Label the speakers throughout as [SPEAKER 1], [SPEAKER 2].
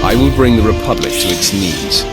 [SPEAKER 1] I will bring the Republic to its knees.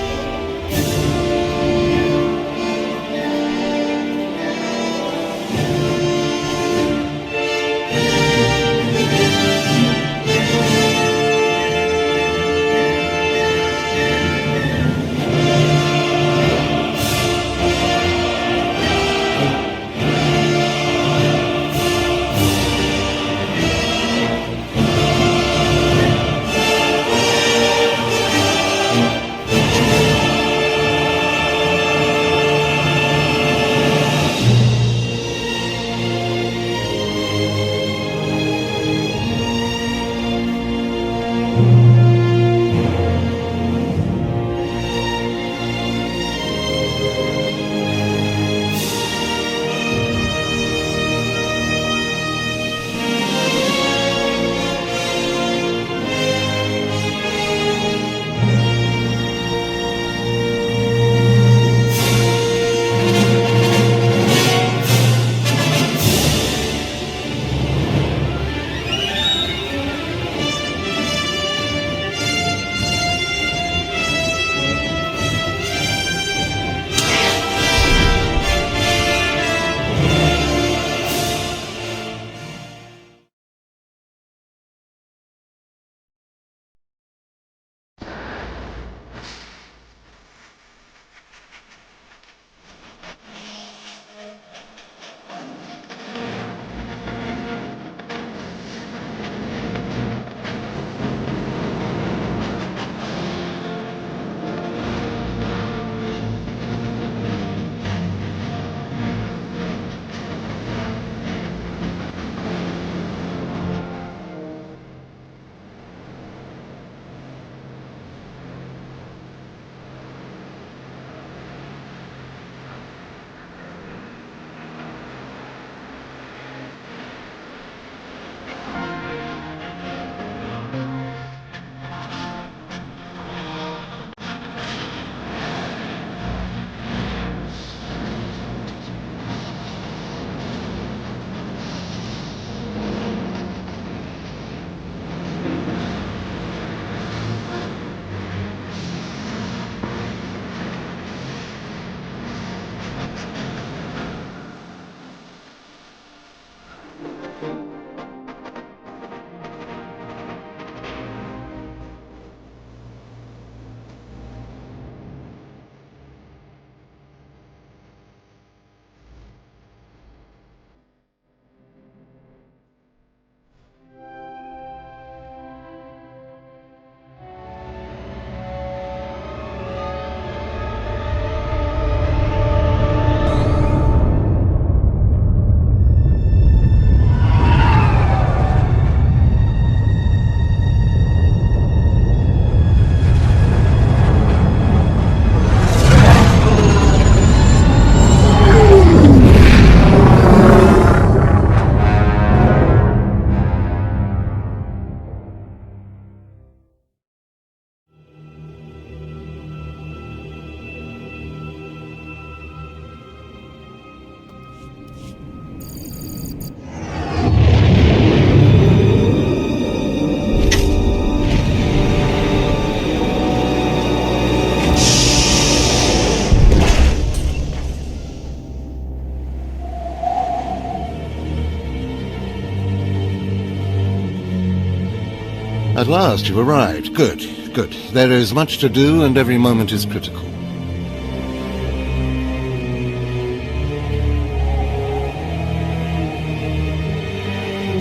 [SPEAKER 2] At last you've arrived. Good, good. There is much to do and every moment is critical.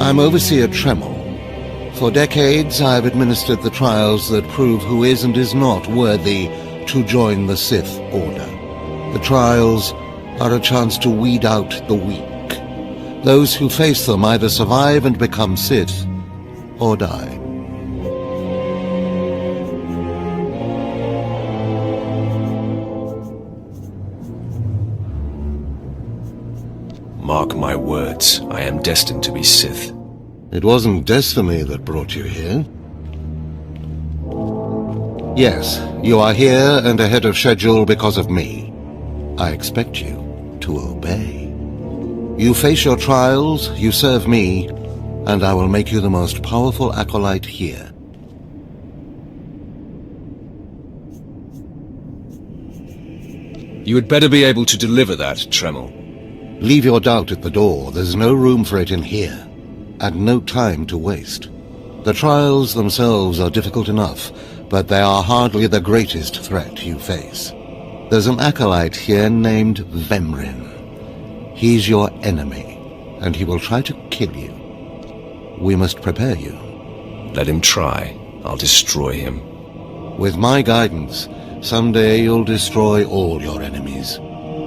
[SPEAKER 2] I'm Overseer Tremel. For decades I've administered the trials that prove who is and is not worthy to join the Sith Order. The trials are a chance to weed out the weak. Those who face them either survive and become Sith, or die.
[SPEAKER 1] Mark my words, I am destined to be Sith.
[SPEAKER 2] It wasn't destiny that brought you here. Yes, you are here and ahead of schedule because of me. I expect you to obey. You face your trials, you serve me, and I will make you the most powerful acolyte here.
[SPEAKER 1] You had better be able to deliver that, Tremel.
[SPEAKER 2] Leave your doubt at the door. There's no room for it in here, and no time to waste. The trials themselves are difficult enough, but they are hardly the greatest threat you face. There's an acolyte here named Vemrin. He's your enemy, and he will try to kill you. We must prepare you.
[SPEAKER 1] Let him try. I'll destroy him.
[SPEAKER 2] With my guidance, someday you'll destroy all your enemies.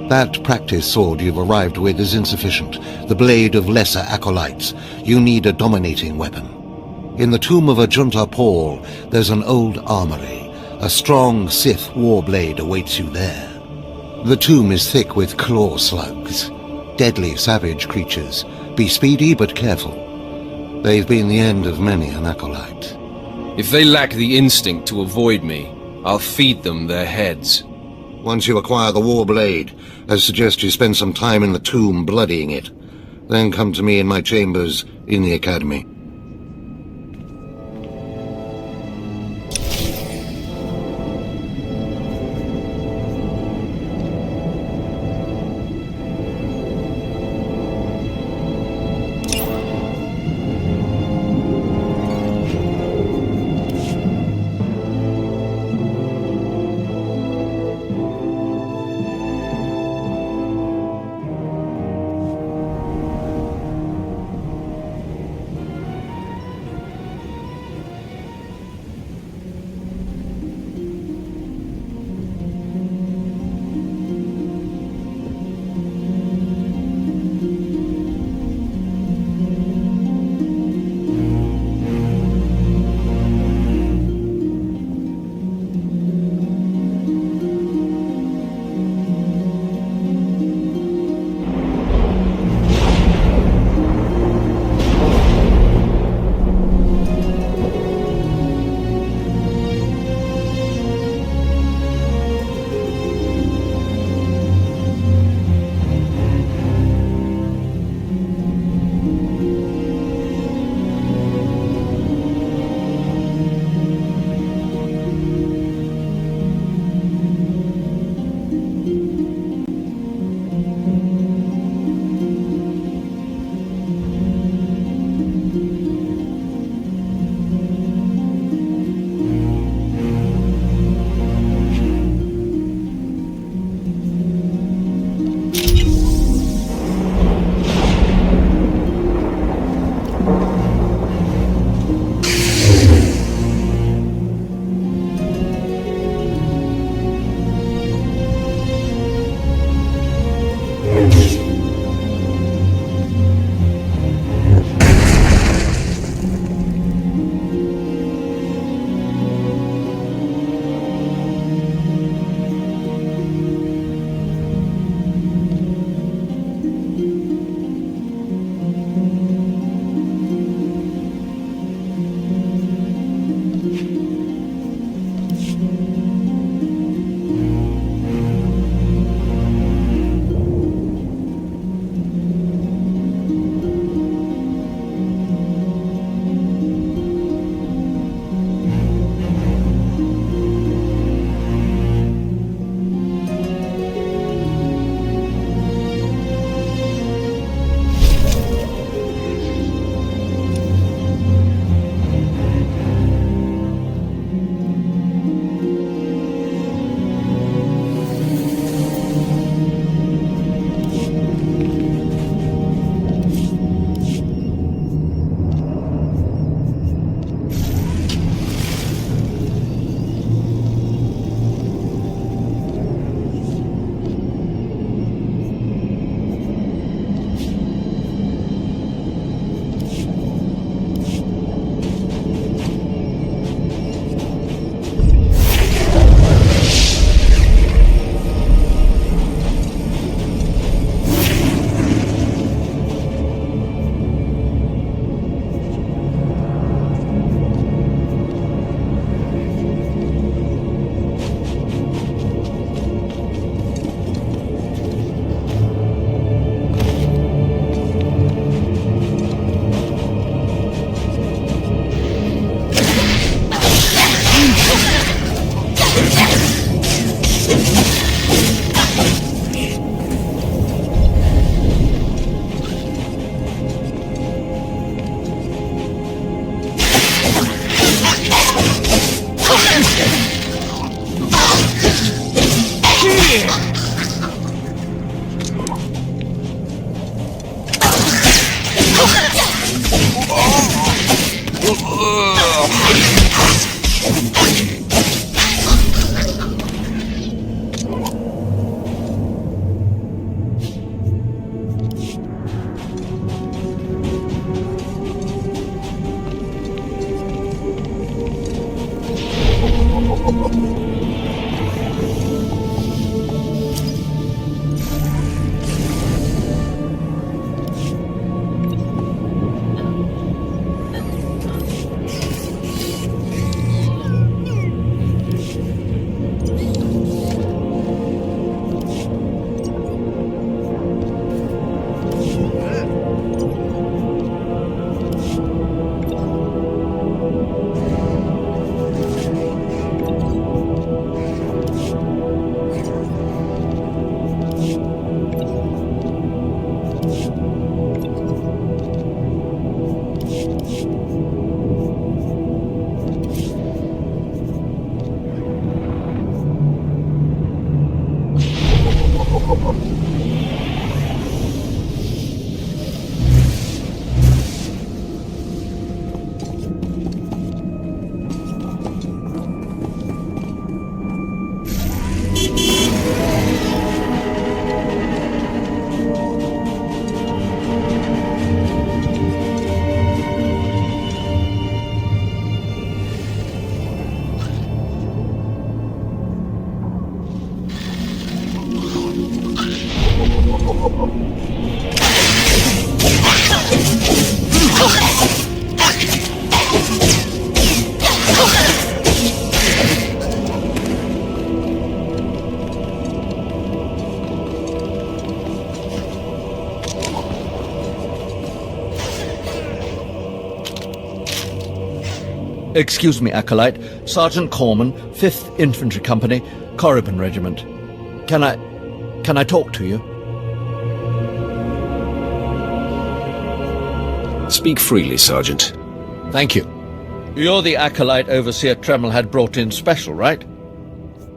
[SPEAKER 2] That practice sword you've arrived with is insufficient. The blade of lesser acolytes. You need a dominating weapon. In the tomb of Ajunta Paul, there's an old armory. A strong Sith warblade awaits you there. The tomb is thick with claw slugs. Deadly savage creatures. Be speedy but careful. They've been the end of many an acolyte.
[SPEAKER 1] If they lack the instinct to avoid me, I'll feed them their heads.
[SPEAKER 2] Once you acquire the warblade, I suggest you spend some time in the tomb bloodying it. Then come to me in my chambers in the academy.
[SPEAKER 3] Excuse me, Acolyte. Sergeant Corman, 5th Infantry Company, Korriban Regiment. Can I talk to you?
[SPEAKER 1] Speak freely, Sergeant.
[SPEAKER 3] Thank you. You're the Acolyte Overseer Tremmel had brought in special, right?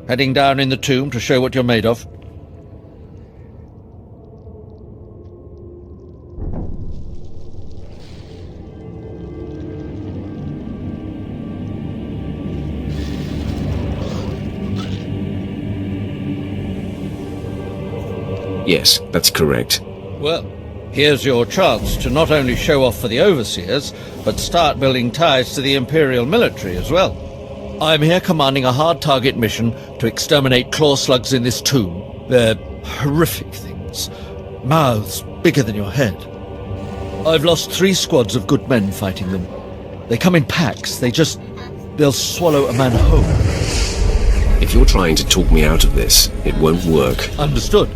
[SPEAKER 3] Heading down in the tomb to show what you're made of?
[SPEAKER 1] Yes, that's correct.
[SPEAKER 3] Well, here's your chance to not only show off for the Overseers, but start building ties to the Imperial military as well. I'm here commanding a hard target mission to exterminate claw slugs in this tomb. They're horrific things. Mouths bigger than your head. I've lost 3 squads of good men fighting them. They come in packs. They'll swallow a man whole.
[SPEAKER 1] If you're trying to talk me out of this, it won't work.
[SPEAKER 3] Understood.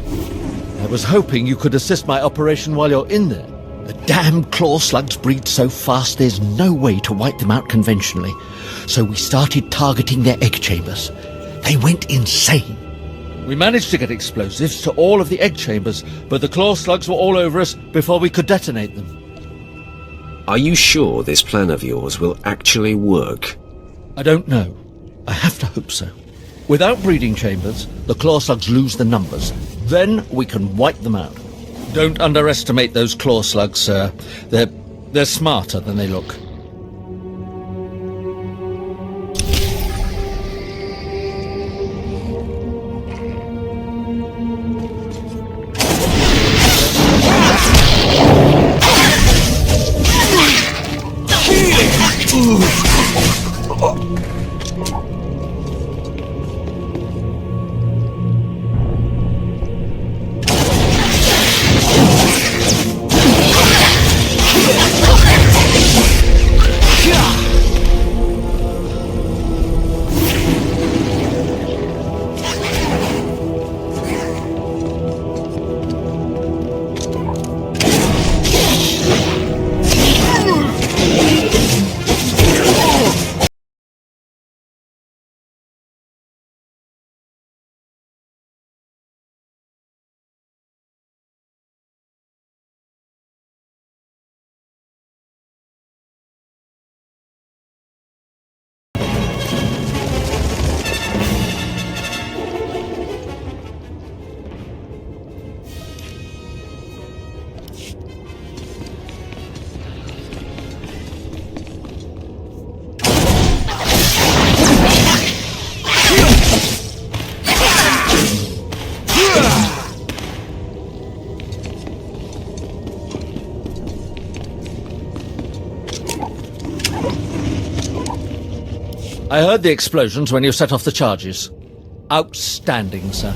[SPEAKER 3] I was hoping you could assist my operation while you're in there. The damn claw slugs breed so fast there's no way to wipe them out conventionally. So we started targeting their egg chambers. They went insane. We managed to get explosives to all of the egg chambers, but the claw slugs were all over us before we could detonate them.
[SPEAKER 1] Are you sure this plan of yours will actually work?
[SPEAKER 3] I don't know. I have to hope so. Without breeding chambers, the claw slugs lose the numbers. Then we can wipe them out. Don't underestimate those claw slugs, sir. They're smarter than they look. I heard the explosions when you set off the charges. Outstanding, sir.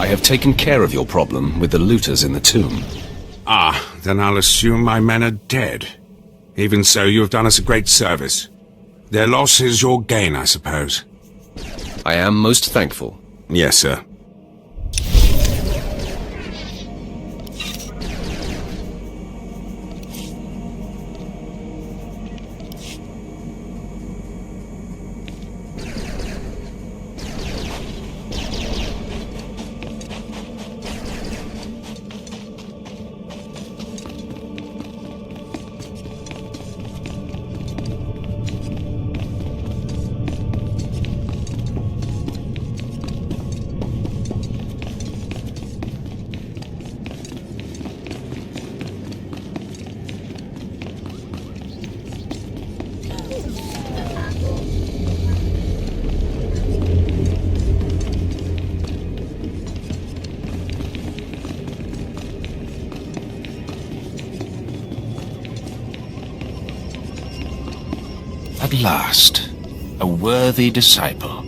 [SPEAKER 1] I have taken care of your problem with the looters in the tomb.
[SPEAKER 4] Ah, then I'll assume my men are dead. Even so, you have done us a great service. Their loss is your gain, I suppose.
[SPEAKER 1] I am most thankful.
[SPEAKER 4] Yes, sir.
[SPEAKER 5] At last, a worthy disciple.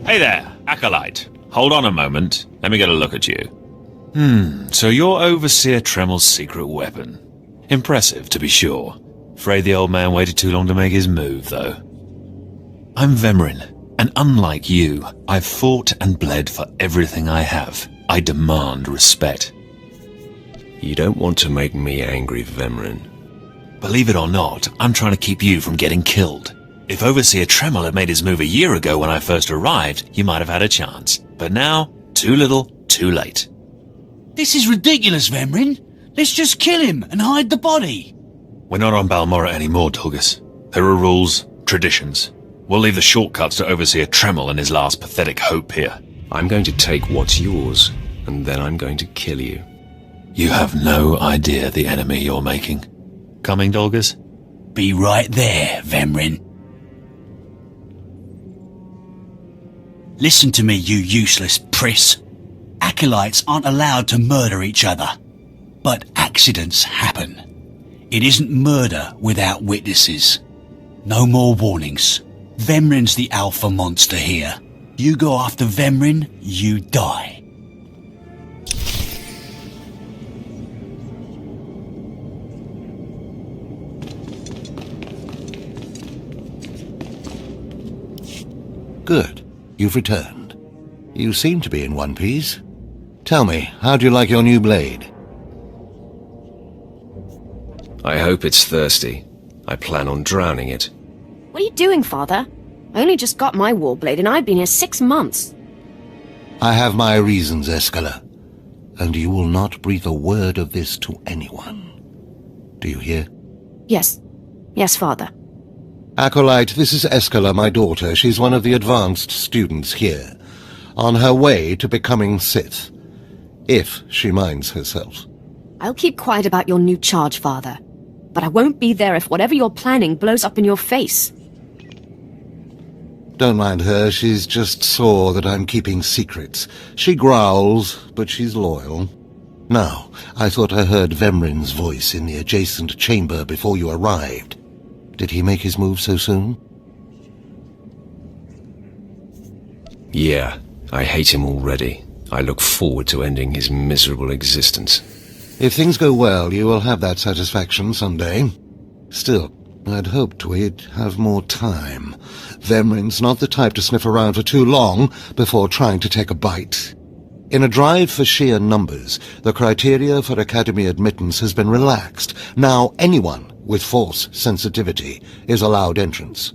[SPEAKER 5] Hey there, Acolyte. Hold on a moment. Let me get a look at you. So you're Overseer Tremel's secret weapon. Impressive, to be sure. Afraid the old man waited too long to make his move, though. I'm Vemrin, and unlike you, I've fought and bled for everything I have. I demand respect.
[SPEAKER 1] You don't want to make me angry, Vemrin.
[SPEAKER 5] Believe it or not, I'm trying to keep you from getting killed. If Overseer Tremel had made his move a year ago when I first arrived, you might have had a chance. But now, too little, too late.
[SPEAKER 6] This is ridiculous, Vemrin. Let's just kill him and hide the body.
[SPEAKER 5] We're not on Balmorra anymore, Dolgus. There are rules, traditions. We'll leave the shortcuts to Overseer Tremel and his last pathetic hope here.
[SPEAKER 1] I'm going to take what's yours, and then I'm going to kill you.
[SPEAKER 5] You have no idea the enemy you're making. Coming, Dolgus?
[SPEAKER 6] Be right there, Vemrin. Listen to me, you useless priss. Acolytes aren't allowed to murder each other. But accidents happen. It isn't murder without witnesses. No more warnings. Vemrin's the alpha monster here. You go after Vemrin, you die.
[SPEAKER 2] Good. You've returned. You seem to be in one piece. Tell me, how do you like your new blade?
[SPEAKER 1] I hope it's thirsty. I plan on drowning it.
[SPEAKER 7] What are you doing, Father? I only just got my warblade and I've been here 6 months.
[SPEAKER 2] I have my reasons, Escala. And you will not breathe a word of this to anyone. Do you hear?
[SPEAKER 7] Yes. Yes, Father.
[SPEAKER 2] Acolyte, this is Escala, my daughter. She's one of the advanced students here. On her way to becoming Sith. If she minds herself.
[SPEAKER 7] I'll keep quiet about your new charge, Father. But I won't be there if whatever you're planning blows up in your face.
[SPEAKER 2] Don't mind her, she's just sore that I'm keeping secrets. She growls, but she's loyal. Now, I thought I heard Vemrin's voice in the adjacent chamber before you arrived. Did he make his move so soon?
[SPEAKER 1] Yeah, I hate him already. I look forward to ending his miserable existence.
[SPEAKER 2] If things go well, you will have that satisfaction someday. Still, I'd hoped we'd have more time. Vemrin's not the type to sniff around for too long before trying to take a bite. In a drive for sheer numbers, the criteria for Academy admittance has been relaxed. Now anyone with Force sensitivity is allowed entrance.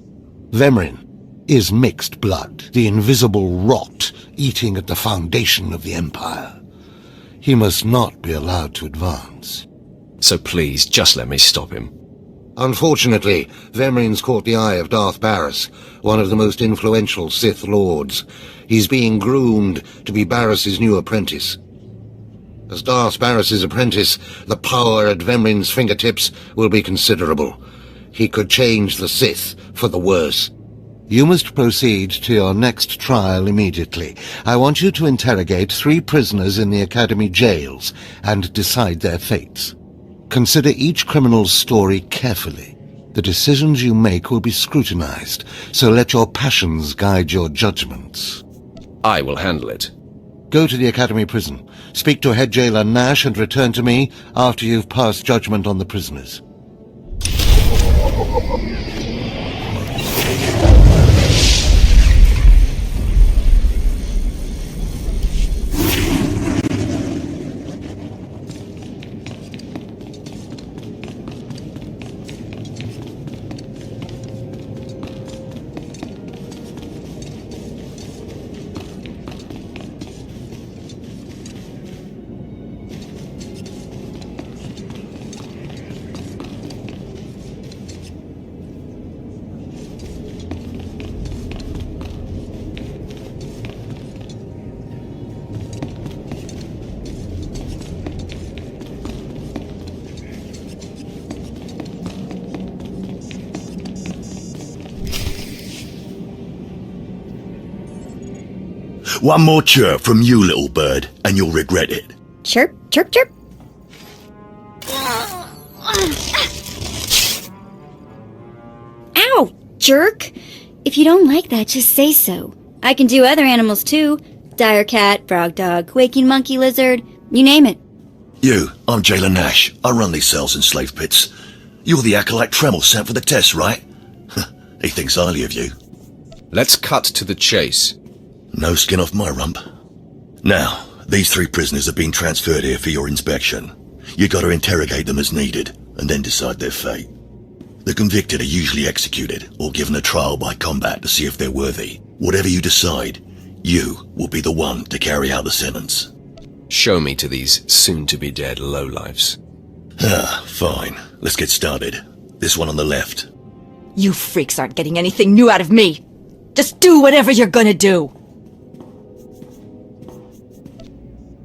[SPEAKER 2] Vemrin is mixed blood, the invisible rot eating at the foundation of the Empire. He must not be allowed to advance.
[SPEAKER 1] So please, just let me stop him.
[SPEAKER 2] Unfortunately, Vemrin's caught the eye of Darth Barris, one of the most influential Sith Lords. He's being groomed to be Barris's new apprentice. As Darth Barris's apprentice, the power at Vemrin's fingertips will be considerable. He could change the Sith for the worse. You must proceed to your next trial immediately. I want you to interrogate 3 prisoners in the Academy jails and decide their fates. Consider each criminal's story carefully. The decisions you make will be scrutinized, so let your passions guide your judgments.
[SPEAKER 1] I will handle it.
[SPEAKER 2] Go to the Academy prison, speak to head jailer Nash, and return to me after you've passed judgment on the prisoners.
[SPEAKER 8] One more chirp from you, little bird, and you'll regret it.
[SPEAKER 7] Chirp, chirp, chirp.
[SPEAKER 9] Ow, jerk! If you don't like that, just say so. I can do other animals too. Dire cat, frog dog, waking monkey lizard, you name it.
[SPEAKER 8] I'm Jailer Nash. I run these cells and slave pits. You're the acolyte Tremel sent for the test, right? He thinks highly of you.
[SPEAKER 1] Let's cut to the chase.
[SPEAKER 8] No skin off my rump. Now, these 3 prisoners have been transferred here for your inspection. You gotta interrogate them as needed, and then decide their fate. The convicted are usually executed, or given a trial by combat to see if they're worthy. Whatever you decide, you will be the one to carry out the sentence.
[SPEAKER 1] Show me to these soon-to-be-dead lowlifes.
[SPEAKER 8] Fine. Let's get started. This one on the left.
[SPEAKER 10] You freaks aren't getting anything new out of me. Just do whatever you're gonna do.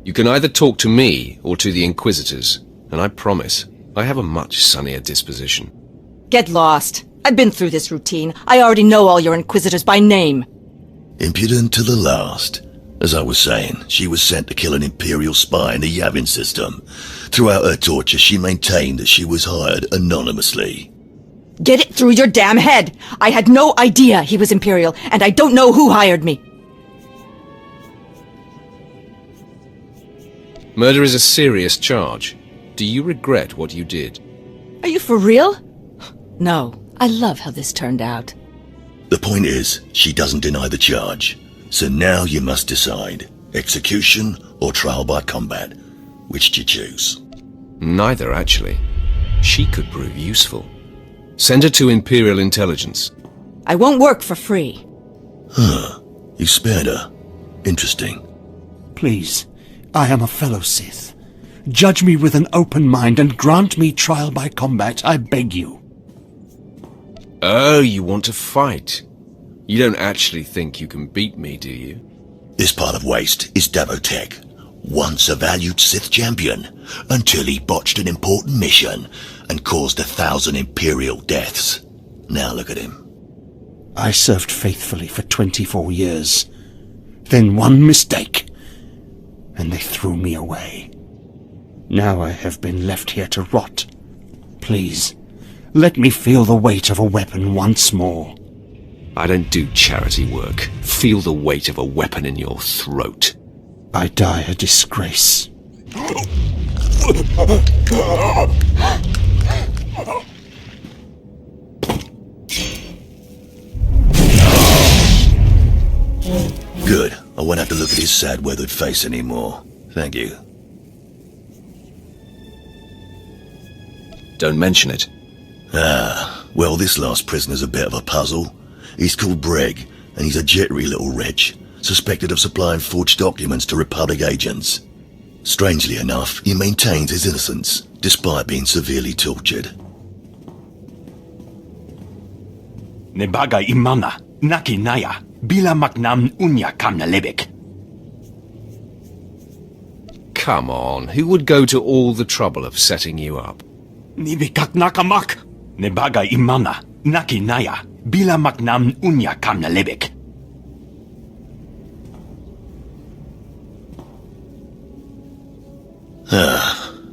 [SPEAKER 1] You can either talk to me or to the Inquisitors, and I promise I have a much sunnier disposition.
[SPEAKER 10] Get lost. I've been through this routine. I already know all your Inquisitors by name.
[SPEAKER 8] Impudent to the last. As I was saying, she was sent to kill an Imperial spy in the Yavin system. Throughout her torture, she maintained that she was hired anonymously.
[SPEAKER 10] Get it through your damn head! I had no idea he was Imperial, and I don't know who hired me.
[SPEAKER 1] Murder is a serious charge. Do you regret what you did?
[SPEAKER 10] Are you for real? No. I love how this turned out.
[SPEAKER 8] The point is, she doesn't deny the charge. So now you must decide. Execution or trial by combat. Which do you choose?
[SPEAKER 1] Neither, actually. She could prove useful. Send her to Imperial Intelligence.
[SPEAKER 10] I won't work for free.
[SPEAKER 8] You spared her. Interesting.
[SPEAKER 11] Please, I am a fellow Sith. Judge me with an open mind and grant me trial by combat, I beg you.
[SPEAKER 1] Oh, you want to fight? You don't actually think you can beat me, do you?
[SPEAKER 8] This part of Waste is Davotech, once a valued Sith champion, until he botched an important mission and caused 1,000 Imperial deaths. Now look at him.
[SPEAKER 11] I served faithfully for 24 years. Then one mistake, and they threw me away. Now I have been left here to rot. Please, let me feel the weight of a weapon once more.
[SPEAKER 1] I don't do charity work. Feel the weight of a weapon in your throat.
[SPEAKER 11] I die a disgrace.
[SPEAKER 8] Good. I won't have to look at his sad, weathered face anymore. Thank you.
[SPEAKER 1] Don't mention it.
[SPEAKER 8] Well, this last prisoner's a bit of a puzzle. He's called Breg, and he's a jittery little wretch, suspected of supplying forged documents to Republic agents. Strangely enough, he maintains his innocence, despite being severely tortured.
[SPEAKER 12] Nebaga imana, naki naya, bila maknam unya kamna lebek.
[SPEAKER 1] Come on, who would go to all the trouble of setting you up?
[SPEAKER 12] Nibikak nakamak. Nebaga imana, naki naya, bila maknam unya kamna lebek.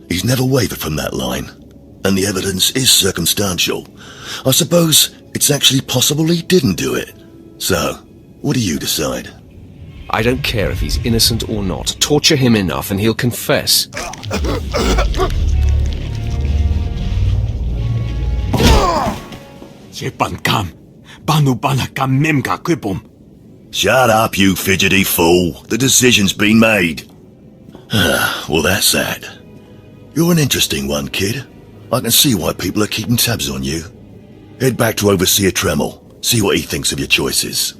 [SPEAKER 8] He's never wavered from that line, and the evidence is circumstantial. I suppose it's actually possible he didn't do it. So, what do you decide?
[SPEAKER 1] I don't care if he's innocent or not. Torture him enough and he'll confess.
[SPEAKER 8] Shut up, you fidgety fool. The decision's been made. Well, that's that. You're an interesting one, kid. I can see why people are keeping tabs on you. Head back to Overseer Tremel. See what he thinks of your choices.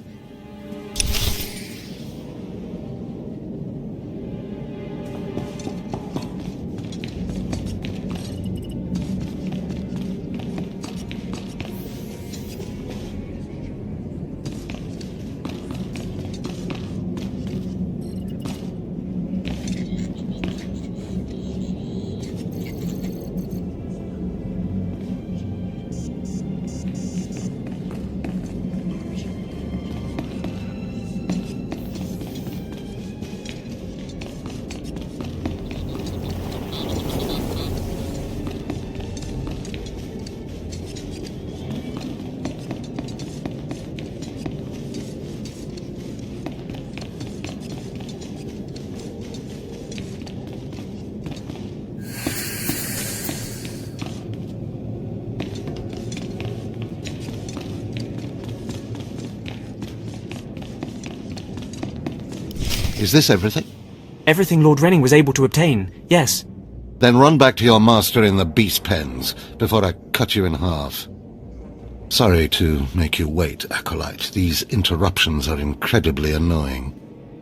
[SPEAKER 2] Is this everything?
[SPEAKER 13] Everything Lord Renning was able to obtain, yes.
[SPEAKER 2] Then run back to your master in the beast pens before I cut you in half. Sorry to make you wait, Acolyte. These interruptions are incredibly annoying.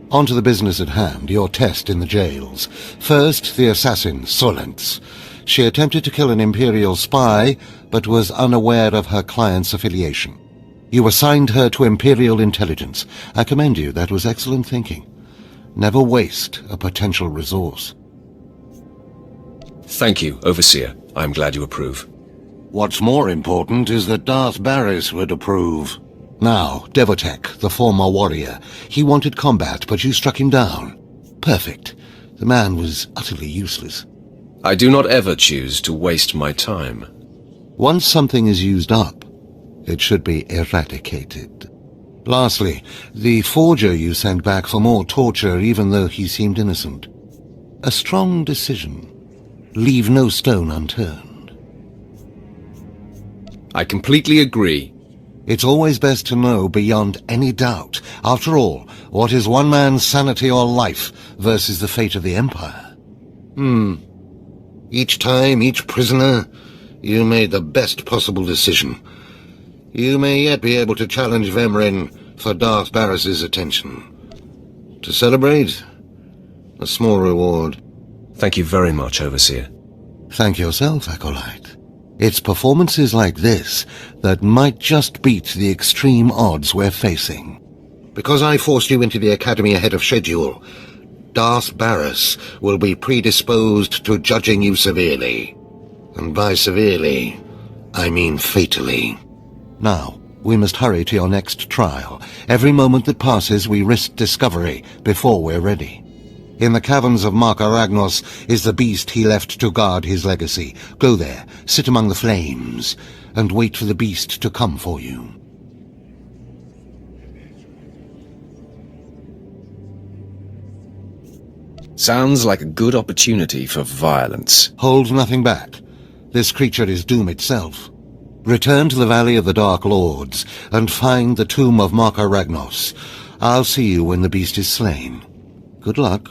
[SPEAKER 2] On to the business at hand, your test in the jails. First, the assassin, Solentz. She attempted to kill an Imperial spy, but was unaware of her client's affiliation. You assigned her to Imperial intelligence. I commend you, that was excellent thinking. Never waste a potential resource.
[SPEAKER 1] Thank you, Overseer. I'm glad you approve.
[SPEAKER 2] What's more important is that Darth Barris would approve. Now, Devotek, the former warrior. He wanted combat, but you struck him down. Perfect. The man was utterly useless.
[SPEAKER 1] I do not ever choose to waste my time.
[SPEAKER 2] Once something is used up, it should be eradicated. Lastly, the forger you sent back for more torture even though he seemed innocent. A strong decision. Leave no stone unturned.
[SPEAKER 1] I completely agree.
[SPEAKER 2] It's always best to know beyond any doubt. After all, what is one man's sanity or life versus the fate of the Empire? Each time, each prisoner, you made the best possible decision. You may yet be able to challenge Vemrin for Darth Barris's attention. To celebrate, a small reward.
[SPEAKER 1] Thank you very much, Overseer.
[SPEAKER 2] Thank yourself, Acolyte. It's performances like this that might just beat the extreme odds we're facing. Because I forced you into the Academy ahead of schedule, Darth Barris will be predisposed to judging you severely. And by severely, I mean fatally. Now, we must hurry to your next trial. Every moment that passes, we risk discovery before we're ready. In the caverns of Mark Aragnos is the beast he left to guard his legacy. Go there, sit among the flames, and wait for the beast to come for you.
[SPEAKER 1] Sounds like a good opportunity for violence.
[SPEAKER 2] Hold nothing back. This creature is doom itself. Return to the Valley of the Dark Lords, and find the tomb of Mark Aragnos. I'll see you when the beast is slain. Good luck.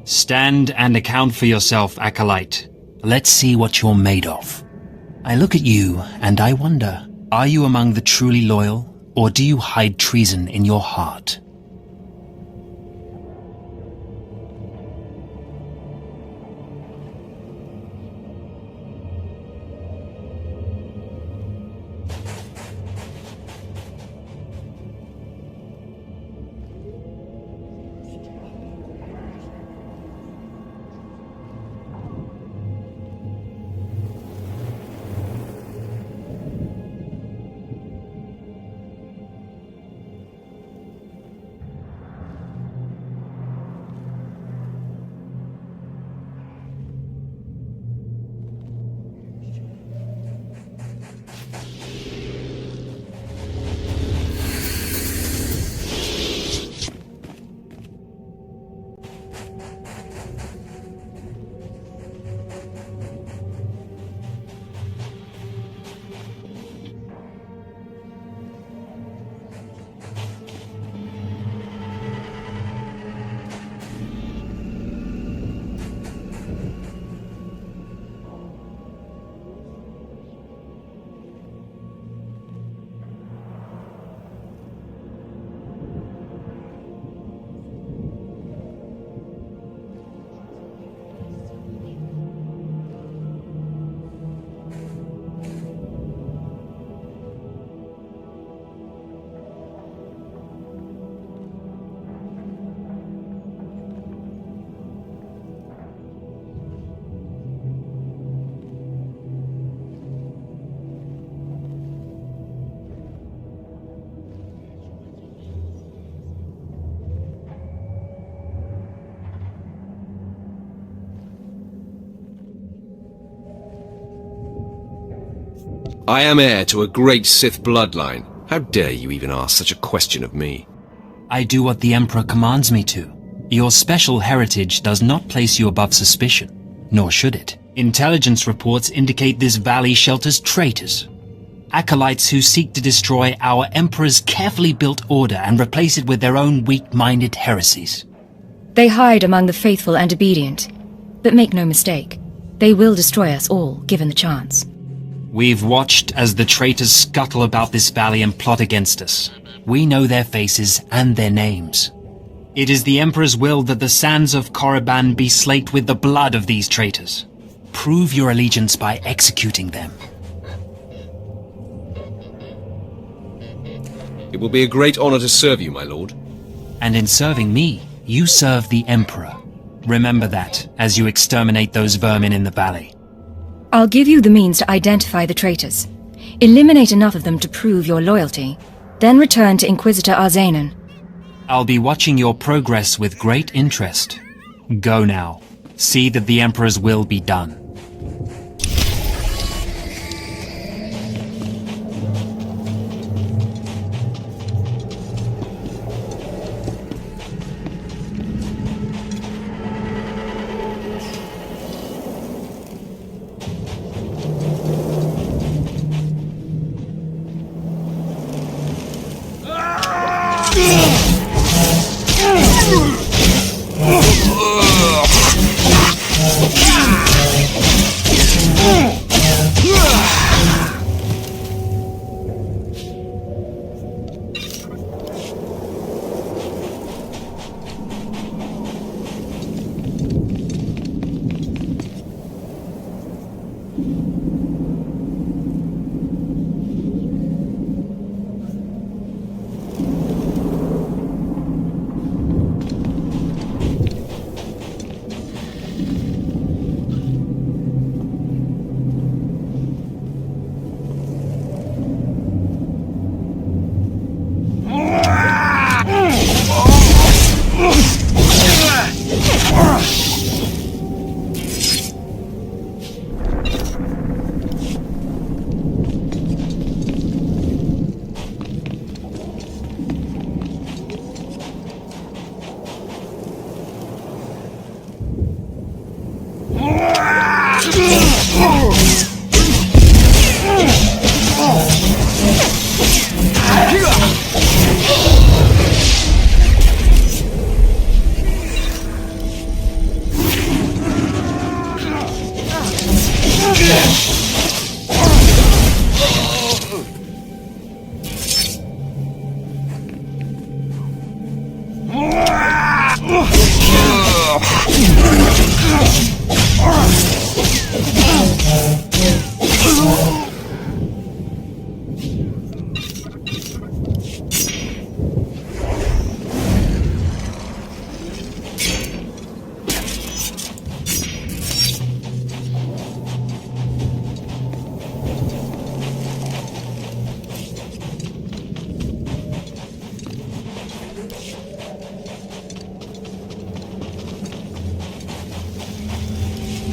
[SPEAKER 14] Stand and account for yourself, Acolyte. Let's see what you're made of. I look at you, and I wonder, are you among the truly loyal, Or do you hide treason in your heart?
[SPEAKER 1] I am heir to a great Sith bloodline. How dare you even ask such a question of me?
[SPEAKER 14] I do what the Emperor commands me to. Your special heritage does not place you above suspicion, nor should it. Intelligence reports indicate this valley shelters traitors. Acolytes who seek to destroy our Emperor's carefully built order and replace it with their own weak-minded heresies.
[SPEAKER 15] They hide among the faithful and obedient. But make no mistake, they will destroy us all, given the chance.
[SPEAKER 14] We've watched as the traitors scuttle about this valley and plot against us. We know their faces and their names. It is the Emperor's will that the sands of Korriban be slaked with the blood of these traitors. Prove your allegiance by executing them.
[SPEAKER 1] It will be a great honor to serve you, my lord.
[SPEAKER 14] And in serving me, you serve the Emperor. Remember that, as you exterminate those vermin in the valley.
[SPEAKER 15] I'll give you the means to identify the traitors. Eliminate enough of them to prove your loyalty. Then return to Inquisitor Arzanan.
[SPEAKER 14] I'll be watching your progress with great interest. Go now. See that the Emperor's will be done.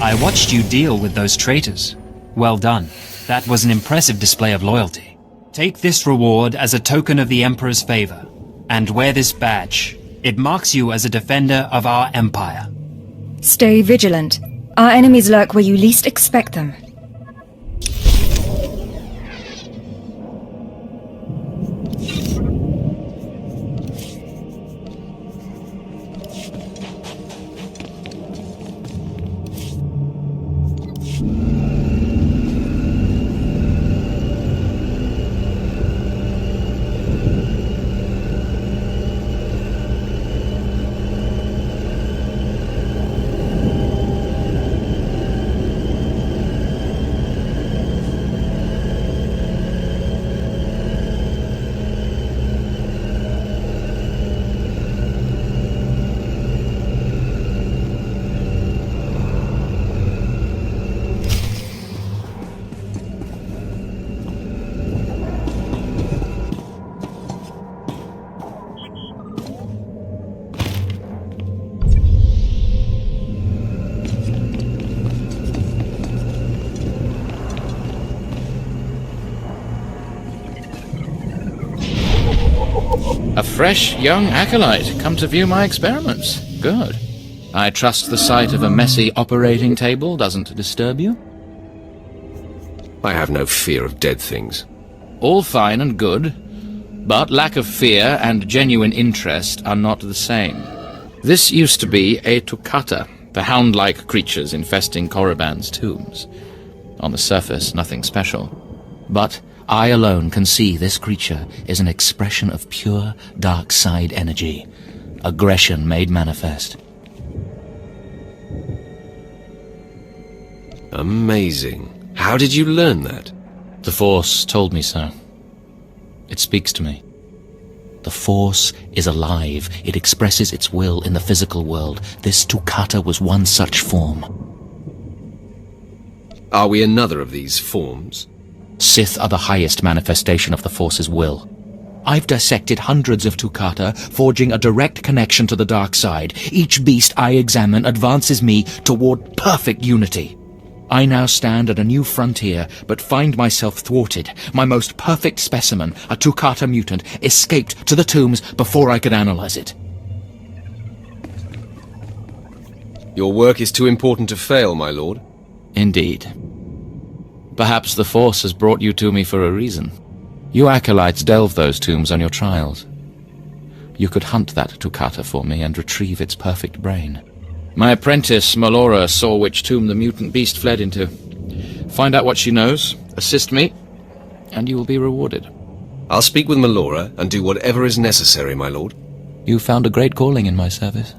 [SPEAKER 14] I watched you deal with those traitors. Well done. That was an impressive display of loyalty. Take this reward as a token of the Emperor's favor, and wear this badge. It marks you as a defender of our empire.
[SPEAKER 15] Stay vigilant. Our enemies lurk where you least expect them.
[SPEAKER 16] A fresh young acolyte come to view my experiments. Good. I trust the sight of a messy operating table doesn't disturb you?
[SPEAKER 1] I have no fear of dead things.
[SPEAKER 16] All fine and good, but lack of fear and genuine interest are not the same. This used to be a Toccata, the hound-like creatures infesting Korriban's tombs. On the surface, nothing special. But I alone can see this creature is an expression of pure dark side energy, aggression made manifest.
[SPEAKER 1] Amazing. How did you learn that?
[SPEAKER 16] The Force told me so. It speaks to me. The Force is alive. It expresses its will in the physical world. This Toccata was one such form.
[SPEAKER 1] Are we another of these forms?
[SPEAKER 16] Sith are the highest manifestation of the Force's will. I've dissected hundreds of Toccata, forging a direct connection to the dark side. Each beast I examine advances me toward perfect unity. I now stand at a new frontier, but find myself thwarted. My most perfect specimen, a Toccata mutant, escaped to the tombs before I could analyze it.
[SPEAKER 1] Your work is too important to fail, my lord.
[SPEAKER 16] Indeed. Perhaps the Force has brought you to me for a reason. You acolytes delve those tombs on your trials. You could hunt that Toccata for me and retrieve its perfect brain. My apprentice, Melora, saw which tomb the mutant beast fled into. Find out what she knows, assist me, and you will be rewarded.
[SPEAKER 1] I'll speak with Melora and do whatever is necessary, my lord.
[SPEAKER 16] You found a great calling in my service.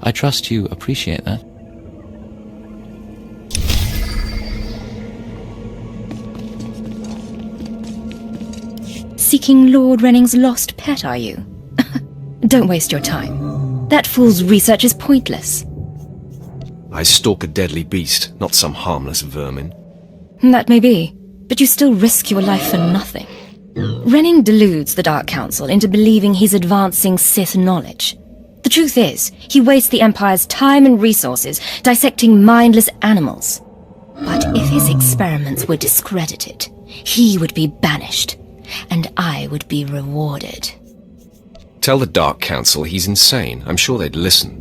[SPEAKER 16] I trust you appreciate that.
[SPEAKER 15] Seeking Lord Renning's lost pet, are you? Don't waste your time. That fool's research is pointless.
[SPEAKER 1] I stalk a deadly beast, not some harmless vermin.
[SPEAKER 15] That may be, but you still risk your life for nothing. Renning deludes the Dark Council into believing he's advancing Sith knowledge. The truth is, he wastes the Empire's time and resources dissecting mindless animals. But if his experiments were discredited, he would be banished, and I would be rewarded.
[SPEAKER 1] Tell the Dark Council he's insane. I'm sure they'd listen.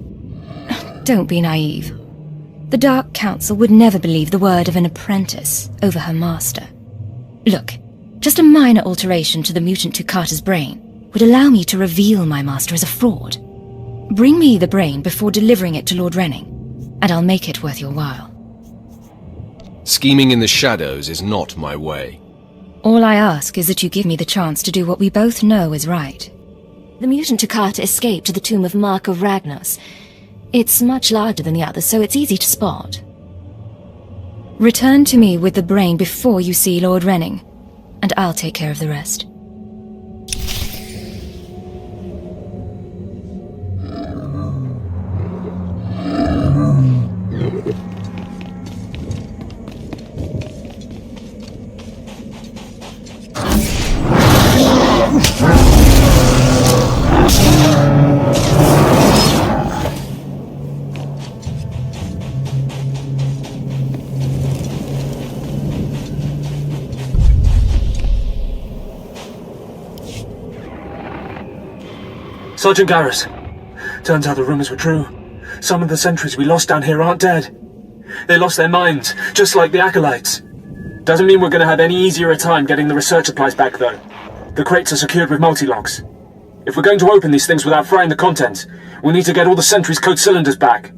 [SPEAKER 15] Don't be naive. The Dark Council would never believe the word of an apprentice over her master. Look, just a minor alteration to the mutant Toccata's brain would allow me to reveal my master as a fraud. Bring me the brain before delivering it to Lord Renning, and I'll make it worth your while.
[SPEAKER 1] Scheming in the shadows is not my way.
[SPEAKER 15] All I ask is that you give me the chance to do what we both know is right.
[SPEAKER 7] The mutant Toccata escaped to the tomb of Mark of Ragnos.
[SPEAKER 15] It's much larger than the others, so it's easy to spot. Return to me with the brain before you see Lord Renning, and I'll take care of the rest.
[SPEAKER 13] Sergeant Garrus. Turns out the rumors were true. Some of the sentries we lost down here aren't dead. They lost their minds, just like the Acolytes. Doesn't mean we're going to have any easier a time getting the research supplies back, though. The crates are secured with multi-locks. If we're going to open these things without frying the contents, we'll need to get all the sentries' code cylinders back.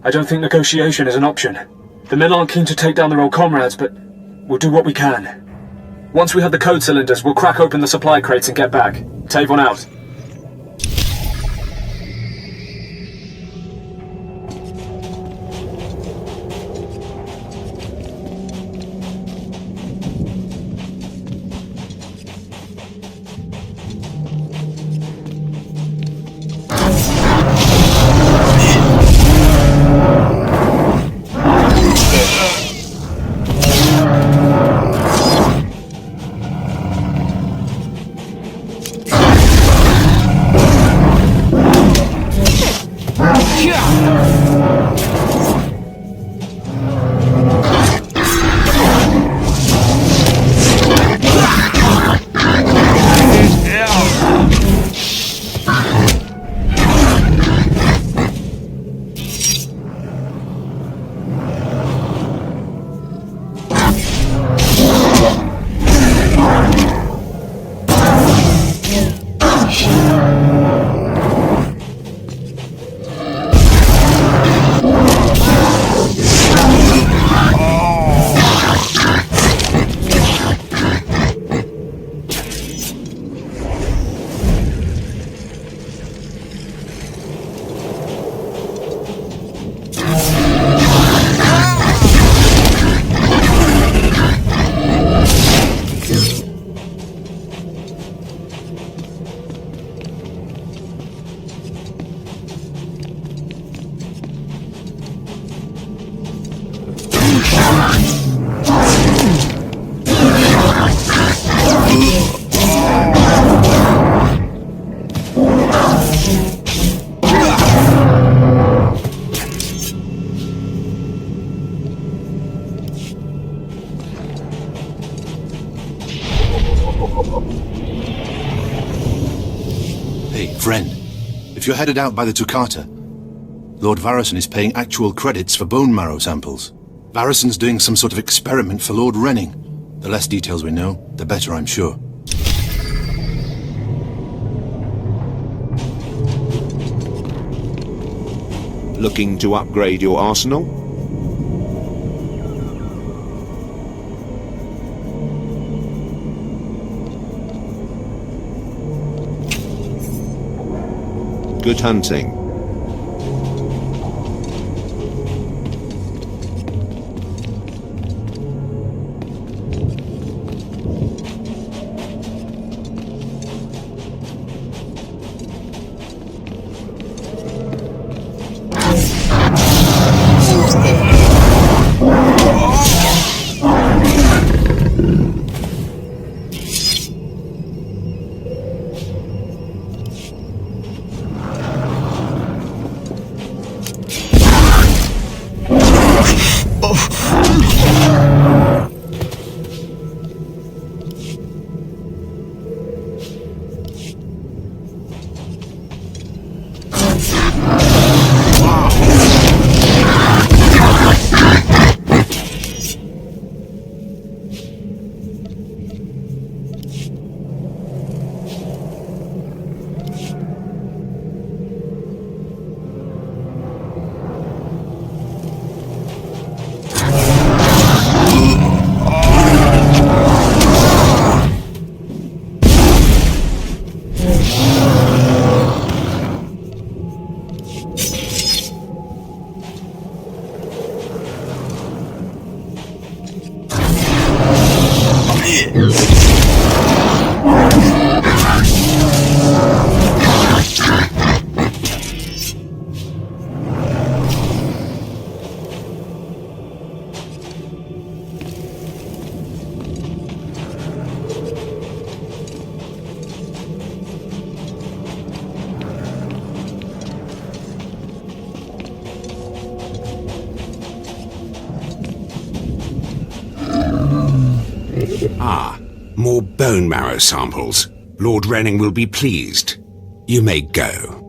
[SPEAKER 13] I don't think negotiation is an option. The men aren't keen to take down their old comrades, but we'll do what we can. Once we have the code cylinders, we'll crack open the supply crates and get back. Tavon out.
[SPEAKER 17] Hey, friend. If you're headed out by the Toccata, Lord Varrison is paying actual credits for bone marrow samples. Varrison's doing some sort of experiment for Lord Renning. The less details we know, the better, I'm sure.
[SPEAKER 18] Looking to upgrade your arsenal? Good hunting.
[SPEAKER 4] More bone marrow samples. Lord Renning will be pleased. You may go.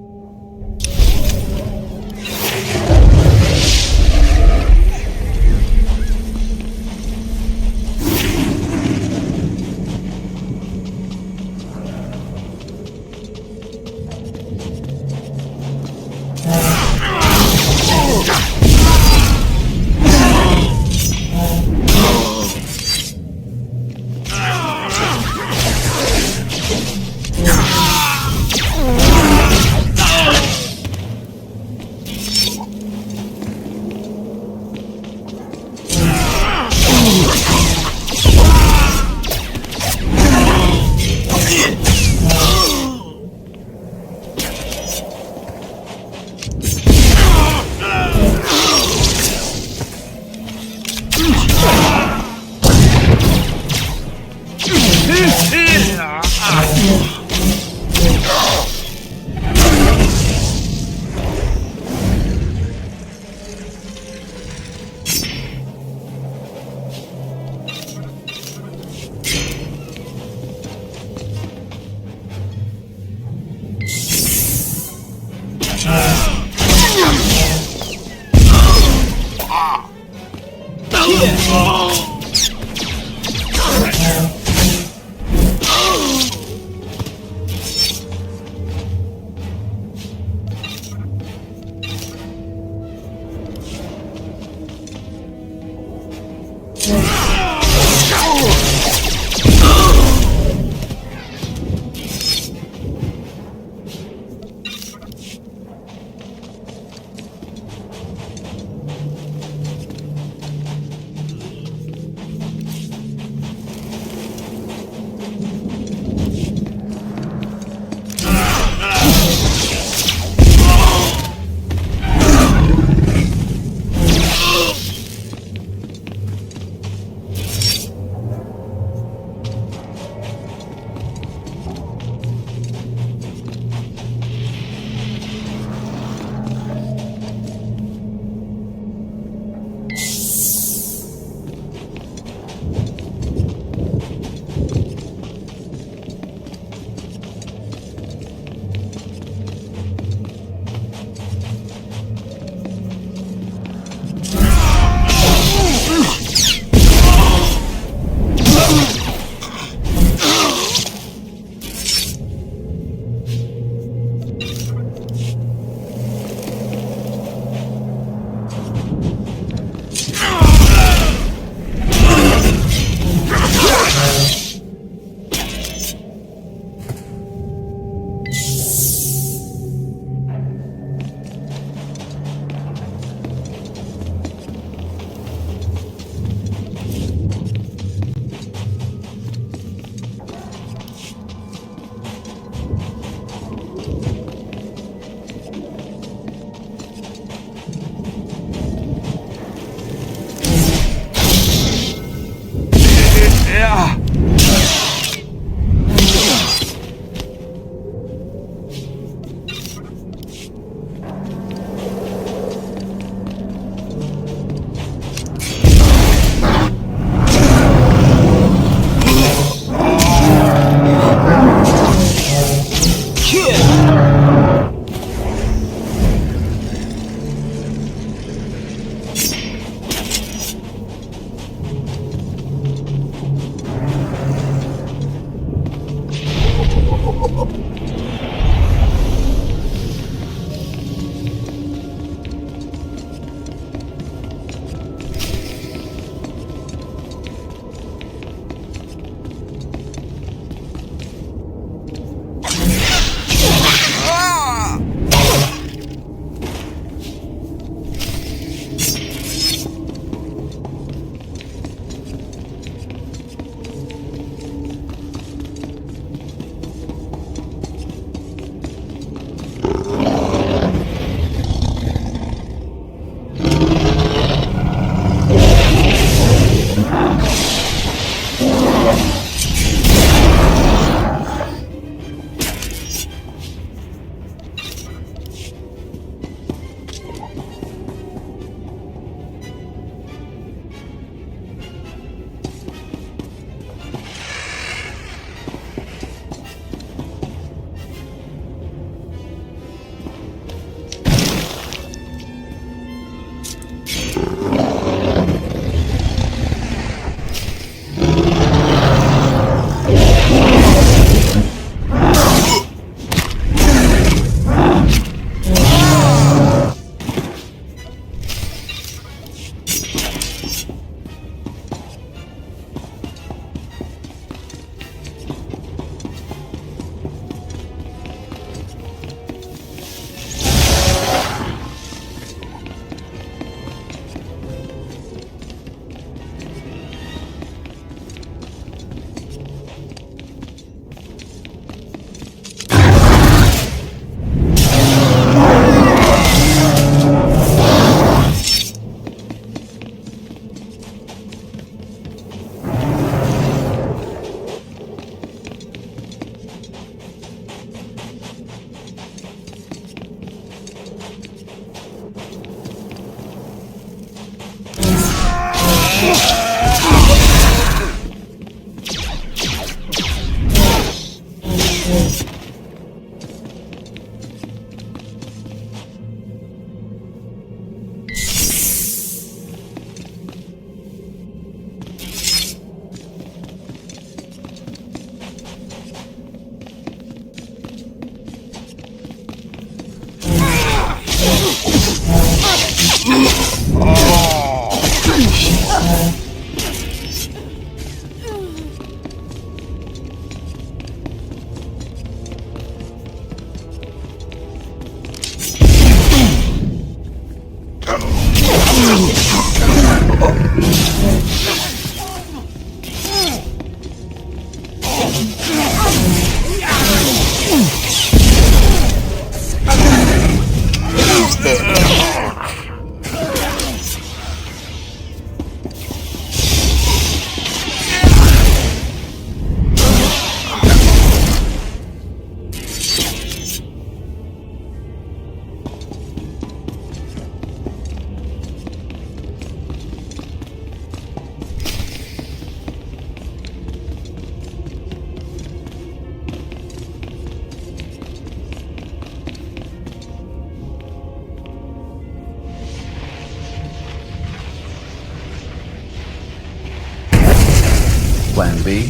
[SPEAKER 19] Plan B?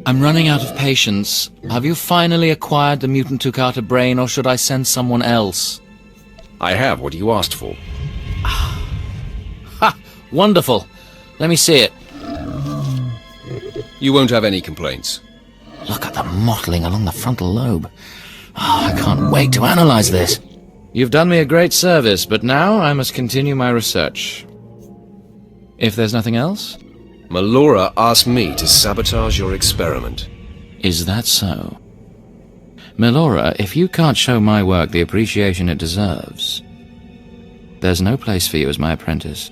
[SPEAKER 16] I'm running out of patience. Have you finally acquired the mutant Tukata brain, or should I send someone else?
[SPEAKER 1] I have what you asked for.
[SPEAKER 16] Ha! Wonderful. Let me see it.
[SPEAKER 1] You won't have any complaints.
[SPEAKER 16] Look at the mottling along the frontal lobe. Oh, I can't wait to analyze this. You've done me a great service, but now I must continue my research. If there's nothing else?
[SPEAKER 1] Melora asked me to sabotage your experiment.
[SPEAKER 16] Is that so? Melora, if you can't show my work the appreciation it deserves, there's no place for you as my apprentice.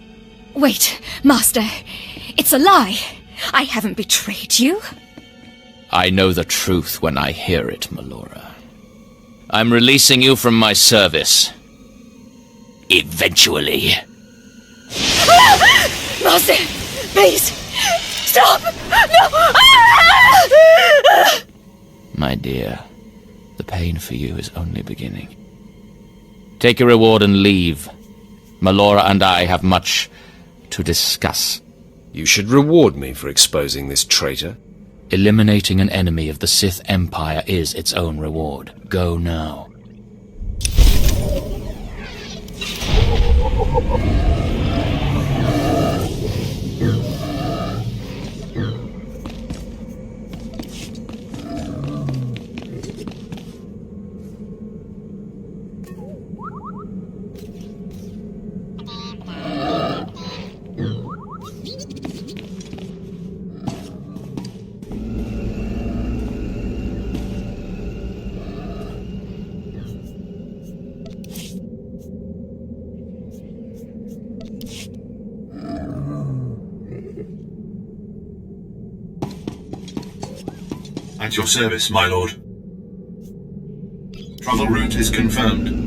[SPEAKER 15] Wait, Master. It's a lie. I haven't betrayed you.
[SPEAKER 16] I know the truth when I hear it, Melora. I'm releasing you from my service. Eventually.
[SPEAKER 15] Master, please, stop! No!
[SPEAKER 16] My dear, the pain for you is only beginning. Take your reward and leave. Melora and I have much to discuss.
[SPEAKER 1] You should reward me for exposing this traitor.
[SPEAKER 16] Eliminating an enemy of the Sith Empire is its own reward. Go now.
[SPEAKER 20] At your service, my lord. Travel route is confirmed.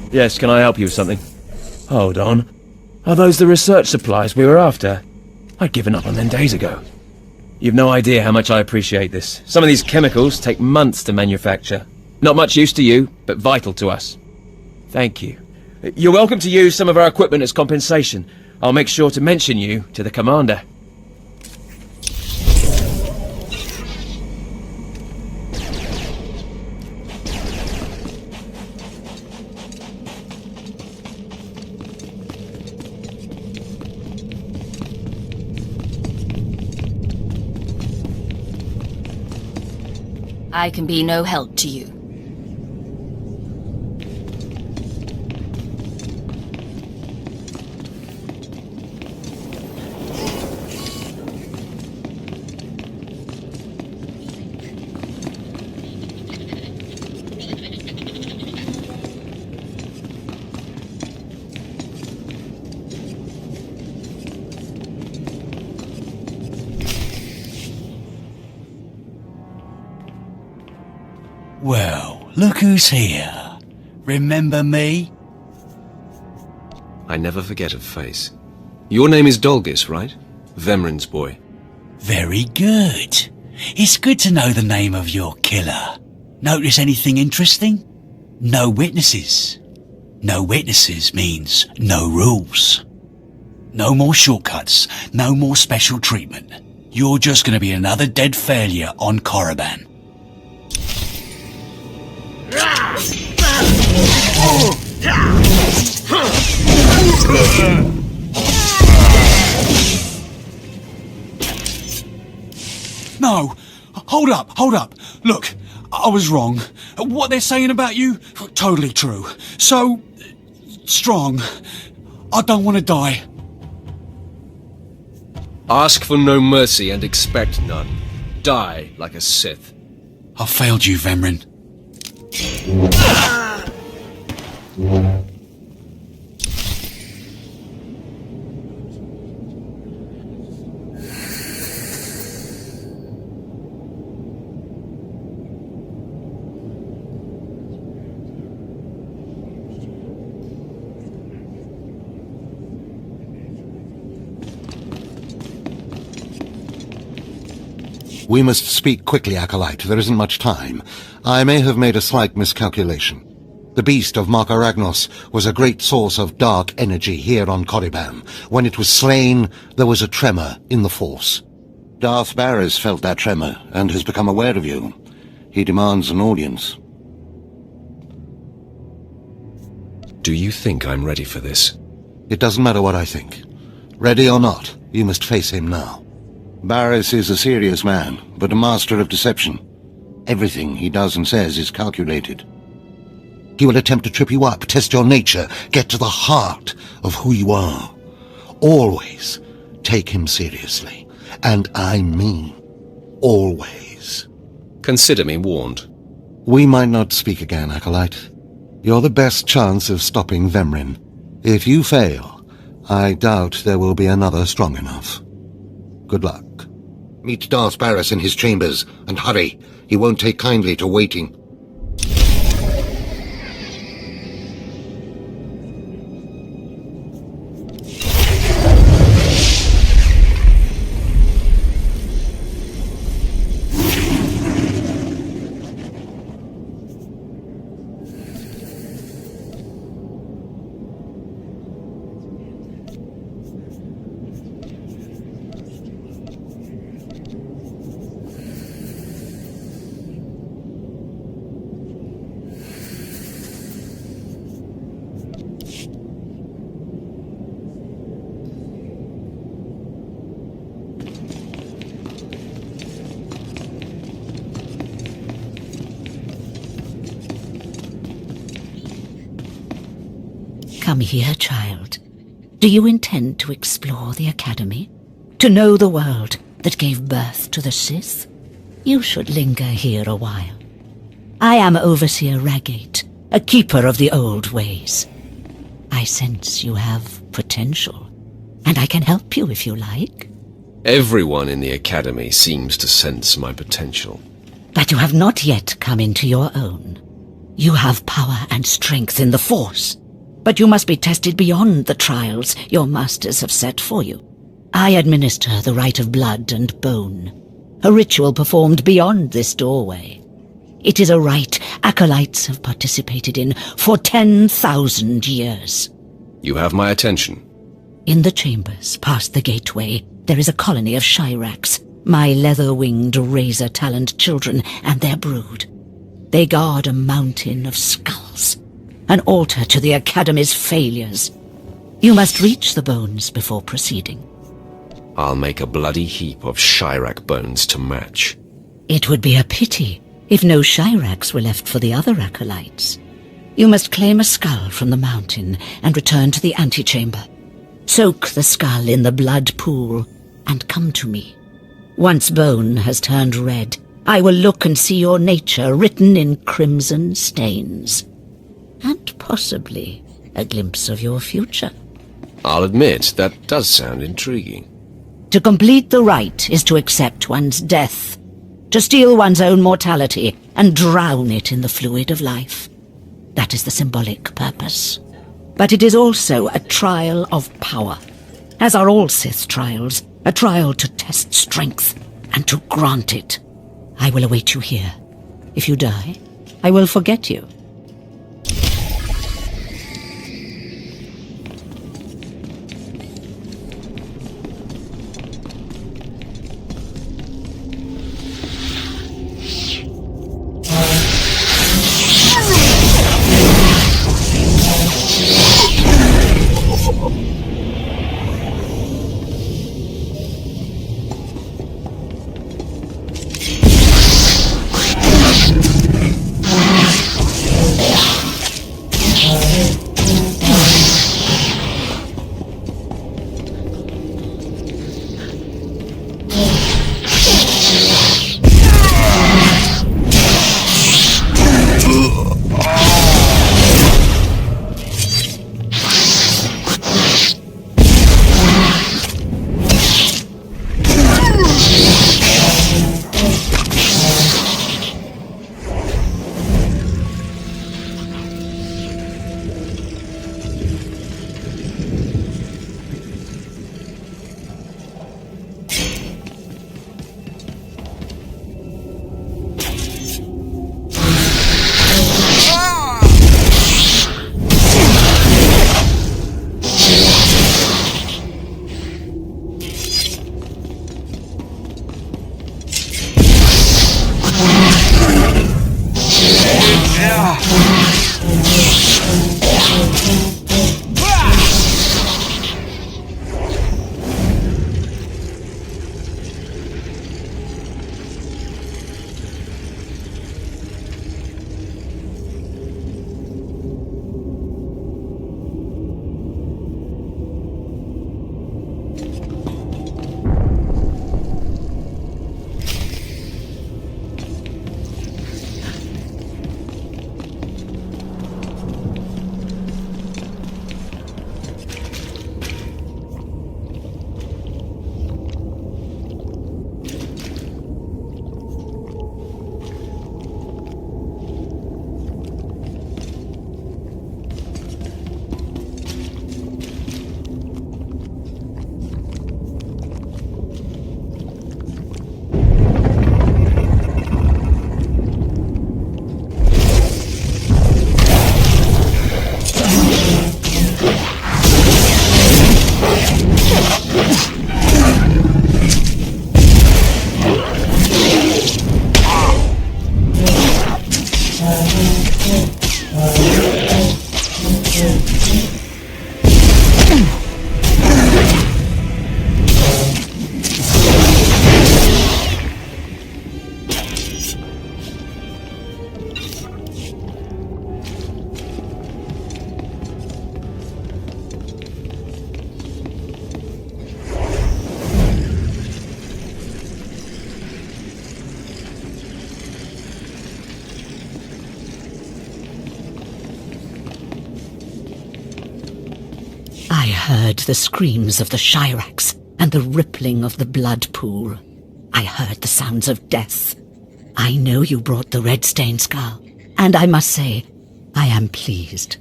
[SPEAKER 21] Yes, can I help you with something? Hold on. Are those the research supplies we were after? I'd given up on them days ago. You've no idea how much I appreciate this. Some of these chemicals take months to manufacture. Not much use to you, but vital to us. Thank you. You're welcome to use some of our equipment as compensation. I'll make sure to mention you to the commander.
[SPEAKER 15] I can be no help to you.
[SPEAKER 6] Well, look who's here. Remember me?
[SPEAKER 1] I never forget a face. Your name is Dolgis, right? Vemrin's boy.
[SPEAKER 6] Very good. It's good to know the name of your killer. Notice anything interesting? No witnesses. No witnesses means no rules. No more shortcuts, no more special treatment. You're just going to be another dead failure on Korriban. No! Hold up! Look, I was wrong. What they're saying about you, totally true. So, strong. I don't want to die.
[SPEAKER 1] Ask for no mercy and expect none. Die like a Sith.
[SPEAKER 6] I failed you, Vemrin.
[SPEAKER 2] We must speak quickly, Acolyte. There isn't much time. I may have made a slight miscalculation. The beast of Markaragnos was a great source of dark energy here on Korriban. When it was slain, there was a tremor in the Force. Darth Barris felt that tremor and has become aware of you. He demands an audience.
[SPEAKER 1] Do you think I'm ready for this?
[SPEAKER 2] It doesn't matter what I think. Ready or not, you must face him now. Barris is a serious man, but a master of deception. Everything he does and says is calculated. He will attempt to trip you up, test your nature, get to the heart of who you are. Always take him seriously. And I mean always.
[SPEAKER 1] Consider me warned.
[SPEAKER 2] We might not speak again, Acolyte. You're the best chance of stopping Vemrin. If you fail, I doubt there will be another strong enough. Good luck. Meet Darth Barris in his chambers, and hurry. He won't take kindly to waiting.
[SPEAKER 3] Come here, child. Do you intend to explore the Academy? To know the world that gave birth to the Sith? You should linger here a while. I am Overseer Ragate, a keeper of the old ways. I sense you have potential, and I can help you if you like.
[SPEAKER 1] Everyone in the Academy seems to sense my potential.
[SPEAKER 3] But you have not yet come into your own. You have power and strength in the Force, but you must be tested beyond the trials your masters have set for you. I administer the rite of blood and bone, a ritual performed beyond this doorway. It is a rite acolytes have participated in for 10,000 years.
[SPEAKER 1] You have my attention.
[SPEAKER 3] In the chambers, past the gateway, there is a colony of Shyraks, my leather-winged, razor-taloned children and their brood. They guard a mountain of skulls, an altar to the Academy's failures. You must reach the bones before proceeding.
[SPEAKER 1] I'll make a bloody heap of Shyrak bones to match.
[SPEAKER 3] It would be a pity if no Shyraks were left for the other acolytes. You must claim a skull from the mountain and return to the antechamber. Soak the skull in the blood pool and come to me. Once bone has turned red, I will look and see your nature written in crimson stains. And possibly a glimpse of your future.
[SPEAKER 1] I'll admit, that does sound intriguing.
[SPEAKER 3] To complete the rite is to accept one's death, to steal one's own mortality and drown it in the fluid of life. That is the symbolic purpose. But it is also a trial of power, as are all Sith trials, a trial to test strength and to grant it. I will await you here. If you die, I will forget you. I heard the screams of the Shirax and the rippling of the blood pool. I heard the sounds of death. I know you brought the red stained skull, and I must say, I am pleased.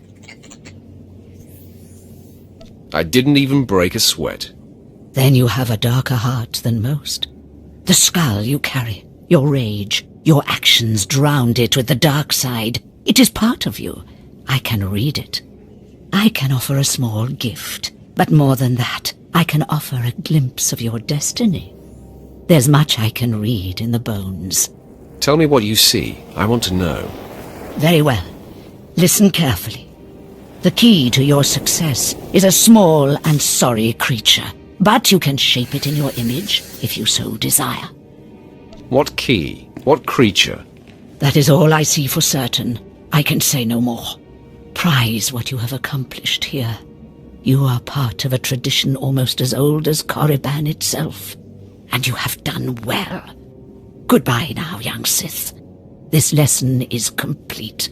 [SPEAKER 1] I didn't even break a sweat.
[SPEAKER 3] Then you have a darker heart than most. The skull you carry, your rage, your actions drowned it with the dark side. It is part of you. I can read it. I can offer a small gift, but more than that, I can offer a glimpse of your destiny. There's much I can read in the bones.
[SPEAKER 1] Tell me what you see. I want to know.
[SPEAKER 3] Very well. Listen carefully. The key to your success is a small and sorry creature, but you can shape it in your image if you so desire.
[SPEAKER 1] What key? What creature?
[SPEAKER 3] That is all I see for certain. I can say no more. Prize what you have accomplished here. You are part of a tradition almost as old as Korriban itself, and you have done well. Goodbye now, young Sith. This lesson is complete.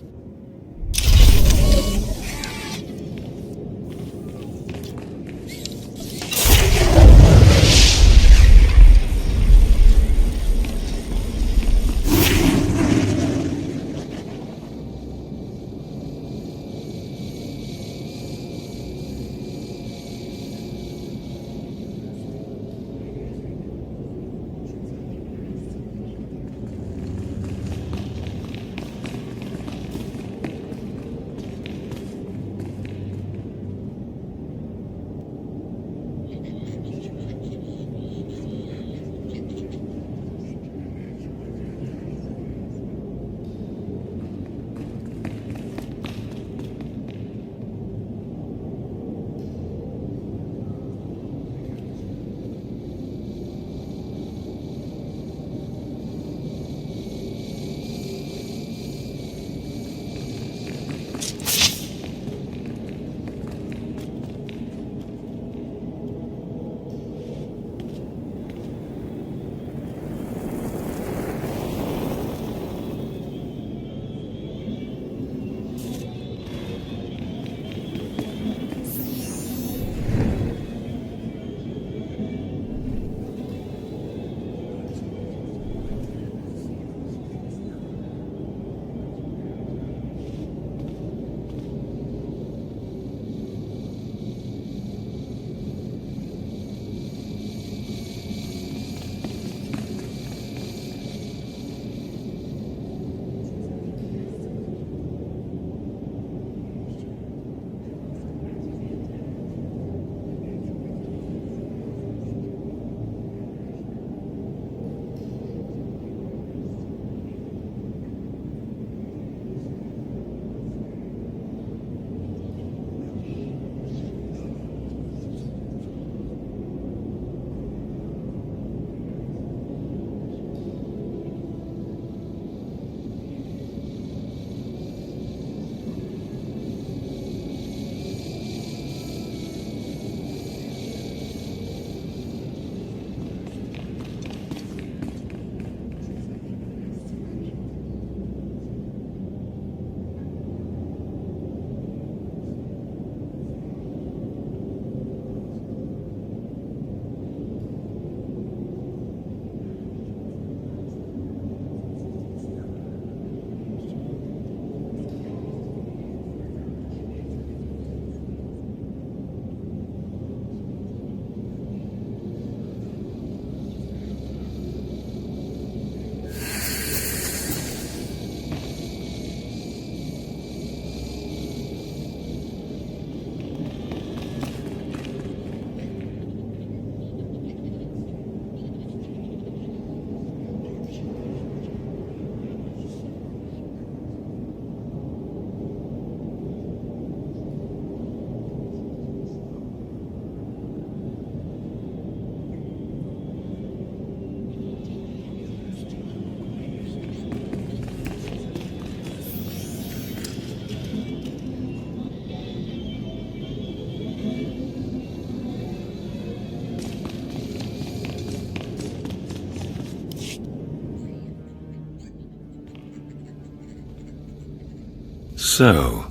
[SPEAKER 1] So,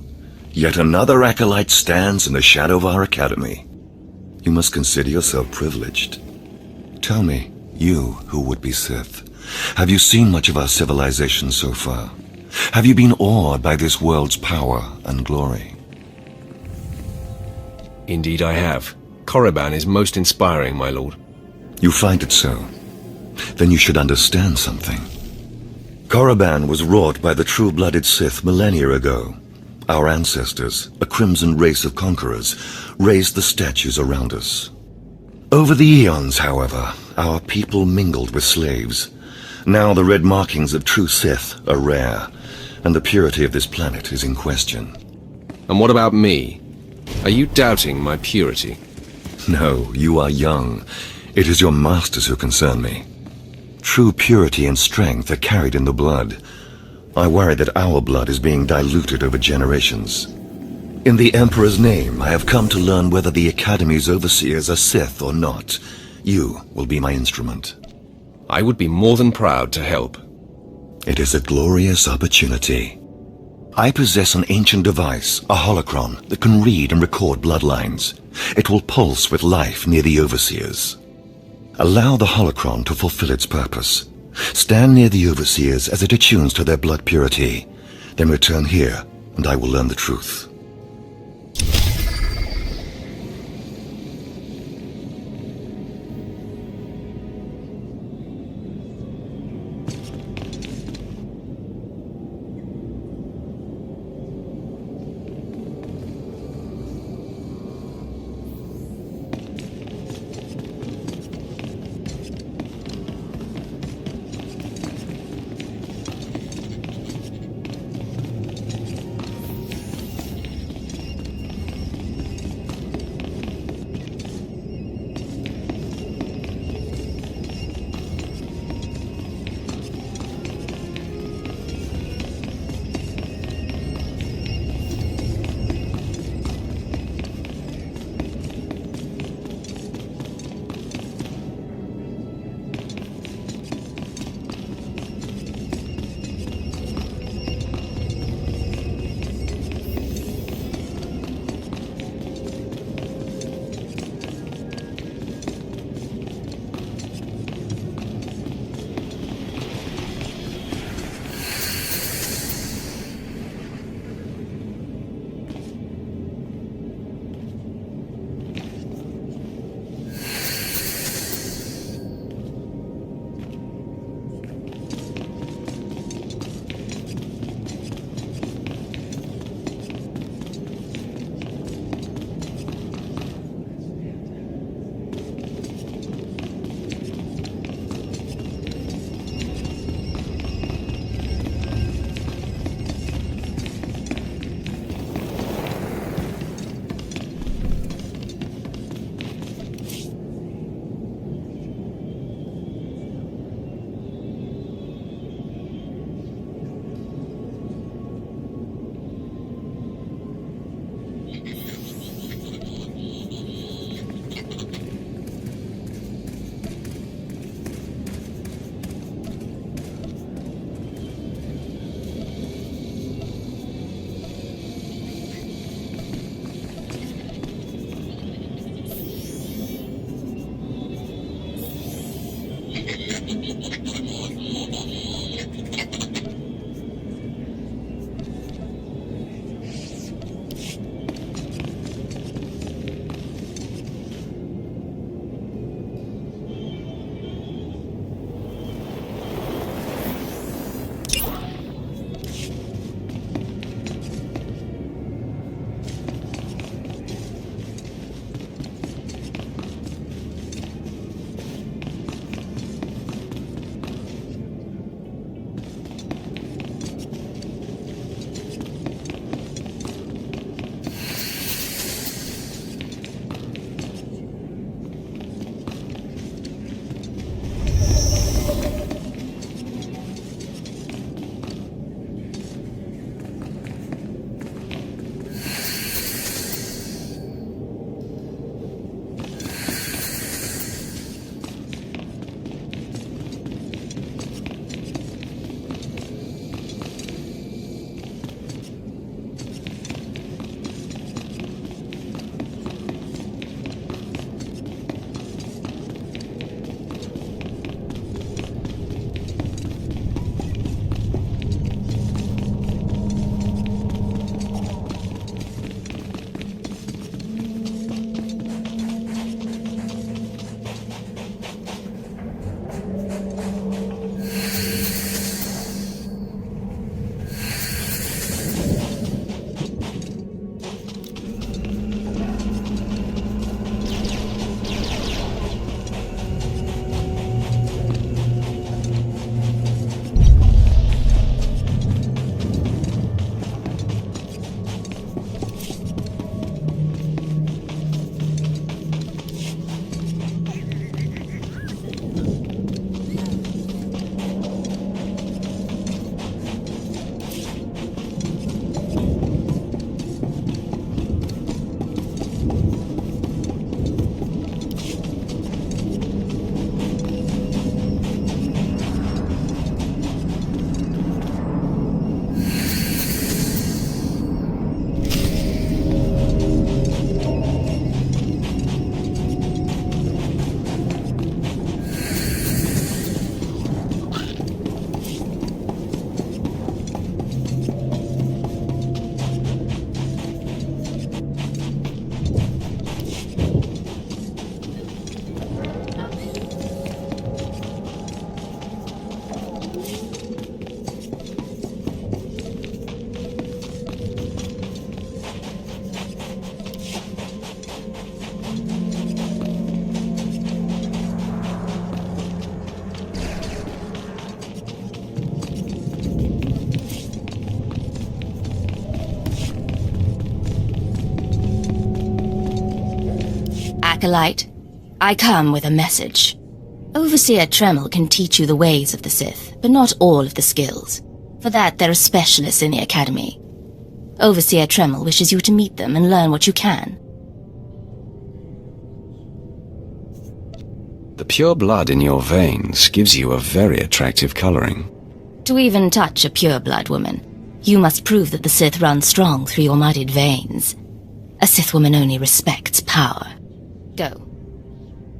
[SPEAKER 8] Yet another acolyte stands in the shadow of our academy. You must consider yourself privileged. Tell me, you who would be Sith, have you seen much of our civilization so far? Have you been awed by this world's power and glory?
[SPEAKER 1] Indeed I have. Korriban is most inspiring, my lord.
[SPEAKER 8] You find it so? Then you should understand something. Korriban was wrought by the true-blooded Sith millennia ago. Our ancestors, a crimson race of conquerors, raised the statues around us. Over the eons, however, our people mingled with slaves. Now the red markings of true Sith are rare, and the purity of this planet is in question.
[SPEAKER 1] And what about me? Are you doubting my purity?
[SPEAKER 8] No, you are young. It is your masters who concern me. True purity and strength are carried in the blood. I worry that our blood is being diluted over generations. In the Emperor's name, I have come to learn whether the Academy's overseers are Sith or not. You will be my instrument.
[SPEAKER 1] I would be more than proud to help.
[SPEAKER 8] It is a glorious opportunity. I possess an ancient device, a holocron, that can read and record bloodlines. It will pulse with life near the overseers. Allow the holocron to fulfill its purpose. Stand near the overseers as it attunes to their blood purity. Then return here, and I will learn the truth.
[SPEAKER 15] Acolyte. I come with a message. Overseer Tremel can teach you the ways of the Sith, but not all of the skills. For that, there are specialists in the Academy. Overseer Tremel wishes you to meet them and learn what you can.
[SPEAKER 1] The pure blood in your veins gives you a very attractive coloring.
[SPEAKER 15] To even touch a pure-blood woman, you must prove that the Sith run strong through your muddied veins. A Sith woman only respects power. Go.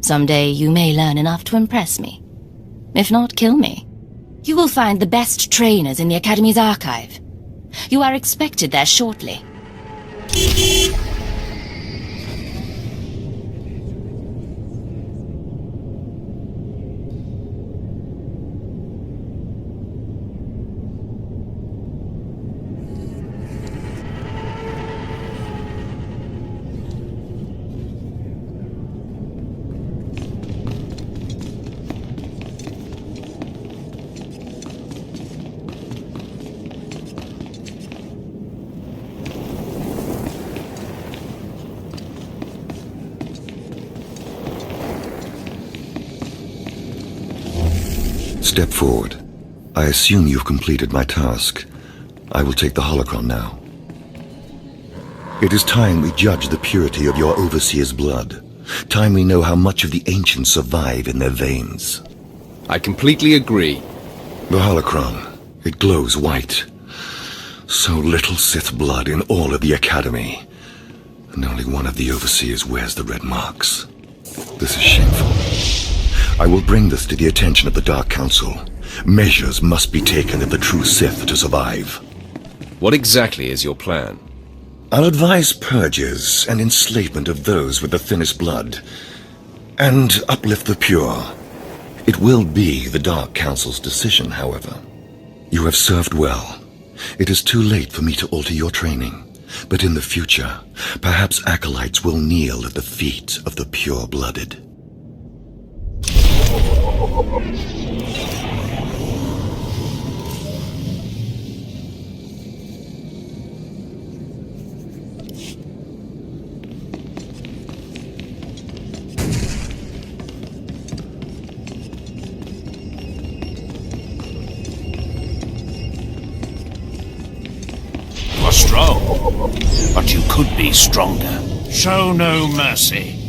[SPEAKER 15] Someday you may learn enough to impress me. If not, kill me. You will find the best trainers in the Academy's archive. You are expected there shortly.
[SPEAKER 8] Step forward. I assume you've completed my task. I will take the holocron now. It is time we judge the purity of your Overseer's blood. Time we know how much of the ancients survive in their veins.
[SPEAKER 1] I completely agree.
[SPEAKER 8] The holocron, it glows white. So little Sith blood in all of the Academy. And only one of the Overseers wears the red marks. This is shameful. I will bring this to the attention of the Dark Council. Measures must be taken if the true Sith to survive.
[SPEAKER 1] What exactly is your plan?
[SPEAKER 8] I'll advise purges and enslavement of those with the thinnest blood, and uplift the pure. It will be the Dark Council's decision, however. You have served well. It is too late for me to alter your training, but in the future, perhaps acolytes will kneel at the feet of the pure-blooded.
[SPEAKER 6] You are strong, but you could be stronger. Show no mercy.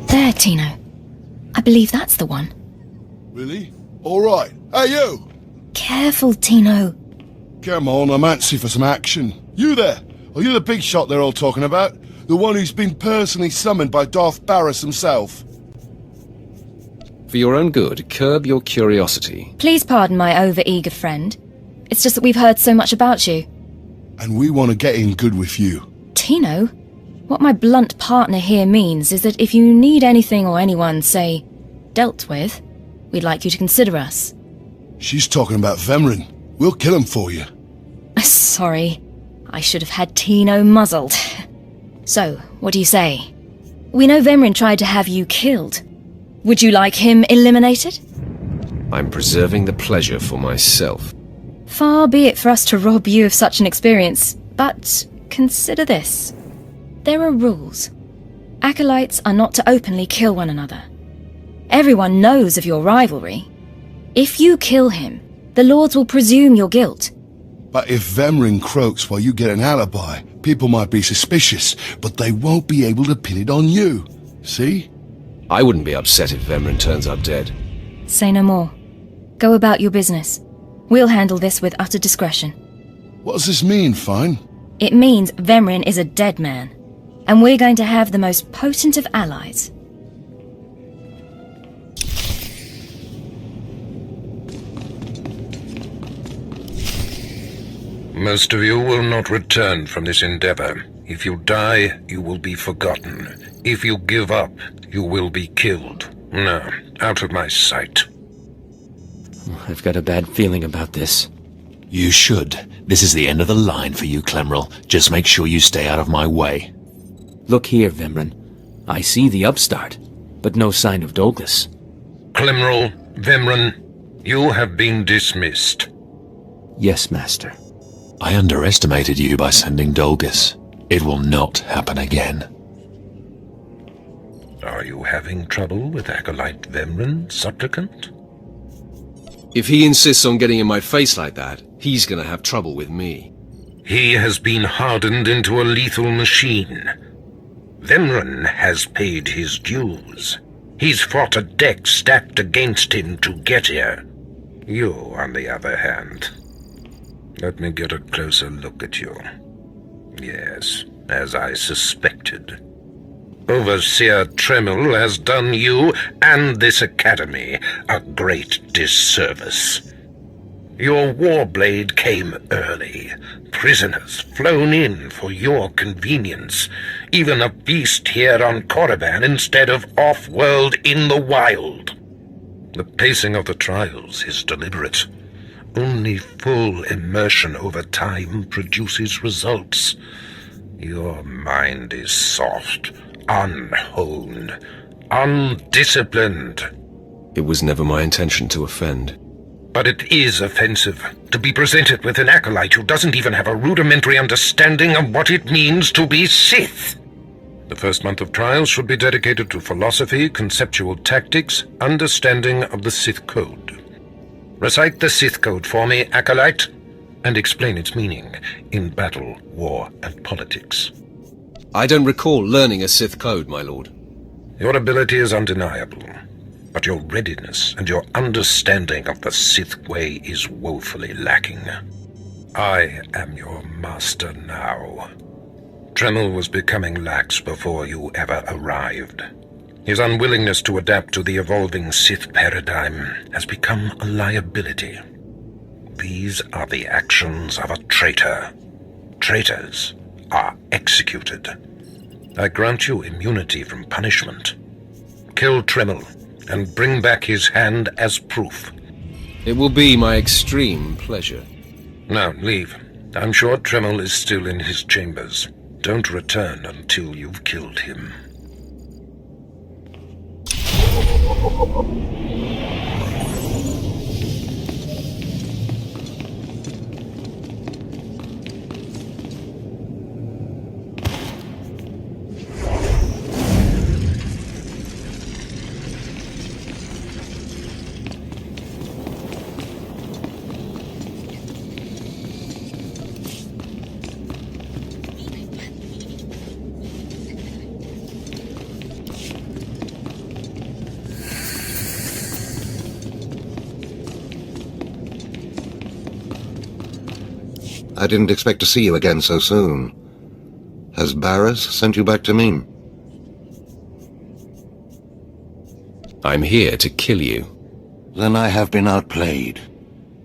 [SPEAKER 15] There, Tino. I believe that's the one.
[SPEAKER 5] Really? All right. Hey, you!
[SPEAKER 15] Careful, Tino.
[SPEAKER 5] Come on, I'm antsy for some action. You there? Are you the big shot they're all talking about? The one who's been personally summoned by Darth Barris himself?
[SPEAKER 1] For your own good, curb your curiosity.
[SPEAKER 15] Please pardon my over-eager friend. It's just that we've heard so much about you.
[SPEAKER 5] And we want to get in good with you.
[SPEAKER 15] Tino? What my blunt partner here means is that if you need anything or anyone, say, dealt with, we'd like you to consider us.
[SPEAKER 5] She's talking about Vemrin. We'll kill him for you.
[SPEAKER 15] Sorry. I should have had Tino muzzled. So, what do you say? We know Vemrin tried to have you killed. Would you like him eliminated?
[SPEAKER 1] I'm preserving the pleasure for myself.
[SPEAKER 15] Far be it for us to rob you of such an experience, but consider this. There are rules. Acolytes are not to openly kill one another. Everyone knows of your rivalry. If you kill him, the Lords will presume your guilt.
[SPEAKER 5] But if Vemrin croaks while you get an alibi, people might be suspicious, but they won't be able to pin it on you. See?
[SPEAKER 1] I wouldn't be upset if Vemrin turns up dead.
[SPEAKER 15] Say no more. Go about your business. We'll handle this with utter discretion.
[SPEAKER 5] What does this mean, Fine?
[SPEAKER 15] It means Vemrin is a dead man. And we're going to have the most potent of allies.
[SPEAKER 22] Most of you will not return from this endeavor. If you die, you will be forgotten. If you give up, you will be killed. No, out of my sight.
[SPEAKER 21] I've got a bad feeling about this.
[SPEAKER 9] You should. This is the end of the line for you, Clemrel. Just make sure you stay out of my way.
[SPEAKER 21] Look here, Vemren. I see the upstart, but no sign of Dolgus.
[SPEAKER 22] Clemrel, Vemren, you have been dismissed.
[SPEAKER 21] Yes, Master.
[SPEAKER 9] I underestimated you by sending Dolgus. It will not happen again.
[SPEAKER 22] Are you having trouble with Acolyte Vemren, supplicant?
[SPEAKER 1] If he insists on getting in my face like that, he's gonna have trouble with me.
[SPEAKER 22] He has been hardened into a lethal machine. Vemren has paid his dues. He's fought a deck stacked against him to get here. You, on the other hand... Let me get a closer look at you. Yes, as I suspected. Overseer Tremel has done you and this academy a great disservice. Your warblade came early. Prisoners flown in for your convenience. Even a feast here on Korriban instead of off-world in the wild. The pacing of the trials is deliberate. Only full immersion over time produces results. Your mind is soft, unhoned, undisciplined.
[SPEAKER 1] It was never my intention to offend.
[SPEAKER 22] But it is offensive to be presented with an acolyte who doesn't even have a rudimentary understanding of what it means to be Sith. The first month of trials should be dedicated to philosophy, conceptual tactics, understanding of the Sith Code. Recite the Sith Code for me, acolyte, and explain its meaning in battle, war, and politics.
[SPEAKER 1] I don't recall learning a Sith Code, my lord.
[SPEAKER 22] Your ability is undeniable, but your readiness and your understanding of the Sith way is woefully lacking. I am your master now. Tremel was becoming lax before you ever arrived. His unwillingness to adapt to the evolving Sith paradigm has become a liability. These are the actions of a traitor. Traitors are executed. I grant you immunity from punishment. Kill Tremel and bring back his hand as proof.
[SPEAKER 1] It will be my extreme pleasure.
[SPEAKER 22] Now, leave. I'm sure Tremel is still in his chambers. Don't return until you've killed him.
[SPEAKER 2] I didn't expect to see you again so soon. Has Barris sent you back to me?
[SPEAKER 1] I'm here to kill you.
[SPEAKER 2] Then I have been outplayed.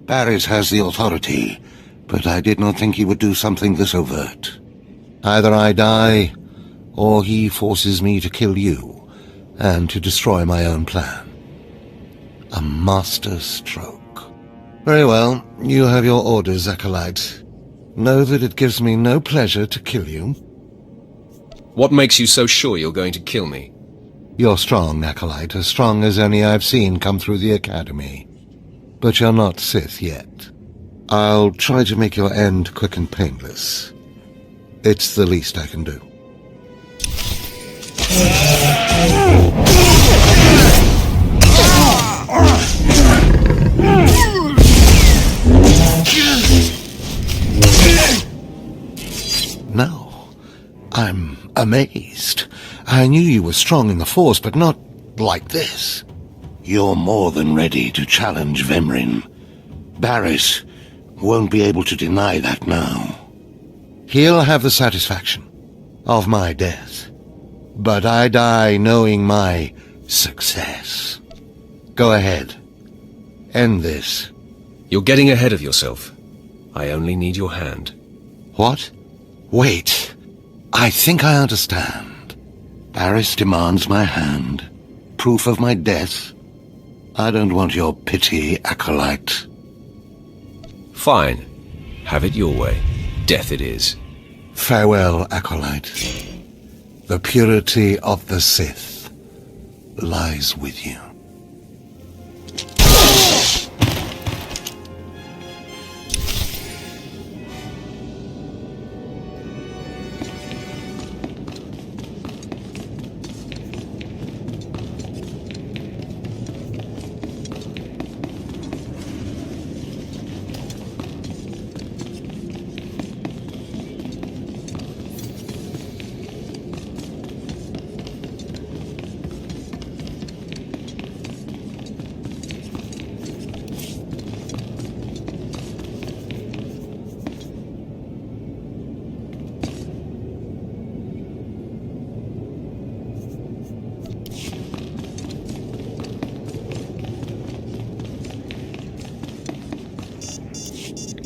[SPEAKER 2] Barris has the authority, but I did not think he would do something this overt. Either I die, or he forces me to kill you, and to destroy my own plan. A master stroke. Very well, you have your orders, Acolyte. Know that it gives me no pleasure to kill you.
[SPEAKER 1] What makes you so sure you're going to kill me?
[SPEAKER 2] You're strong, Acolyte, as strong as any I've seen come through the Academy. But you're not Sith yet. I'll try to make your end quick and painless. It's the least I can do. No, I'm amazed. I knew you were strong in the Force, but not like this. You're more than ready to challenge Vemrin. Barris won't be able to deny that now. He'll have the satisfaction of my death, but I die knowing my success. Go ahead. End this.
[SPEAKER 1] You're getting ahead of yourself. I only need your hand.
[SPEAKER 2] What? Wait. I think I understand. Barris demands my hand. Proof of my death. I don't want your pity, Acolyte.
[SPEAKER 1] Fine. Have it your way. Death it is.
[SPEAKER 2] Farewell, Acolyte. The purity of the Sith lies with you.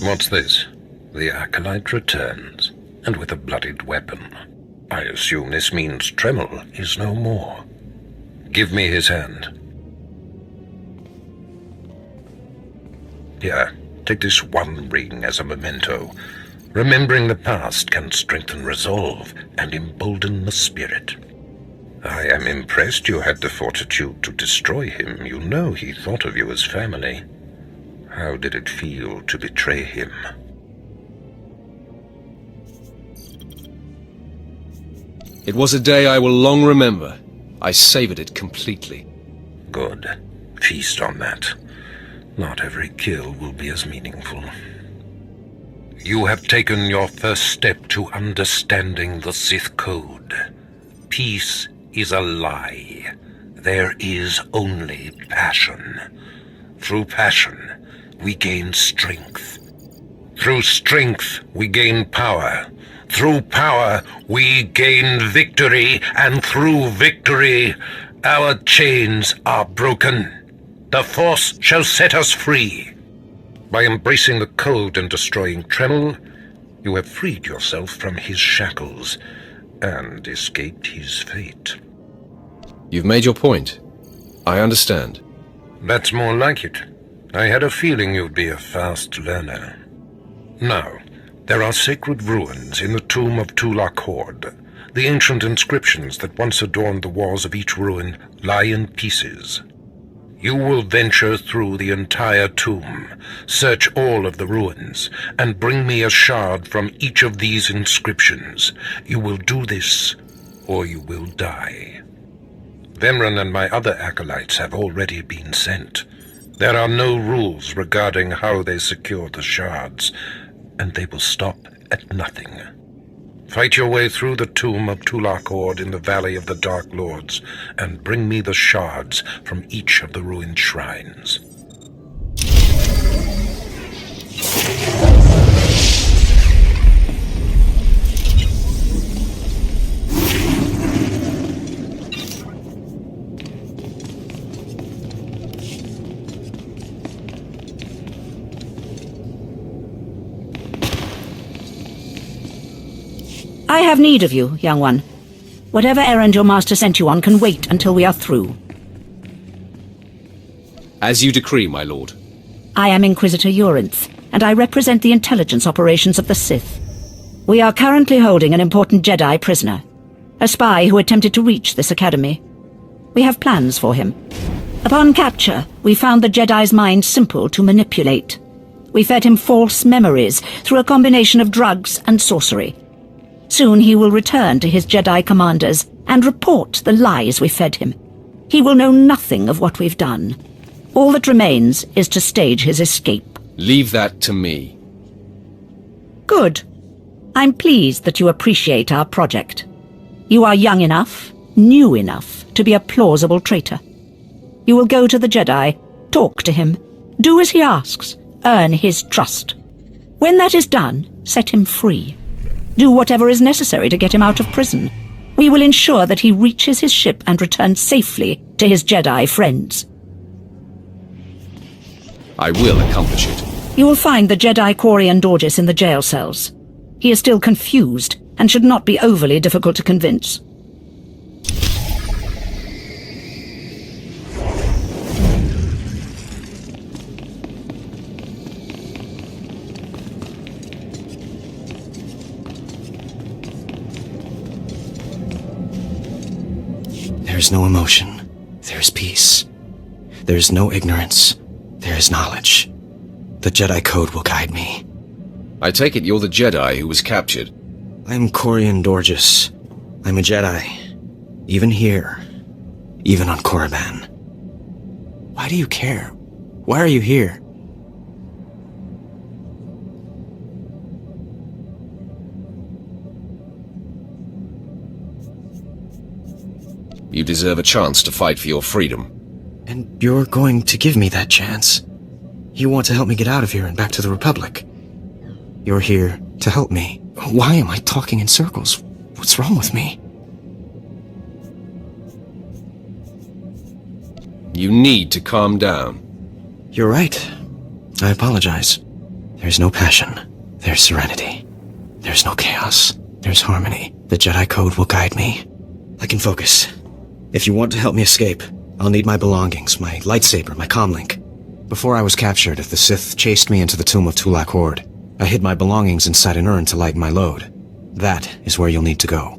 [SPEAKER 22] What's this? The Acolyte returns, and with a bloodied weapon. I assume this means Tremel is no more. Give me his hand. Here, take this one ring as a memento. Remembering the past can strengthen resolve and embolden the spirit. I am impressed you had the fortitude to destroy him. You know he thought of you as family. How did it feel to betray him?
[SPEAKER 1] It was a day I will long remember. I savored it completely.
[SPEAKER 22] Good. Feast on that. Not every kill will be as meaningful. You have taken your first step to understanding the Sith Code. Peace is a lie. There is only passion. Through passion, we gain strength. Through strength, we gain power. Through power, we gain victory. And through victory, our chains are broken. The Force shall set us free. By embracing the Code and destroying Tremel, you have freed yourself from his shackles and escaped his fate.
[SPEAKER 1] You've made your point. I understand.
[SPEAKER 22] That's more like it. I had a feeling you'd be a fast learner. Now, there are sacred ruins in the tomb of Tulak Horde. The ancient inscriptions that once adorned the walls of each ruin lie in pieces. You will venture through the entire tomb, search all of the ruins, and bring me a shard from each of these inscriptions. You will do this, or you will die. Vemran and my other acolytes have already been sent. There are no rules regarding how they secure the shards, and they will stop at nothing. Fight your way through the tomb of Tulak Horde in the Valley of the Dark Lords, and bring me the shards from each of the ruined shrines.
[SPEAKER 3] I have need of you, young one. Whatever errand your master sent you on can wait until we are through.
[SPEAKER 1] As you decree, my lord.
[SPEAKER 3] I am Inquisitor Urinth, and I represent the intelligence operations of the Sith. We are currently holding an important Jedi prisoner, a spy who attempted to reach this academy. We have plans for him. Upon capture, we found the Jedi's mind simple to manipulate. We fed him false memories through a combination of drugs and sorcery. Soon he will return to his Jedi commanders and report the lies we fed him. He will know nothing of what we've done. All that remains is to stage his escape.
[SPEAKER 1] Leave that to me.
[SPEAKER 3] Good. I'm pleased that you appreciate our project. You are young enough, new enough, to be a plausible traitor. You will go to the Jedi, talk to him, do as he asks, earn his trust. When that is done, set him free. Do whatever is necessary to get him out of prison. We will ensure that he reaches his ship and returns safely to his Jedi friends.
[SPEAKER 1] I will accomplish it.
[SPEAKER 3] You will find the Jedi Quarian Dorgis in the jail cells. He is still confused and should not be overly difficult to convince.
[SPEAKER 10] is no emotion. There is peace. There is no ignorance. There is knowledge. The Jedi Code will guide me.
[SPEAKER 1] I take it you're the Jedi who was captured.
[SPEAKER 10] I'm Corian Dorjus. I'm a Jedi. Even here. Even on Korriban. Why do you care? Why are you here?
[SPEAKER 1] You deserve a chance to fight for your freedom.
[SPEAKER 10] And you're going to give me that chance. You want to help me get out of here and back to the Republic. You're here to help me. Why am I talking in circles? What's wrong with me?
[SPEAKER 1] You need to calm down.
[SPEAKER 10] You're right. I apologize. There's no passion. There's serenity. There's no chaos. There's harmony. The Jedi Code will guide me. I can focus. If you want to help me escape, I'll need my belongings, my lightsaber, my comlink. Before I was captured, the Sith chased me into the tomb of Tulak Horde. I hid my belongings inside an urn to lighten my load. That is where you'll need to go.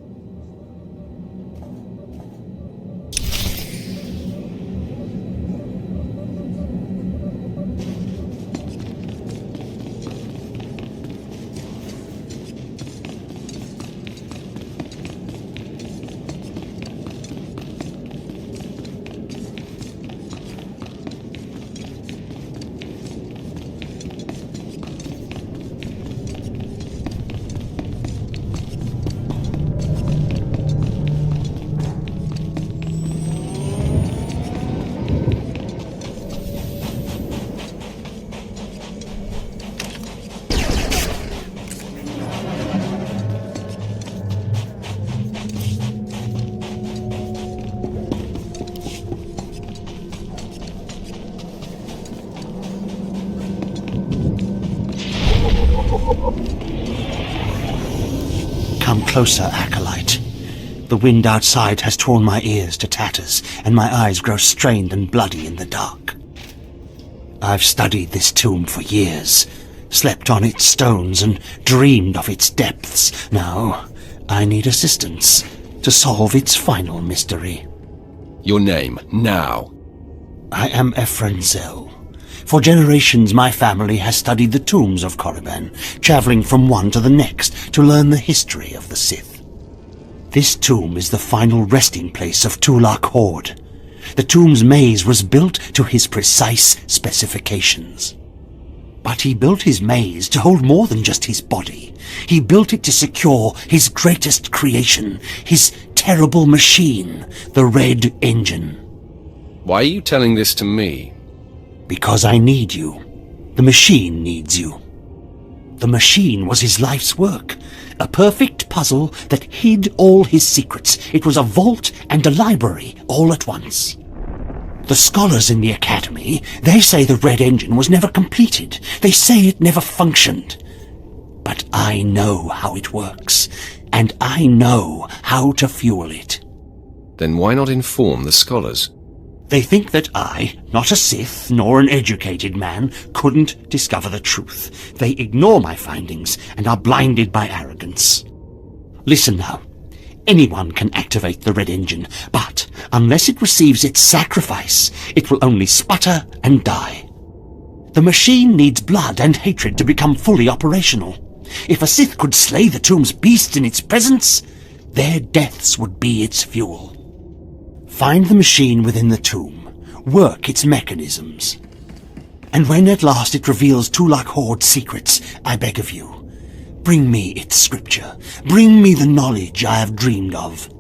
[SPEAKER 6] Come closer, Acolyte. The wind outside has torn my ears to tatters, and my eyes grow strained and bloody in the dark. I've studied this tomb for years, slept on its stones, and dreamed of its depths. Now, I need assistance to solve its final mystery.
[SPEAKER 1] Your name, now.
[SPEAKER 6] I am Ephraim Zell. For generations, my family has studied the tombs of Korriban, traveling from one to the next to learn the history of the Sith. This tomb is the final resting place of Tulak Horde. The tomb's maze was built to his precise specifications. But he built his maze to hold more than just his body. He built it to secure his greatest creation, his terrible machine, the Red Engine.
[SPEAKER 1] Why are you telling this to me?
[SPEAKER 6] Because I need you. The machine needs you. The machine was his life's work. A perfect puzzle that hid all his secrets. It was a vault and a library all at once. The scholars in the Academy, they say the Red Engine was never completed. They say it never functioned. But I know how it works, and I know how to fuel it.
[SPEAKER 1] Then why not inform the scholars?
[SPEAKER 6] They think that I, not a Sith nor an educated man, couldn't discover the truth. They ignore my findings and are blinded by arrogance. Listen now. Anyone can activate the Red Engine, but unless it receives its sacrifice, it will only sputter and die. The machine needs blood and hatred to become fully operational. If a Sith could slay the tomb's beasts in its presence, their deaths would be its fuel. Find the machine within the tomb. Work its mechanisms. And when at last it reveals Tulak Horde's secrets, I beg of you, bring me its scripture. Bring me the knowledge I have dreamed of.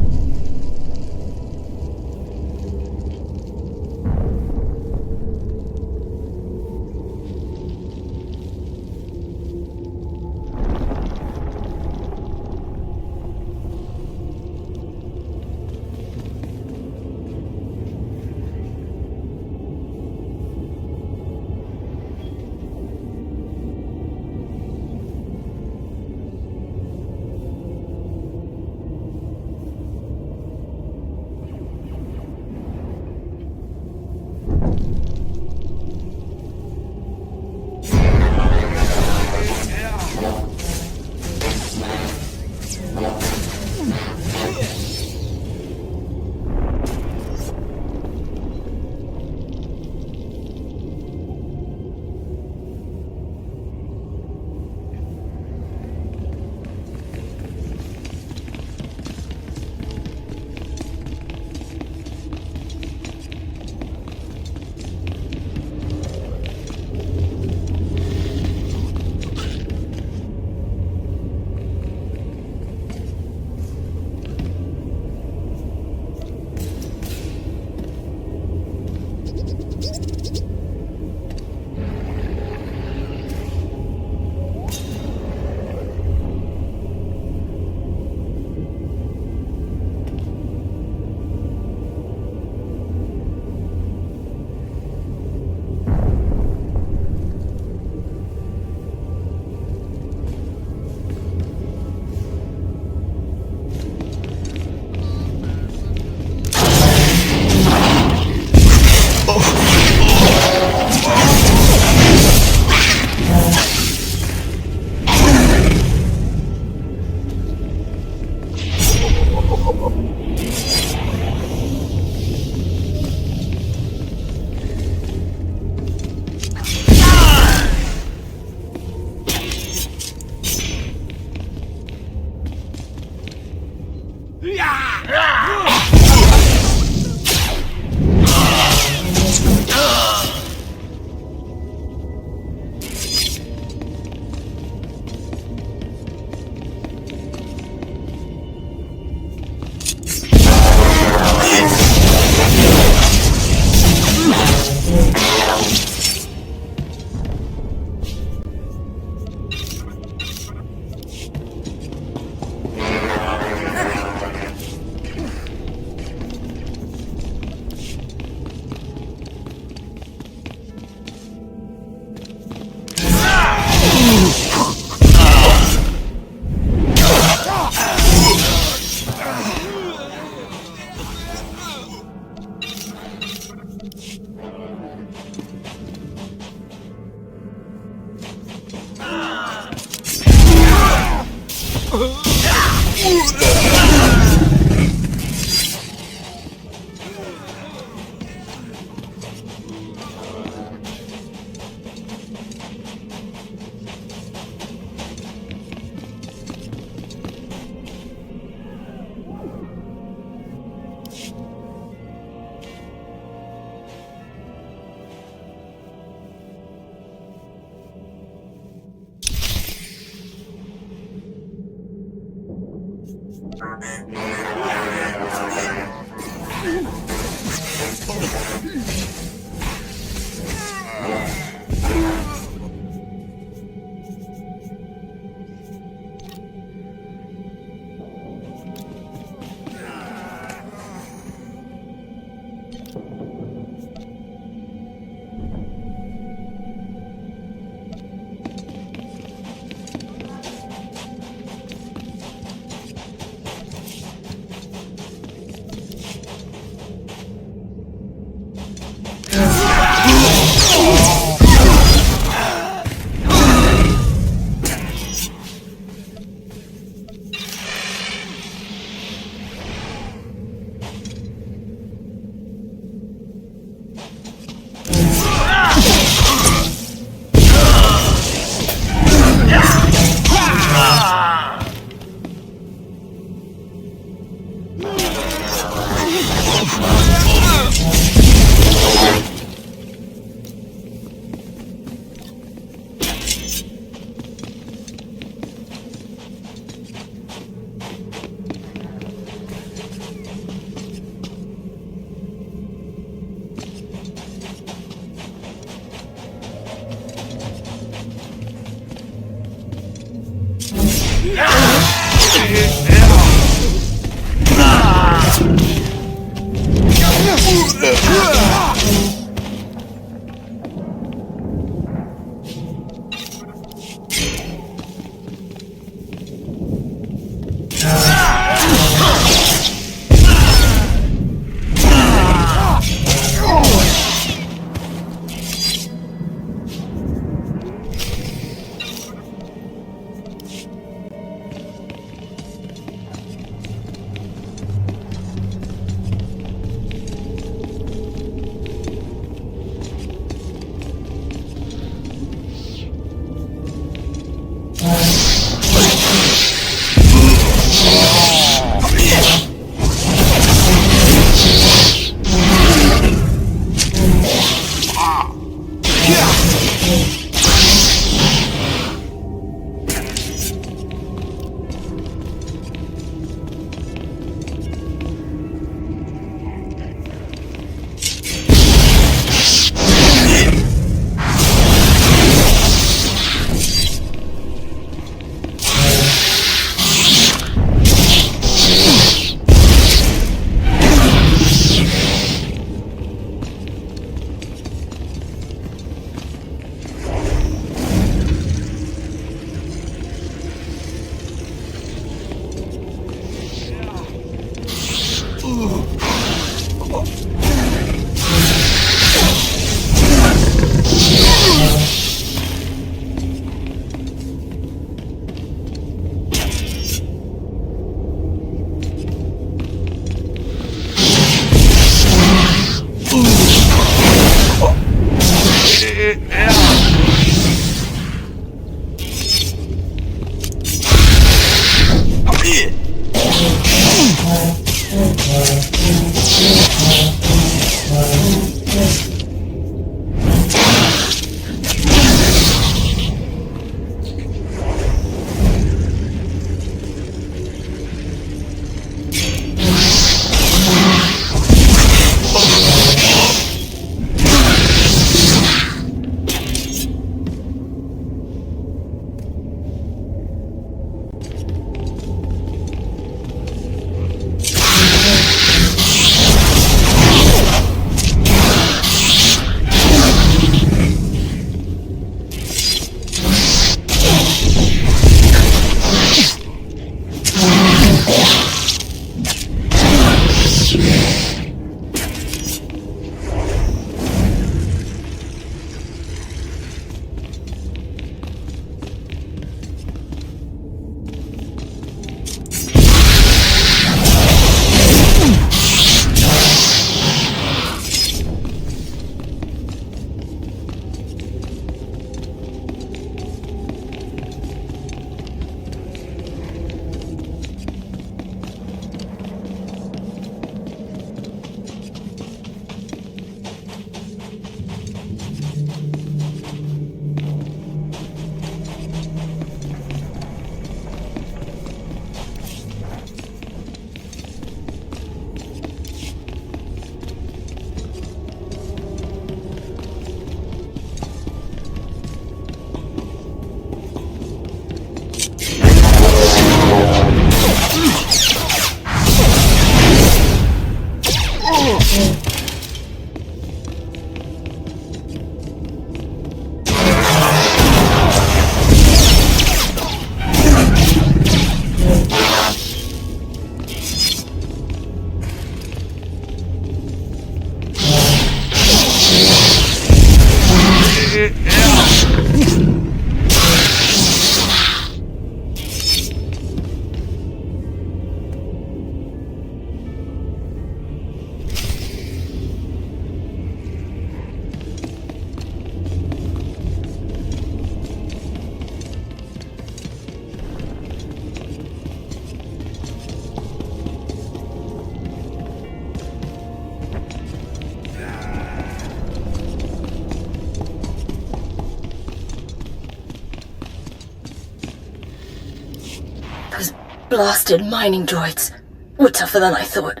[SPEAKER 15] blasted mining droids were tougher than I thought.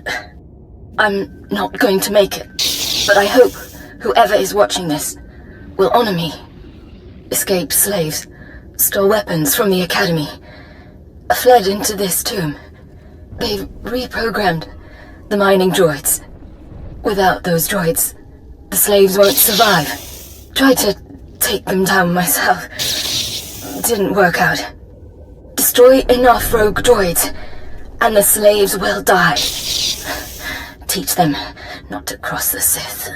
[SPEAKER 15] I'm not going to make it, but I hope whoever is watching this will honor me. Escaped slaves, stole weapons from the academy, fled into this tomb. They've reprogrammed the mining droids. Without those droids, the slaves won't survive. Tried to take them down myself. Didn't work out. Destroy enough rogue droids, and the slaves will die. Teach them not to cross the Sith.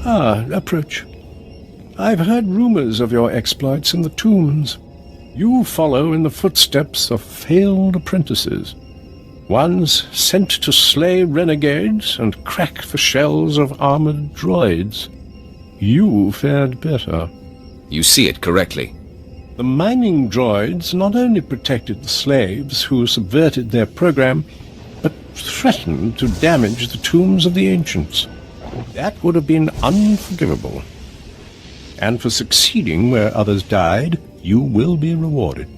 [SPEAKER 11] Approach. I've heard rumors of your exploits in the tombs. You follow in the footsteps of failed apprentices. Ones sent to slay renegades and crack the shells of armored droids. You fared better.
[SPEAKER 1] You see it correctly.
[SPEAKER 11] The mining droids not only protected the slaves who subverted their program, but threatened to damage the tombs of the ancients. That would have been unforgivable. And for succeeding where others died, you will be rewarded.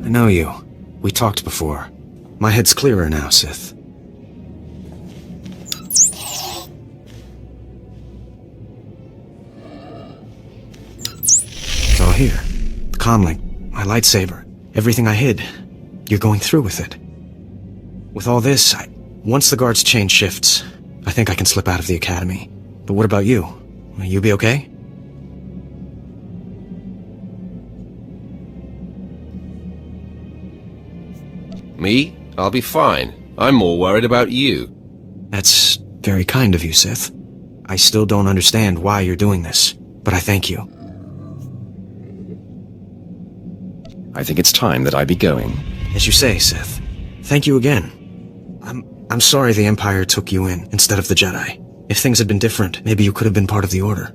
[SPEAKER 10] I know you. We talked before. My head's clearer now, Sith. It's all here. The comlink, my lightsaber, everything I hid. You're going through with it. With all this, once the guards change shifts, I think I can slip out of the academy. But what about you? Will you be okay?
[SPEAKER 1] Me? I'll be fine. I'm more worried about you.
[SPEAKER 10] That's very kind of you, Sith. I still don't understand why you're doing this, but I thank you.
[SPEAKER 1] I think it's time that I be going.
[SPEAKER 10] As you say, Sith. Thank you again. I'm sorry the Empire took you in instead of the Jedi. If things had been different, maybe you could have been part of the Order.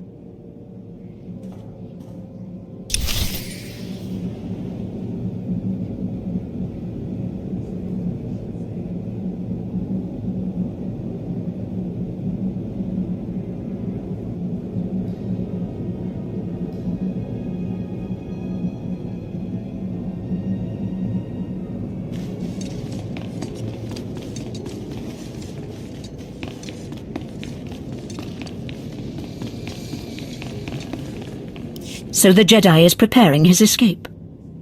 [SPEAKER 3] So the Jedi is preparing his escape.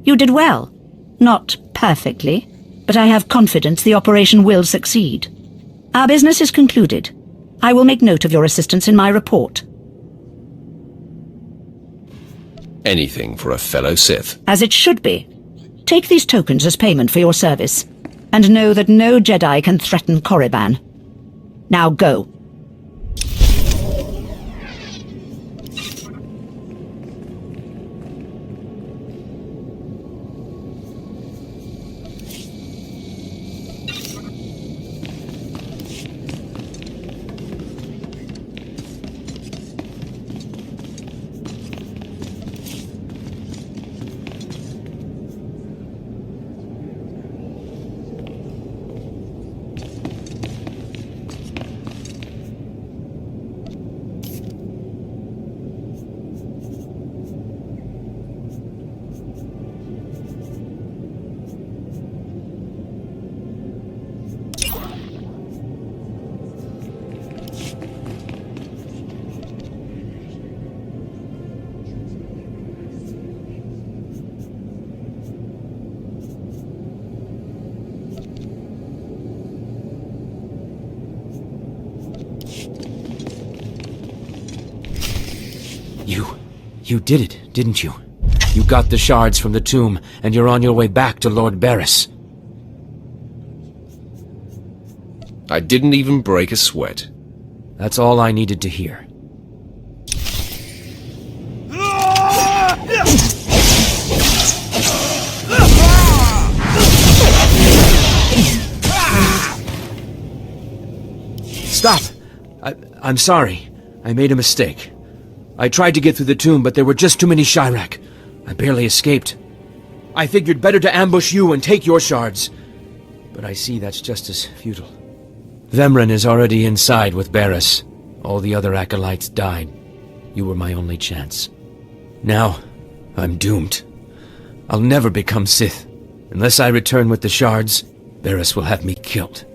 [SPEAKER 3] You did well. Not perfectly, but I have confidence the operation will succeed. Our business is concluded. I will make note of your assistance in my report.
[SPEAKER 1] Anything for a fellow Sith.
[SPEAKER 3] As it should be. Take these tokens as payment for your service, and know that no Jedi can threaten Korriban. Now go.
[SPEAKER 12] You did it, didn't you? You got the shards from the tomb, and you're on your way back to Lord Barris.
[SPEAKER 1] I didn't even break a sweat.
[SPEAKER 21] That's all I needed to hear. Stop! I'm sorry. I made a mistake. I tried to get through the tomb, but there were just too many Chirac. I barely escaped. I figured better to ambush you and take your shards. But I see that's just as futile. Vemren is already inside with Barris. All the other acolytes died. You were my only chance. Now, I'm doomed. I'll never become Sith. Unless I return with the shards, Barris will have me killed.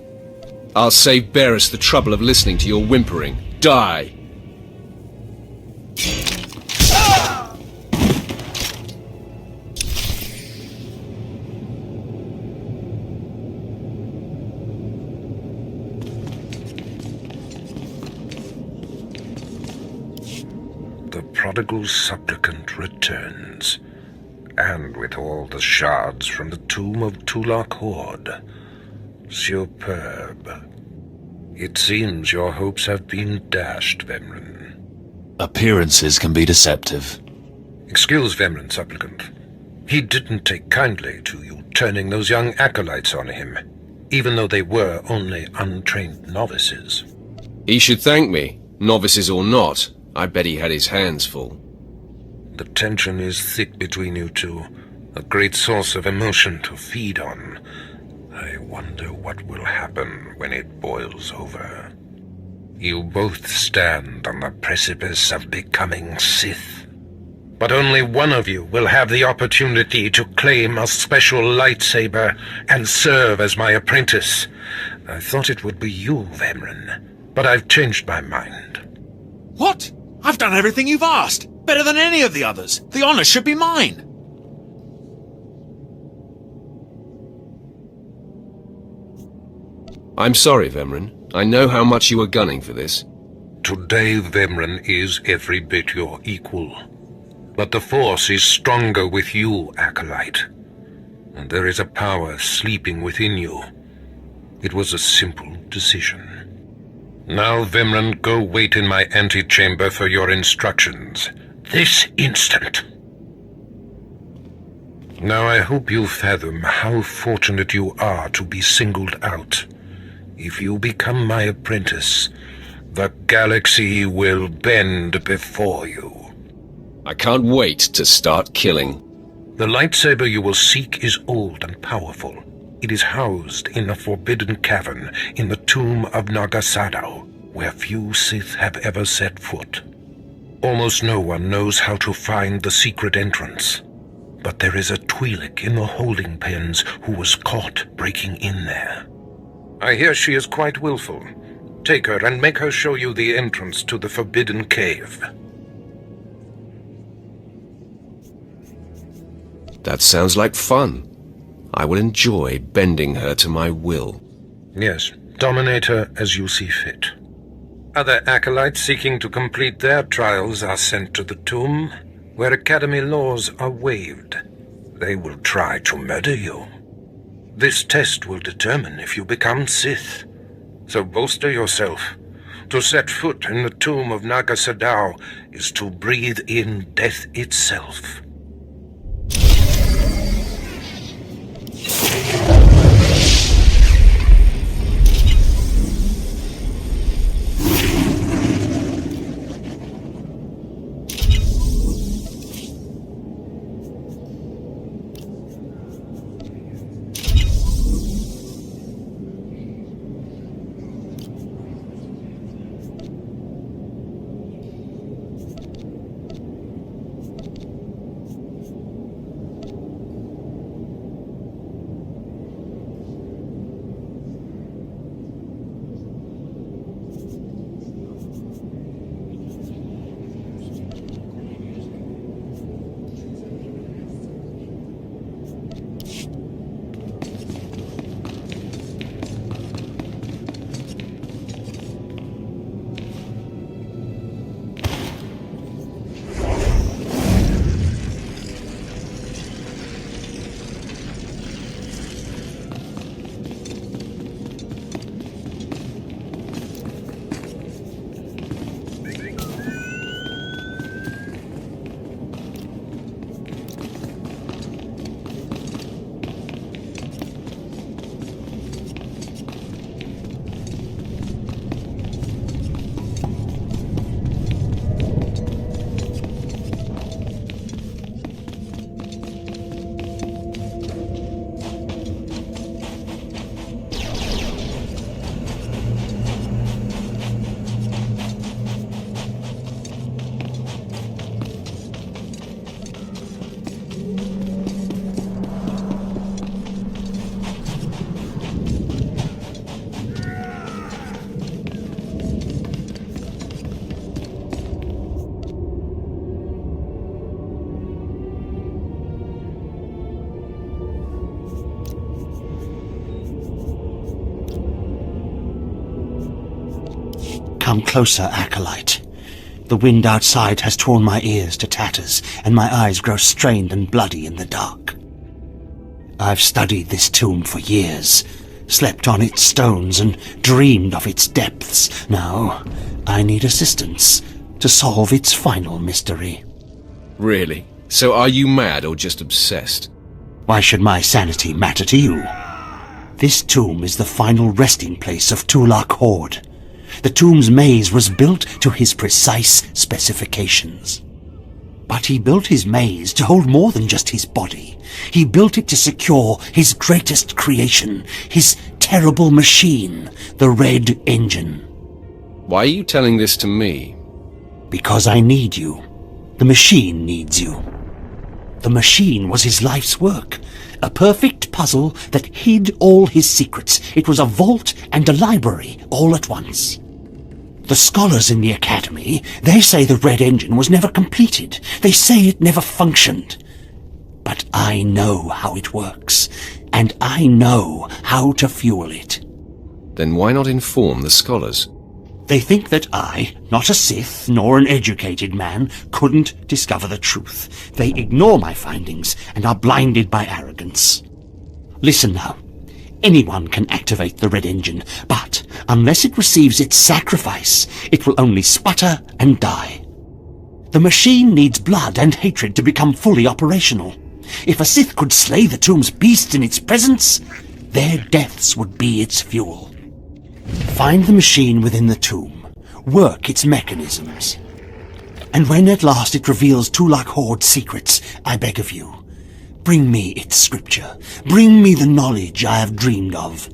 [SPEAKER 1] I'll save Barris the trouble of listening to your whimpering. Die!
[SPEAKER 22] The prodigal supplicant returns, and with all the shards from the tomb of Tulak Horde. Superb. It seems your hopes have been dashed, Vemren.
[SPEAKER 9] Appearances can be deceptive.
[SPEAKER 22] Excuse Vemren, supplicant. He didn't take kindly to you turning those young acolytes on him, even though they were only untrained novices.
[SPEAKER 1] He should thank me, novices or not. I bet he had his hands full.
[SPEAKER 22] The tension is thick between you two, a great source of emotion to feed on. I wonder what will happen when it boils over. You both stand on the precipice of becoming Sith. But only one of you will have the opportunity to claim a special lightsaber and serve as my apprentice. I thought it would be you, Vemren, but I've changed my mind.
[SPEAKER 9] What? I've done everything you've asked. Better than any of the others. The honor should be mine.
[SPEAKER 1] I'm sorry, Vemren. I know how much you were gunning for this.
[SPEAKER 22] Today, Vemren is every bit your equal. But the Force is stronger with you, Acolyte. And there is a power sleeping within you. It was a simple decision. Now, Vemren, go wait in my antechamber for your instructions. This instant. Now I hope you fathom how fortunate you are to be singled out. If you become my apprentice, the galaxy will bend before you.
[SPEAKER 1] I can't wait to start killing.
[SPEAKER 22] The lightsaber you will seek is old and powerful. It is housed in a forbidden cavern in the tomb of Nagasadao, where few Sith have ever set foot. Almost no one knows how to find the secret entrance. But there is a Twi'lek in the holding pens who was caught breaking in there. I hear she is quite willful. Take her and make her show you the entrance to the Forbidden Cave.
[SPEAKER 1] That sounds like fun. I will enjoy bending her to my will.
[SPEAKER 22] Yes, dominate her as you see fit. Other acolytes seeking to complete their trials are sent to the tomb, where Academy laws are waived. They will try to murder you. This test will determine if you become Sith. So bolster yourself. To set foot in the tomb of Nagasadao is to breathe in death itself.
[SPEAKER 6] Come closer, Acolyte. The wind outside has torn my ears to tatters, and my eyes grow strained and bloody in the dark. I've studied this tomb for years, slept on its stones and dreamed of its depths. Now, I need assistance to solve its final mystery.
[SPEAKER 1] Really? So are you mad or just obsessed?
[SPEAKER 6] Why should my sanity matter to you? This tomb is the final resting place of Tulak Horde. The tomb's maze was built to his precise specifications. But he built his maze to hold more than just his body. He built it to secure his greatest creation, his terrible machine, the Red Engine.
[SPEAKER 1] Why are you telling this to me?
[SPEAKER 6] Because I need you. The machine needs you. The machine was his life's work, a perfect puzzle that hid all his secrets. It was a vault and a library all at once. The scholars in the Academy, they say the Red Engine was never completed. They say it never functioned. But I know how it works, and I know how to fuel it.
[SPEAKER 1] Then why not inform the scholars?
[SPEAKER 6] They think that I, not a Sith nor an educated man, couldn't discover the truth. They ignore my findings and are blinded by arrogance. Listen now. Anyone can activate the Red Engine, but unless it receives its sacrifice, it will only sputter and die. The machine needs blood and hatred to become fully operational. If a Sith could slay the tomb's beast in its presence, their deaths would be its fuel. Find the machine within the tomb. Work its mechanisms. And when at last it reveals Tulak Horde's secrets, I beg of you, bring me its scripture. Bring me the knowledge I have dreamed of.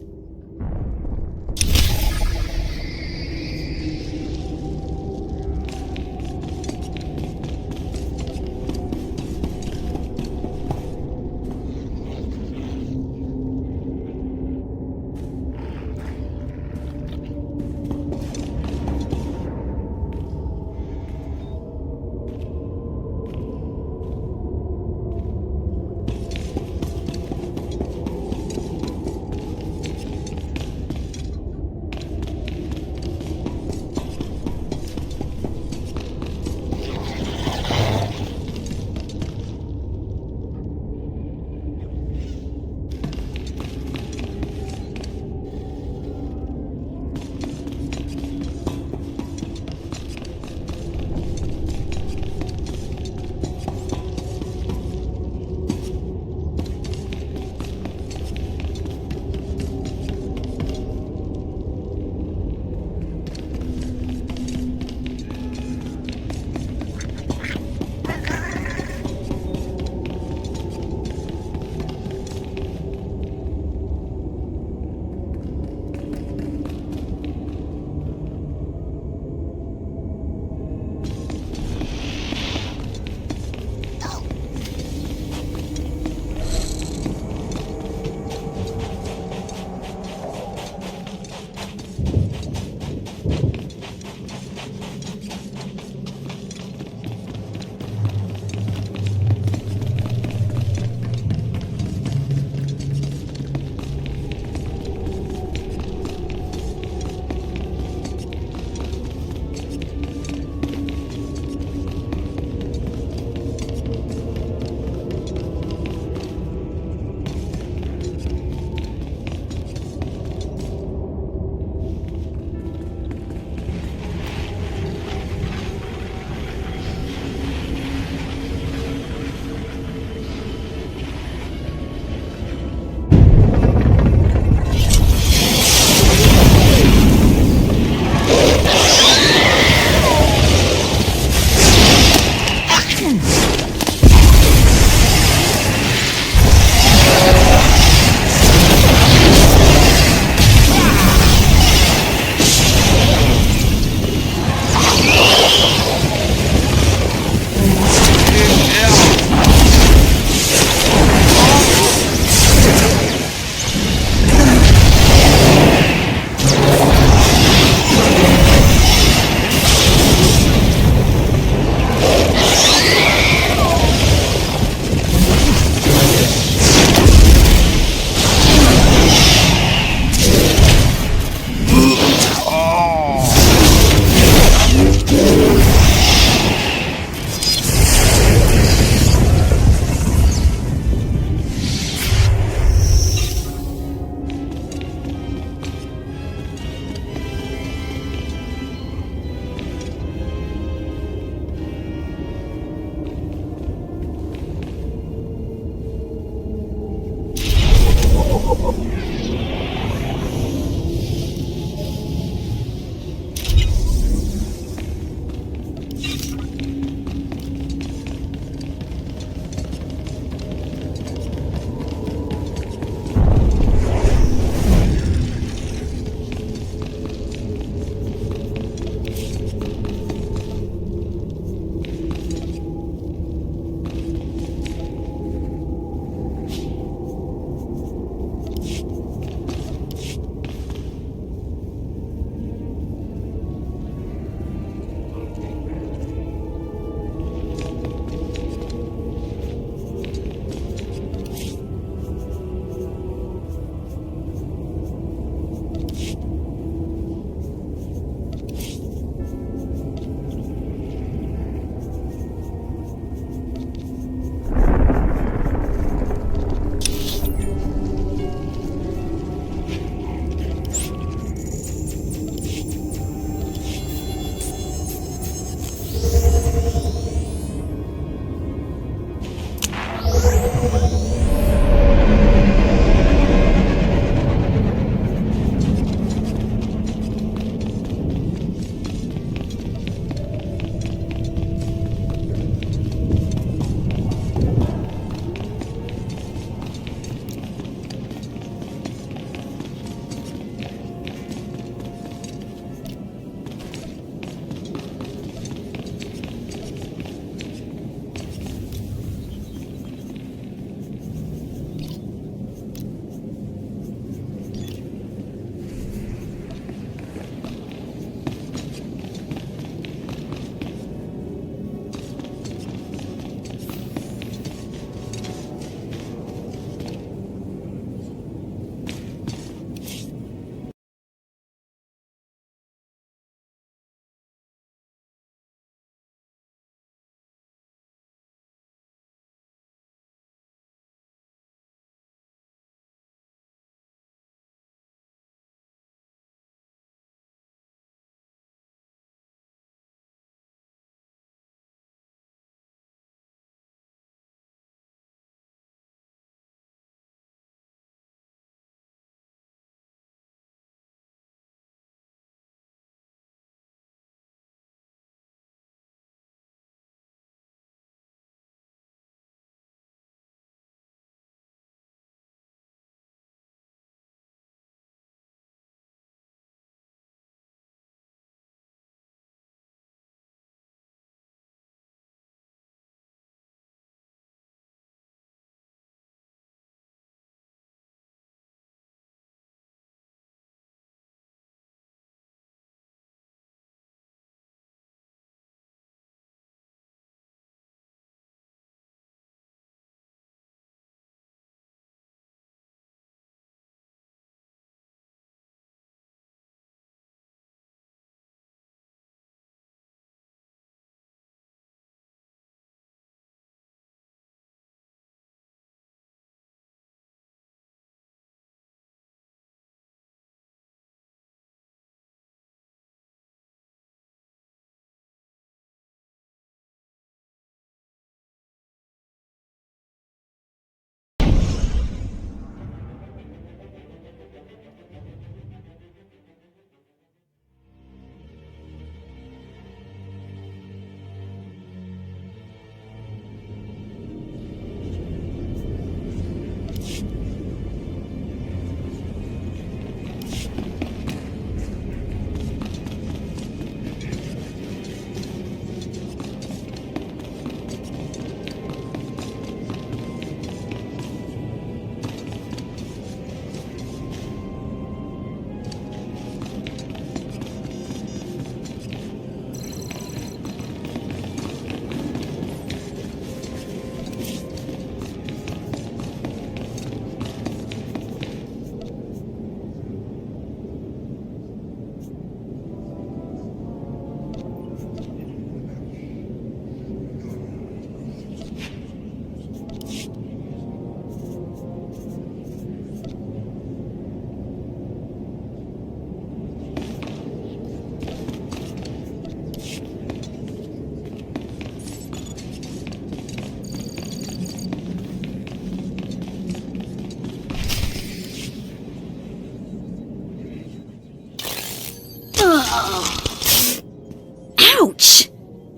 [SPEAKER 12] Ouch!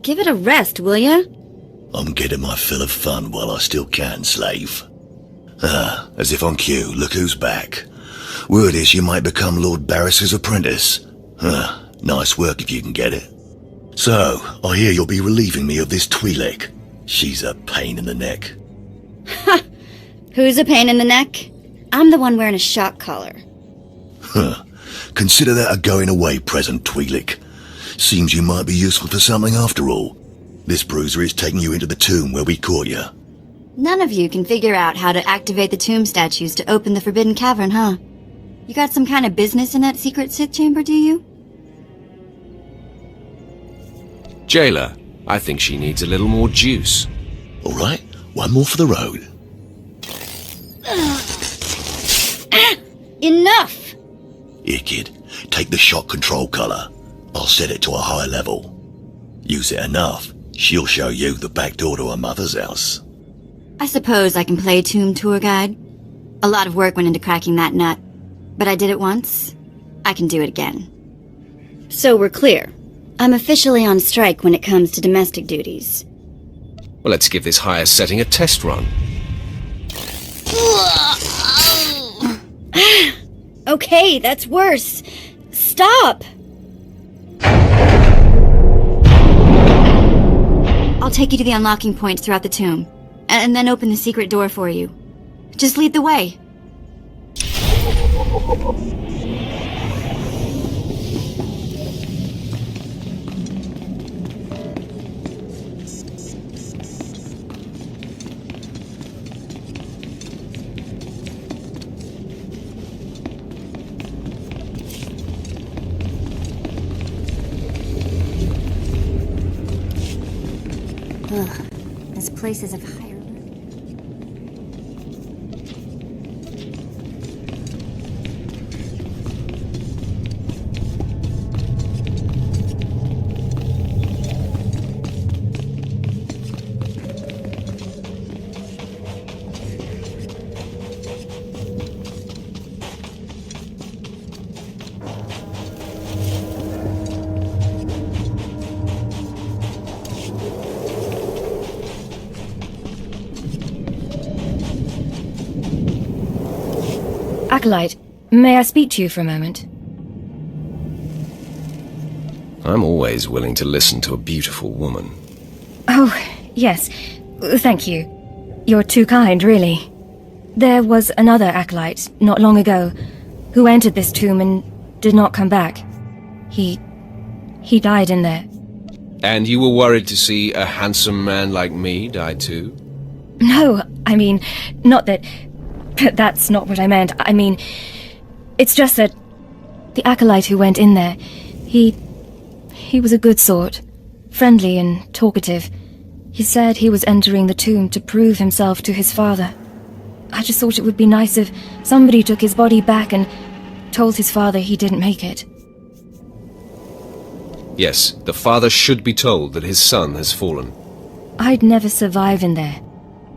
[SPEAKER 12] Give it a rest, will ya?
[SPEAKER 8] I'm getting my fill of fun while I still can, slave. As if on cue, look who's back. Word is you might become Lord Barris's apprentice. Nice work if you can get it. So, I hear you'll be relieving me of this Twi'lek. She's a pain in the neck.
[SPEAKER 12] Ha! Who's a pain in the neck? I'm the one wearing a shock collar.
[SPEAKER 8] Consider that a going-away present, Twi'lek. Seems you might be useful for something after all. This bruiser is taking you into the tomb where we caught you.
[SPEAKER 12] None of you can figure out how to activate the tomb statues to open the Forbidden Cavern, huh? You got some kind of business in that secret Sith chamber, do you?
[SPEAKER 1] Jailer, I think she needs a little more juice.
[SPEAKER 8] All right, one more for the road.
[SPEAKER 12] Enough!
[SPEAKER 8] Here, kid, take the shock control collar. I'll set it to a high level. Use it enough, she'll show you the back door to her mother's house.
[SPEAKER 12] I suppose I can play tomb tour guide. A lot of work went into cracking that nut, but I did it once. I can do it again. So we're clear. I'm officially on strike when it comes to domestic duties.
[SPEAKER 1] Well, let's give this higher setting a test run.
[SPEAKER 12] Okay, that's worse. Stop! I'll take you to the unlocking points throughout the tomb, and then open the secret door for you. Just lead the way. Ugh, this place is of higher...
[SPEAKER 15] Acolyte, may I speak to you for a moment?
[SPEAKER 1] I'm always willing to listen to a beautiful woman.
[SPEAKER 15] Oh, yes. Thank you. You're too kind, really. There was another acolyte, not long ago, who entered this tomb and did not come back. He died in there.
[SPEAKER 1] And you were worried to see a handsome man like me die too?
[SPEAKER 15] No, I mean, not that... That's not what I meant. I mean, it's just that the acolyte who went in there, he was a good sort, friendly and talkative. He said he was entering the tomb to prove himself to his father. I just thought it would be nice if somebody took his body back and told his father he didn't make it.
[SPEAKER 1] Yes, the father should be told that his son has fallen.
[SPEAKER 15] I'd never survive in there,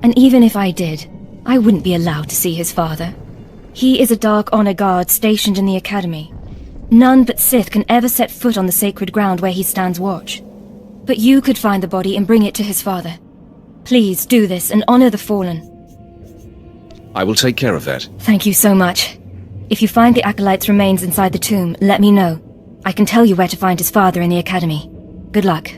[SPEAKER 15] and even if I did, I wouldn't be allowed to see his father. He is a Dark Honor Guard stationed in the Academy. None but Sith can ever set foot on the sacred ground where he stands watch. But you could find the body and bring it to his father. Please do this and honor the fallen.
[SPEAKER 1] I will take care of that.
[SPEAKER 15] Thank you so much. If you find the Acolyte's remains inside the tomb, let me know. I can tell you where to find his father in the Academy. Good luck.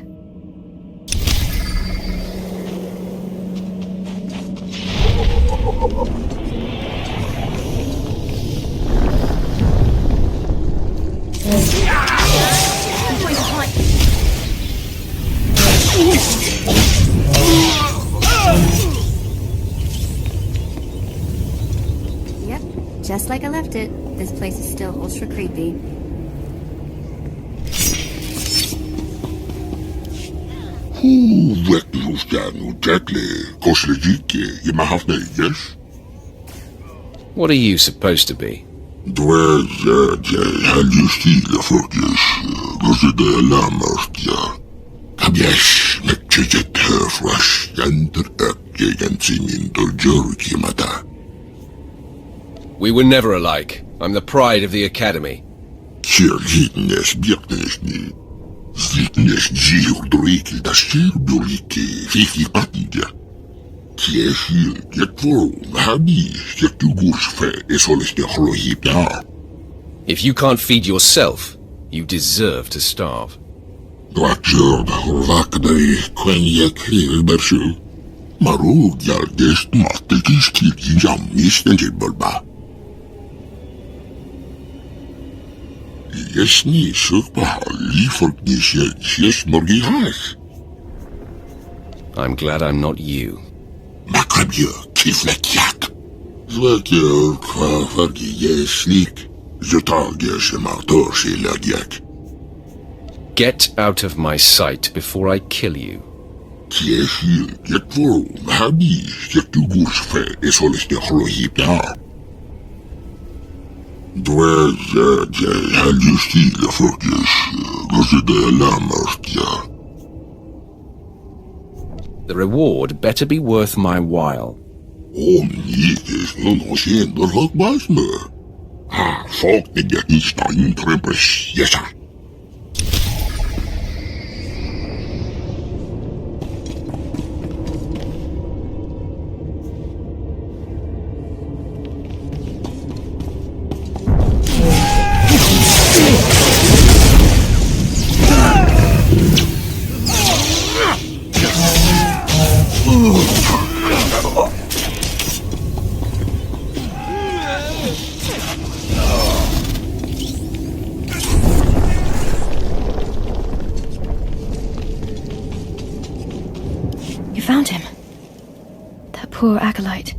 [SPEAKER 12] Yep, just like I left it. This place is still ultra creepy.
[SPEAKER 1] What are you supposed to be? We were never alike. I'm the pride of the Academy.
[SPEAKER 7] Черзитнес бьектнесни. Зитнес джиурдрики да ширбюлики фифи патидя. Кешил гетвору хаби гетугуршфе эсолесте хлохипя.
[SPEAKER 1] If you can't feed yourself, you deserve to starve.
[SPEAKER 7] Глачерда хурвакдай квеньек хилбершу. Мару гялдест маттекишки гинжам мистенджиболба. Ясни сухпа лифоркнишет сес моргихас.
[SPEAKER 1] I'm glad I'm not you.
[SPEAKER 7] Макабье кифлекяк. Звакер квафарги еслик. Зутагеше мартоши лагяк.
[SPEAKER 1] Get out of my sight before I kill you.
[SPEAKER 7] Кешил гетвору хаби гетугуршфе эсолесте хлохипя. Две halvjustile folkes lammertja.
[SPEAKER 1] The reward better be worth my while.
[SPEAKER 7] Omnikes någonsin hakbasme. Folk det jag inte intressera.
[SPEAKER 15] You found him. That poor acolyte.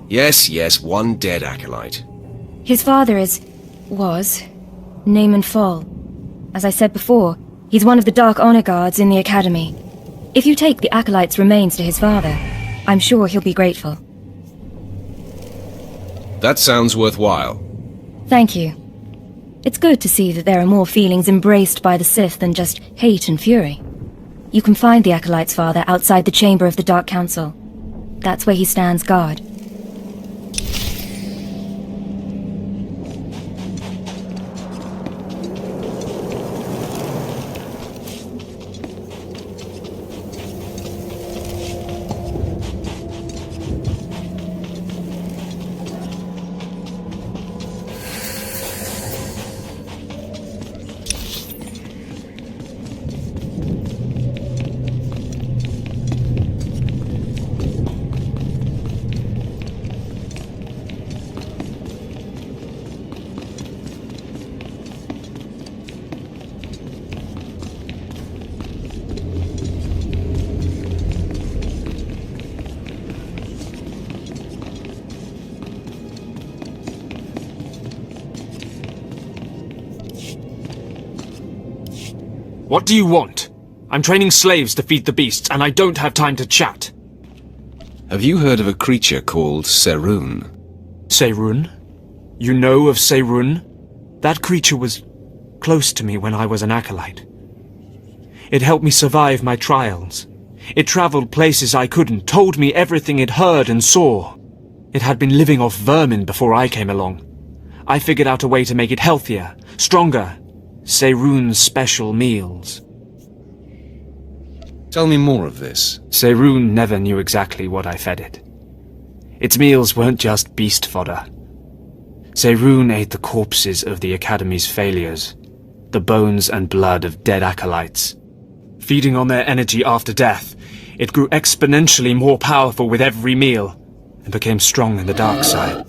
[SPEAKER 1] Yes, one dead acolyte.
[SPEAKER 15] His father was, Naaman Fall. As I said before, he's one of the Dark Honor Guards in the Academy. If you take the acolyte's remains to his father, I'm sure he'll be grateful.
[SPEAKER 1] That sounds worthwhile.
[SPEAKER 15] Thank you. It's good to see that there are more feelings embraced by the Sith than just hate and fury. You can find the acolyte's father outside the chamber of the Dark Council. That's where he stands guard.
[SPEAKER 13] What do you want? I'm training slaves to feed the beasts, and I don't have time to chat.
[SPEAKER 1] Have you heard of a creature called Serun?
[SPEAKER 13] Serun? You know of Serun? That creature was close to me when I was an acolyte. It helped me survive my trials. It traveled places I couldn't, told me everything it heard and saw. It had been living off vermin before I came along. I figured out a way to make it healthier, stronger. Serun's special meals.
[SPEAKER 1] Tell me more of this.
[SPEAKER 13] Serun never knew exactly what I fed it. Its meals weren't just beast fodder. Serun ate the corpses of the Academy's failures, the bones and blood of dead acolytes. Feeding on their energy after death, it grew exponentially more powerful with every meal, and became strong in the dark side.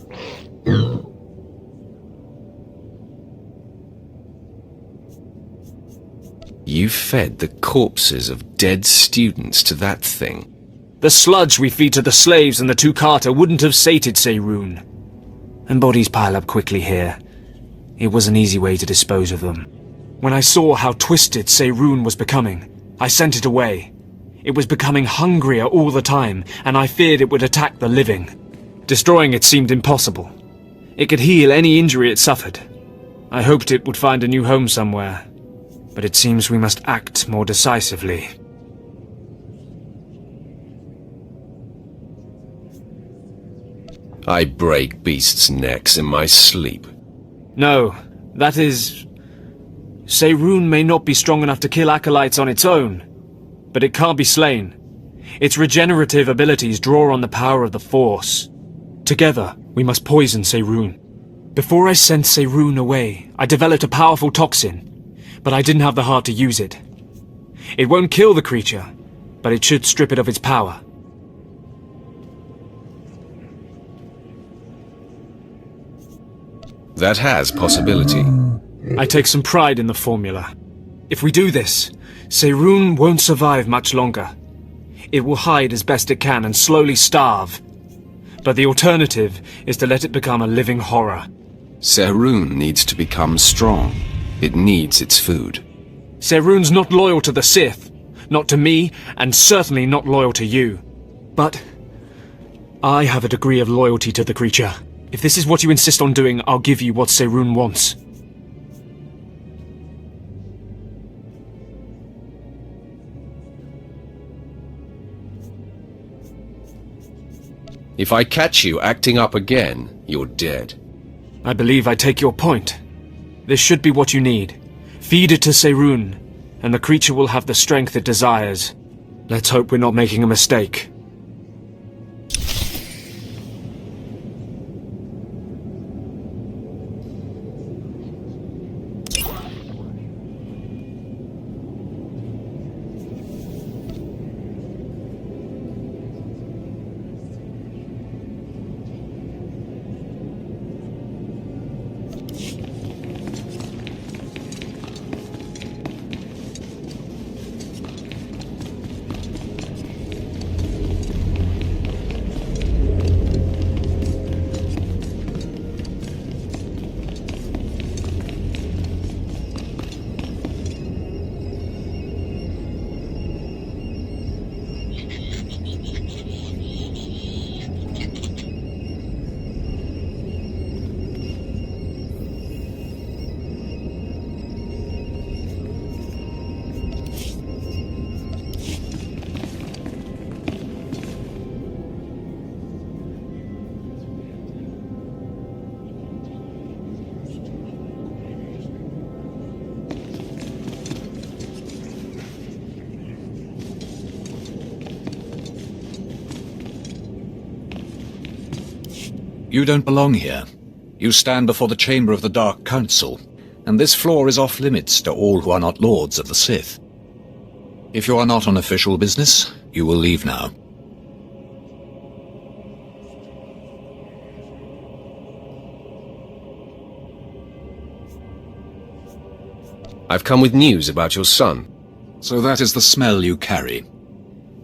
[SPEAKER 1] You fed the corpses of dead students to that thing?
[SPEAKER 13] The sludge we feed to the slaves and the two-carter wouldn't have sated Serun. And bodies pile up quickly here. It was an easy way to dispose of them. When I saw how twisted Serun was becoming, I sent it away. It was becoming hungrier all the time, and I feared it would attack the living. Destroying it seemed impossible. It could heal any injury it suffered. I hoped it would find a new home somewhere. But it seems we must act more decisively.
[SPEAKER 1] I break beasts' necks in my sleep.
[SPEAKER 13] No, that is... Seirun may not be strong enough to kill acolytes on its own, but it can't be slain. Its regenerative abilities draw on the power of the Force. Together, we must poison Seirun. Before I sent Seirun away, I developed a powerful toxin, but I didn't have the heart to use it. It won't kill the creature, but it should strip it of its power.
[SPEAKER 1] That has possibility.
[SPEAKER 13] I take some pride in the formula. If we do this, Seirun won't survive much longer. It will hide as best it can and slowly starve. But the alternative is to let it become a living horror.
[SPEAKER 1] Seirun needs to become strong. It needs its food.
[SPEAKER 13] Seirun's not loyal to the Sith, not to me, and certainly not loyal to you. But I have a degree of loyalty to the creature. If this is what you insist on doing, I'll give you what Seirun wants.
[SPEAKER 1] If I catch you acting up again, you're dead.
[SPEAKER 13] I believe I take your point. This should be what you need. Feed it to Seirun, and the creature will have the strength it desires. Let's hope we're not making a mistake.
[SPEAKER 14] You don't belong here. You stand before the chamber of the Dark Council, and this floor is off-limits to all who are not lords of the Sith. If you are not on official business, you will leave now.
[SPEAKER 1] I've come with news about your son.
[SPEAKER 14] So that is the smell you carry.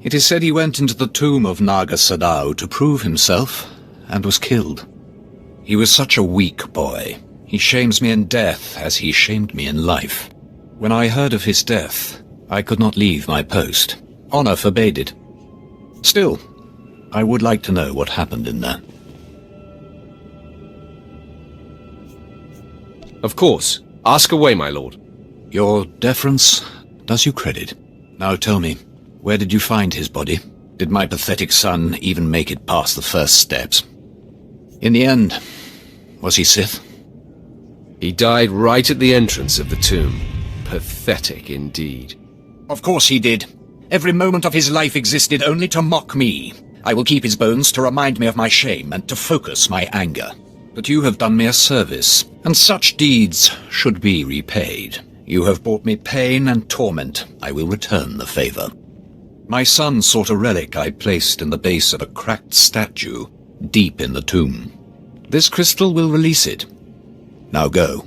[SPEAKER 14] It is said he went into the tomb of Naga Sadao to prove himself, and was killed. He was such a weak boy. He shames me in death as he shamed me in life. When I heard of his death, I could not leave my post. Honor forbade it. Still, I would like to know what happened in there.
[SPEAKER 1] Of course. Ask away, my lord.
[SPEAKER 14] Your deference does you credit. Now tell me, where did you find his body? Did my pathetic son even make it past the first steps? In the end, was he Sith?
[SPEAKER 1] He died right at the entrance of the tomb. Pathetic indeed.
[SPEAKER 14] Of course he did. Every moment of his life existed only to mock me. I will keep his bones to remind me of my shame and to focus my anger. But you have done me a service, and such deeds should be repaid. You have brought me pain and torment. I will return the favor. My son sought a relic I placed in the base of a cracked statue, deep in the tomb. This crystal will release it. Now go.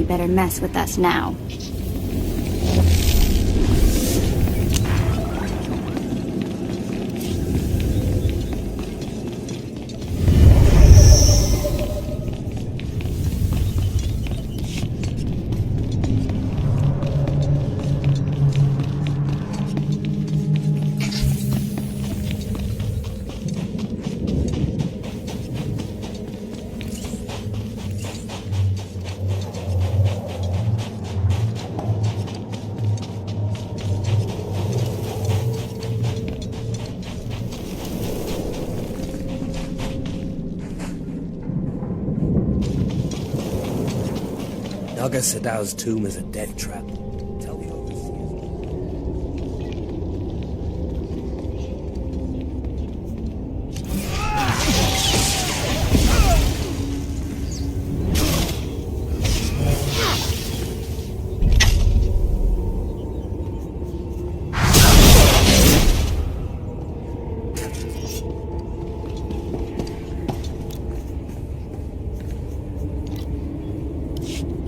[SPEAKER 12] better mess with us now.
[SPEAKER 17] Naga Sadow's tomb is a death trap. Tell the overseers.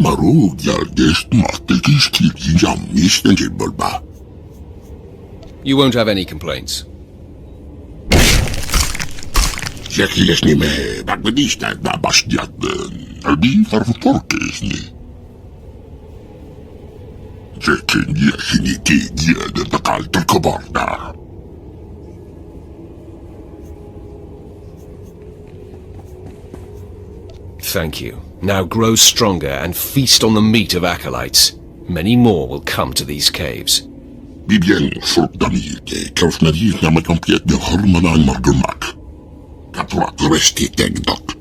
[SPEAKER 7] Marug gelgest mahtekis kirgi jammis tenjibbalba.
[SPEAKER 1] You won't have any complaints.
[SPEAKER 7] Zekiesni me bagvedista da bastiatben. Albi farfutorkesni. Zekin yesini tigia de takalta kabarda.
[SPEAKER 1] Thank you. Now grow stronger and feast on the meat of acolytes. Many more will come to these caves.
[SPEAKER 7] Bibien soldanite, kausnadit na makampiet de harmanan margumak. Kaprat resti tegdok.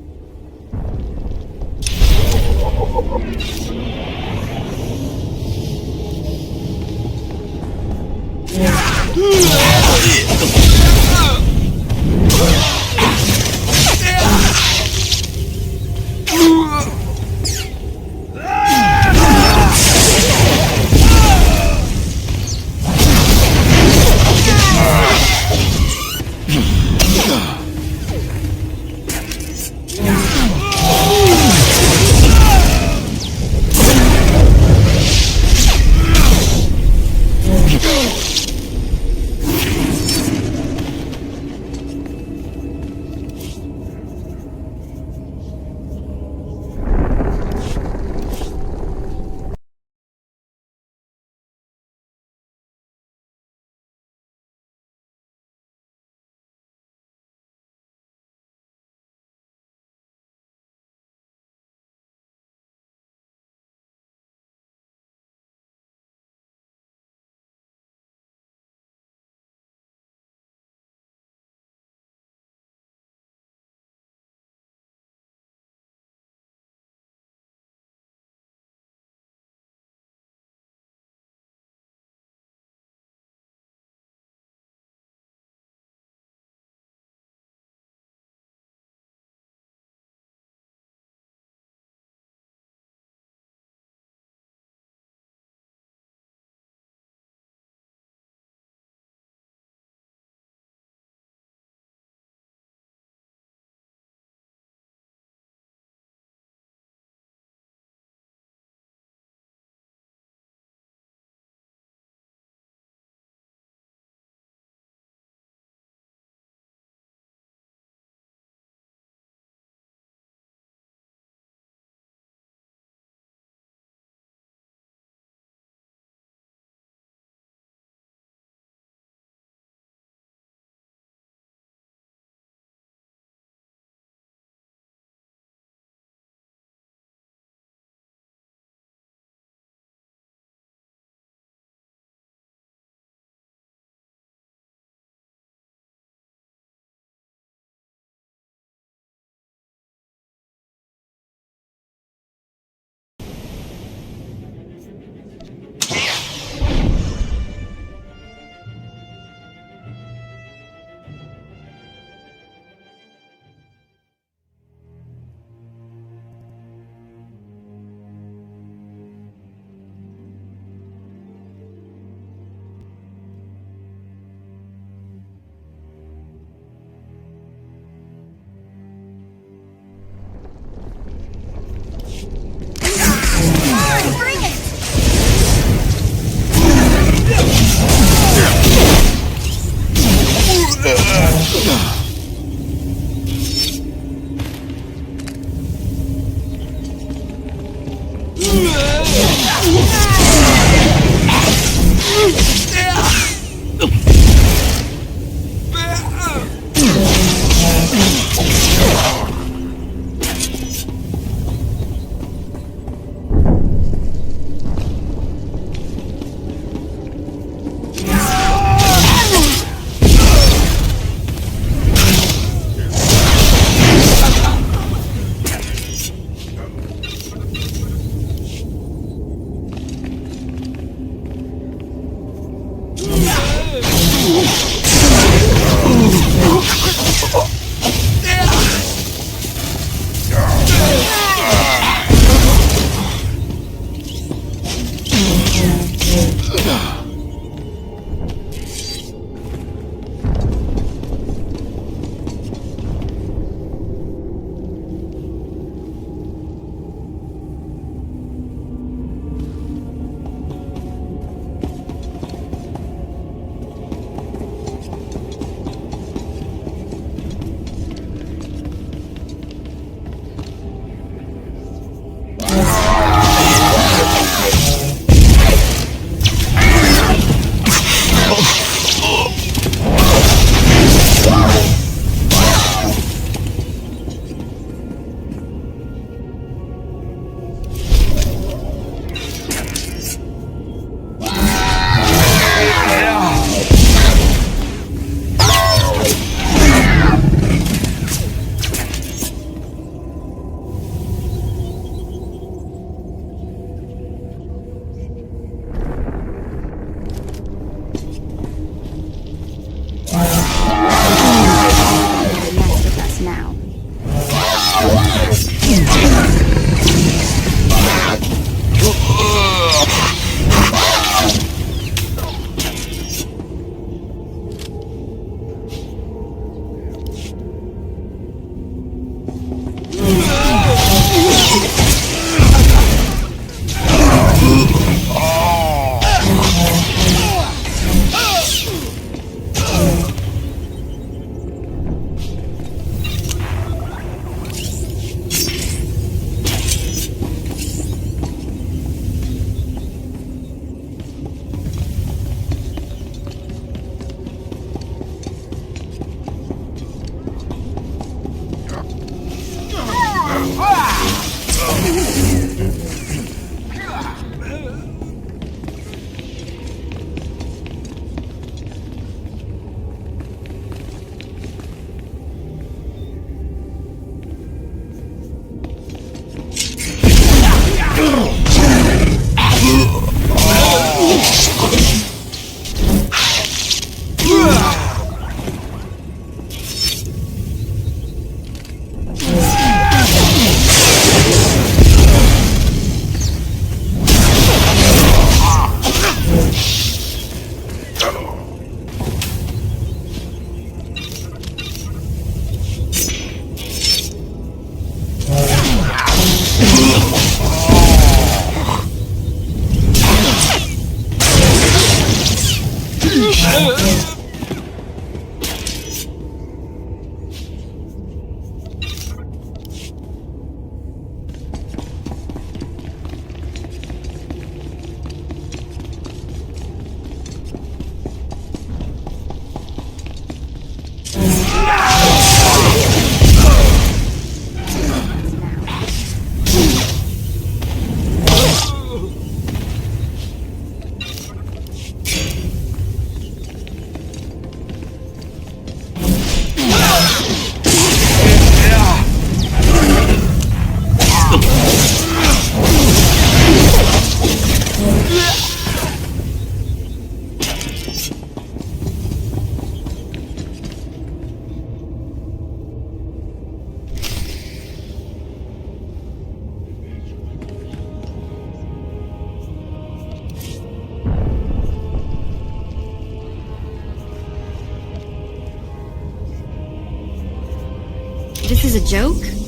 [SPEAKER 12] is a joke?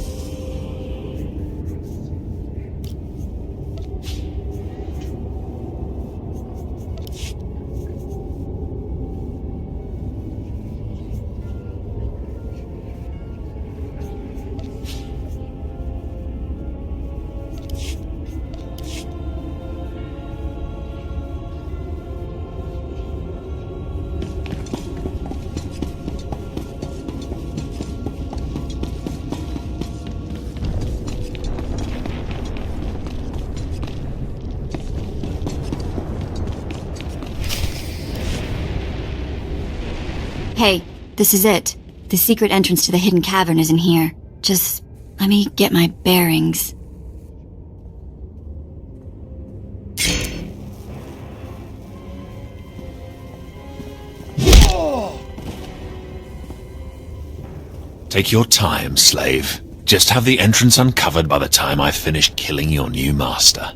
[SPEAKER 12] Hey, this is it. The secret entrance to the hidden cavern is in here. Just let me get my bearings.
[SPEAKER 9] Take your time, slave. Just have the entrance uncovered by the time I finish killing your new master.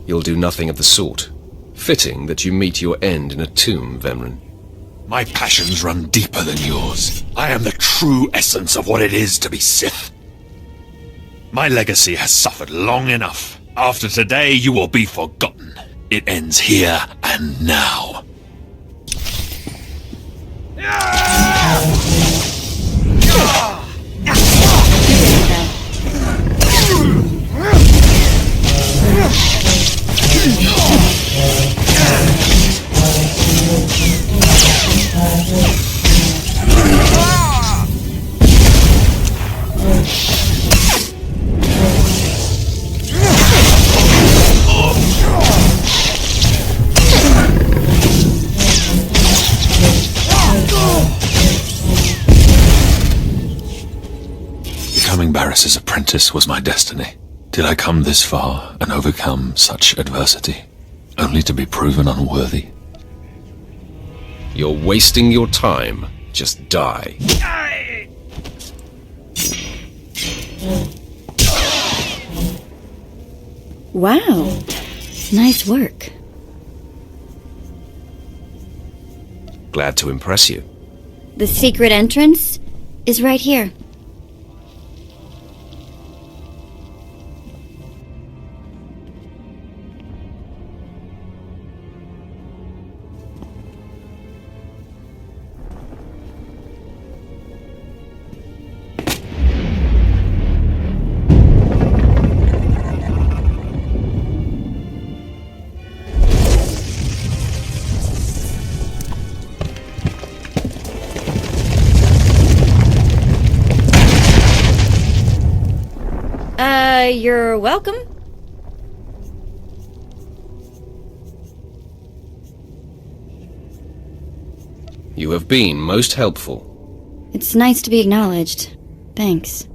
[SPEAKER 1] You'll do nothing of the sort. Fitting that you meet your end in a tomb, Vemren.
[SPEAKER 9] My passions run deeper than yours. I am the true essence of what it is to be Sith. My legacy has suffered long enough. After today, you will be forgotten. It ends here and now. Becoming Barris's apprentice was my destiny. Did I come this far and overcome such adversity, only to be proven unworthy?
[SPEAKER 1] You're wasting your time. Just die.
[SPEAKER 12] Wow. Nice work.
[SPEAKER 1] Glad to impress you.
[SPEAKER 12] The secret entrance is right here. You're welcome.
[SPEAKER 1] You have been most helpful.
[SPEAKER 12] It's nice to be acknowledged. Thanks.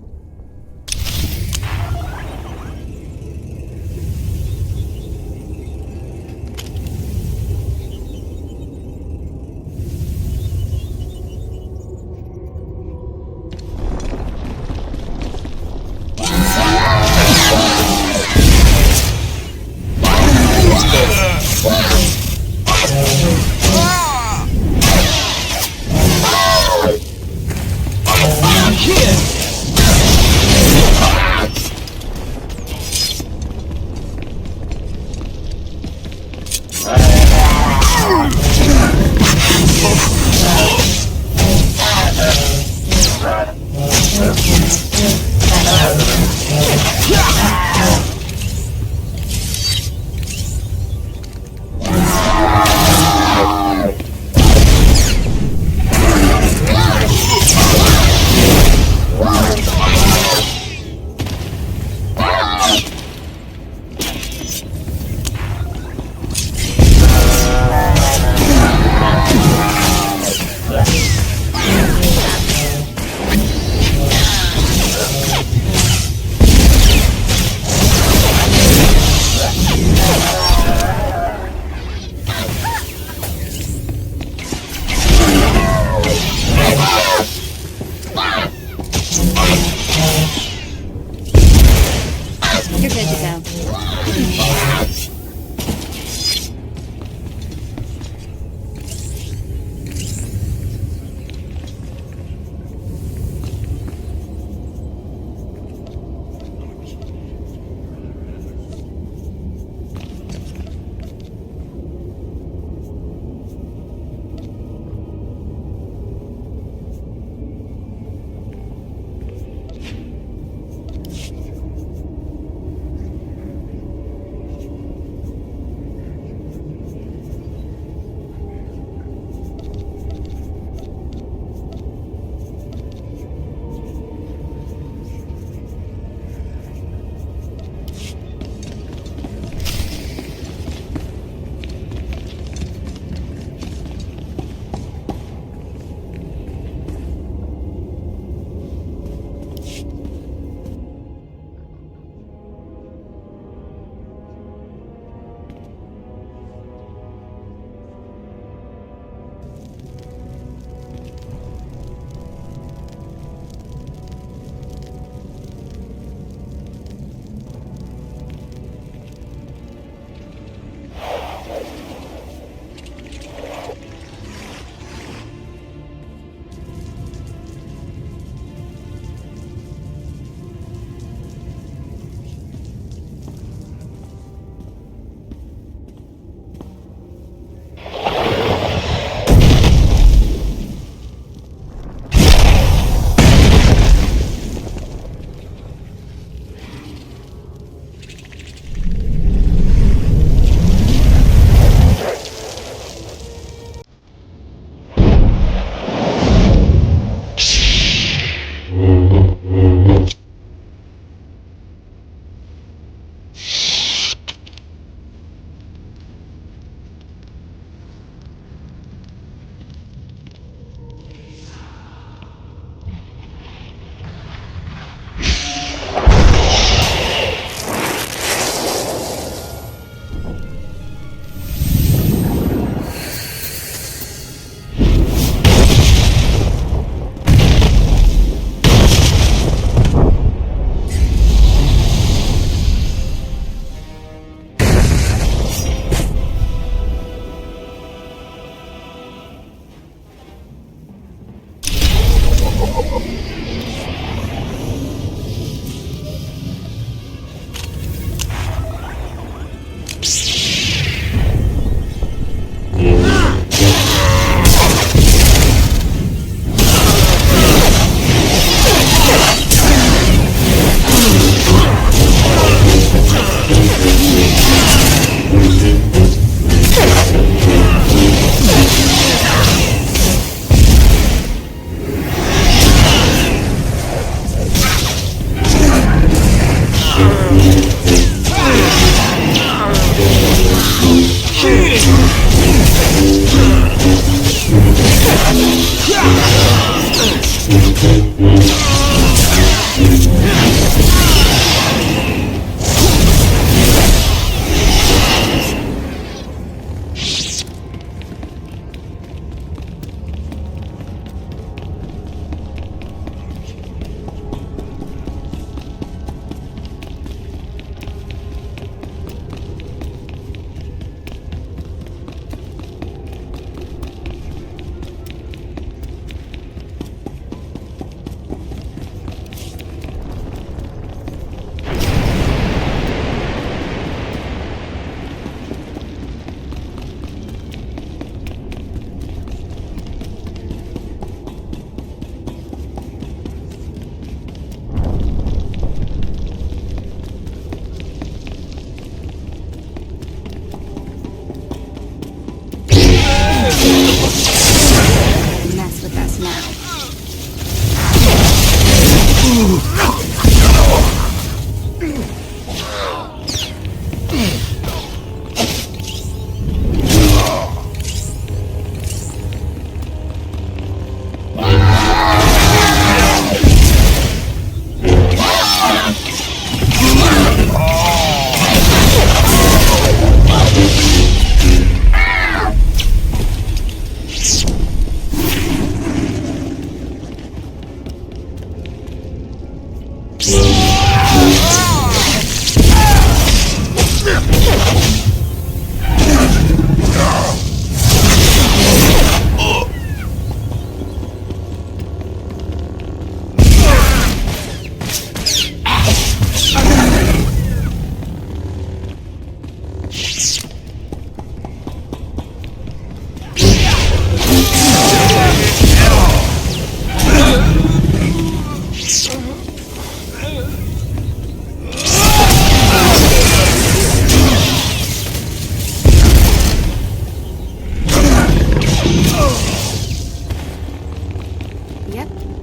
[SPEAKER 12] now.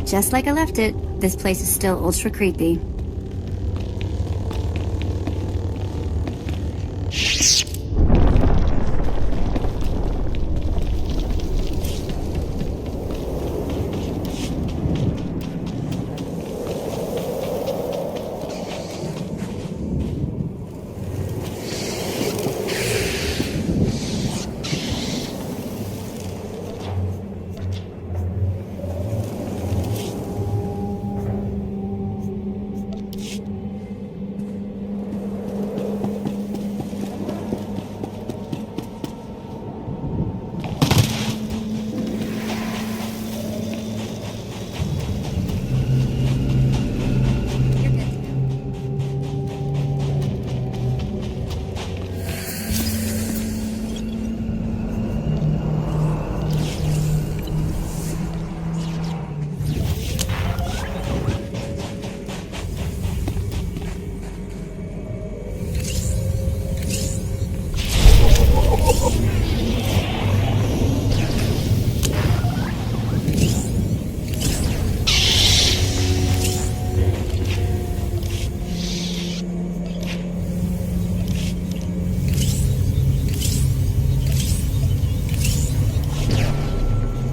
[SPEAKER 12] Just like I left it, this place is still ultra creepy.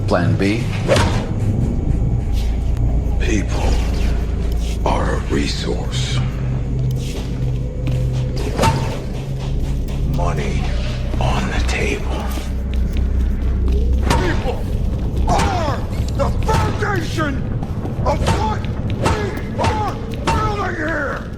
[SPEAKER 19] Plan B?
[SPEAKER 4] People are a resource. Money on the table.
[SPEAKER 5] People are the foundation of what we are building here!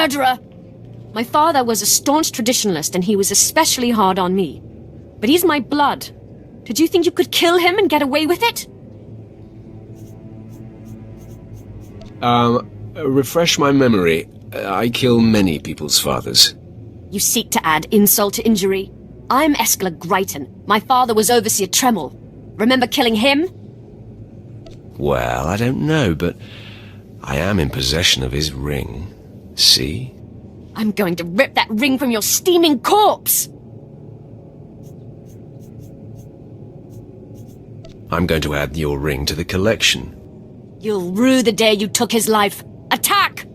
[SPEAKER 16] murderer! My father was a staunch traditionalist, and he was especially hard on me. But he's my blood. Did you think you could kill him and get away with it?
[SPEAKER 1] Refresh my memory. I kill many people's fathers.
[SPEAKER 16] You seek to add insult to injury. I'm Eskla Greiton. My father was Overseer Tremel. Remember killing him?
[SPEAKER 1] Well, I don't know, but I am in possession of his ring. See?
[SPEAKER 16] I'm going to rip that ring from your steaming corpse!
[SPEAKER 1] I'm going to add your ring to the collection.
[SPEAKER 16] You'll rue the day you took his life. Attack!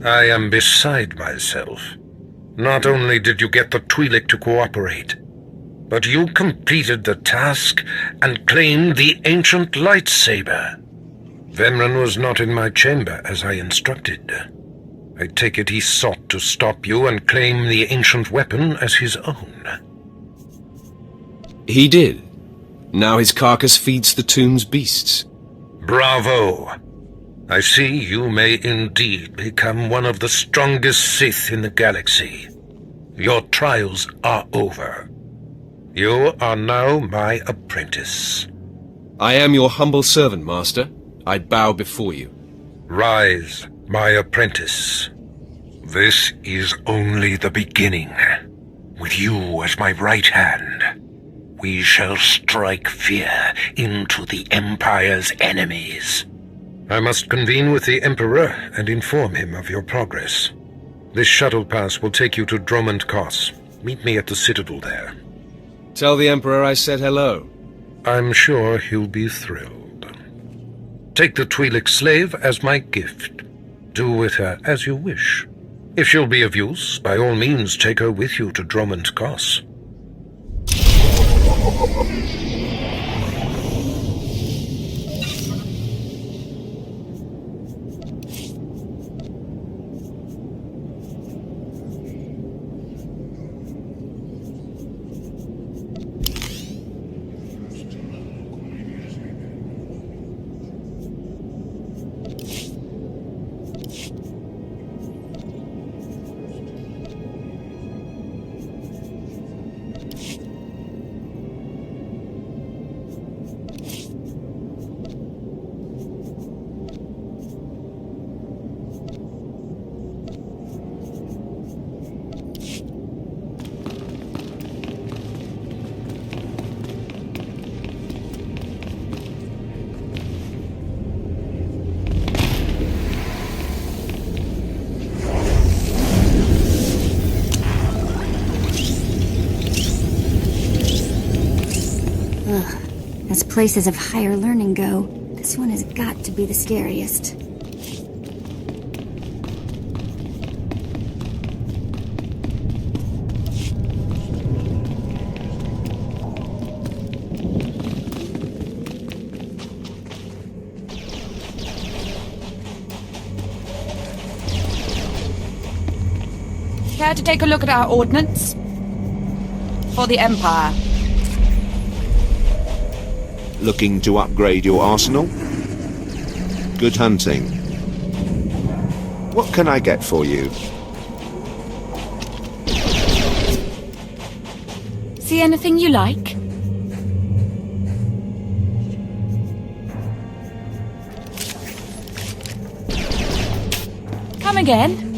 [SPEAKER 22] I am beside myself. Not only did you get the Twi'lek to cooperate, but you completed the task and claimed the ancient lightsaber. Vemran was not in my chamber as I instructed. I take it he sought to stop you and claim the ancient weapon as his own.
[SPEAKER 1] He did. Now his carcass feeds the tomb's beasts.
[SPEAKER 22] Bravo! I see you may indeed become one of the strongest Sith in the galaxy. Your trials are over. You are now my apprentice.
[SPEAKER 1] I am your humble servant, Master. I bow before you.
[SPEAKER 22] Rise, my apprentice. This is only the beginning. With you as my right hand, we shall strike fear into the Empire's enemies. I must convene with the Emperor and inform him of your progress. This shuttle pass will take you to Dromund Kos. Meet me at the Citadel there.
[SPEAKER 1] Tell the Emperor I said hello.
[SPEAKER 22] I'm sure he'll be thrilled. Take the Twi'lek slave as my gift. Do with her as you wish. If she'll be of use, by all means take her with you to Dromund Kos.
[SPEAKER 12] As places of higher learning go, this one has got to be the scariest.
[SPEAKER 18] Care to take a look at our ordnance? For the Empire.
[SPEAKER 23] Looking to upgrade your arsenal? Good hunting. What can I get for you?
[SPEAKER 18] See anything you like? Come again?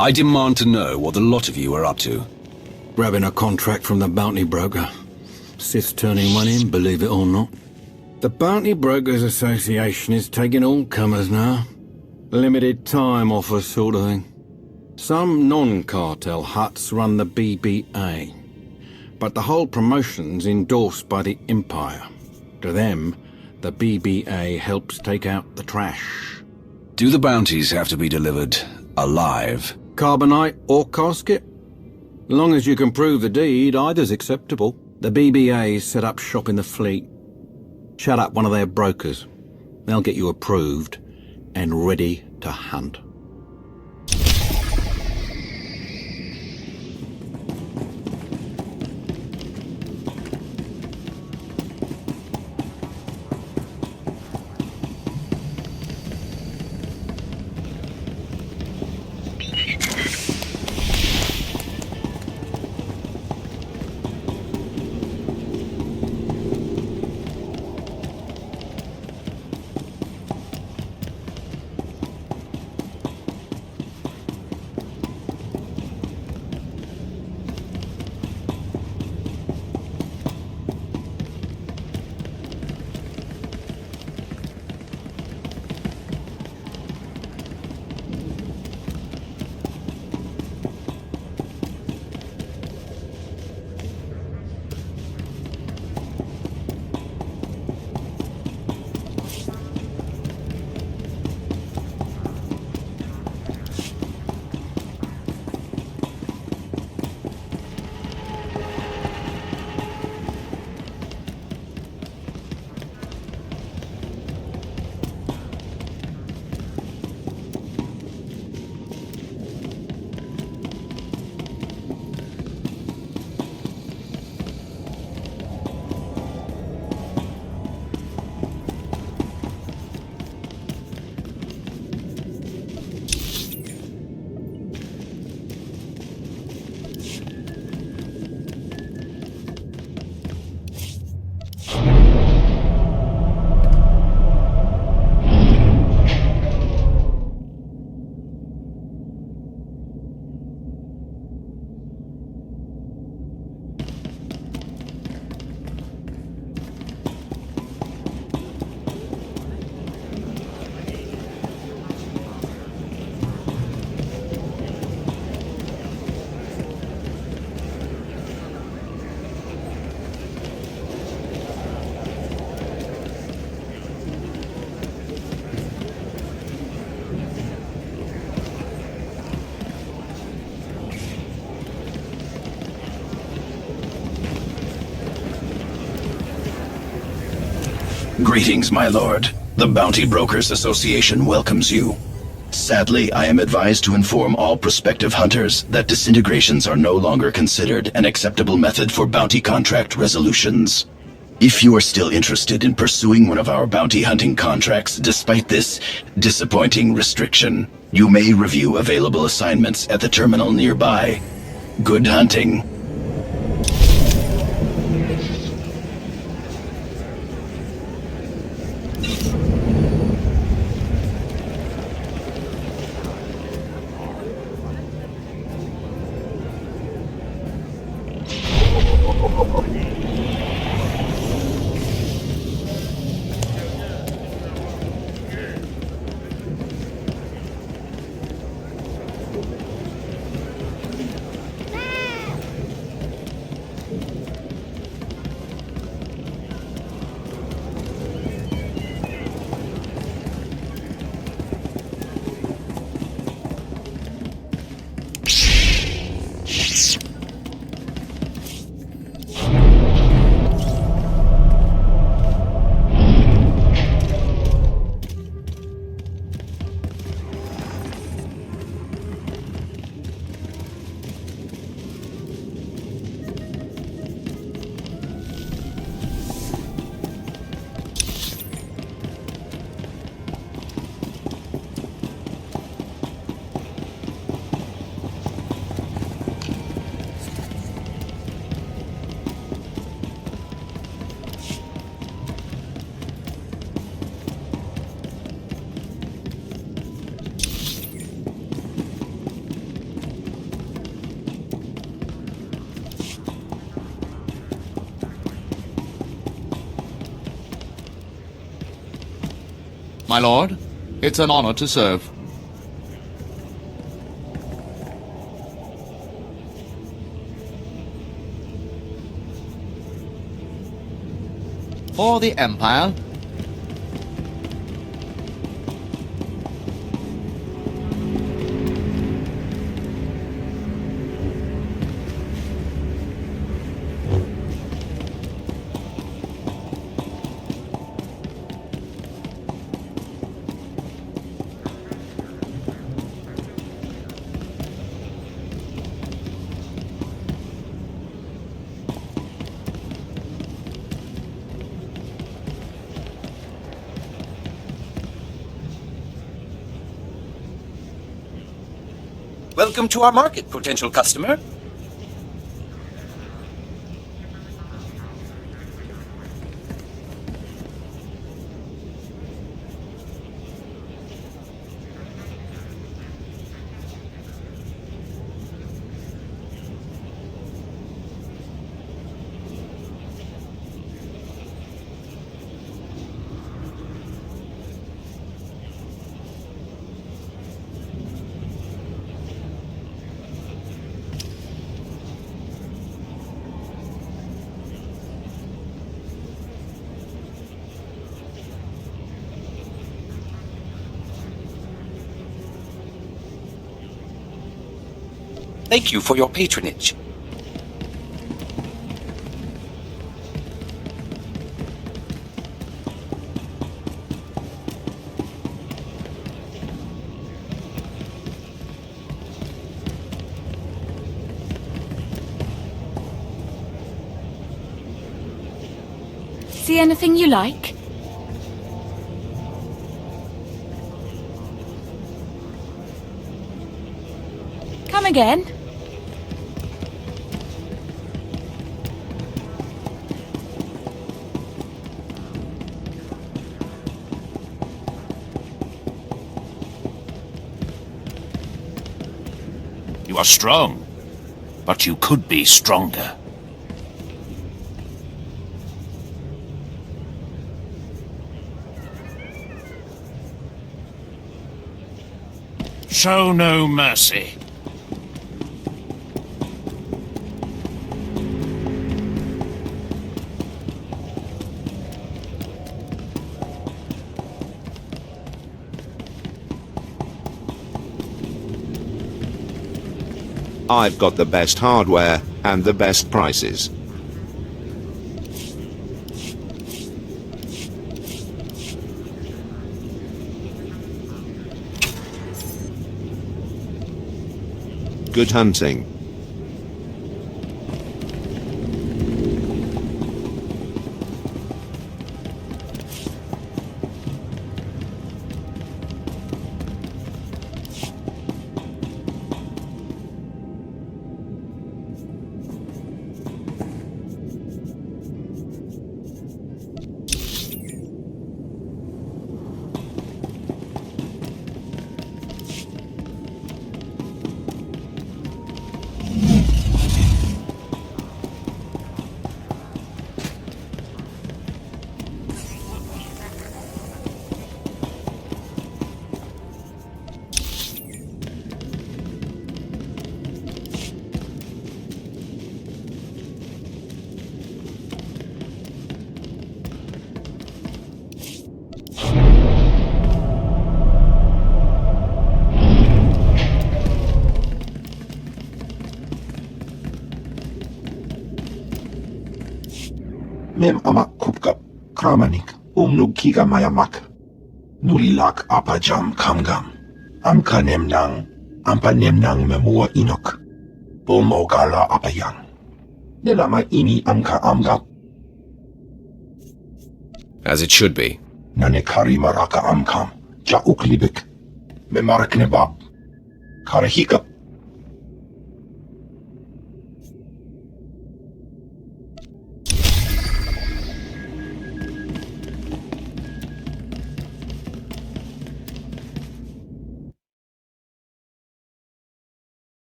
[SPEAKER 1] I demand to know what the lot of you are up to.
[SPEAKER 2] Grabbing a contract from the bounty broker. Sith turning one in, believe it or not. The Bounty Brokers Association is taking all comers now. Limited time offers sort of thing. Some non-cartel huts run the BBA. But the whole promotion's endorsed by the Empire. To them, the BBA helps take out the trash.
[SPEAKER 1] Do the bounties have to be delivered alive?
[SPEAKER 2] Carbonite or casket? Long as you can prove the deed, either's acceptable. The BBA set up shop in the fleet. Chat up one of their brokers. They'll get you approved and ready to hunt.
[SPEAKER 10] Greetings, my lord. The Bounty Brokers Association welcomes you. Sadly, I am advised to inform all prospective hunters that disintegrations are no longer considered an acceptable method for bounty contract resolutions. If you are still interested in pursuing one of our bounty hunting contracts despite this disappointing restriction, you may review available assignments at the terminal nearby. Good hunting.
[SPEAKER 11] My lord, it's an honor to serve. For the Empire.
[SPEAKER 20] Welcome to our market, potential customer. Thank you for your patronage.
[SPEAKER 18] See anything you like? Come again?
[SPEAKER 9] You are strong, but you could be stronger. Show no mercy.
[SPEAKER 22] I've got the best hardware and the best prices.
[SPEAKER 23] Good hunting.
[SPEAKER 4] Mem amak kupkap, kramanik, umnug kiga mayamak. Nulilak apajam kamgam. Amka nemnang, ampa nemnang memua inok. Bomogala apayang. Nelama ini amka amgap.
[SPEAKER 1] As it should be.
[SPEAKER 4] Nanekari maraka amkam, jauk libik. Memarak nebab. Karahikap.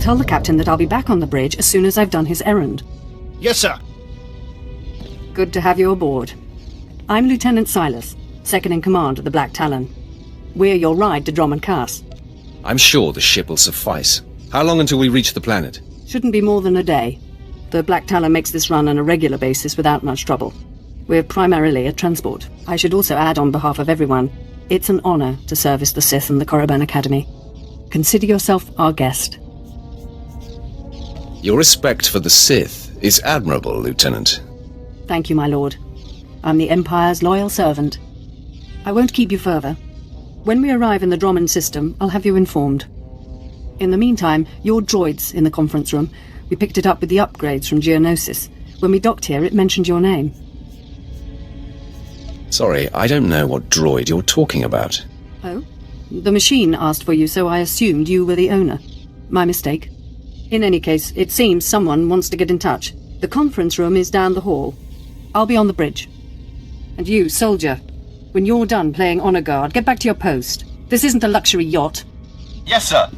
[SPEAKER 3] Tell the captain that I'll be back on the bridge as soon as I've done his errand.
[SPEAKER 6] Yes, sir.
[SPEAKER 3] Good to have you aboard. I'm Lieutenant Silas, second in command of the Black Talon. We're your ride to Drummond Cass.
[SPEAKER 1] I'm sure the ship will suffice. How long until we reach the planet?
[SPEAKER 3] Shouldn't be more than a day. The Black Talon makes this run on a regular basis without much trouble. We're primarily a transport. I should also add on behalf of everyone, it's an honor to service the Sith and the Korriban Academy. Consider yourself our guest.
[SPEAKER 1] Your respect for the Sith is admirable, Lieutenant.
[SPEAKER 3] Thank you, my lord. I'm the Empire's loyal servant. I won't keep you further. When we arrive in the Drummond system, I'll have you informed. In the meantime, your droid's in the conference room. We picked it up with the upgrades from Geonosis. When we docked here, it mentioned your name.
[SPEAKER 1] Sorry, I don't know what droid you're talking about.
[SPEAKER 3] Oh? The machine asked for you, so I assumed you were the owner. My mistake. In any case, it seems someone wants to get in touch. The conference room is down the hall. I'll be on the bridge. And you, soldier, when you're done playing honor guard, get back to your post. This isn't a luxury yacht.
[SPEAKER 6] Yes, sir.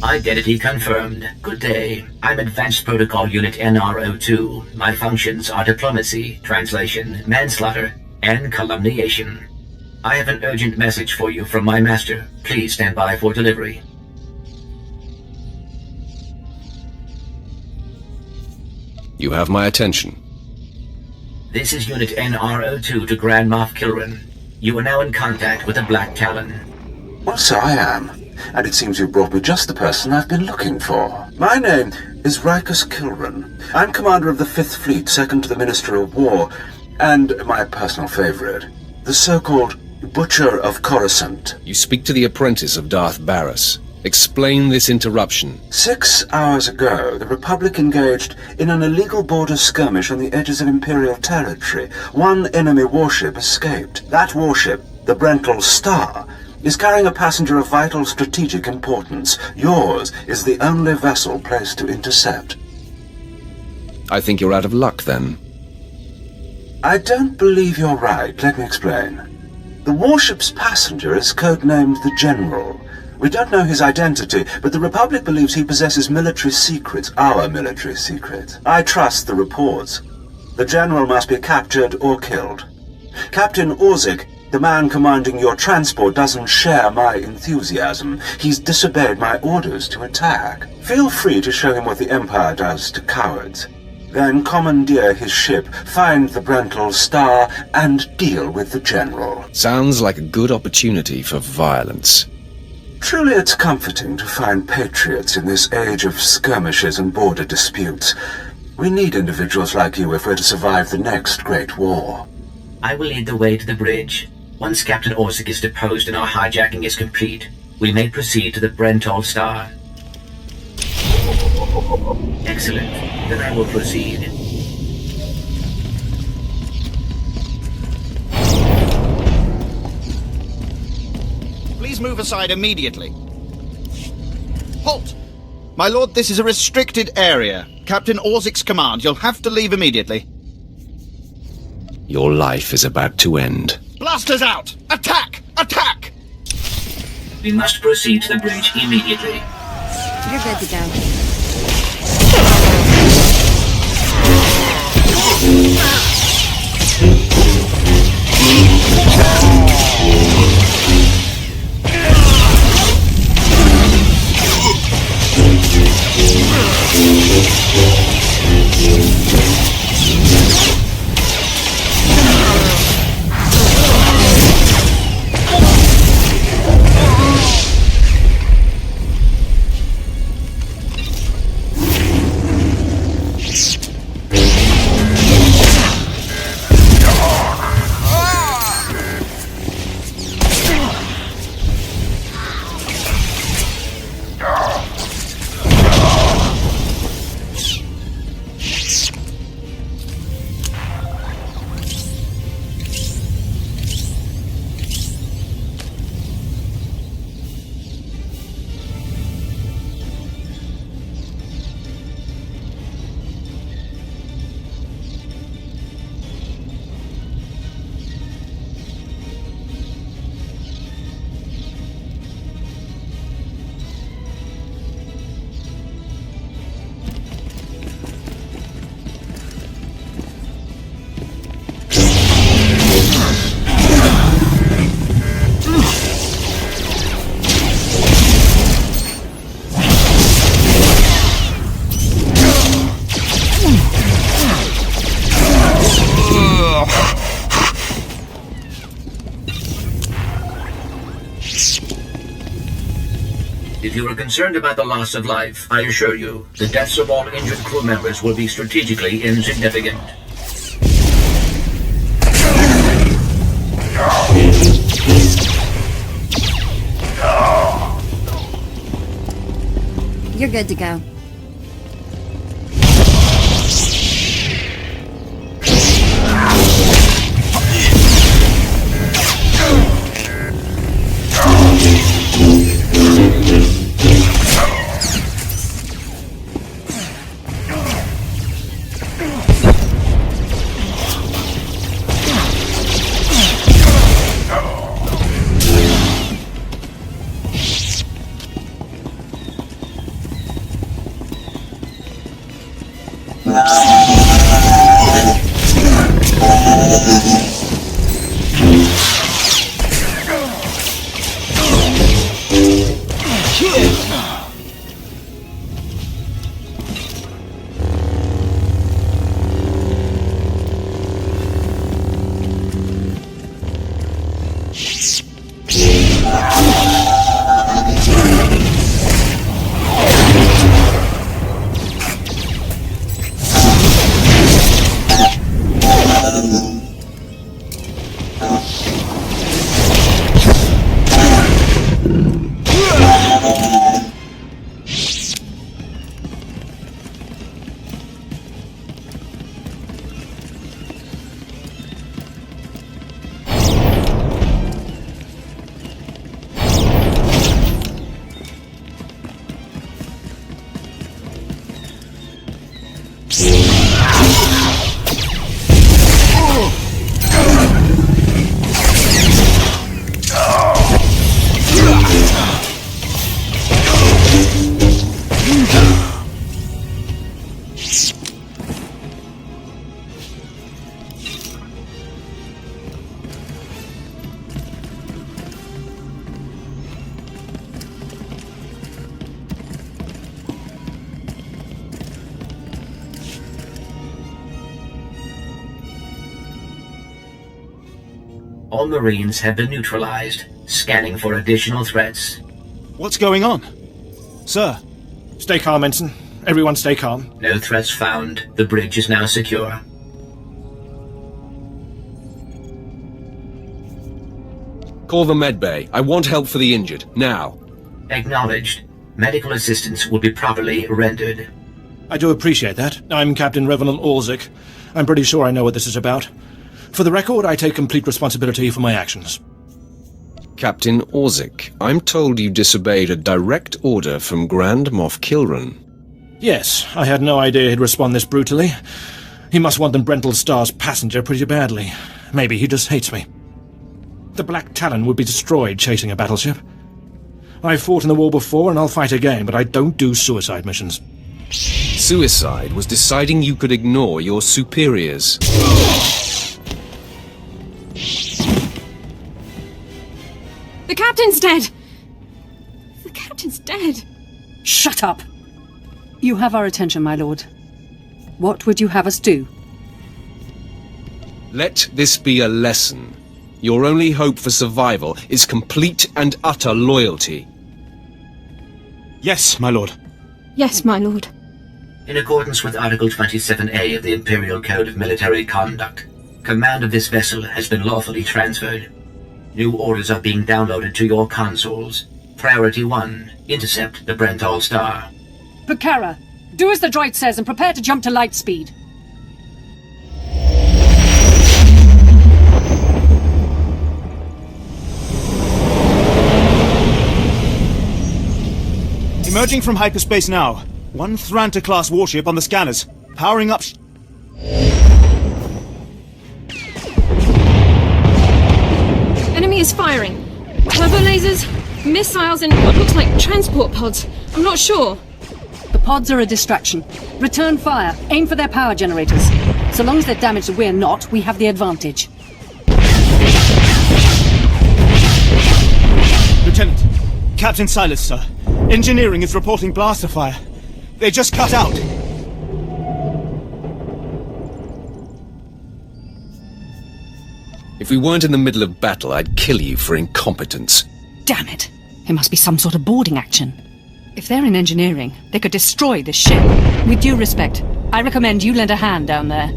[SPEAKER 21] Identity confirmed. Good day. I'm Advanced Protocol Unit NR02. My functions are diplomacy, translation, manslaughter, and calumniation. I have an urgent message for you from my master. Please stand by for delivery.
[SPEAKER 1] You have my attention.
[SPEAKER 21] This is Unit NR02 to Grand Moff Kilran. You are now in contact with the Black Talon.
[SPEAKER 24] Well, so I am. And it seems you brought me just the person I've been looking for. My name is Rikus Kilran. I'm commander of the 5th Fleet, second to the Minister of War, and my personal favorite, the so-called Butcher of Coruscant.
[SPEAKER 1] You speak to the apprentice of Darth Barris. Explain this interruption.
[SPEAKER 24] 6 hours ago, the Republic engaged in an illegal border skirmish on the edges of Imperial territory. One enemy warship escaped. That warship, the Brental Star, is carrying a passenger of vital strategic importance. Yours is the only vessel placed to intercept.
[SPEAKER 1] I think you're out of luck, then.
[SPEAKER 24] I don't believe you're right. Let me explain. The warship's passenger is codenamed the General, We don't know his identity, but the Republic believes he possesses military secrets, our military secrets. I trust the reports. The General must be captured or killed. Captain Orzik, the man commanding your transport, doesn't share my enthusiasm. He's disobeyed my orders to attack. Feel free to show him what the Empire does to cowards. Then commandeer his ship, find the Brental Star, and deal with the General.
[SPEAKER 1] Sounds like a good opportunity for violence.
[SPEAKER 24] Truly it's comforting to find patriots in this age of skirmishes and border disputes. We need individuals like you if we're to survive the next great war.
[SPEAKER 21] I will lead the way to the bridge. Once Captain Orzik is deposed and our hijacking is complete, we may proceed to the Brental Star. Excellent. Then I will proceed.
[SPEAKER 6] Please move aside immediately. Halt! My lord, this is a restricted area. Captain Orzik's command. You'll have to leave immediately.
[SPEAKER 1] Your life is about to end.
[SPEAKER 6] Blasters out! Attack! Attack!
[SPEAKER 21] We must proceed to the bridge immediately.
[SPEAKER 12] You're good to go.
[SPEAKER 21] If you are concerned about the loss of life, I assure you, the deaths of all injured crew members will be strategically insignificant.
[SPEAKER 12] You're good to go.
[SPEAKER 21] All Marines have been neutralized. Scanning for additional threats.
[SPEAKER 8] What's going on? Sir?
[SPEAKER 13] Stay calm, Ensign. Everyone stay calm.
[SPEAKER 21] No threats found. The bridge is now secure.
[SPEAKER 1] Call the medbay. I want help for the injured. Now.
[SPEAKER 21] Acknowledged. Medical assistance will be properly rendered.
[SPEAKER 13] I do appreciate that. I'm Captain Revenant Orzik. I'm pretty sure I know what this is about. For the record, I take complete responsibility for my actions.
[SPEAKER 1] Captain Orzik, I'm told you disobeyed a direct order from Grand Moff Kilran.
[SPEAKER 13] Yes, I had no idea he'd respond this brutally. He must want the Brental Star's passenger pretty badly. Maybe he just hates me. The Black Talon would be destroyed chasing a battleship. I've fought in the war before and I'll fight again, but I don't do suicide missions.
[SPEAKER 1] Suicide was deciding you could ignore your superiors.
[SPEAKER 16] The captain's dead! The captain's dead!
[SPEAKER 3] Shut up! You have our attention, my lord. What would you have us do?
[SPEAKER 1] Let this be a lesson. Your only hope for survival is complete and utter loyalty.
[SPEAKER 8] Yes, my lord.
[SPEAKER 16] Yes, my lord.
[SPEAKER 21] In accordance with Article 27A of the Imperial Code of Military Conduct, command of this vessel has been lawfully transferred. New orders are being downloaded to your consoles. Priority 1, intercept the Brental Star.
[SPEAKER 3] Bukhara, do as the droid says and prepare to jump to light speed.
[SPEAKER 8] Emerging from hyperspace now. One Thranta-class warship on the scanners. Powering up...
[SPEAKER 16] Enemy is firing. Turbo lasers, missiles, and what looks like transport pods. I'm not sure.
[SPEAKER 3] The pods are a distraction. Return fire. Aim for their power generators. So long as they're damaged and we're not, we have the advantage.
[SPEAKER 8] Lieutenant, Captain Silas, sir. Engineering is reporting blaster fire. They just cut out.
[SPEAKER 1] If we weren't in the middle of battle, I'd kill you for incompetence.
[SPEAKER 3] Damn it! It must be some sort of boarding action. If they're in engineering, they could destroy this ship. With due respect, I recommend you lend a hand down there.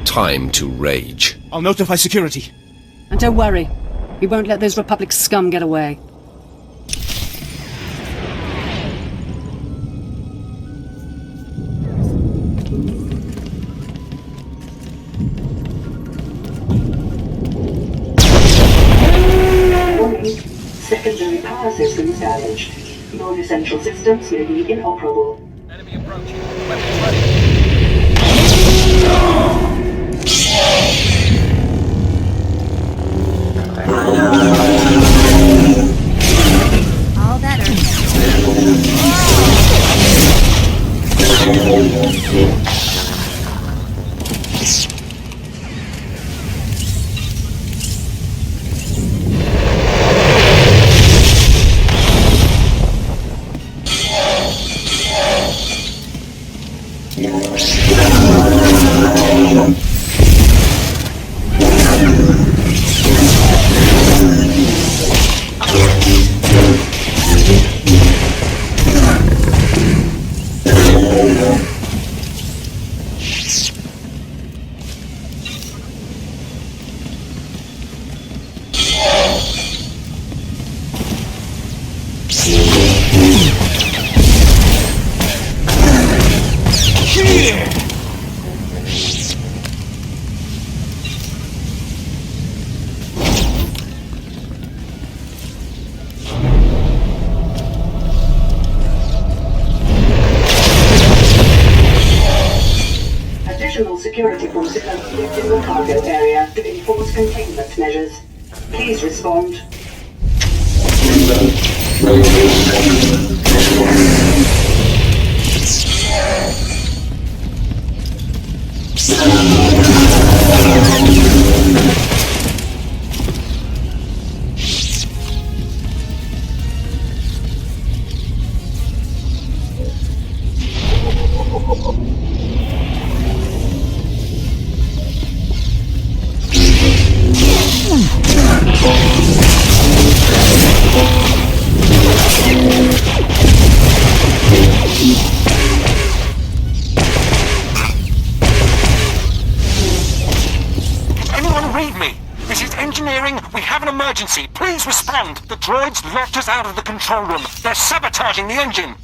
[SPEAKER 1] Time to rage.
[SPEAKER 8] I'll notify security.
[SPEAKER 3] And don't worry, we won't let those Republic scum get away.
[SPEAKER 14] Secondary power systems damaged. Non-essential systems may be inoperable.
[SPEAKER 20] Enemy approaching. Weapons ready.
[SPEAKER 12] All better.
[SPEAKER 14] Additional security forces have moved in the cargo area to enforce containment measures. Please respond.
[SPEAKER 7] Read me! This is engineering. We have an emergency. Please respond. The droids locked us out of the control room. They're sabotaging the engine.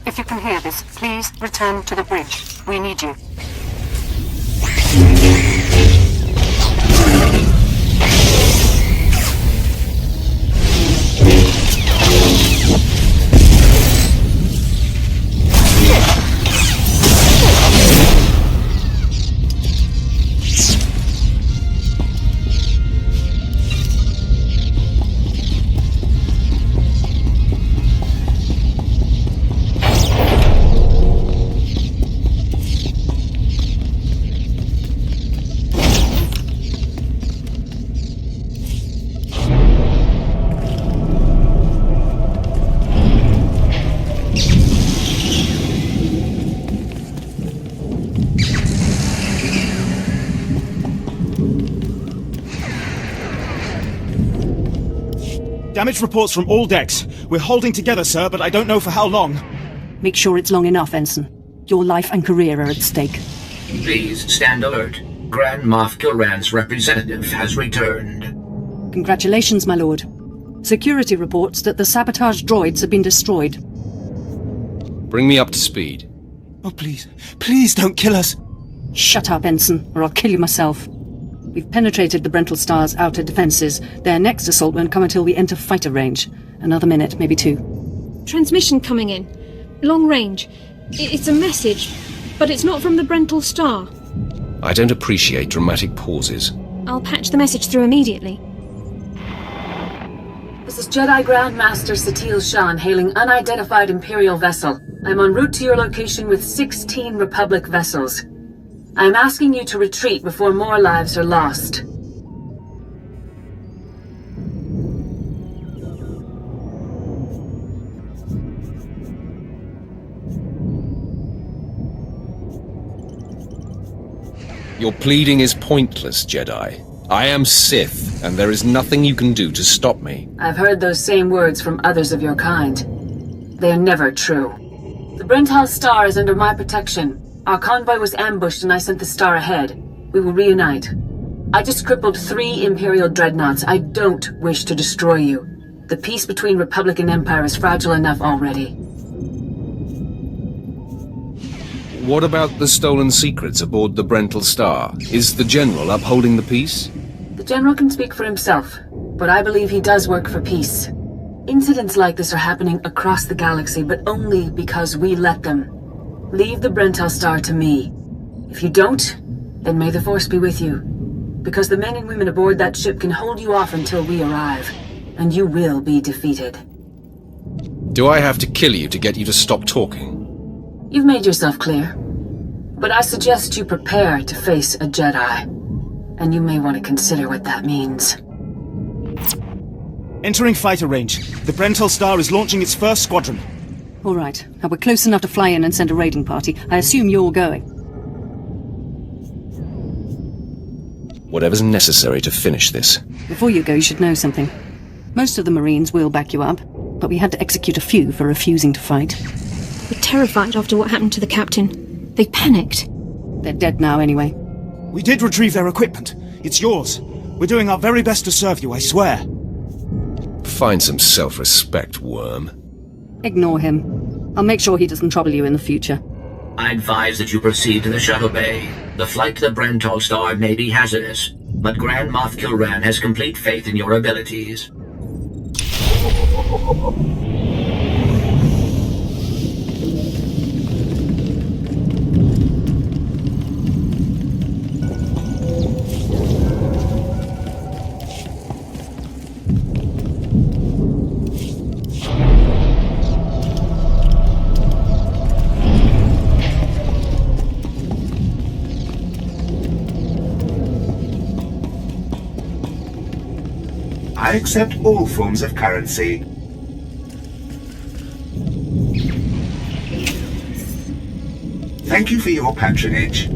[SPEAKER 3] If you can hear this, please return to the bridge. We need you.
[SPEAKER 8] Damage reports from all decks. We're holding together, sir, but I don't know for how long.
[SPEAKER 3] Make sure it's long enough, Ensign. Your life and career are at stake.
[SPEAKER 21] Please stand alert. Grand Moff Kilran's representative has returned.
[SPEAKER 3] Congratulations, my lord. Security reports that the sabotage droids have been destroyed.
[SPEAKER 1] Bring me up to speed.
[SPEAKER 8] Oh, please. Please don't kill us.
[SPEAKER 3] Shut up, Ensign, or I'll kill you myself. We've penetrated the Brental Star's outer defenses. Their next assault won't come until we enter fighter range. Another minute, maybe two.
[SPEAKER 16] Transmission coming in. Long range. It's a message, but it's not from the Brental Star.
[SPEAKER 1] I don't appreciate dramatic pauses.
[SPEAKER 16] I'll patch the message through immediately.
[SPEAKER 15] This is Jedi Grand Master Satil Shan hailing unidentified Imperial vessel. I'm en route to your location with 16 Republic vessels. I'm asking you to retreat before more lives are lost.
[SPEAKER 1] Your pleading is pointless, Jedi. I am Sith, and there is nothing you can do to stop me.
[SPEAKER 15] I've heard those same words from others of your kind. They are never true. The Brental Star is under my protection. Our convoy was ambushed and I sent the Star ahead. We will reunite. I just crippled 3 Imperial dreadnoughts. I don't wish to destroy you. The peace between Republic and Empire is fragile enough already.
[SPEAKER 1] What about the stolen secrets aboard the Brental Star? Is the General upholding the peace?
[SPEAKER 15] The General can speak for himself, but I believe he does work for peace. Incidents like this are happening across the galaxy, but only because we let them. Leave the Brental Star to me. If you don't, then may the Force be with you. Because the men and women aboard that ship can hold you off until we arrive, and you will be defeated.
[SPEAKER 1] Do I have to kill you to get you to stop talking?
[SPEAKER 15] You've made yourself clear. But I suggest you prepare to face a Jedi. And you may want to consider what that means.
[SPEAKER 8] Entering fighter range. The Brental Star is launching its first squadron.
[SPEAKER 3] All right. Now we're close enough to fly in and send a raiding party. I assume you're going.
[SPEAKER 1] Whatever's necessary to finish this.
[SPEAKER 3] Before you go, you should know something. Most of the Marines will back you up, but we had to execute a few for refusing to fight.
[SPEAKER 16] The terrified after what happened to the captain. They panicked.
[SPEAKER 3] They're dead now anyway.
[SPEAKER 8] We did retrieve their equipment. It's yours. We're doing our very best to serve you, I swear.
[SPEAKER 1] Find some self-respect, worm.
[SPEAKER 3] Ignore him. I'll make sure he doesn't trouble you in the future.
[SPEAKER 21] I advise that you proceed to the shuttle bay. The flight to the Brentol star may be hazardous, but Grand Moff Kilran has complete faith in your abilities.
[SPEAKER 2] I accept all forms of currency. Thank you for your patronage.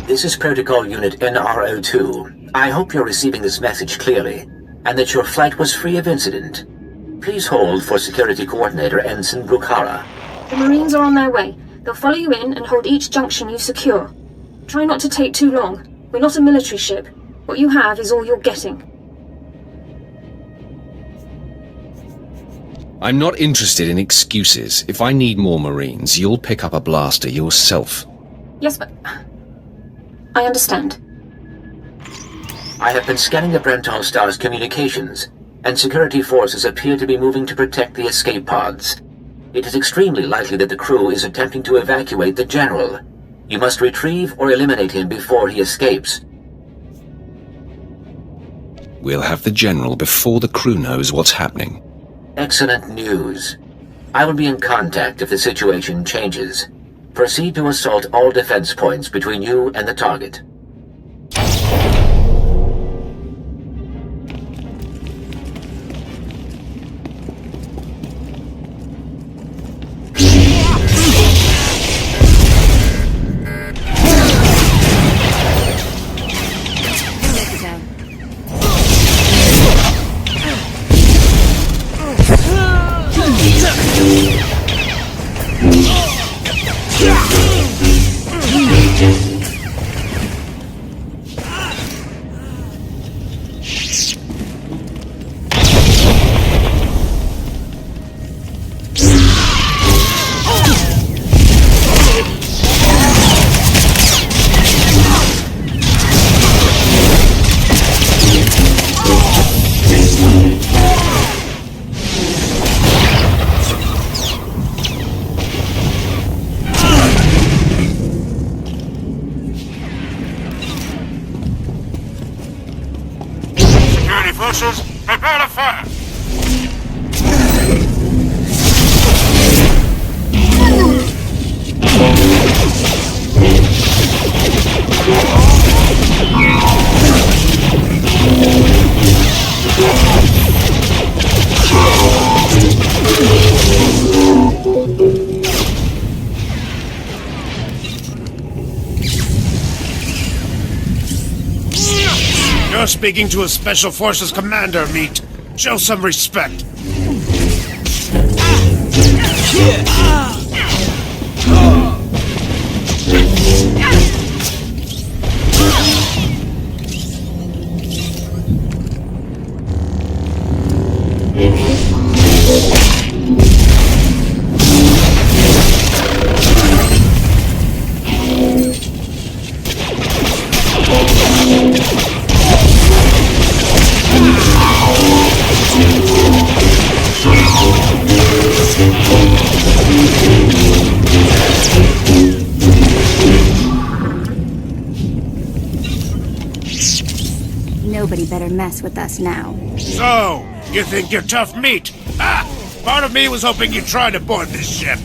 [SPEAKER 21] This is Protocol Unit NRO2. I hope you're receiving this message clearly, and that your flight was free of incident. Please hold for Security Coordinator Ensign Bukhara.
[SPEAKER 5] The Marines are on their way. They'll follow you in and hold each junction you secure. Try not to take too long. We're not a military ship. What you have is all you're getting.
[SPEAKER 1] I'm not interested in excuses. If I need more Marines, you'll pick up a blaster yourself.
[SPEAKER 5] Yes, but... I understand.
[SPEAKER 21] I have been scanning the Brental Star's communications, and security forces appear to be moving to protect the escape pods. It is extremely likely that the crew is attempting to evacuate the General. You must retrieve or eliminate him before he escapes.
[SPEAKER 1] We'll have the General before the crew knows what's happening.
[SPEAKER 21] Excellent news. I will be in contact if the situation changes. Proceed to assault all defense points between you and the target.
[SPEAKER 7] Forces, prepare to fire!
[SPEAKER 10] You're speaking to a Special Forces commander, Meat. Show some respect.
[SPEAKER 12] Nobody better mess with us now.
[SPEAKER 10] So, you think you're tough meat? Ah! Part of me was hoping you'd try to board this ship.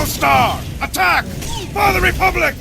[SPEAKER 10] Star! Attack! For the Republic!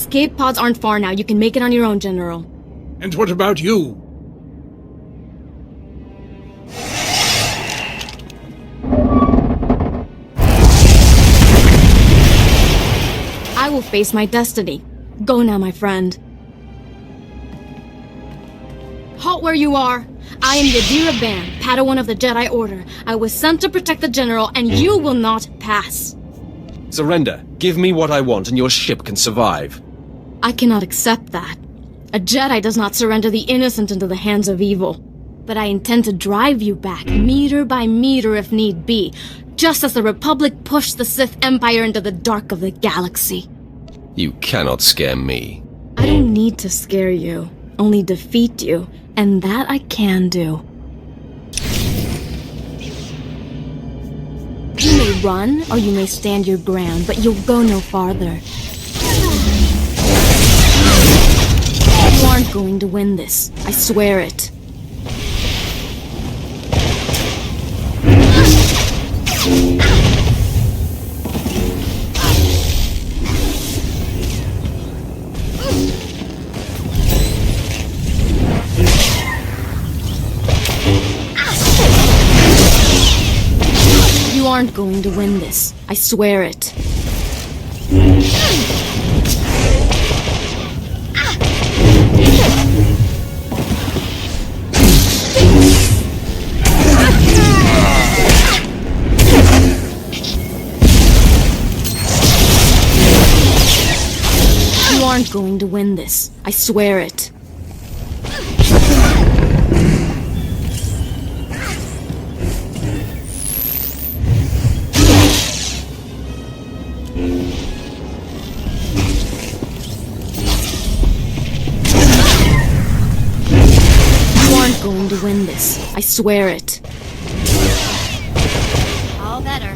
[SPEAKER 16] escape pods aren't far now. You can make it on your own, General.
[SPEAKER 10] And what about you?
[SPEAKER 16] I will face my destiny. Go now, my friend. Halt where you are! I am Yadira Ban, Padawan of the Jedi Order. I was sent to protect the General, and you will not pass.
[SPEAKER 1] Surrender. Give me what I want, and your ship can survive.
[SPEAKER 16] I cannot accept that. A Jedi does not surrender the innocent into the hands of evil. But I intend to drive you back, meter by meter if need be, just as the Republic pushed the Sith Empire into the dark of the galaxy.
[SPEAKER 1] You cannot scare me.
[SPEAKER 16] I don't need to scare you, only defeat you, and that I can do. You may run, or you may stand your ground, but you'll go no farther. You aren't going to win this. I swear it. You aren't going to win this. I swear it. You aren't going to win this. I swear it. Going to win this. I swear it.
[SPEAKER 12] All better.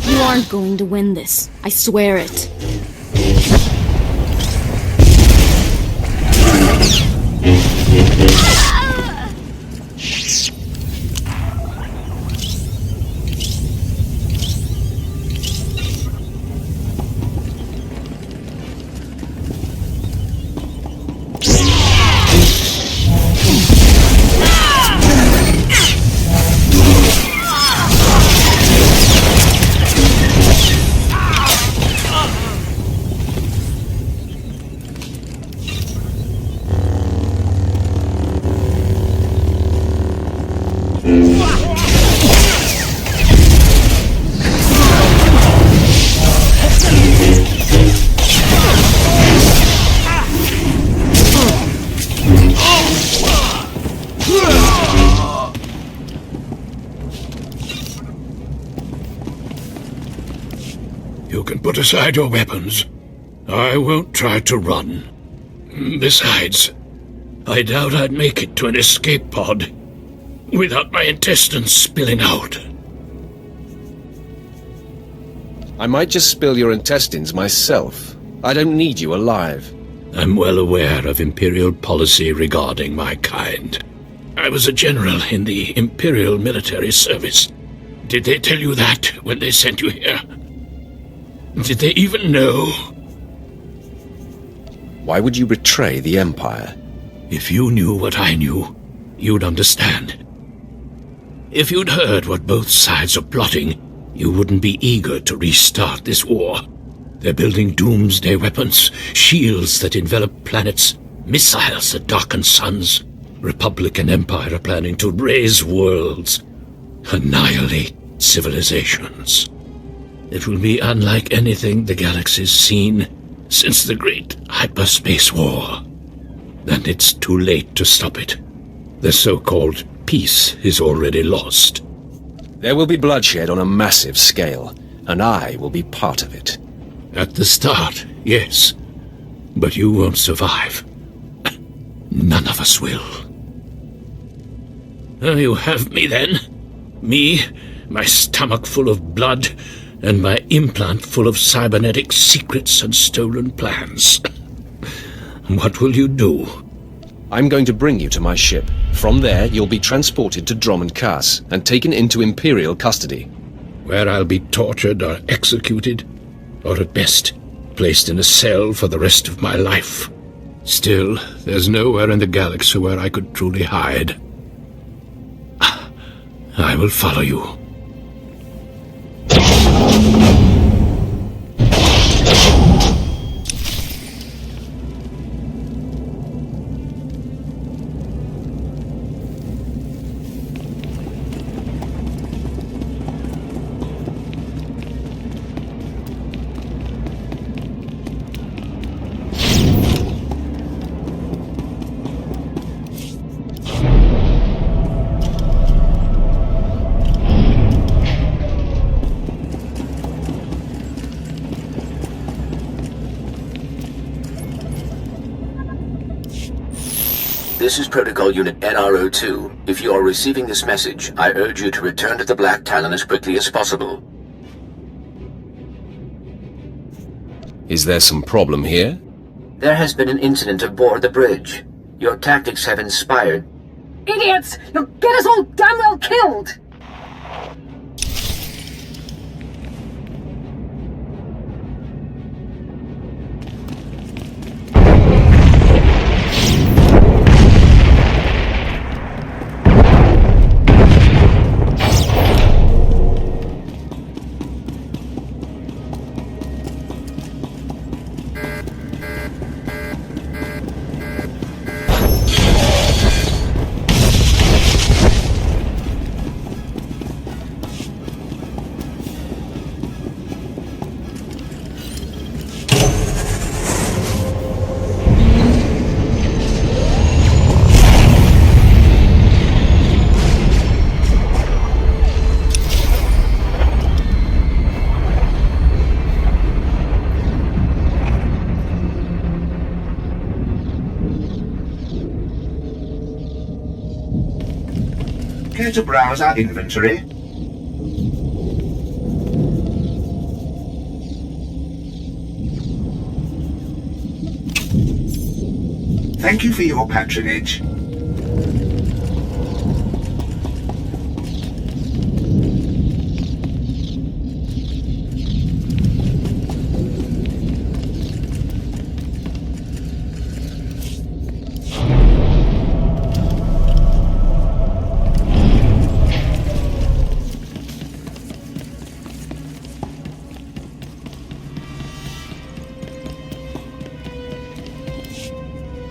[SPEAKER 16] You aren't going to win this. I swear it.
[SPEAKER 10] You can put aside your weapons. I won't try to run. Besides, I doubt I'd make it to an escape pod without my intestines spilling out.
[SPEAKER 1] I might just spill your intestines myself. I don't need you alive.
[SPEAKER 10] I'm well aware of Imperial policy regarding my kind. I was a general in the Imperial military service. Did they tell you that when they sent you here? Did they even know?
[SPEAKER 1] Why would you betray the Empire?
[SPEAKER 10] If you knew what I knew, you'd understand. If you'd heard what both sides are plotting, you wouldn't be eager to restart this war. They're building doomsday weapons, shields that envelop planets, missiles that darken suns. Republic and Empire are planning to raise worlds, annihilate civilizations. It will be unlike anything the galaxy's seen since the Great Hyperspace War. And it's too late to stop it. The so-called peace is already lost.
[SPEAKER 1] There will be bloodshed on a massive scale, and I will be part of it.
[SPEAKER 10] At the start, yes. But you won't survive. None of us will. You have me then. Me, my stomach full of blood, and my implant full of cybernetic secrets and stolen plans. What will you do?
[SPEAKER 1] I'm going to bring you to my ship. From there, you'll be transported to Drummond Cass and taken into Imperial custody.
[SPEAKER 10] Where I'll be tortured or executed, or at best, placed in a cell for the rest of my life. Still, there's nowhere in the galaxy where I could truly hide. I will follow you.
[SPEAKER 21] This is Protocol Unit NRO2. If you are receiving this message, I urge you to return to the Black Talon as quickly as possible.
[SPEAKER 1] Is there some problem here?
[SPEAKER 21] There has been an incident aboard the bridge. Your tactics have inspired...
[SPEAKER 5] Idiots! You'll get us all damn well killed!
[SPEAKER 2] Care to browse our inventory? Thank you for your patronage.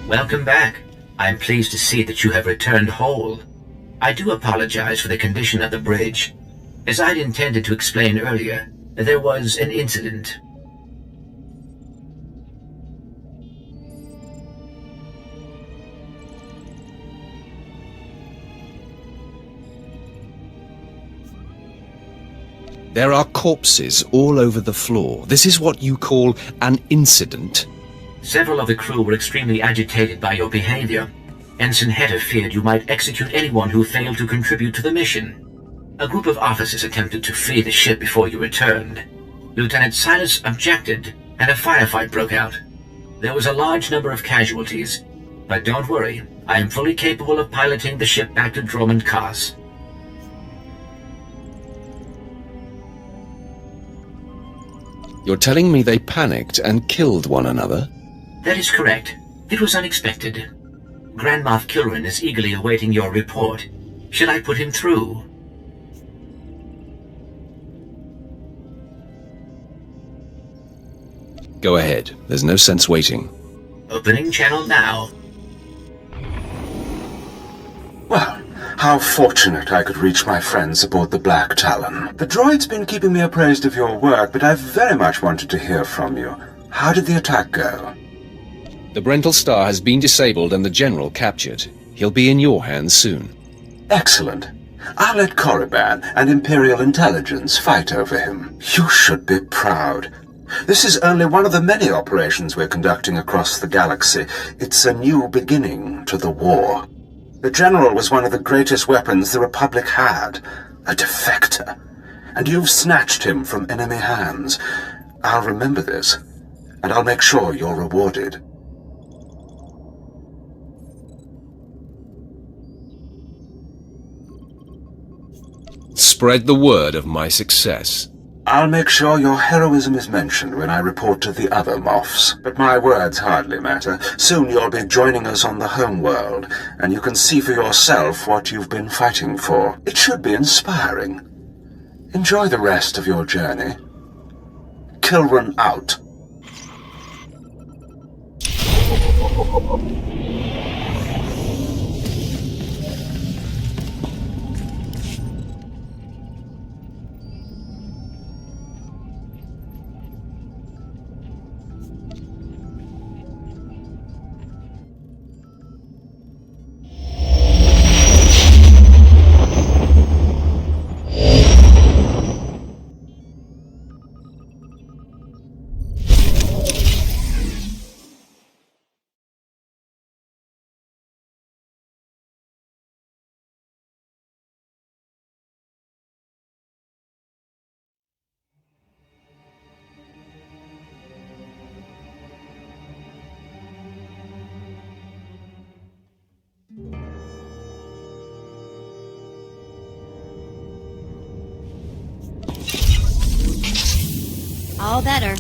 [SPEAKER 21] Welcome back. I'm pleased to see that you have returned whole. I do apologize for the condition of the bridge. As I'd intended to explain earlier, there was an incident.
[SPEAKER 1] There are corpses all over the floor. This is what you call an incident?
[SPEAKER 21] Several of the crew were extremely agitated by your behavior. Ensign Hedder feared you might execute anyone who failed to contribute to the mission. A group of officers attempted to flee the ship before you returned. Lieutenant Silas objected, and a firefight broke out. There was a large number of casualties, but don't worry, I am fully capable of piloting the ship back to Drummond Cass.
[SPEAKER 1] You're telling me they panicked and killed one another?
[SPEAKER 21] That is correct. It was unexpected. Grand Moff Kilrin is eagerly awaiting your report. Should I put him through?
[SPEAKER 1] Go ahead. There's no sense waiting.
[SPEAKER 21] Opening channel now.
[SPEAKER 24] Well, how fortunate I could reach my friends aboard the Black Talon. The droid's been keeping me appraised of your work, but I very much wanted to hear from you. How did the attack go?
[SPEAKER 1] The Brental Star has been disabled and the General captured. He'll be in your hands soon.
[SPEAKER 24] Excellent. I'll let Korriban and Imperial Intelligence fight over him. You should be proud. This is only one of the many operations we're conducting across the galaxy. It's a new beginning to the war. The General was one of the greatest weapons the Republic had, a defector. And you've snatched him from enemy hands. I'll remember this, and I'll make sure you're rewarded.
[SPEAKER 1] spread the word of my success.
[SPEAKER 24] I'll make sure your heroism is mentioned when I report to the other Moffs, but my words hardly matter. Soon you'll be joining us on the homeworld, and you can see for yourself what you've been fighting for. It should be inspiring. Enjoy the rest of your journey. Kilran out.
[SPEAKER 12] All better.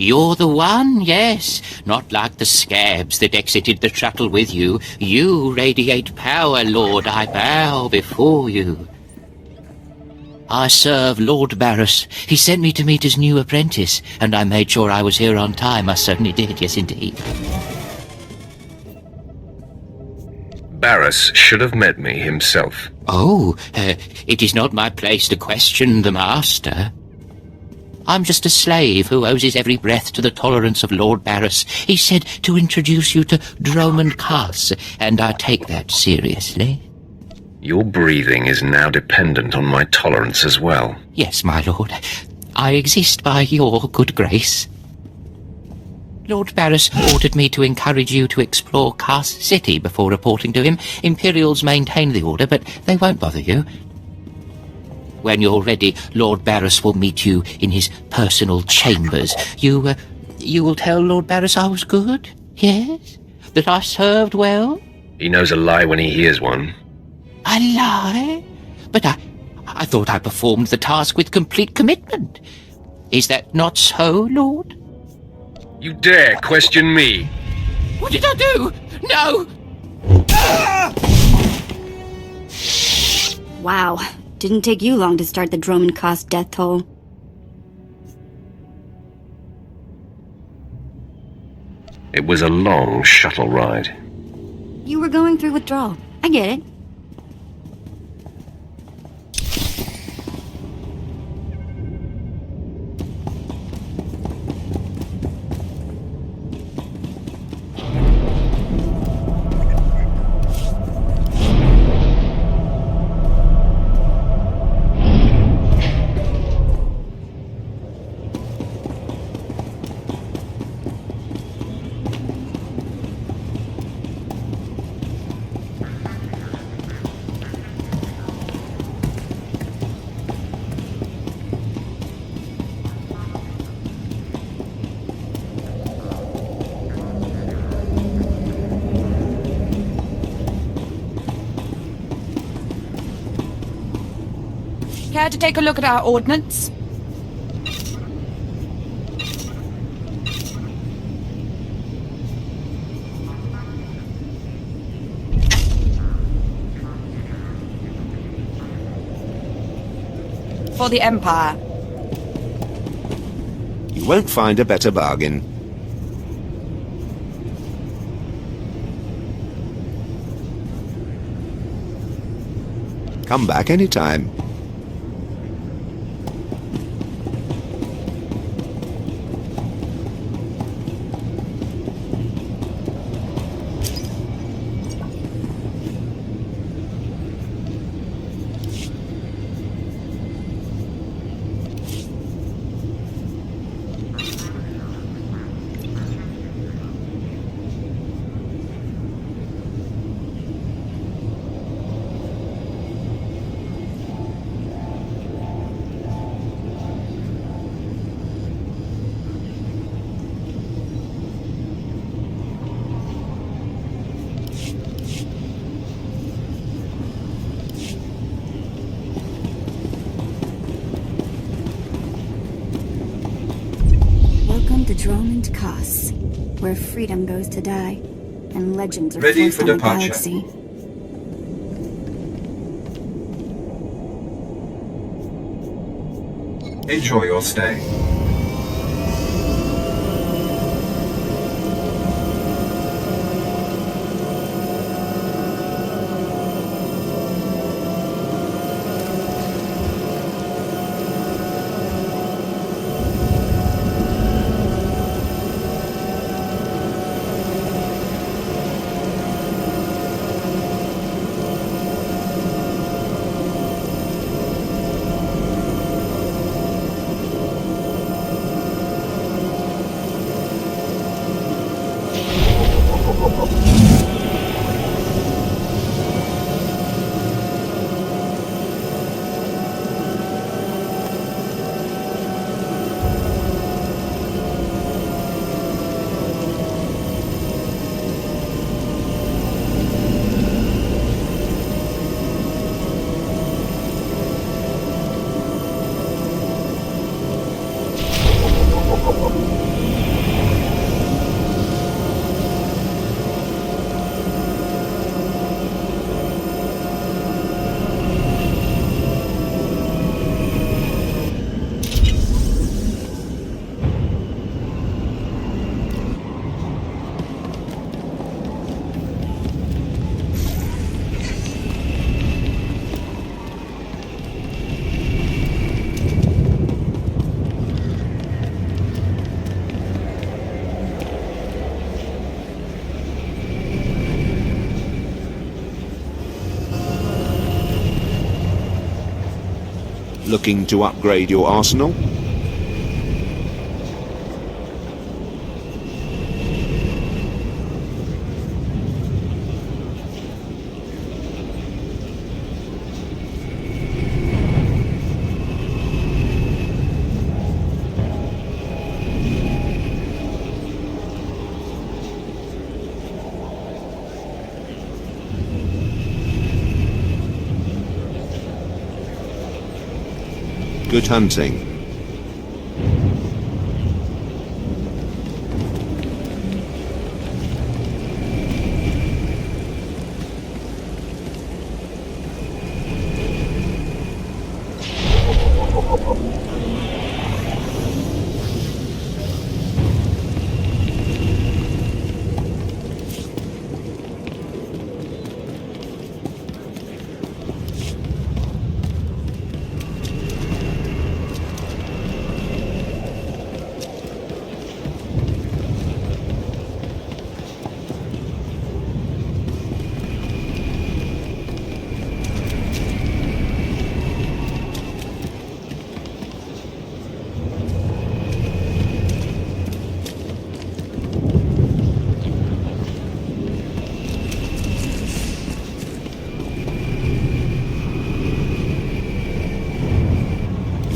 [SPEAKER 11] You're the one, yes. Not like the scabs that exited the shuttle with you. You radiate power, Lord. I bow before you. I serve Lord Barris. He sent me to meet his new apprentice, and I made sure I was here on time. I certainly did, yes indeed.
[SPEAKER 22] Barris should have met me himself.
[SPEAKER 11] Oh, it is not my place to question the master. I'm just a slave who owes his every breath to the tolerance of Lord Barris. He said to introduce you to Dromond Cass, and I take that seriously.
[SPEAKER 22] Your breathing is now dependent on my tolerance as well.
[SPEAKER 11] Yes, my lord. I exist by your good grace. Lord Barris ordered me to encourage you to explore Cast City before reporting to him. Imperials maintain the order, but they won't bother you. When you're ready, Lord Barris will meet you in his personal chambers. You will tell Lord Barris I was good? Yes? That I served well?
[SPEAKER 1] He knows a lie when he hears one.
[SPEAKER 11] A lie? But I thought I performed the task with complete commitment. Is that not so, Lord?
[SPEAKER 1] You dare question me?
[SPEAKER 11] What did I do? No!
[SPEAKER 12] Wow. Didn't take you long to start the Droman Cost death toll.
[SPEAKER 1] It was a long shuttle ride.
[SPEAKER 12] You were going through withdrawal. I get it.
[SPEAKER 9] Care to take a look at our ordnance? For the Empire.
[SPEAKER 23] You won't find a better bargain. Come back anytime.
[SPEAKER 12] Droman Cost, where freedom goes to die, and legends are
[SPEAKER 24] Ready
[SPEAKER 12] forced
[SPEAKER 24] for
[SPEAKER 12] on the
[SPEAKER 24] departure.
[SPEAKER 12] galaxy.
[SPEAKER 24] Enjoy your stay.
[SPEAKER 23] Looking to upgrade your arsenal? Good hunting.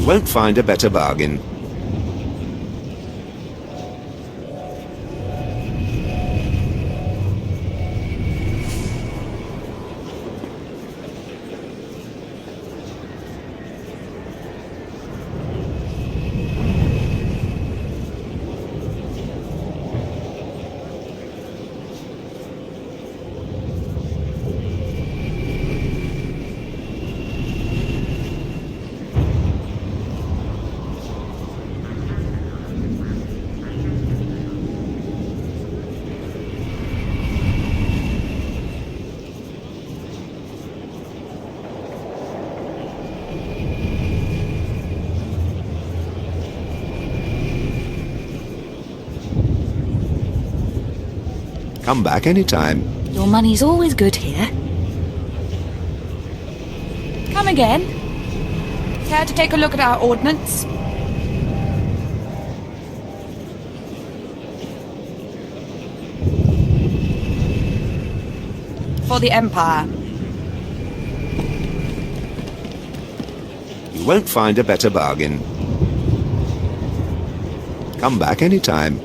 [SPEAKER 23] You won't find a better bargain. Come back anytime.
[SPEAKER 9] Your money's always good here. Come again? Care to take a look at our ordnance? For the Empire.
[SPEAKER 23] You won't find a better bargain. Come back anytime.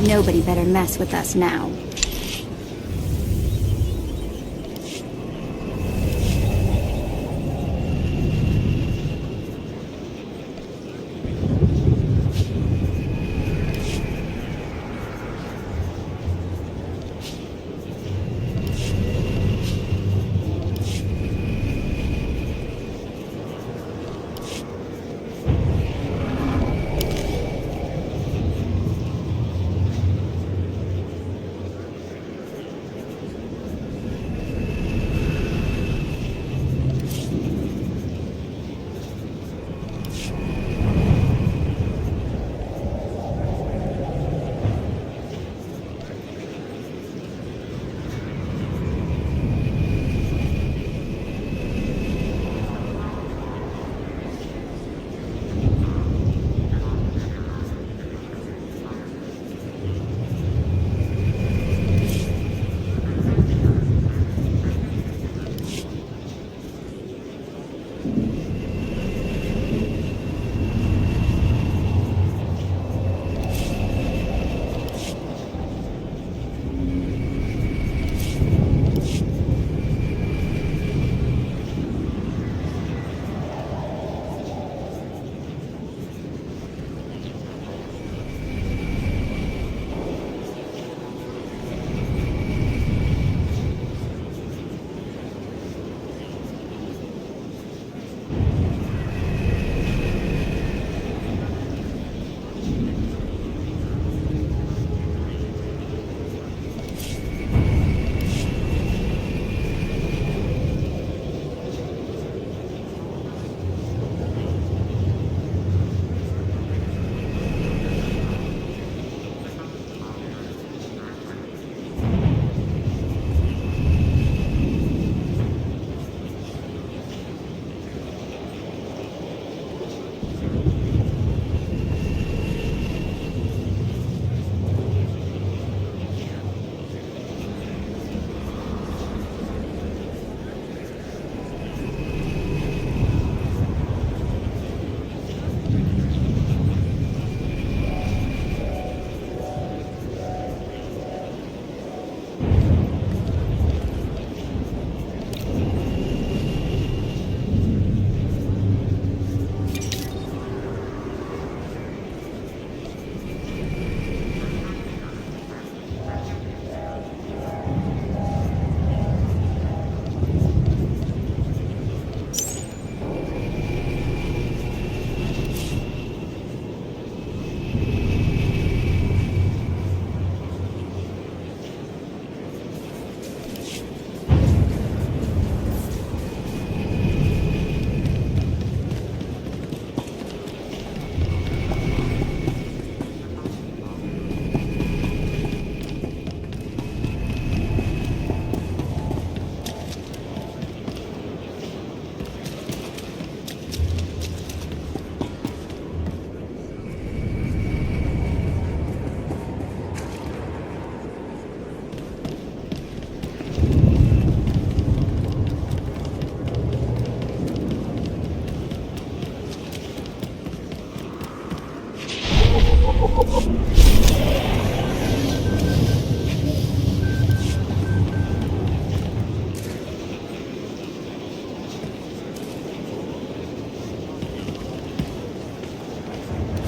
[SPEAKER 12] Nobody better mess with us now.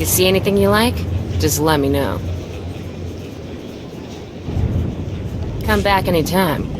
[SPEAKER 4] You see anything you like? Just let me know. Come back anytime.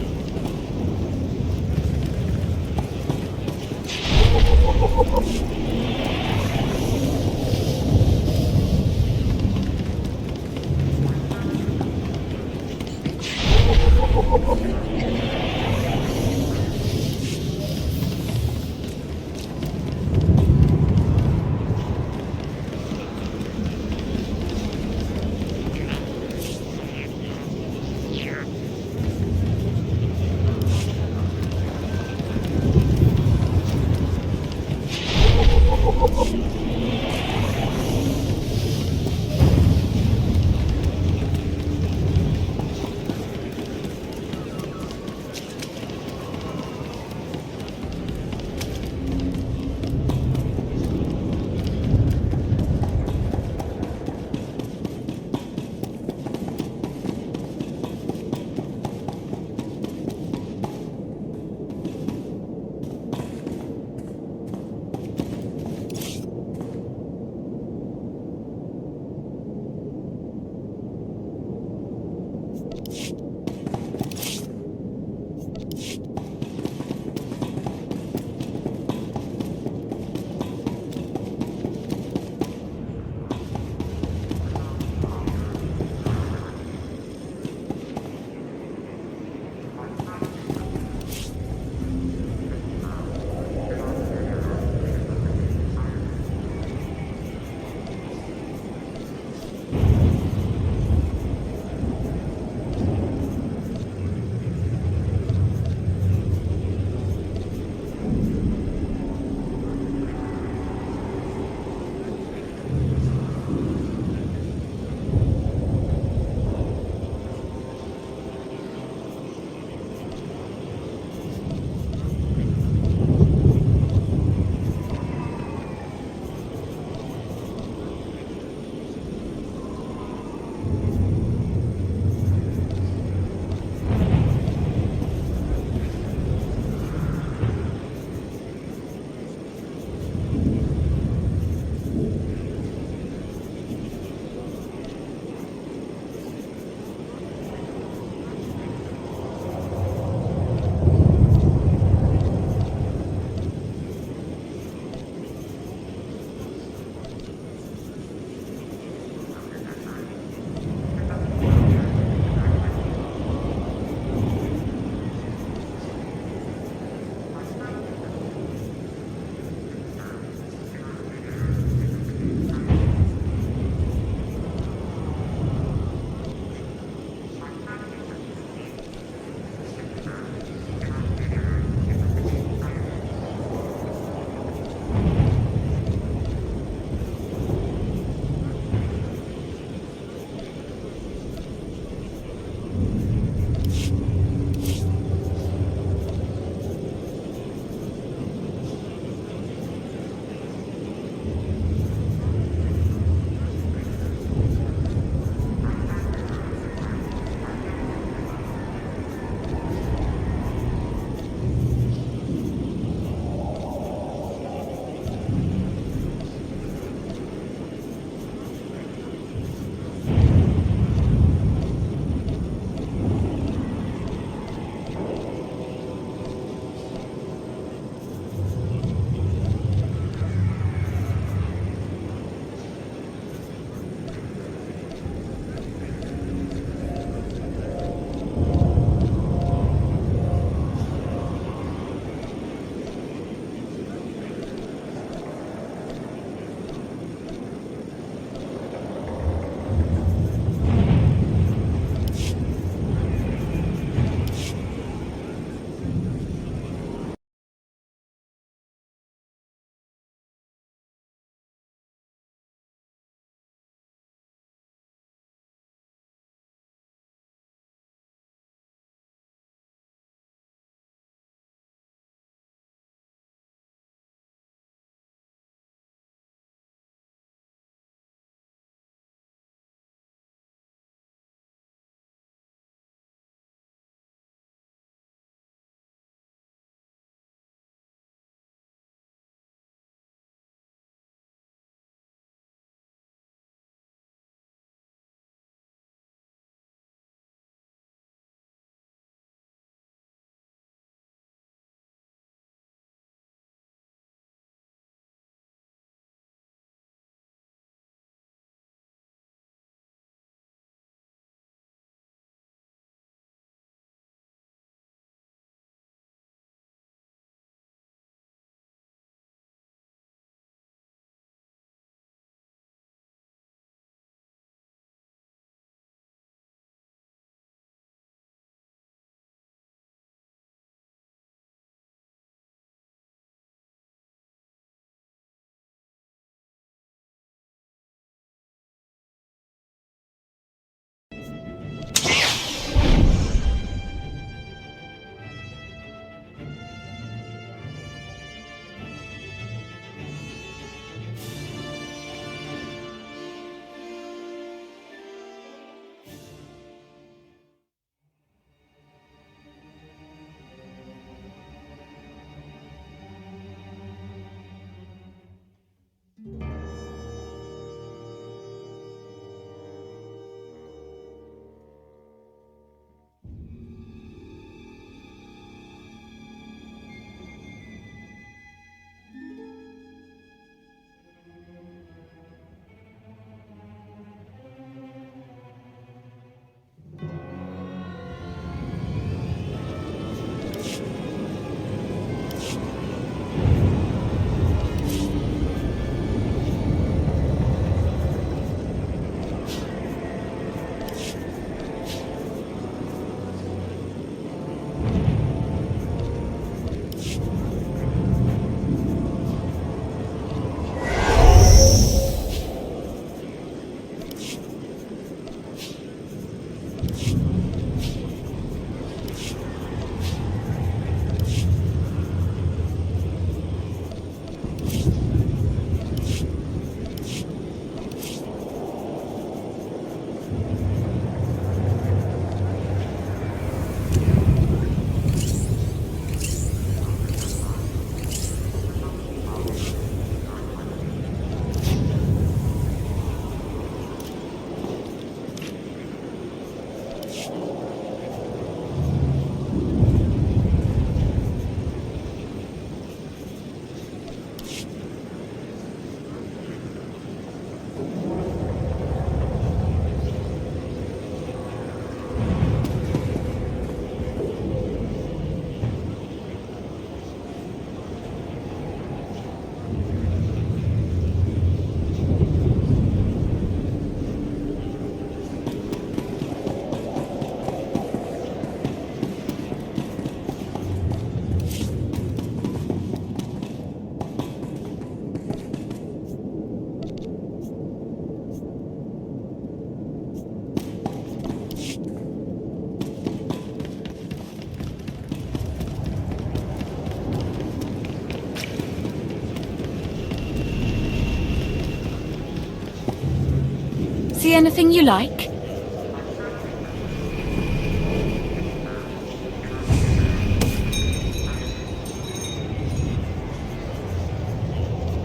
[SPEAKER 9] See anything you like?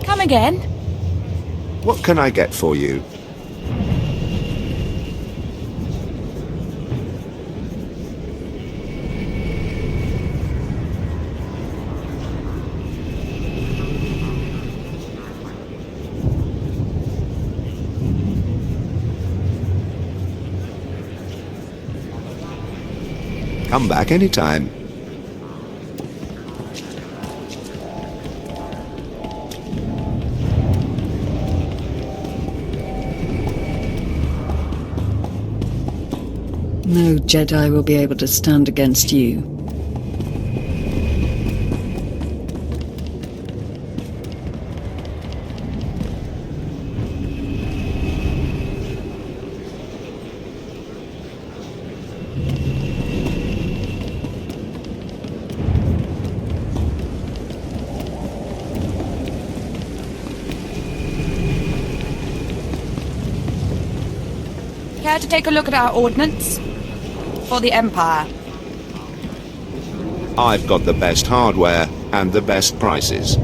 [SPEAKER 9] Come again?
[SPEAKER 23] What can I get for you? Come back anytime.
[SPEAKER 3] No Jedi will be able to stand against you.
[SPEAKER 9] Care to take a look at our ordnance? For the Empire.
[SPEAKER 23] I've got the best hardware and the best prices.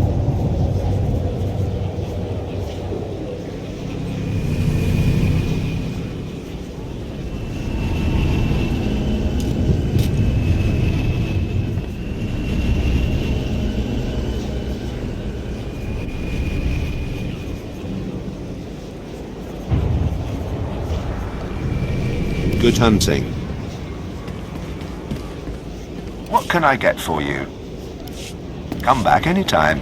[SPEAKER 23] Good hunting. What can I get for you? Come back anytime.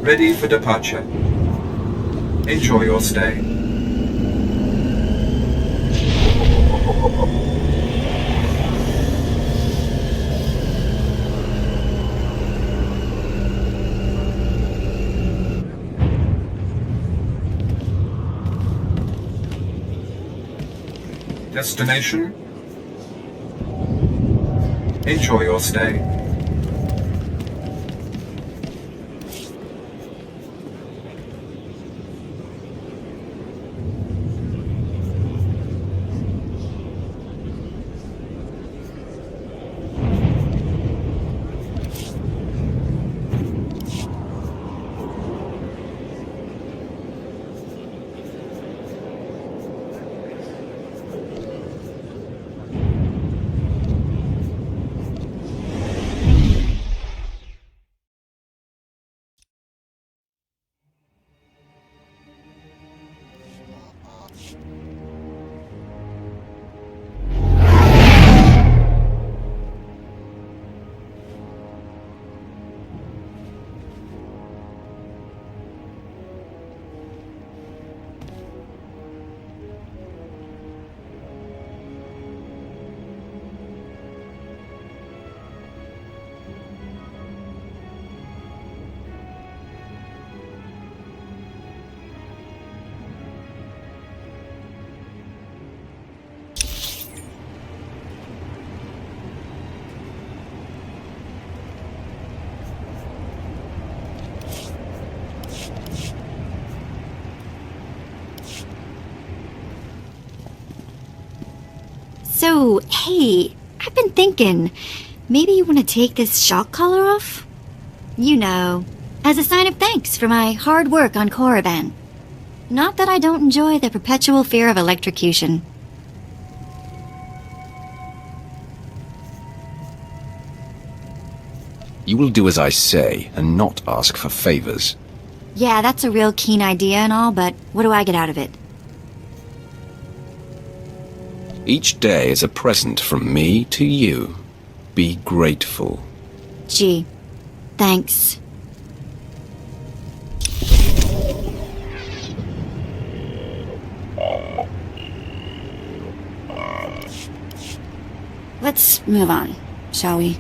[SPEAKER 6] Ready for departure. Enjoy your stay. Destination. Enjoy your stay.
[SPEAKER 12] So, hey, I've been thinking, maybe you want to take this shock collar off? You know, as a sign of thanks for my hard work on Korriban. Not that I don't enjoy the perpetual fear of electrocution.
[SPEAKER 1] You will do as I say and not ask for favors.
[SPEAKER 12] Yeah, that's a real keen idea and all, but what do I get out of it?
[SPEAKER 1] Each day is a present from me to you. Be grateful.
[SPEAKER 12] Gee, thanks. Let's move on, shall we?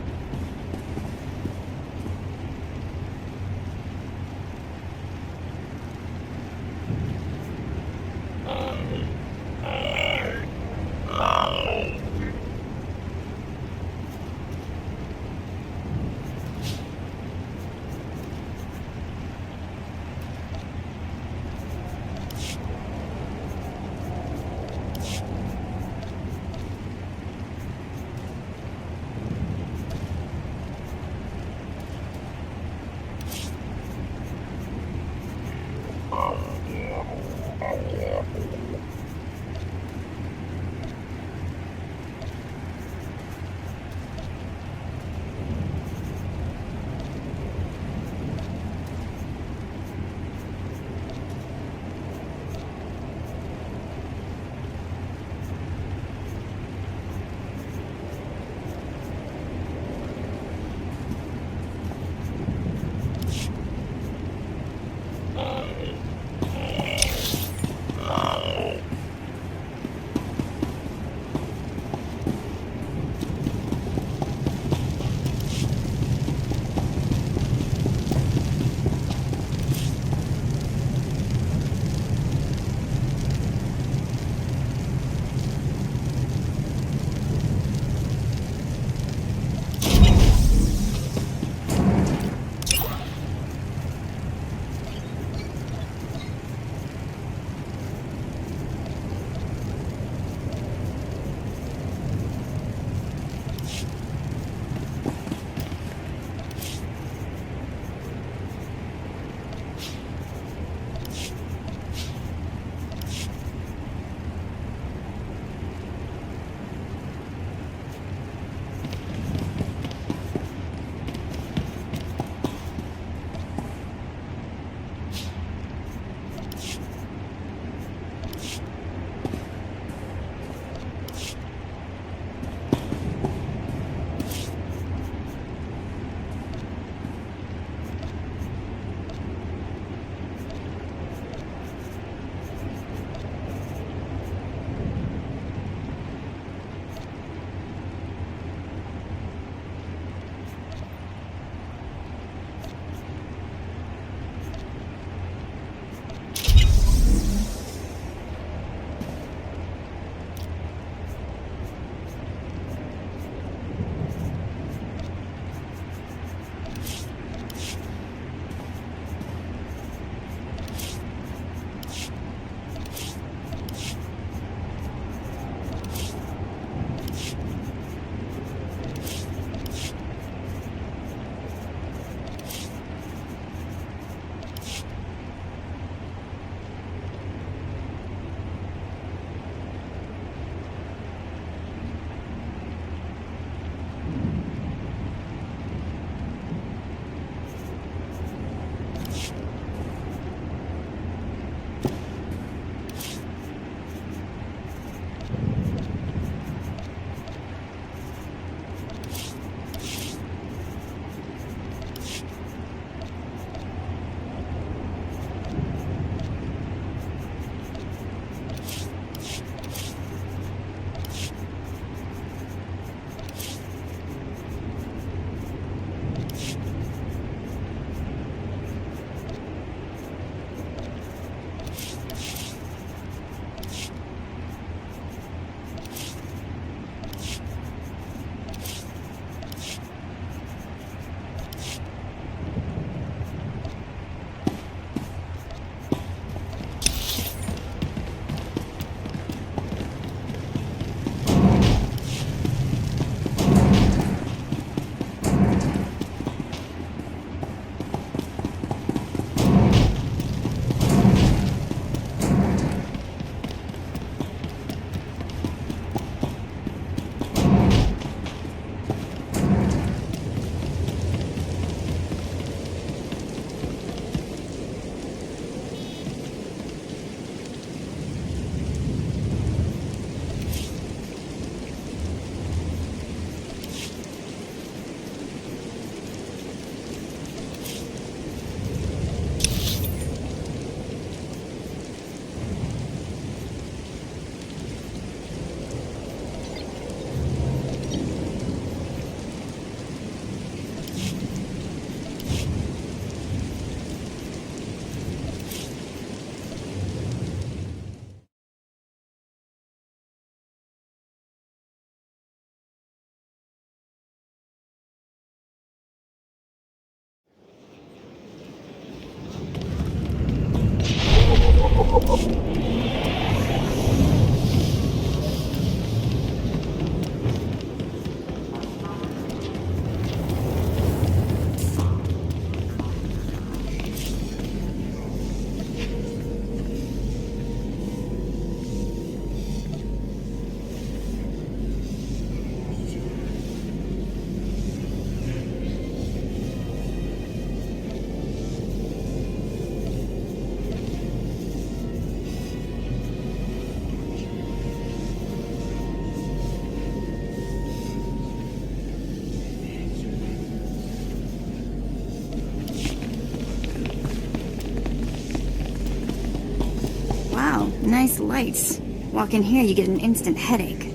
[SPEAKER 12] nice lights. Walk in here, you get an instant headache.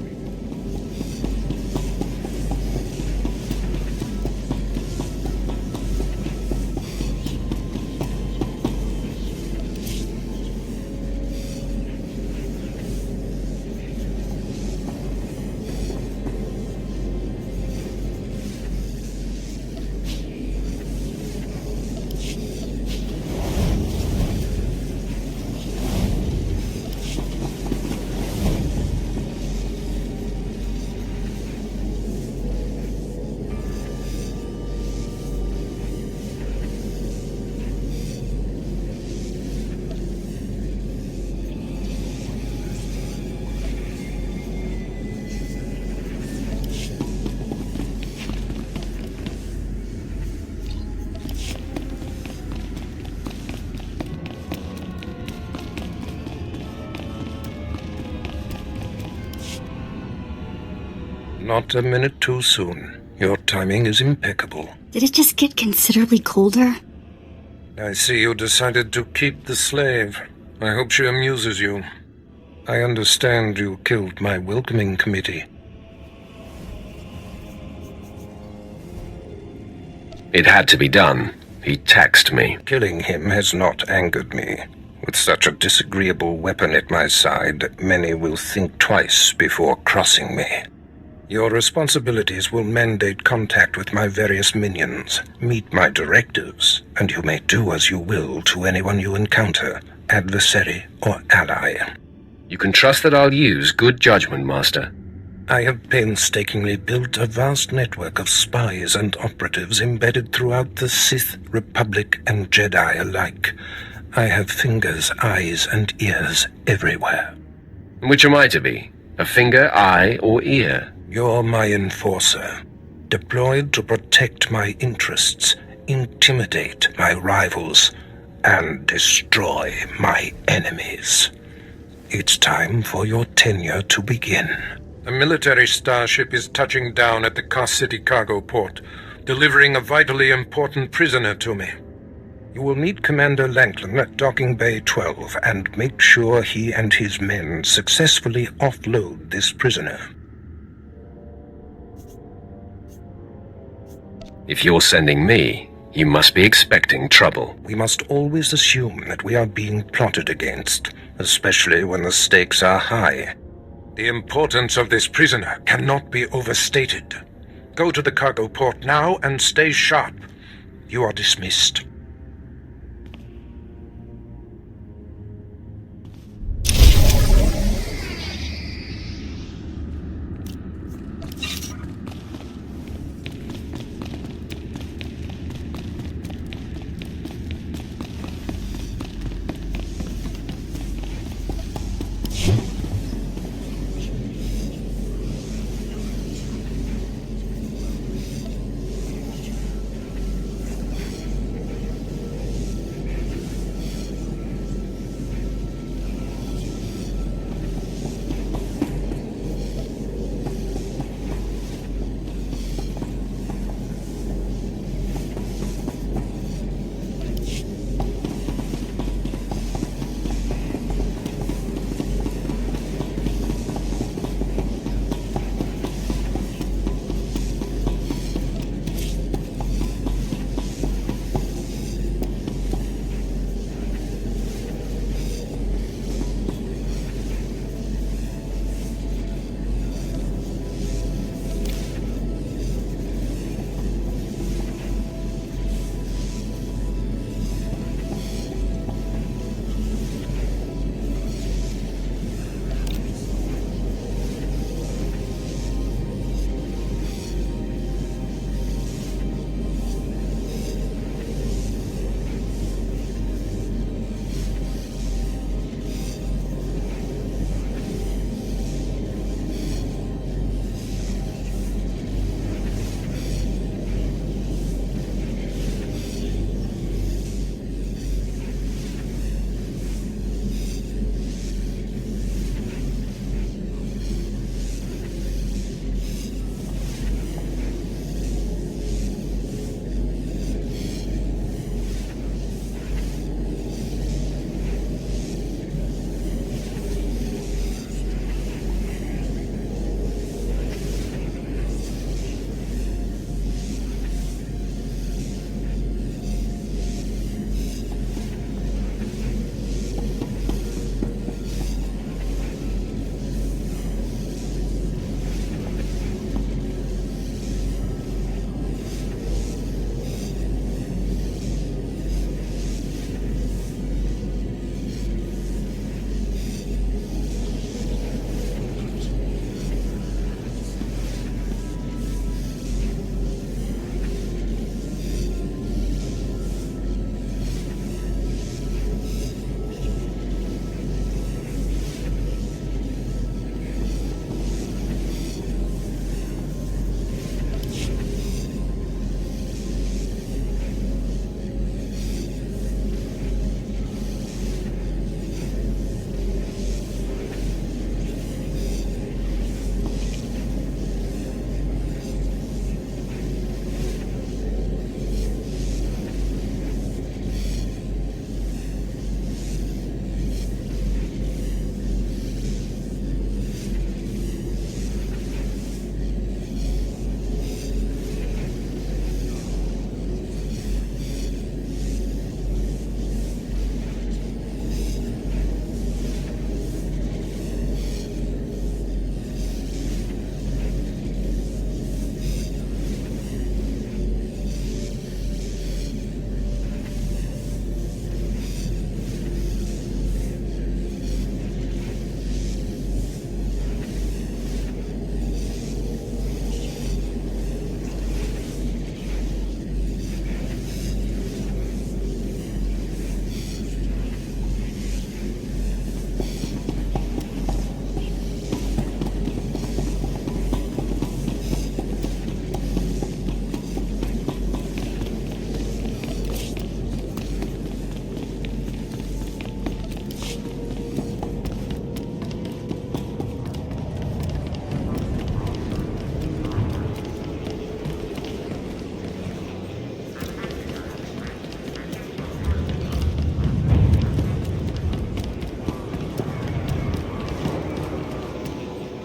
[SPEAKER 22] Not a minute too soon. Your timing is impeccable.
[SPEAKER 12] Did it just get considerably colder?
[SPEAKER 22] I see you decided to keep the slave. I hope she amuses you. I understand you killed my welcoming committee.
[SPEAKER 1] It had to be done. He taxed me.
[SPEAKER 22] Killing him has not angered me. With such a disagreeable weapon at my side, many will think twice before crossing me. Your responsibilities will mandate contact with my various minions, meet my directives, and you may do as you will to anyone you encounter, adversary or ally.
[SPEAKER 1] You can trust that I'll use good judgment, Master.
[SPEAKER 22] I have painstakingly built a vast network of spies and operatives embedded throughout the Sith, Republic, and Jedi alike. I have fingers, eyes, and ears everywhere.
[SPEAKER 1] Which am I to be? A finger, eye, or ear?
[SPEAKER 22] You're my enforcer, deployed to protect my interests, intimidate my rivals, and destroy my enemies. It's time for your tenure to begin. A military starship is touching down at the Kos City cargo port, delivering a vitally important prisoner to me. You will meet Commander Lanklin at Docking Bay 12 and make sure he and his men successfully offload this prisoner.
[SPEAKER 1] If you're sending me, you must be expecting trouble.
[SPEAKER 22] We must always assume that we are being plotted against, especially when the stakes are high. The importance of this prisoner cannot be overstated. Go to the cargo port now and stay sharp. You are dismissed.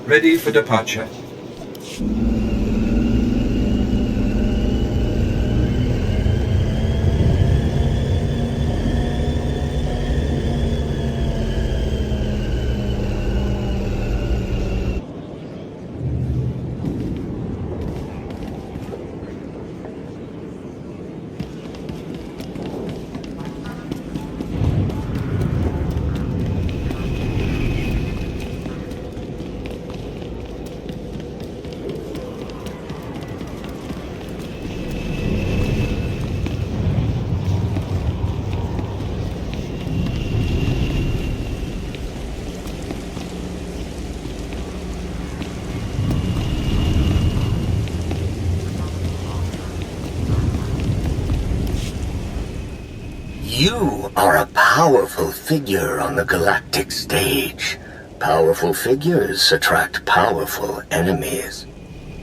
[SPEAKER 6] Ready for departure.
[SPEAKER 13] You are a powerful figure on the galactic stage. Powerful figures attract powerful enemies.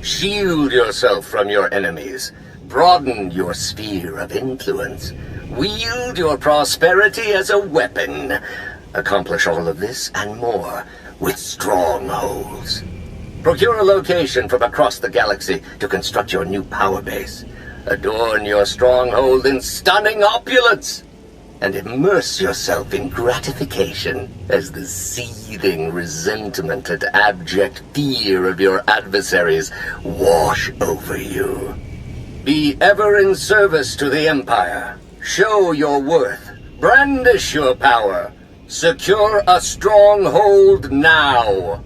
[SPEAKER 13] Shield yourself from your enemies. Broaden your sphere of influence. Wield your prosperity as a weapon. Accomplish all of this and more with strongholds. Procure a location from across the galaxy to construct your new power base. Adorn your stronghold in stunning opulence. And immerse yourself in gratification as the seething resentment and abject fear of your adversaries wash over you. Be ever in service to the Empire. Show your worth. Brandish your power. Secure a stronghold now.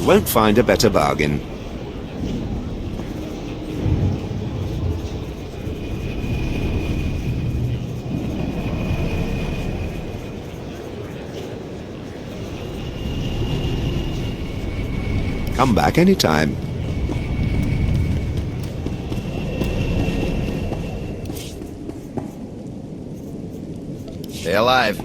[SPEAKER 23] You won't find a better bargain. Come back anytime.
[SPEAKER 1] Stay alive.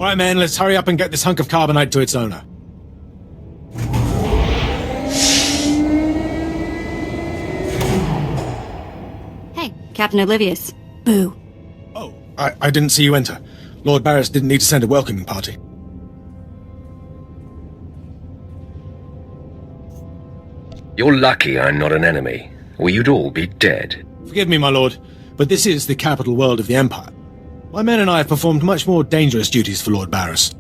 [SPEAKER 8] All right, man, let's hurry up and get this hunk of carbonite to its owner.
[SPEAKER 12] Hey, Captain Oblivious. Boo.
[SPEAKER 8] Oh, I didn't see you enter. Lord Barris didn't need to send a welcoming party.
[SPEAKER 22] You're lucky I'm not an enemy, or you'd all be dead.
[SPEAKER 8] Forgive me, my lord, but this is the capital world of the Empire. My men and I have performed much more dangerous duties for Lord Barris.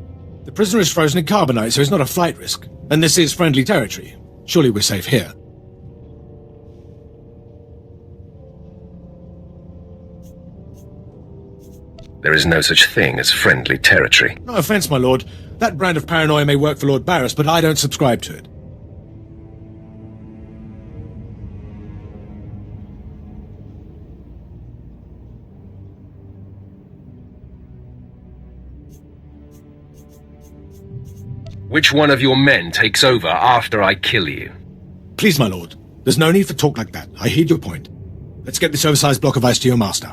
[SPEAKER 8] The prisoner is frozen in carbonite, so it's not a flight risk. And this is friendly territory. Surely we're safe here.
[SPEAKER 22] There is no such thing as friendly territory.
[SPEAKER 8] No offense, my lord. That brand of paranoia may work for Lord Barris, but I don't subscribe to it.
[SPEAKER 22] Which one of your men takes over after I kill you?
[SPEAKER 8] Please, my lord. There's no need for talk like that. I heed your point. Let's get this oversized block of ice to your master.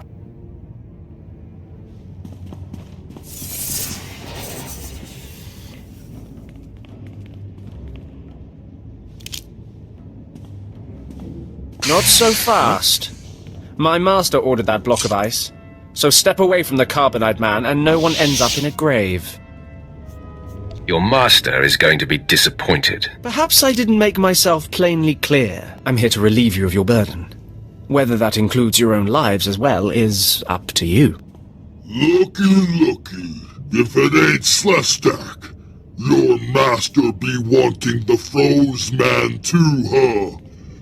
[SPEAKER 17] Not so fast. My master ordered that block of ice, so step away from the carbonite man and no one ends up in a grave.
[SPEAKER 1] Your master is going to be disappointed.
[SPEAKER 17] Perhaps I didn't make myself plainly clear. I'm here to relieve you of your burden. Whether that includes your own lives as well is up to you.
[SPEAKER 14] Looky. If it ain't Slestak, your master be wanting the Froze man too, huh?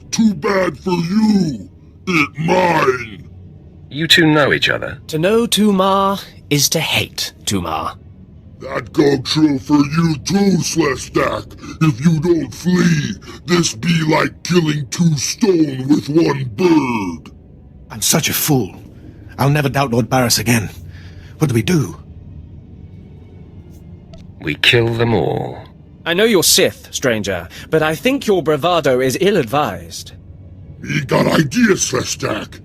[SPEAKER 14] Too bad for you. It mine.
[SPEAKER 1] You two know each other?
[SPEAKER 17] To know Tumar is to hate Tumar.
[SPEAKER 14] That go true for you too, Slestak. If you don't flee, this be like killing 2 stone with 1 bird.
[SPEAKER 8] I'm such a fool. I'll never doubt Lord Barris again. What do we do?
[SPEAKER 1] We kill them all.
[SPEAKER 17] I know you're Sith, stranger, but I think your bravado is ill-advised.
[SPEAKER 14] We got ideas, Slestak.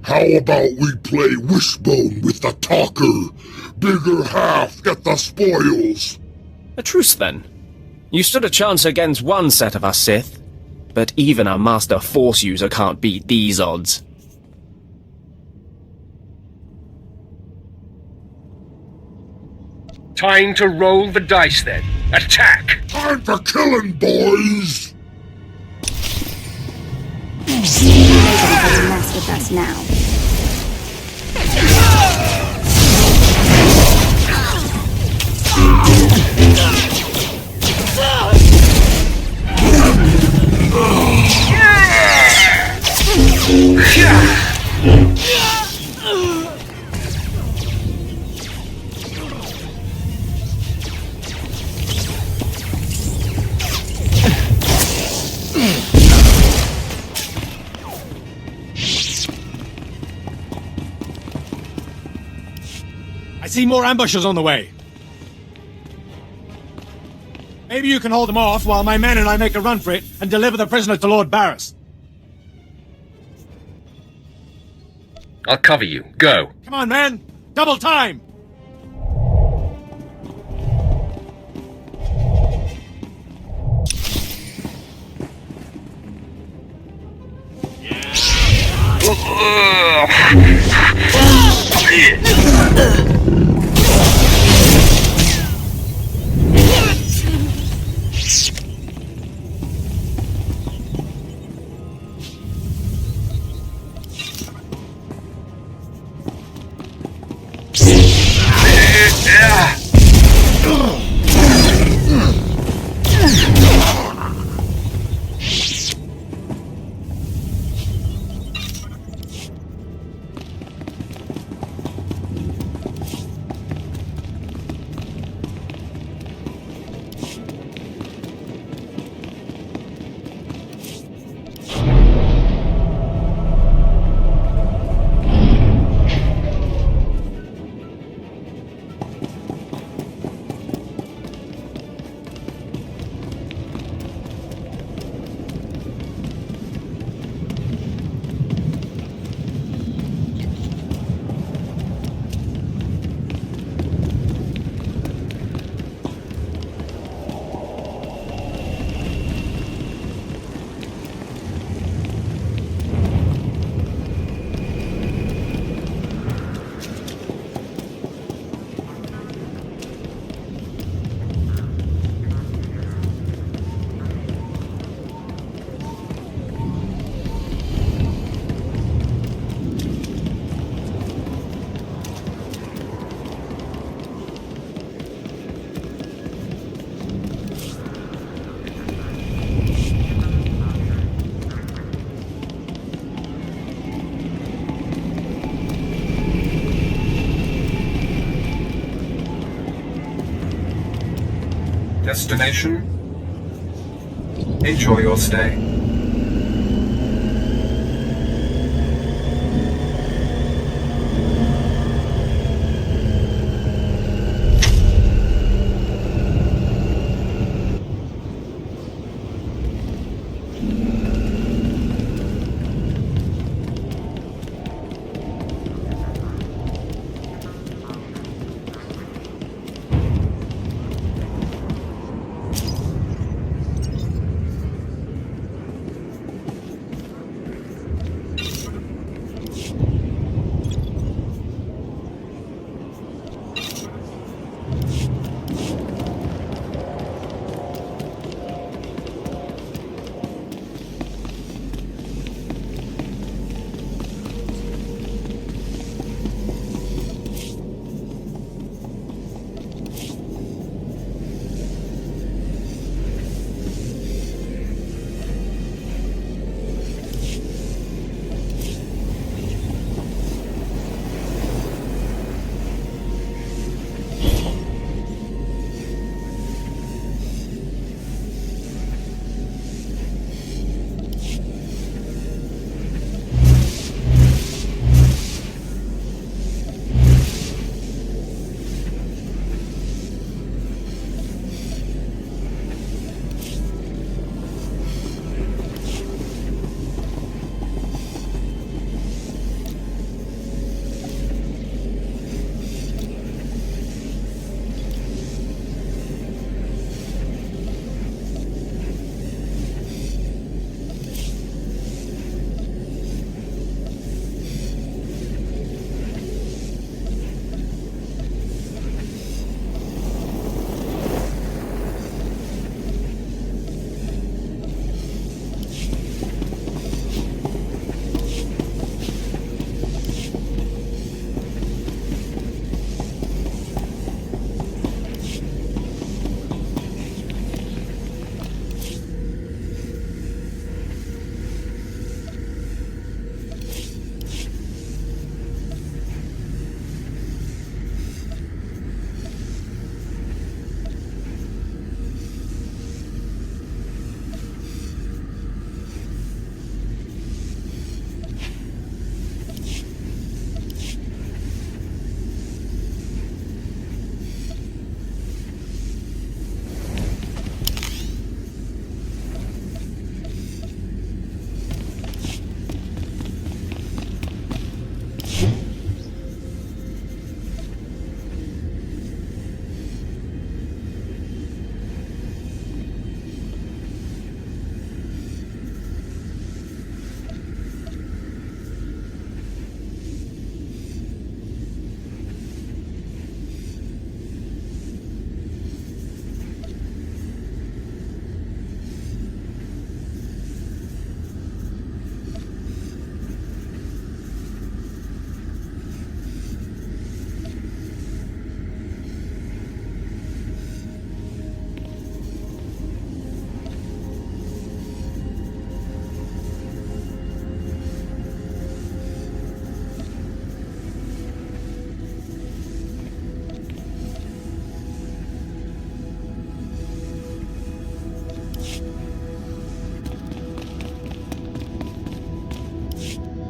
[SPEAKER 14] How about we play Wishbone with the talker? Bigger half get the spoils.
[SPEAKER 17] A truce, then. You stood a chance against one set of us Sith, but even a master Force user can't beat these odds.
[SPEAKER 1] Time to roll the dice, then. Attack!
[SPEAKER 14] Time for killing, boys!
[SPEAKER 12] Nobody has a mess with us now.
[SPEAKER 8] I see more ambushers on the way. Maybe you can hold them off while my men and I make a run for it and deliver the prisoner to Lord Barris.
[SPEAKER 1] I'll cover you. Go.
[SPEAKER 8] Come on, man! Double time!
[SPEAKER 6] Destination? Enjoy your stay.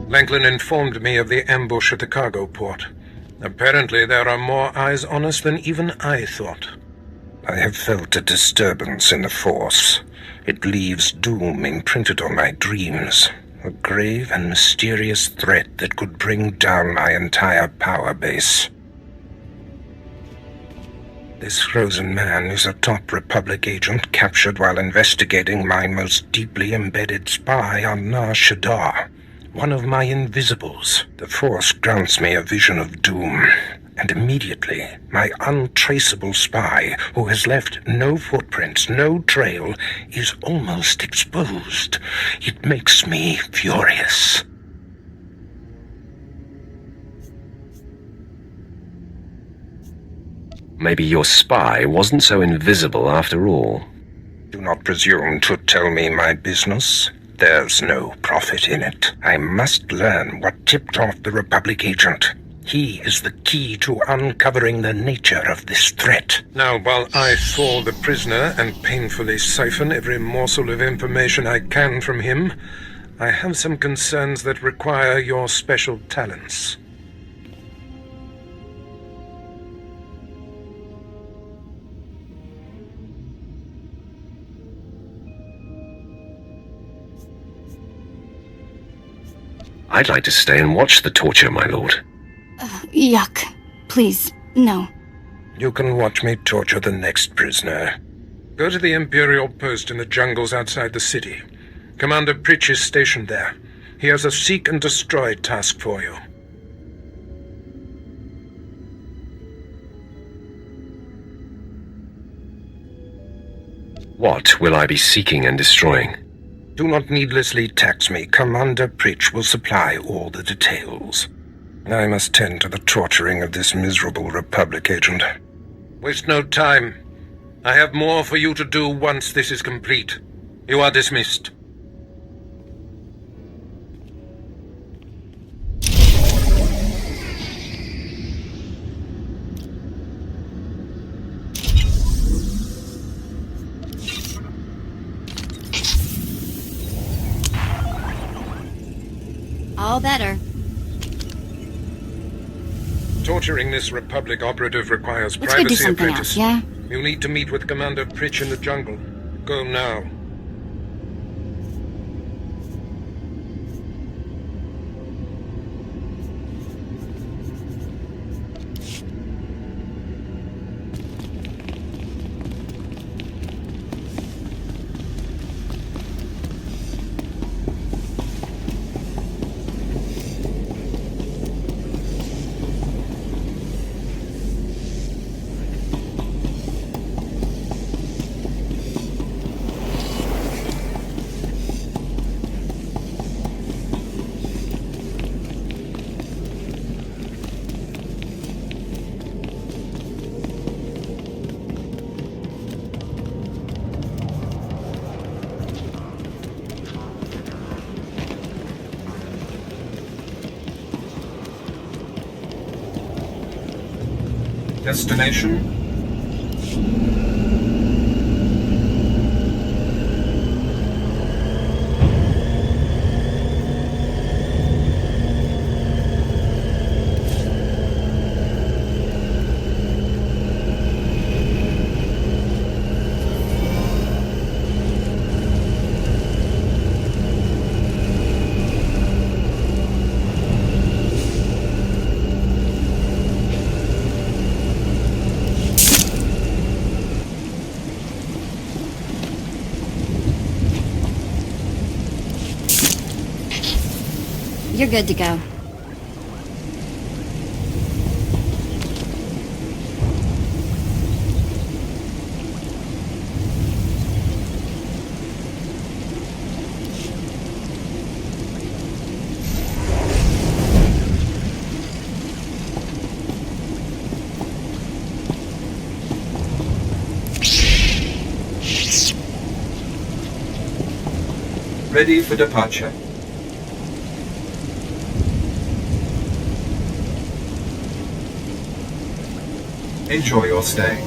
[SPEAKER 22] Langlin informed me of the ambush at the cargo port. Apparently there are more eyes on us than even I thought. I have felt a disturbance in the Force. It leaves doom imprinted on my dreams. A grave and mysterious threat that could bring down my entire power base. This frozen man is a top Republic agent captured while investigating my most deeply embedded spy on Nar Shaddaa. One of my invisibles. The Force grants me a vision of doom, and immediately, my untraceable spy, who has left no footprints, no trail, is almost exposed. It makes me furious.
[SPEAKER 1] Maybe your spy wasn't so invisible after all.
[SPEAKER 22] Do not presume to tell me my business. There's no profit in it. I must learn what tipped off the Republic agent. He is the key to uncovering the nature of this threat. Now, while I thaw the prisoner and painfully siphon every morsel of information I can from him, I have some concerns that require your special talents.
[SPEAKER 1] I'd like to stay and watch the torture, my lord.
[SPEAKER 12] Yuck. Please, no.
[SPEAKER 22] You can watch me torture the next prisoner. Go to the Imperial post in the jungles outside the city. Commander Pritch is stationed there. He has a seek and destroy task for you.
[SPEAKER 1] What will I be seeking and destroying?
[SPEAKER 22] Do not needlessly tax me. Commander Pritch will supply all the details. I must tend to the torturing of this miserable Republic agent. Waste no time. I have more for you to do once this is complete. You are dismissed.
[SPEAKER 12] All better.
[SPEAKER 22] Torturing this Republic operative requires
[SPEAKER 12] Let's go do
[SPEAKER 22] privacy,
[SPEAKER 12] something
[SPEAKER 22] apprentice.
[SPEAKER 12] else, yeah?
[SPEAKER 22] You need to meet with Commander Pritch in the jungle. Go now. Destination?
[SPEAKER 12] You're good to go.
[SPEAKER 6] Ready for departure. Enjoy your stay.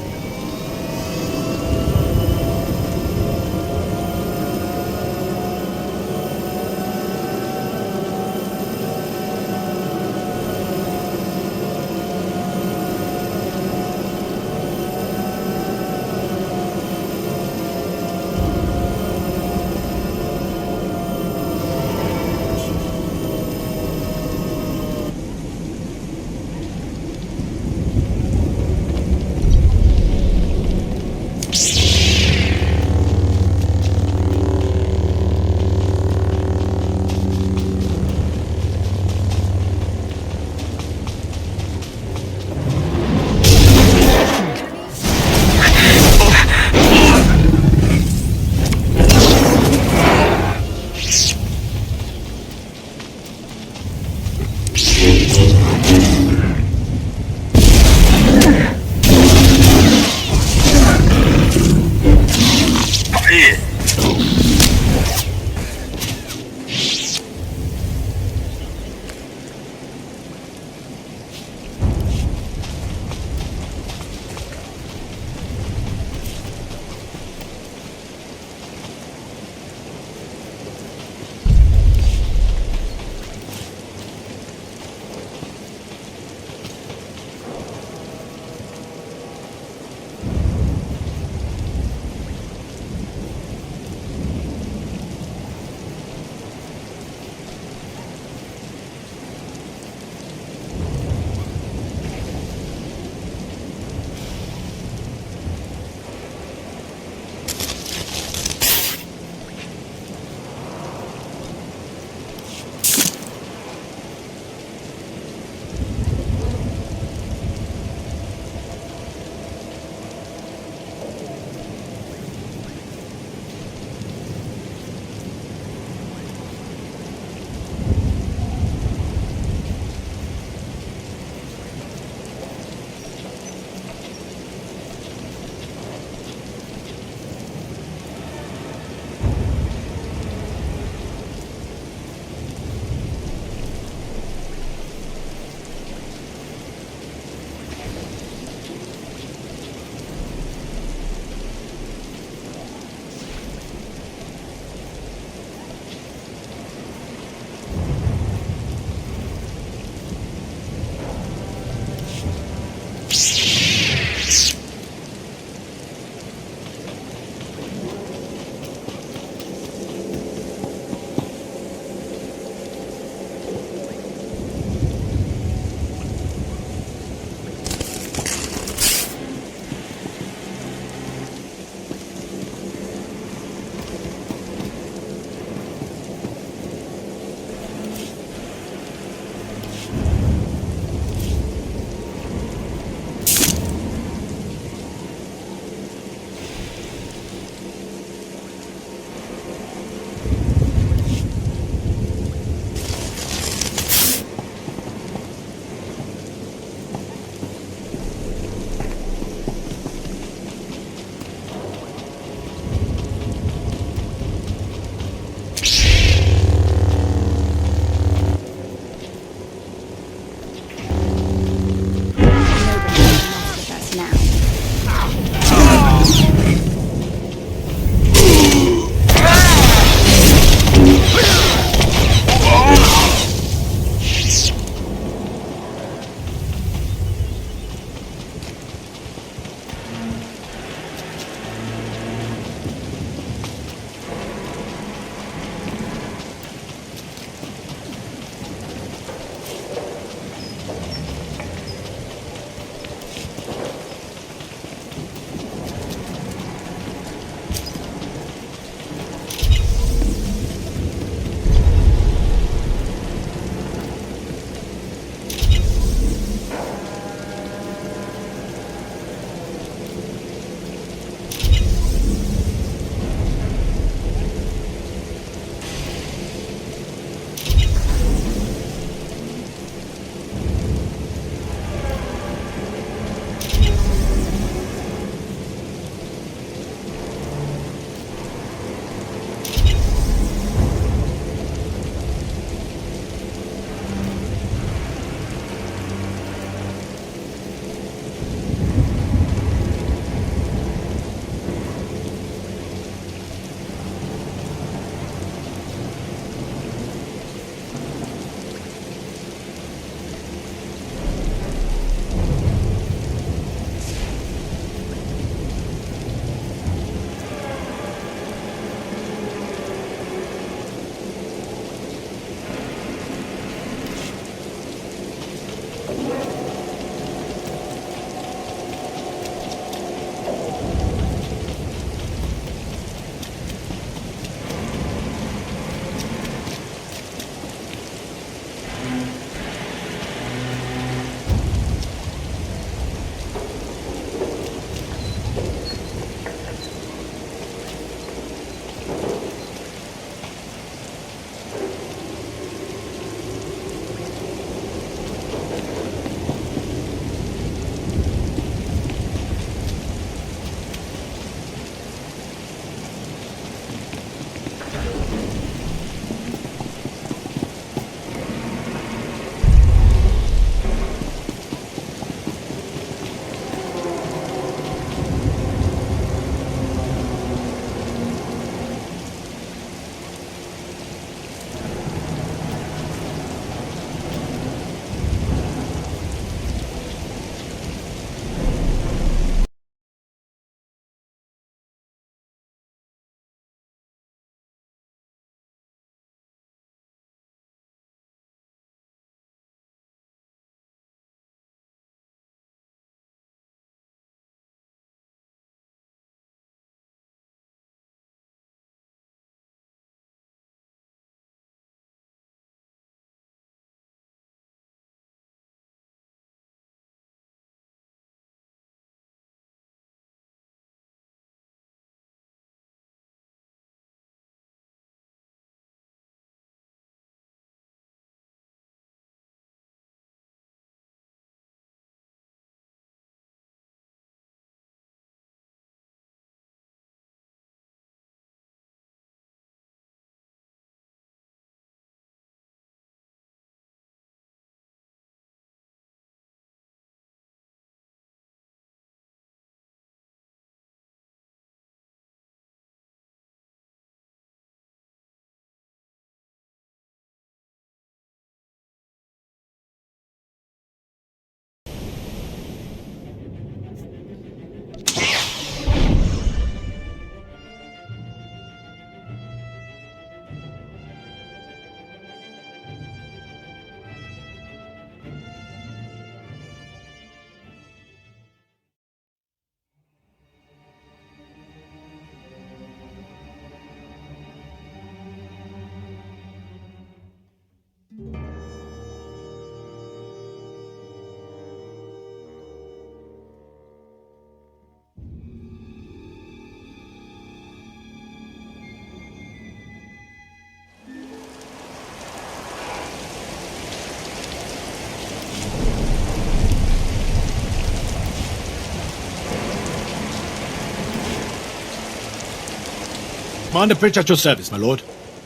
[SPEAKER 8] Commander Pritch at your service, my lord.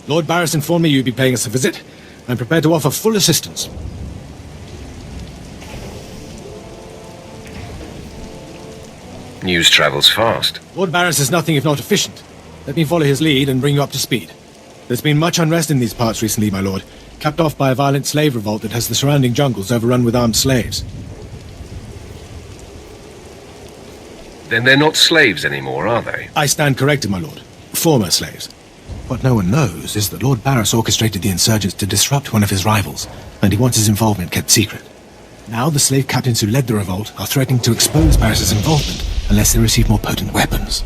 [SPEAKER 8] Lord Barris informed me you'd be paying us a visit. I'm prepared to offer full assistance.
[SPEAKER 1] News travels fast.
[SPEAKER 8] Lord Barris is nothing if not efficient. Let me follow his lead and bring you up to speed. There's been much unrest in these parts recently, my lord, capped off by a violent slave revolt that has the surrounding jungles overrun with armed slaves.
[SPEAKER 1] Then they're not slaves anymore, are they?
[SPEAKER 8] I stand corrected, my lord. Former slaves. What no one knows is that Lord Barris orchestrated the insurgents to disrupt one of his rivals, and he wants his involvement kept secret. Now the slave captains who led the revolt are threatening to expose Barris's involvement unless they receive more potent weapons.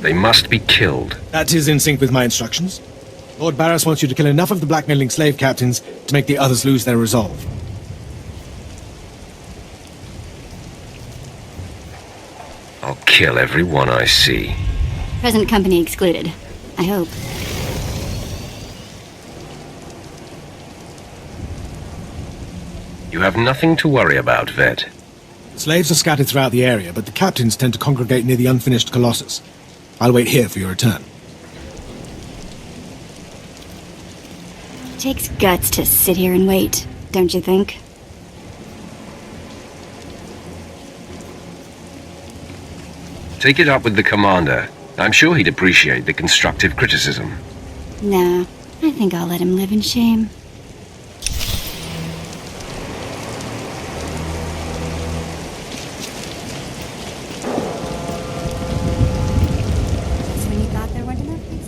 [SPEAKER 1] They must be killed.
[SPEAKER 8] That is in sync with my instructions. Lord Barris wants you to kill enough of the blackmailing slave captains to make the others lose their resolve.
[SPEAKER 1] I'll kill every one I see.
[SPEAKER 12] Present company excluded. I hope.
[SPEAKER 1] You have nothing to worry about, Vet.
[SPEAKER 8] Slaves are scattered throughout the area, but the captains tend to congregate near the unfinished Colossus. I'll wait here for your return.
[SPEAKER 12] Takes guts to sit here and wait, don't you think?
[SPEAKER 1] Take it up with the commander. I'm sure he'd appreciate the constructive criticism.
[SPEAKER 12] No, I think I'll let him live in shame. Just when you thought there weren't enough big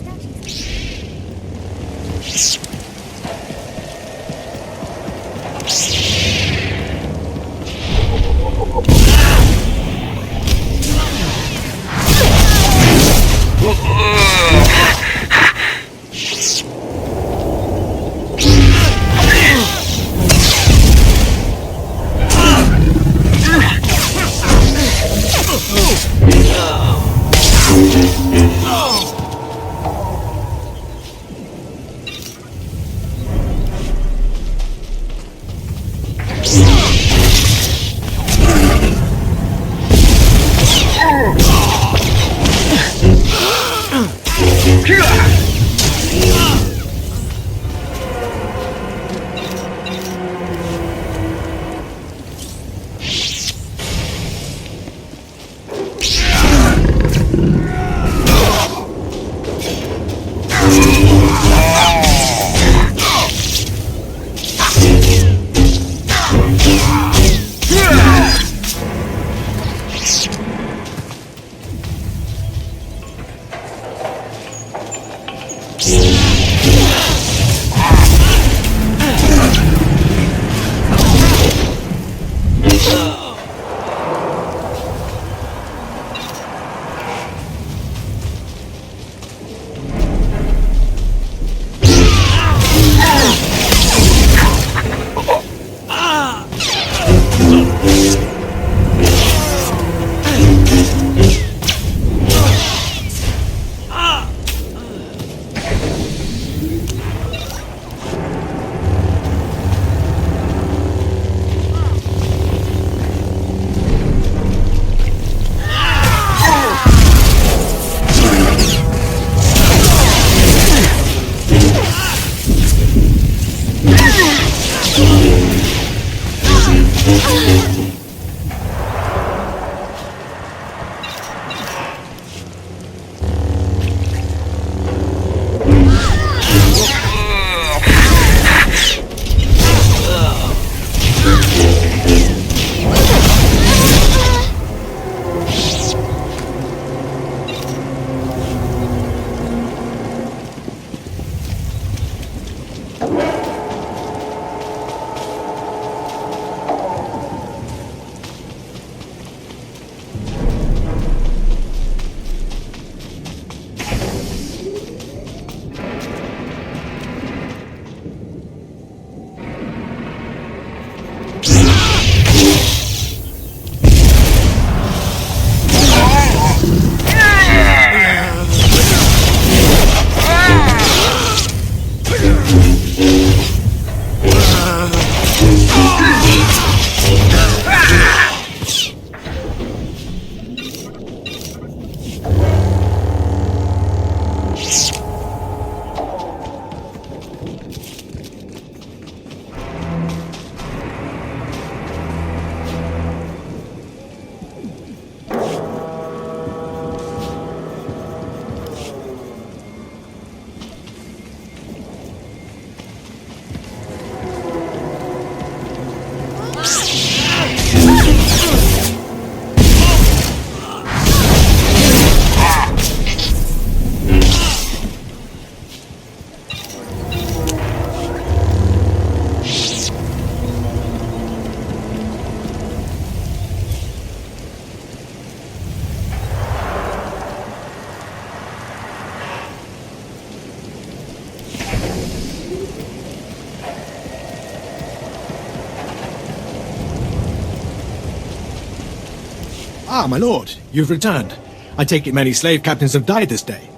[SPEAKER 8] Ah, my lord, you've returned. I take it many slave captains have died this day.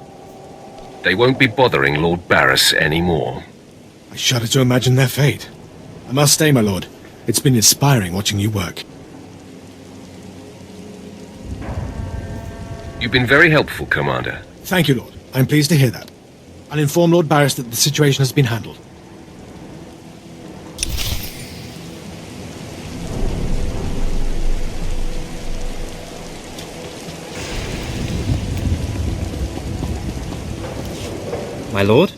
[SPEAKER 1] They won't be bothering Lord Barris anymore.
[SPEAKER 8] I shudder to imagine their fate. I must stay, my lord. It's been inspiring watching you work.
[SPEAKER 1] You've been very helpful, Commander.
[SPEAKER 8] Thank you, Lord. I'm pleased to hear that. I'll inform Lord Barris that the situation has been handled.
[SPEAKER 15] My lord?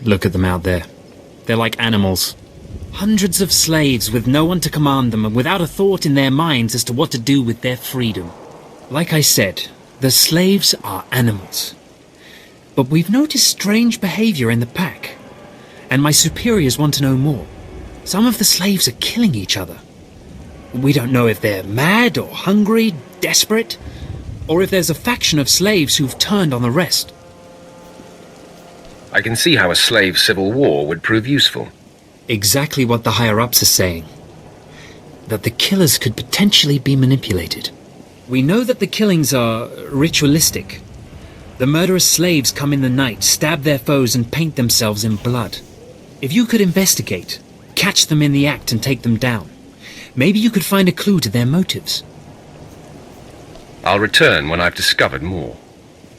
[SPEAKER 15] Look at them out there. They're like animals. Hundreds of slaves with no one to command them and without a thought in their minds as to what to do with their freedom. Like I said, the slaves are animals. But we've noticed strange behavior in the pack. And my superiors want to know more. Some of the slaves are killing each other. We don't know if they're mad or hungry, desperate, or if there's a faction of slaves who've turned on the rest.
[SPEAKER 1] I can see how a slave civil war would prove useful.
[SPEAKER 15] Exactly what the higher-ups are saying. That the killers could potentially be manipulated. We know that the killings are ritualistic. The murderous slaves come in the night, stab their foes and paint themselves in blood. If you could investigate, catch them in the act and take them down, maybe you could find a clue to their motives.
[SPEAKER 1] I'll return when I've discovered more.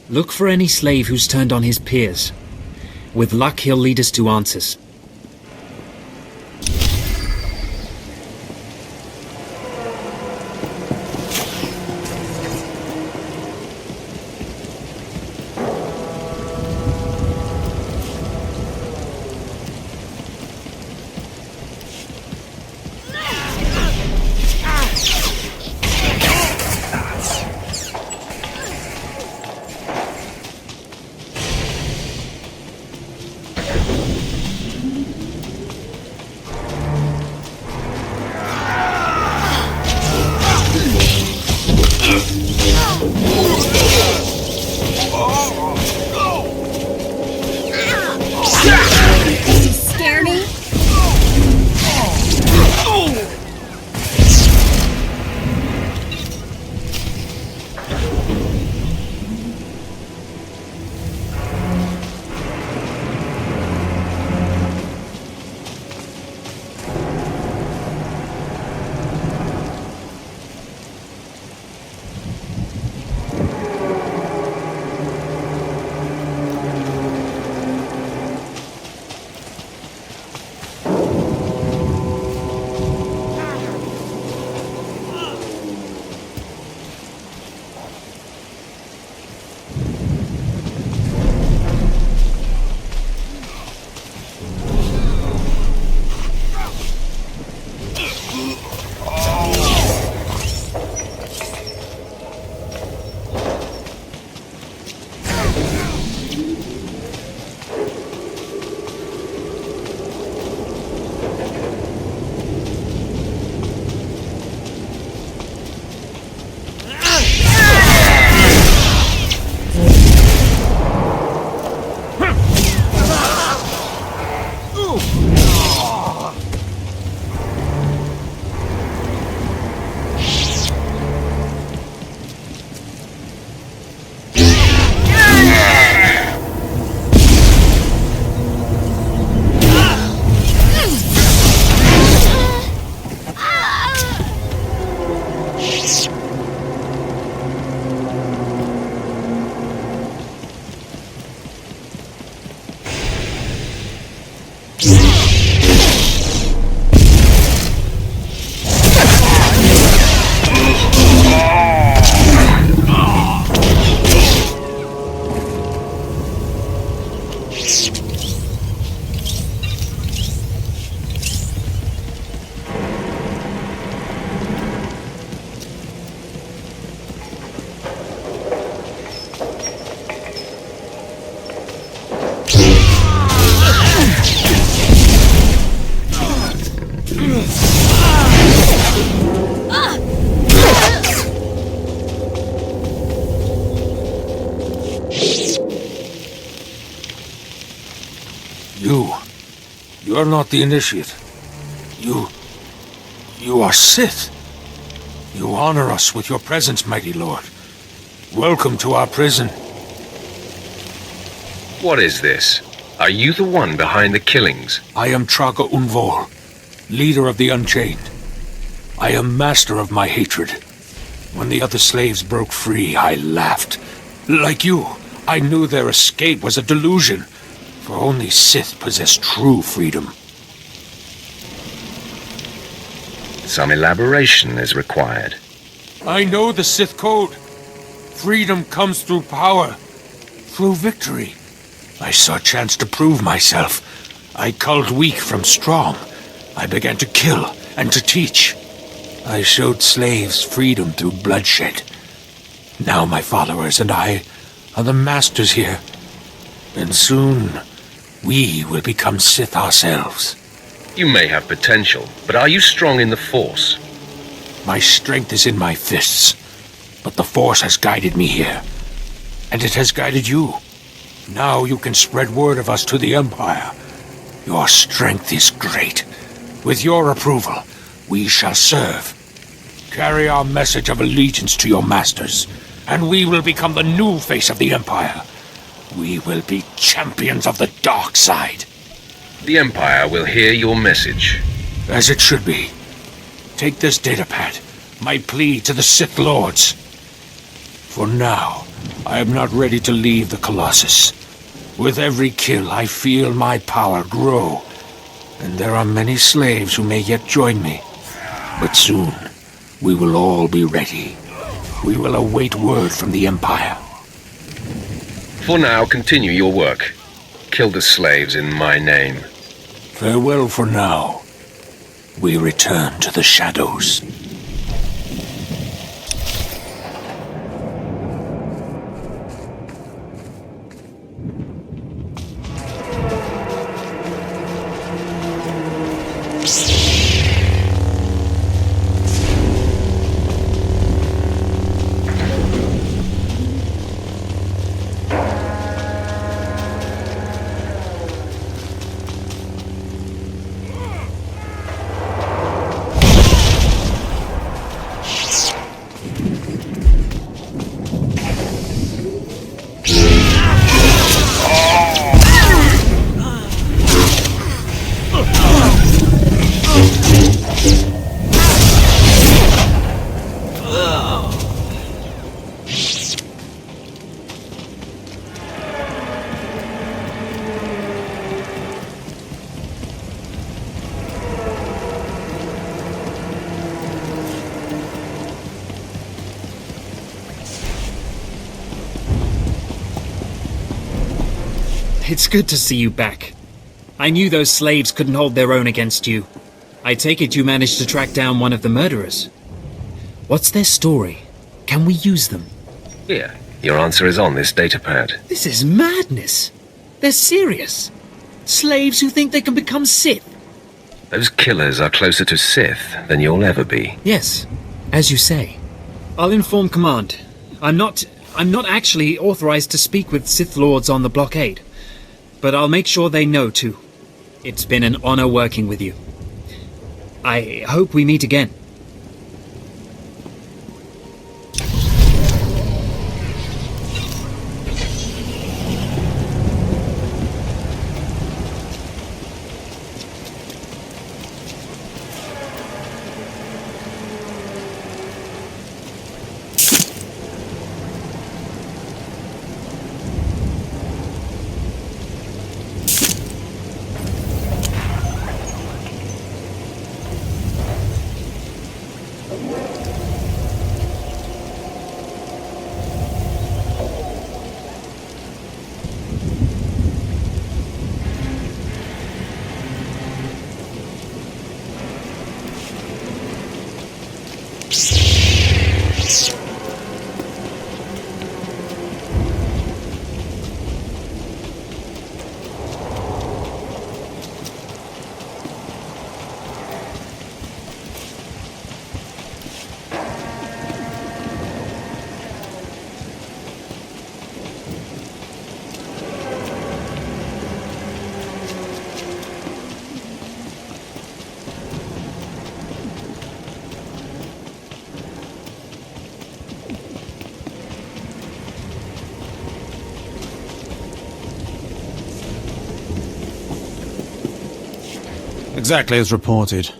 [SPEAKER 15] Look for any slave who's turned on his peers. With luck, he'll lead us to answers.
[SPEAKER 18] You are not the initiate. You are Sith. You honor us with your presence, mighty lord. Welcome to our prison.
[SPEAKER 1] What is this? Are you the one behind the killings?
[SPEAKER 18] I am Traga Unvol, leader of the Unchained. I am master of my hatred. When the other slaves broke free, I laughed. Like you, I knew their escape was a delusion, for only Sith possess true freedom.
[SPEAKER 1] Some elaboration is required.
[SPEAKER 18] I know the Sith code. Freedom comes through power, through victory. I saw a chance to prove myself. I culled weak from strong. I began to kill and to teach. I showed slaves freedom through bloodshed. Now my followers and I are the masters here. And soon, we will become Sith ourselves.
[SPEAKER 1] You may have potential, but are you strong in the Force?
[SPEAKER 18] My strength is in my fists, but the Force has guided me here. And it has guided you. Now you can spread word of us to the Empire. Your strength is great. With your approval, we shall serve. Carry our message of allegiance to your masters, and we will become the new face of the Empire. We will be champions of the dark side.
[SPEAKER 1] The Empire will hear your message.
[SPEAKER 18] As it should be. Take this datapad, my plea to the Sith Lords. For now, I am not ready to leave the Colossus. With every kill, I feel my power grow. And there are many slaves who may yet join me. But soon, we will all be ready. We will await word from the Empire.
[SPEAKER 1] For now, continue your work. Kill the slaves in my name.
[SPEAKER 18] Farewell for now. We return to the shadows.
[SPEAKER 15] It's good to see you back. I knew those slaves couldn't hold their own against you. I take it you managed to track down one of the murderers. What's their story? Can we use them?
[SPEAKER 1] Here, your answer is on this datapad.
[SPEAKER 15] This is madness. They're serious. Slaves who think they can become Sith.
[SPEAKER 1] Those killers are closer to Sith than you'll ever be.
[SPEAKER 15] Yes, as you say. I'll inform Command. I'm not actually authorized to speak with Sith Lords on the blockade. But I'll make sure they know, too. It's been an honor working with you. I hope we meet again.
[SPEAKER 7] Exactly as reported.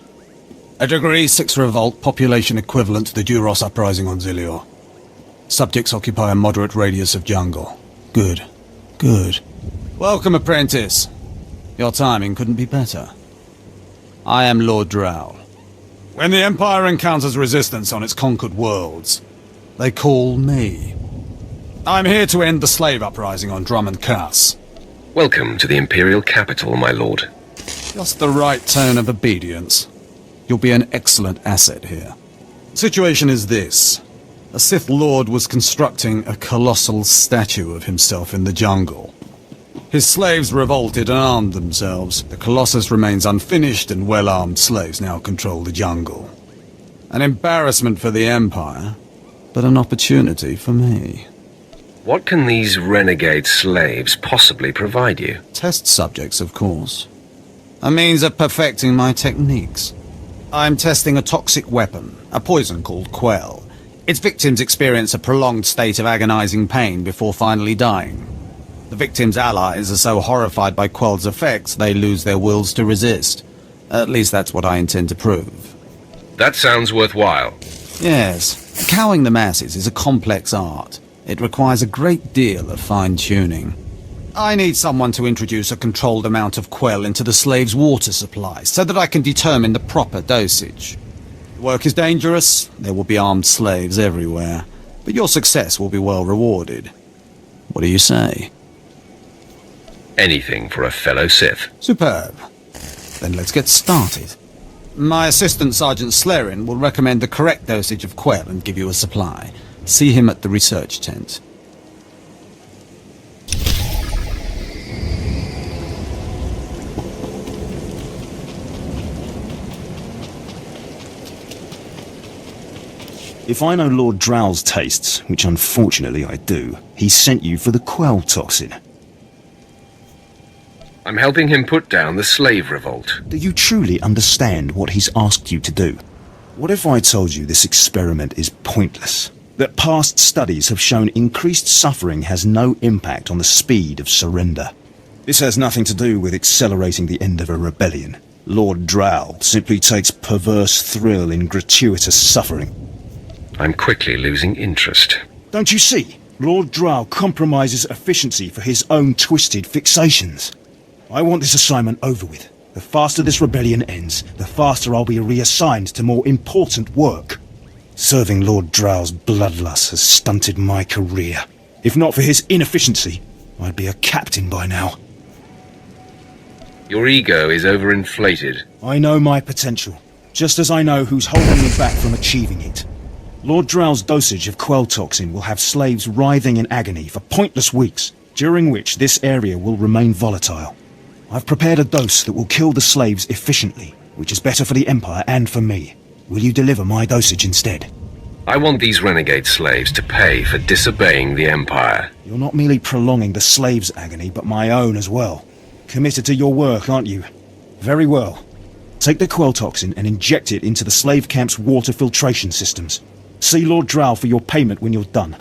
[SPEAKER 7] A Degree 6 revolt, population equivalent to the Duros uprising on Zilior. Subjects occupy a moderate radius of jungle. Good. Good. Welcome, apprentice. Your timing couldn't be better. I am Lord Drow. When the Empire encounters resistance on its conquered worlds, they call me. I'm here to end the slave uprising on Drummond Cass.
[SPEAKER 1] Welcome to the Imperial capital, my lord.
[SPEAKER 7] Just the right tone of obedience. You'll be an excellent asset here. The situation is this. A Sith Lord was constructing a colossal statue of himself in the jungle. His slaves revolted and armed themselves. The Colossus remains unfinished, and well-armed slaves now control the jungle. An embarrassment for the Empire, but an opportunity for me.
[SPEAKER 1] What can these renegade slaves possibly provide you?
[SPEAKER 7] Test subjects, of course. A means of perfecting my techniques. I'm testing a toxic weapon, a poison called Quell. Its victims experience a prolonged state of agonizing pain before finally dying. The victims' allies are so horrified by Quell's effects they lose their wills to resist. At least that's what I intend to prove.
[SPEAKER 1] That sounds worthwhile.
[SPEAKER 7] Yes, cowing the masses is a complex art. It requires a great deal of fine-tuning. I need someone to introduce a controlled amount of Quell into the slaves' water supply, so that I can determine the proper dosage. The work is dangerous, there will be armed slaves everywhere, but your success will be well rewarded. What do you say?
[SPEAKER 1] Anything for a fellow Sith.
[SPEAKER 7] Superb. Then let's get started. My assistant, Sergeant Slerin, will recommend the correct dosage of Quell and give you a supply. See him at the research tent.
[SPEAKER 16] If I know Lord Drow's tastes, which unfortunately I do, he sent you for the Quell toxin.
[SPEAKER 1] I'm helping him put down the slave revolt.
[SPEAKER 16] Do you truly understand what he's asked you to do? What if I told you this experiment is pointless? That past studies have shown increased suffering has no impact on the speed of surrender. This has nothing to do with accelerating the end of a rebellion. Lord Drow simply takes perverse thrill in gratuitous suffering.
[SPEAKER 1] I'm quickly losing interest.
[SPEAKER 16] Don't you see? Lord Drow compromises efficiency for his own twisted fixations. I want this assignment over with. The faster this rebellion ends, the faster I'll be reassigned to more important work. Serving Lord Drow's bloodlust has stunted my career. If not for his inefficiency, I'd be a captain by now.
[SPEAKER 1] Your ego is overinflated.
[SPEAKER 16] I know my potential, just as I know who's holding me back from achieving it. Lord Drow's dosage of Quell toxin will have slaves writhing in agony for pointless weeks, during which this area will remain volatile. I've prepared a dose that will kill the slaves efficiently, which is better for the Empire and for me. Will you deliver my dosage instead?
[SPEAKER 1] I want these renegade slaves to pay for disobeying the Empire.
[SPEAKER 16] You're not merely prolonging the slaves' agony, but my own as well. Committed to your work, aren't you? Very well. Take the Quell toxin and inject it into the slave camp's water filtration systems. See Lord Drow for your payment when you're done.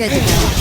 [SPEAKER 12] Good to go.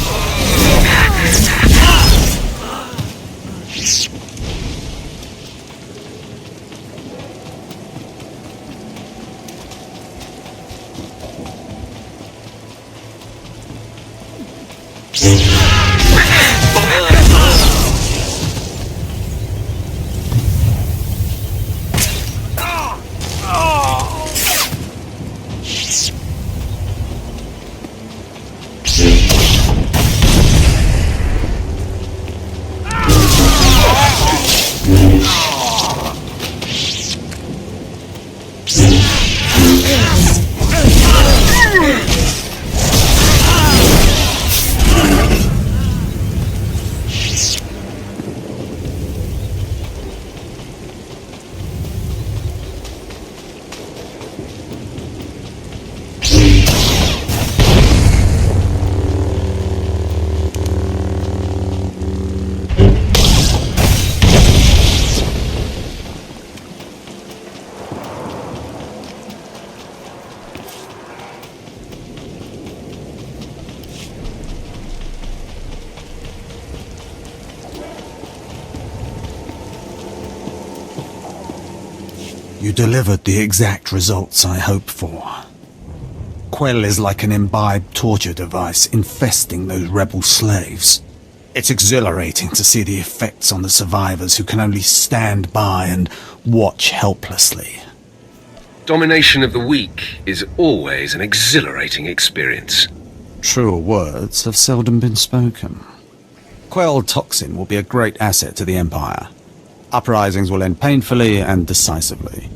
[SPEAKER 7] You delivered the exact results I hoped for. Quell is like an imbibed torture device infesting those rebel slaves. It's exhilarating to see the effects on the survivors who can only stand by and watch helplessly.
[SPEAKER 1] Domination of the weak is always an exhilarating experience.
[SPEAKER 7] Truer words have seldom been spoken. Quell toxin will be a great asset to the Empire. Uprisings will end painfully and decisively.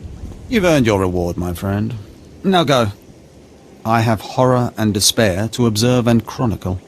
[SPEAKER 7] You've earned your reward, my friend. Now go. I have horror and despair to observe and chronicle.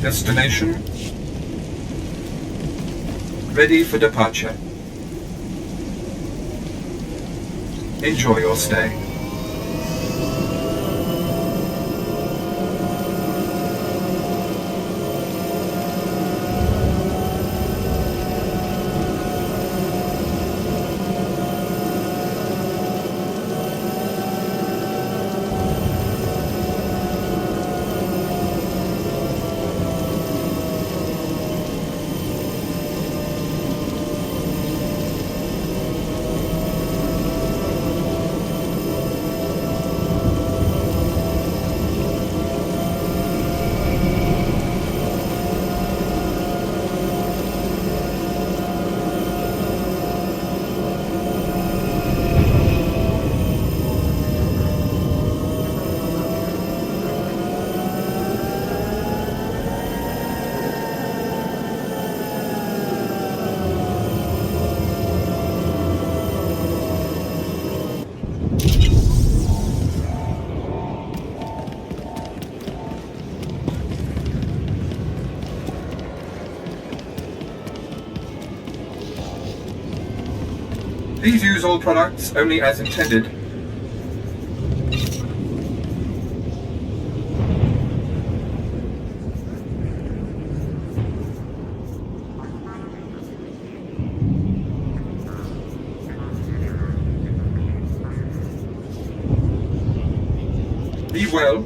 [SPEAKER 6] Destination. Ready for departure. Enjoy your stay. Please use all products only as intended. well?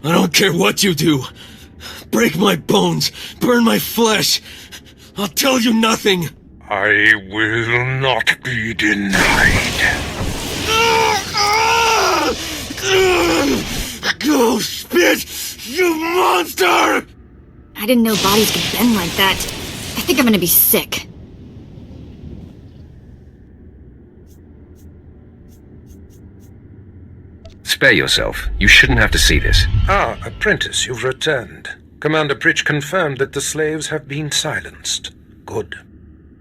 [SPEAKER 5] I don't care what you do. Break my bones, burn my flesh. I'll tell you nothing.
[SPEAKER 22] I will not be denied.
[SPEAKER 5] Go spit, you monster!
[SPEAKER 12] I didn't know bodies could bend like that. I think I'm gonna be sick.
[SPEAKER 1] Spare yourself. You shouldn't have to see this.
[SPEAKER 22] Ah, apprentice, you've returned. Commander Pritch confirmed that the slaves have been silenced. Good.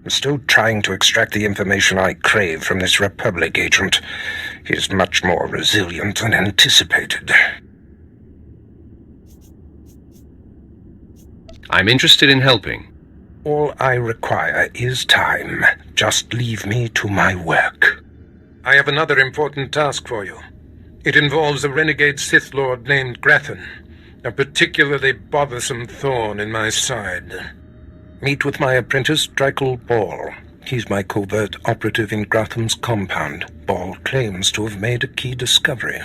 [SPEAKER 22] I'm still trying to extract the information I crave from this Republic agent. He's much more resilient than anticipated.
[SPEAKER 1] I'm interested in helping.
[SPEAKER 22] All I require is time. Just leave me to my work. I have another important task for you. It involves a renegade Sith Lord named Grathan, a particularly bothersome thorn in my side. Meet with my apprentice, Drykel Ball. He's my covert operative in Grathan's compound. Ball claims to have made a key discovery.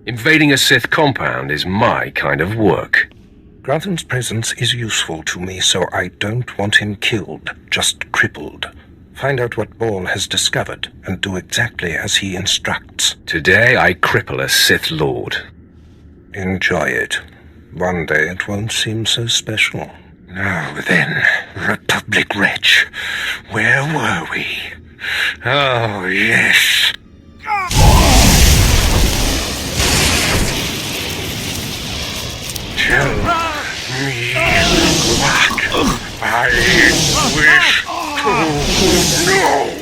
[SPEAKER 1] Invading a Sith compound is my kind of work.
[SPEAKER 22] Grathan's presence is useful to me, so I don't want him killed, just crippled. Find out what Ball has discovered, and do exactly as he instructs.
[SPEAKER 1] Today I cripple a Sith Lord.
[SPEAKER 22] Enjoy it. One day it won't seem so special. Now then, Republic wretch, where were we? Oh, yes. Tell me what I wish to know.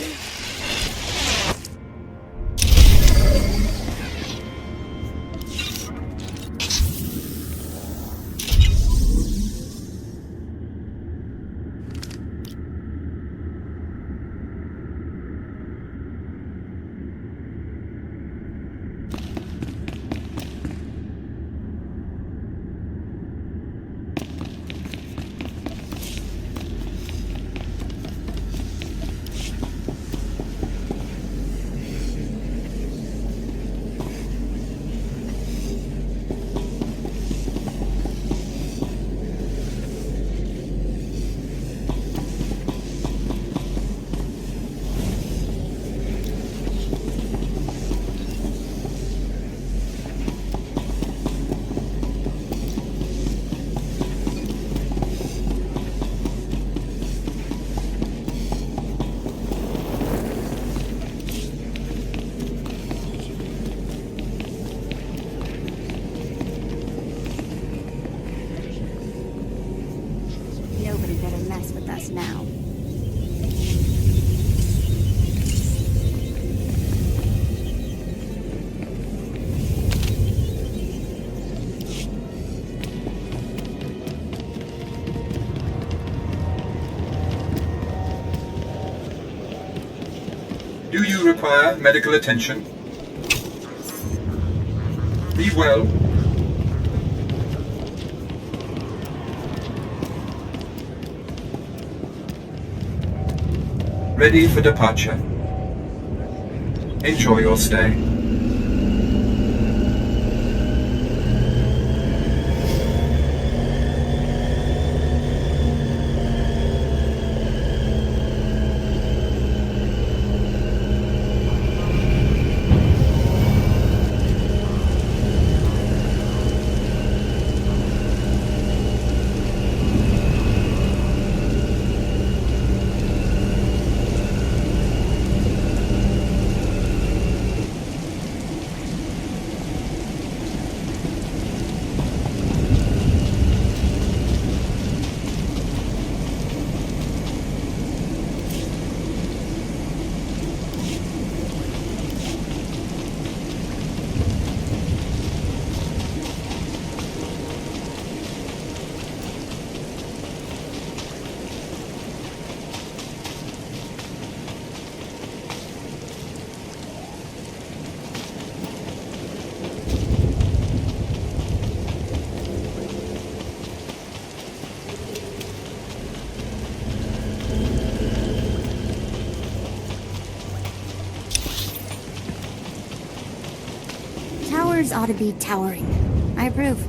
[SPEAKER 6] Do you require medical attention? Be well. Ready for departure. Enjoy your stay.
[SPEAKER 12] Towers ought to be towering. I approve.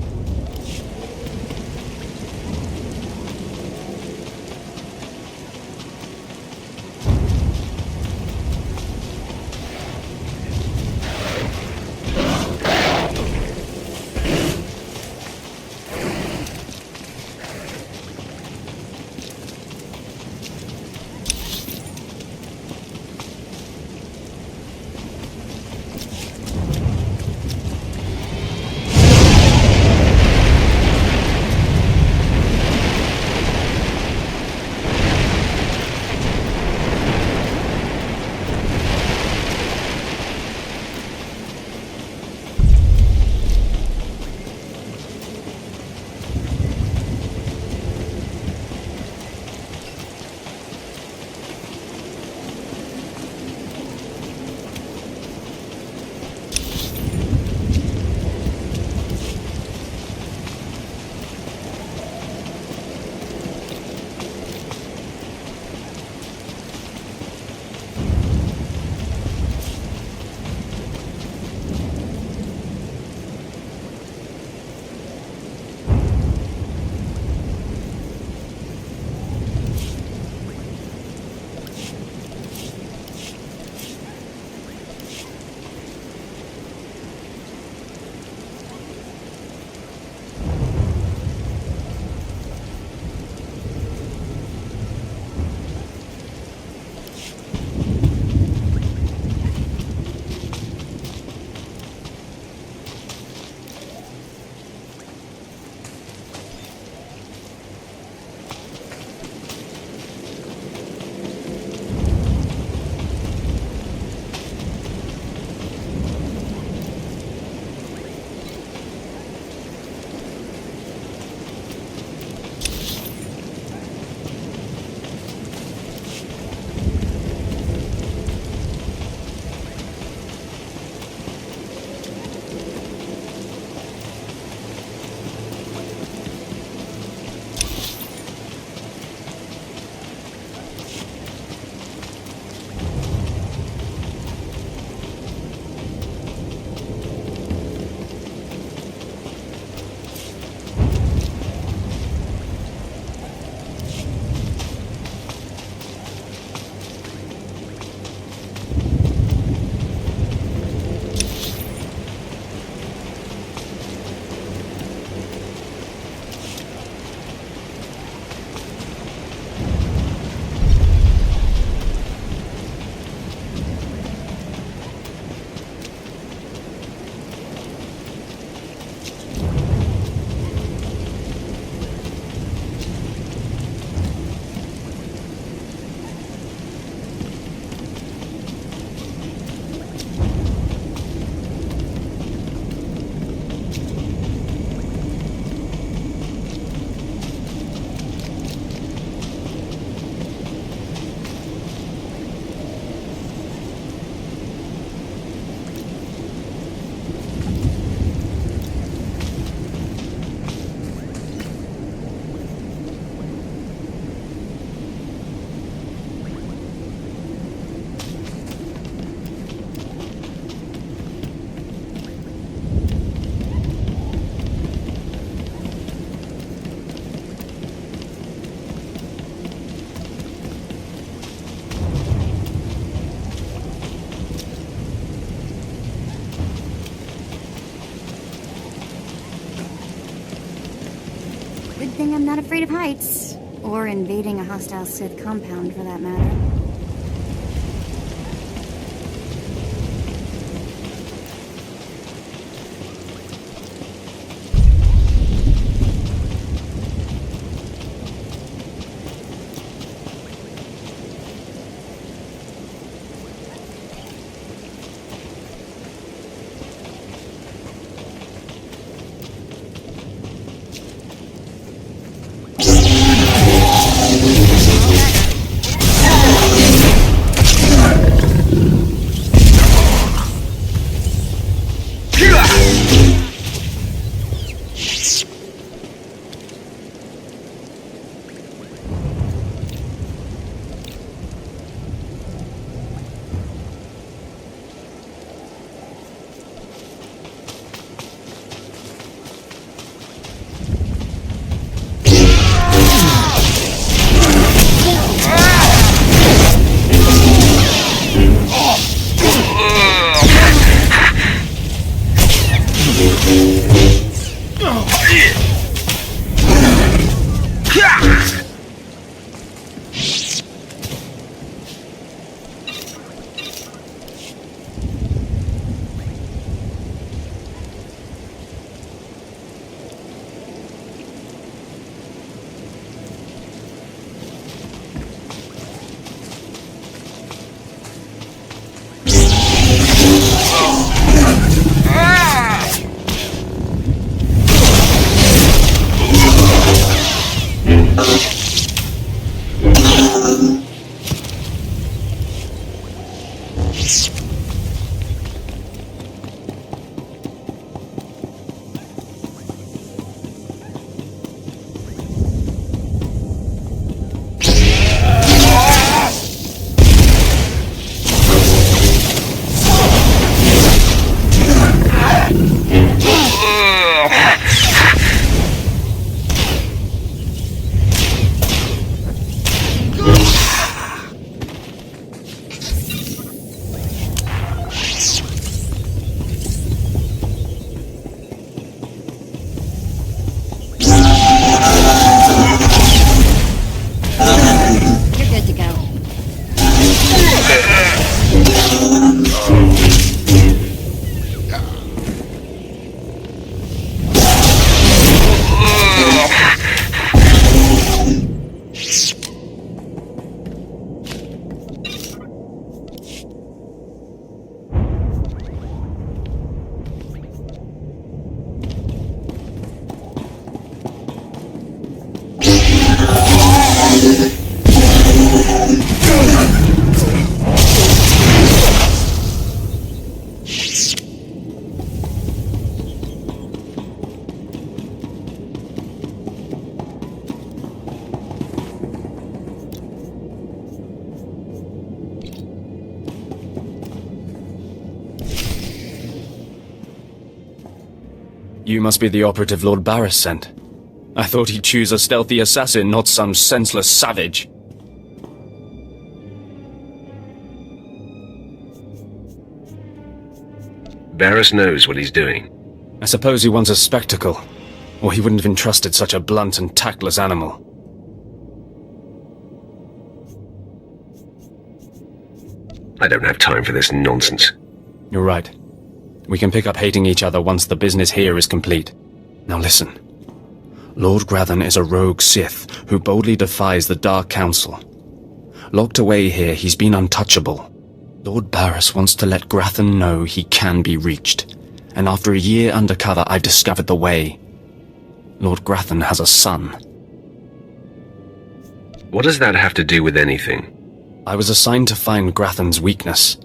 [SPEAKER 12] thing, I'm not afraid of heights. Or invading a hostile Sith compound, for that matter.
[SPEAKER 17] You must be the operative Lord Barris sent. I thought he'd choose a stealthy assassin, not some senseless savage.
[SPEAKER 22] Barris knows what he's doing.
[SPEAKER 17] I suppose he wants a spectacle, or he wouldn't have entrusted such a blunt and tactless animal.
[SPEAKER 22] I don't have time for this nonsense.
[SPEAKER 17] You're right. We can pick up hating each other once the business here is complete. Now listen. Lord Grathan is a rogue Sith who boldly defies the Dark Council. Locked away here, he's been untouchable. Lord Barris wants to let Grathan know he can be reached. And after a year undercover, I've discovered the way. Lord Grathan has a son.
[SPEAKER 22] What does that have to do with anything?
[SPEAKER 17] I was assigned to find Grathan's weakness.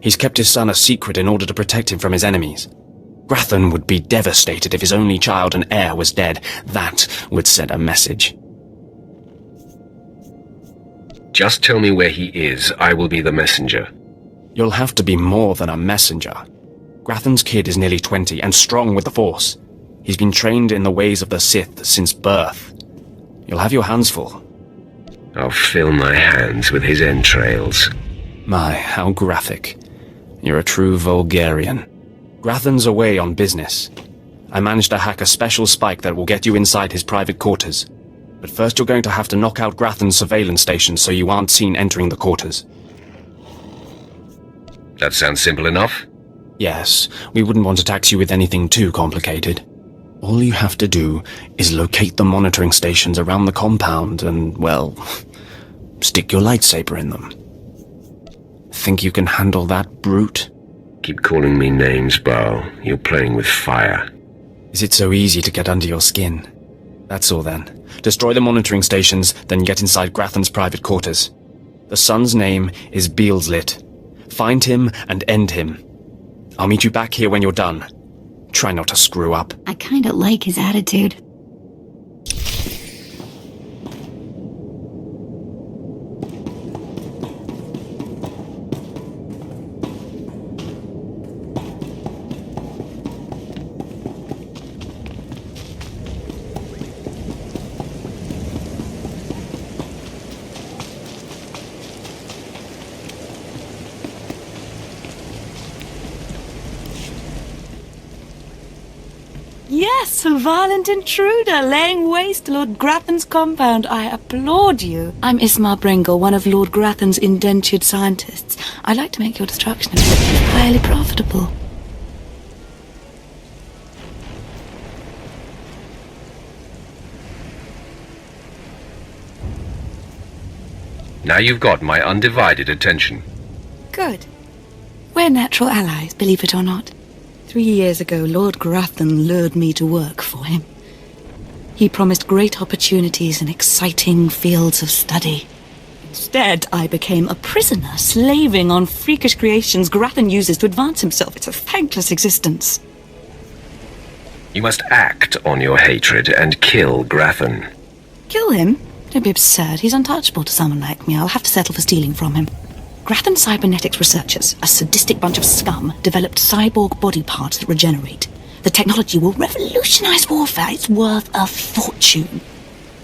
[SPEAKER 17] He's kept his son a secret in order to protect him from his enemies. Grathan would be devastated if his only child and heir was dead. That would send a message.
[SPEAKER 22] Just tell me where he is. I will be the messenger.
[SPEAKER 17] You'll have to be more than a messenger. Grathan's kid is nearly 20 and strong with the Force. He's been trained in the ways of the Sith since birth. You'll have your hands full.
[SPEAKER 22] I'll fill my hands with his entrails.
[SPEAKER 17] My, how graphic. You're a true Vulgarian. Grathan's away on business. I managed to hack a special spike that will get you inside his private quarters. But first you're going to have to knock out Grathan's surveillance station so you aren't seen entering the quarters.
[SPEAKER 22] That sounds simple enough.
[SPEAKER 17] Yes, we wouldn't want to tax you with anything too complicated. All you have to do is locate the monitoring stations around the compound and, well, stick your lightsaber in them. Think you can handle that, brute?
[SPEAKER 22] Keep calling me names, Bao. You're playing with fire.
[SPEAKER 17] Is it so easy to get under your skin? That's all then. Destroy the monitoring stations, then get inside Grathan's private quarters. The son's name is Beelslit. Find him and end him. I'll meet you back here when you're done. Try not to screw up.
[SPEAKER 12] I kinda like his attitude.
[SPEAKER 9] Yes, a violent intruder laying waste to Lord Grathan's compound. I applaud you. I'm Ismar Bringle, one of Lord Grathan's indentured scientists. I'd like to make your destruction of it highly profitable.
[SPEAKER 22] Now you've got my undivided attention.
[SPEAKER 9] Good. We're natural allies, believe it or not. 3 years ago, Lord Grathan lured me to work for him. He promised great opportunities and exciting fields of study. Instead, I became a prisoner, slaving on freakish creations Grathan uses to advance himself. It's a thankless existence.
[SPEAKER 22] You must act on your hatred and kill Grathan.
[SPEAKER 9] Kill him? Don't be absurd. He's untouchable to someone like me. I'll have to settle for stealing from him. Grathan Cybernetics researchers, a sadistic bunch of scum, developed cyborg body parts that regenerate. The technology will revolutionize warfare. It's worth a fortune.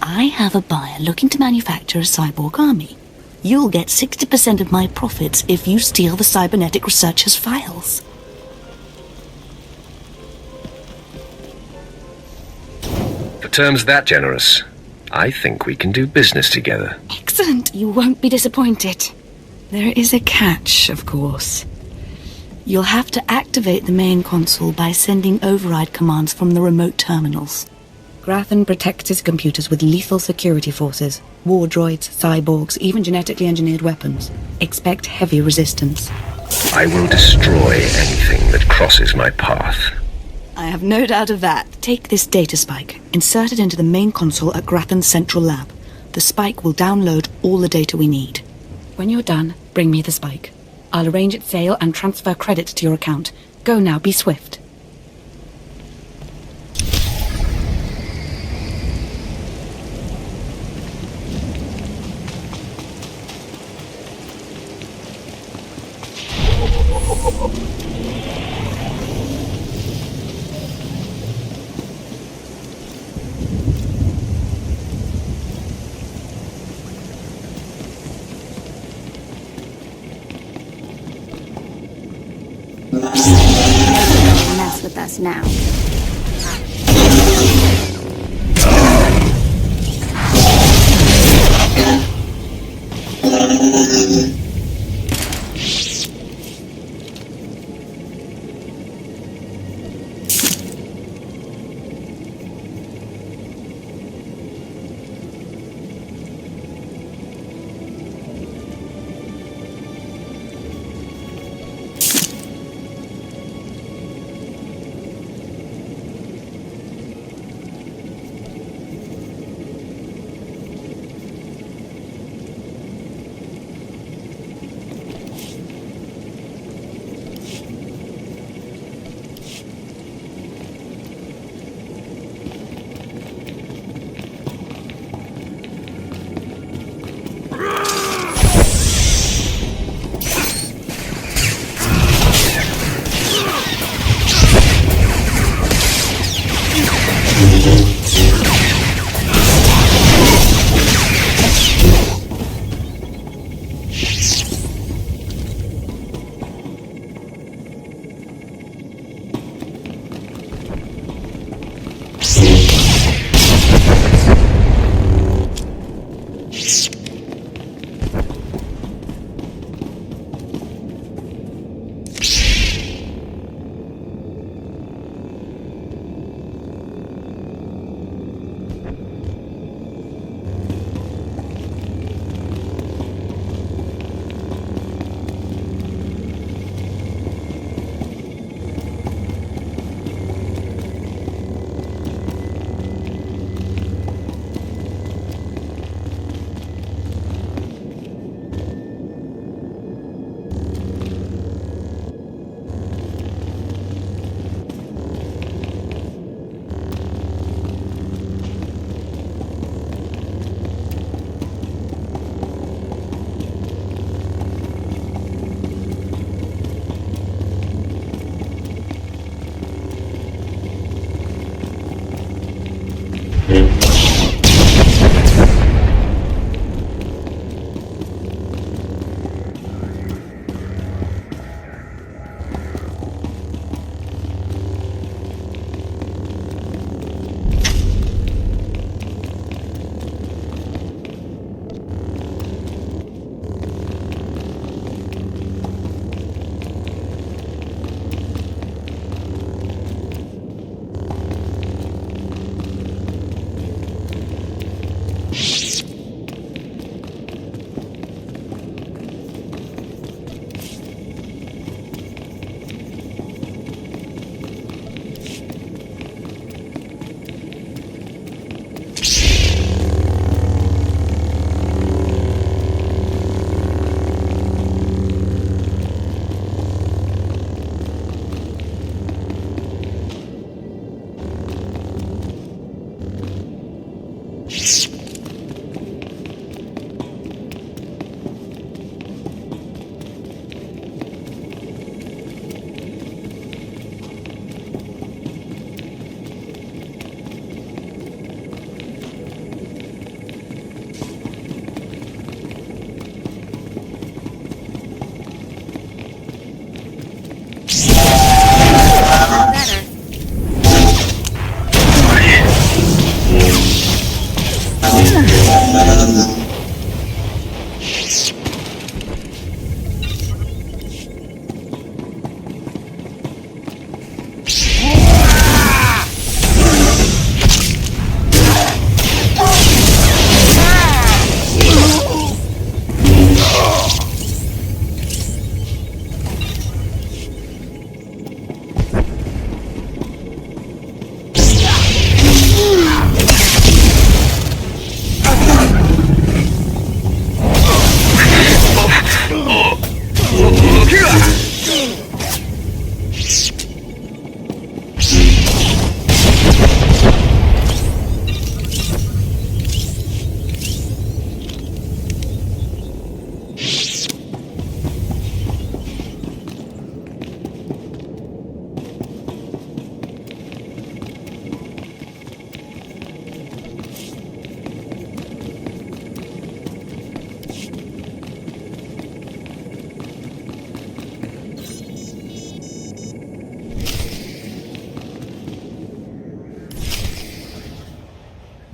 [SPEAKER 9] I have a buyer looking to manufacture a cyborg army. You'll get 60% of my profits if you steal the cybernetic researchers' files.
[SPEAKER 22] For terms that generous, I think we can do business together.
[SPEAKER 9] Excellent. You won't be disappointed. There is a catch, of course. You'll have to activate the main console by sending override commands from the remote terminals. Grathan protects his computers with lethal security forces, war droids, cyborgs, even genetically engineered weapons. Expect heavy resistance.
[SPEAKER 22] I will destroy anything that crosses my path.
[SPEAKER 9] I have no doubt of that. Take this data spike, insert it into the main console at Grathan's central lab. The spike will download all the data we need. When you're done, bring me the spike. I'll arrange its sale and transfer credits to your account. Go now, be swift.
[SPEAKER 12] Mess with us now.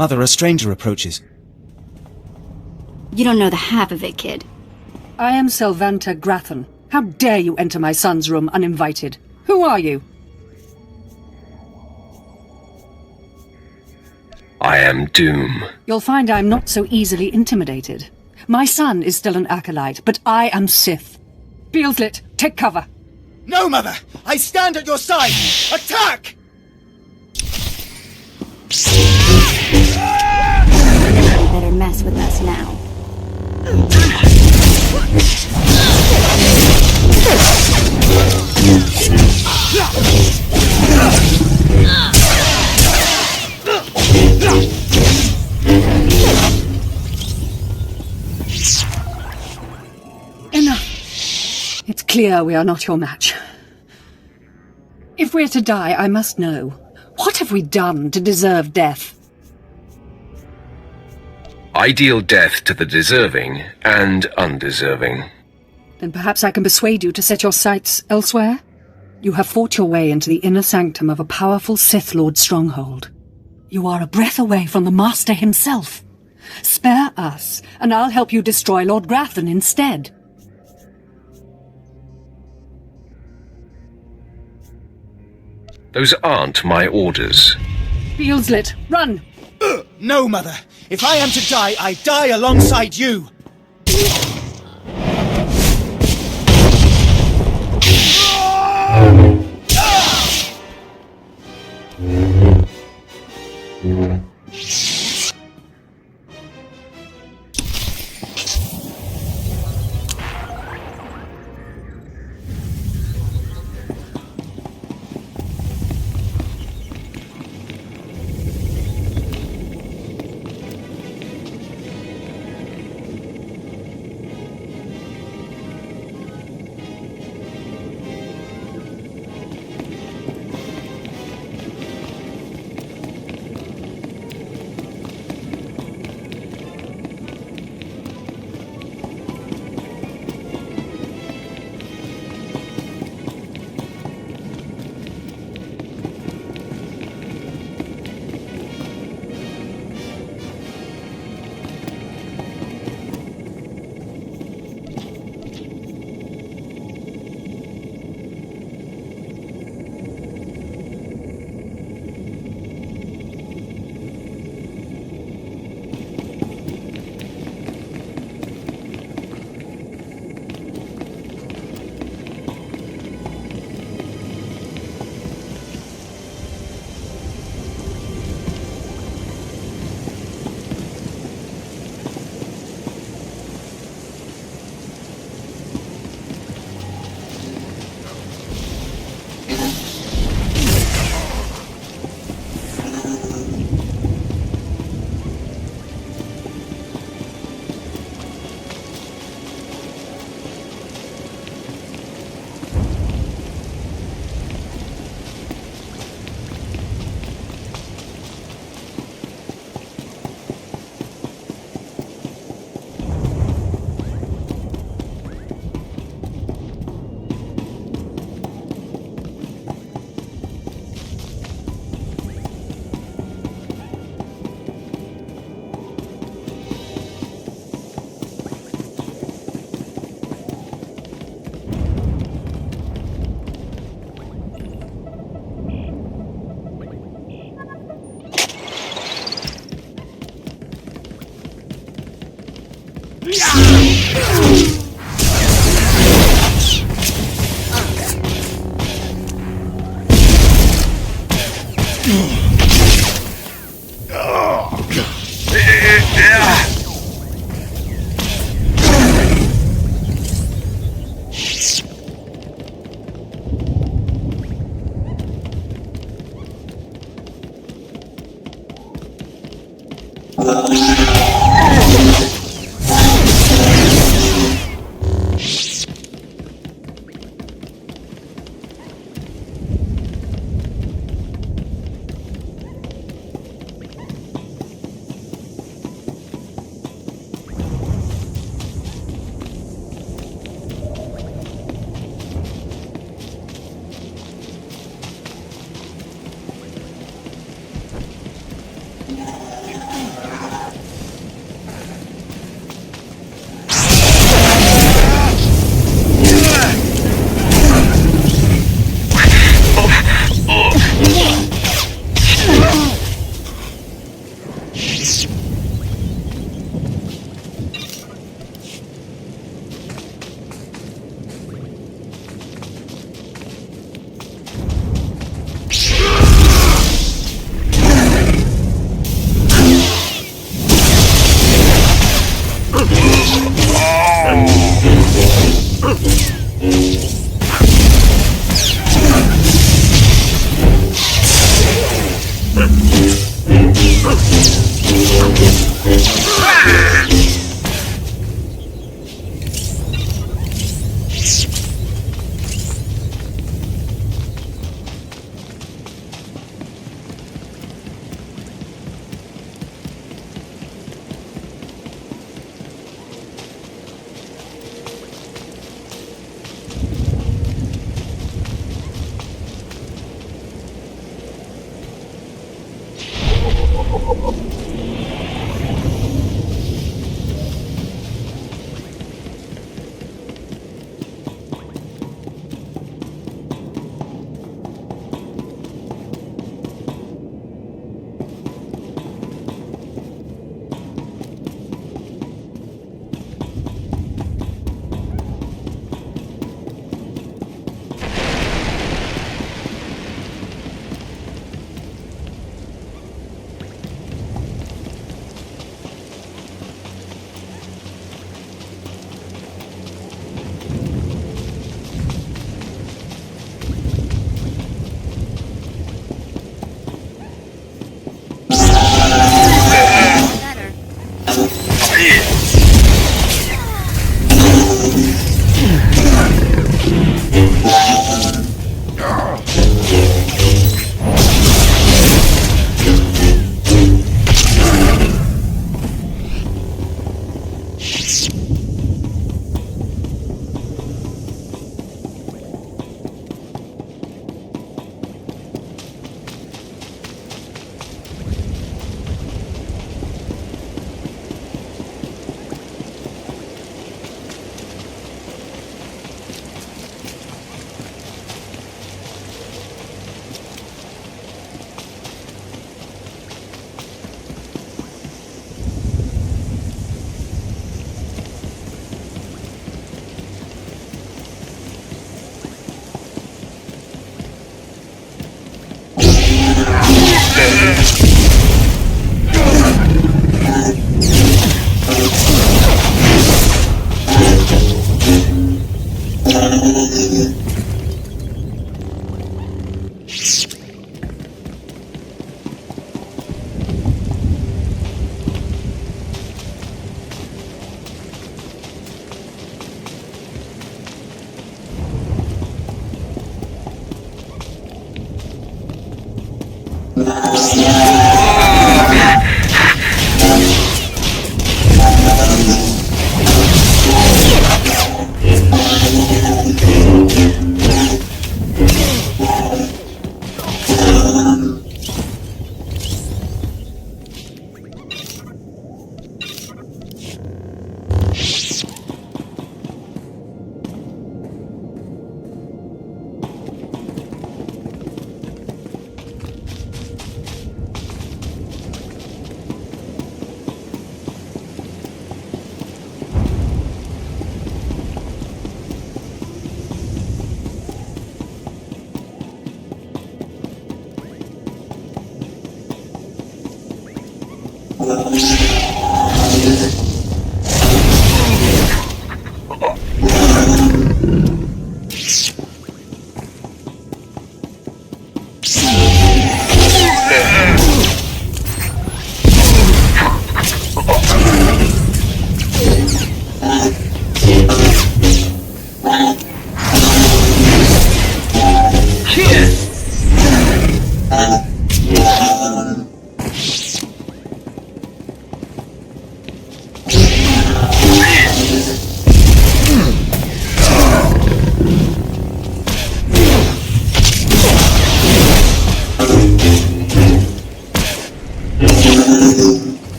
[SPEAKER 16] Mother, a stranger approaches.
[SPEAKER 12] You don't know the half of it, kid.
[SPEAKER 3] I am Selvanta Grathan. How dare you enter my son's room uninvited? Who are you?
[SPEAKER 1] I am Doom.
[SPEAKER 3] You'll find I'm not so easily intimidated. My son is still an acolyte, but I am Sith. Beelslit, take cover.
[SPEAKER 16] No, Mother! I stand at your side! Attack!
[SPEAKER 12] You better mess with us now.
[SPEAKER 3] Enough. It's clear we are not your match. If we're to die, I must know. What have we done to deserve death?
[SPEAKER 1] I deal death to the deserving and undeserving.
[SPEAKER 3] Then perhaps I can persuade you to set your sights elsewhere? You have fought your way into the inner sanctum of a powerful Sith Lord stronghold. You are a breath away from the Master himself. Spare us, and I'll help you destroy Lord Grathan instead.
[SPEAKER 1] Those aren't my orders.
[SPEAKER 3] Beelslit, run!
[SPEAKER 16] No, Mother! If I am to die, I die alongside you!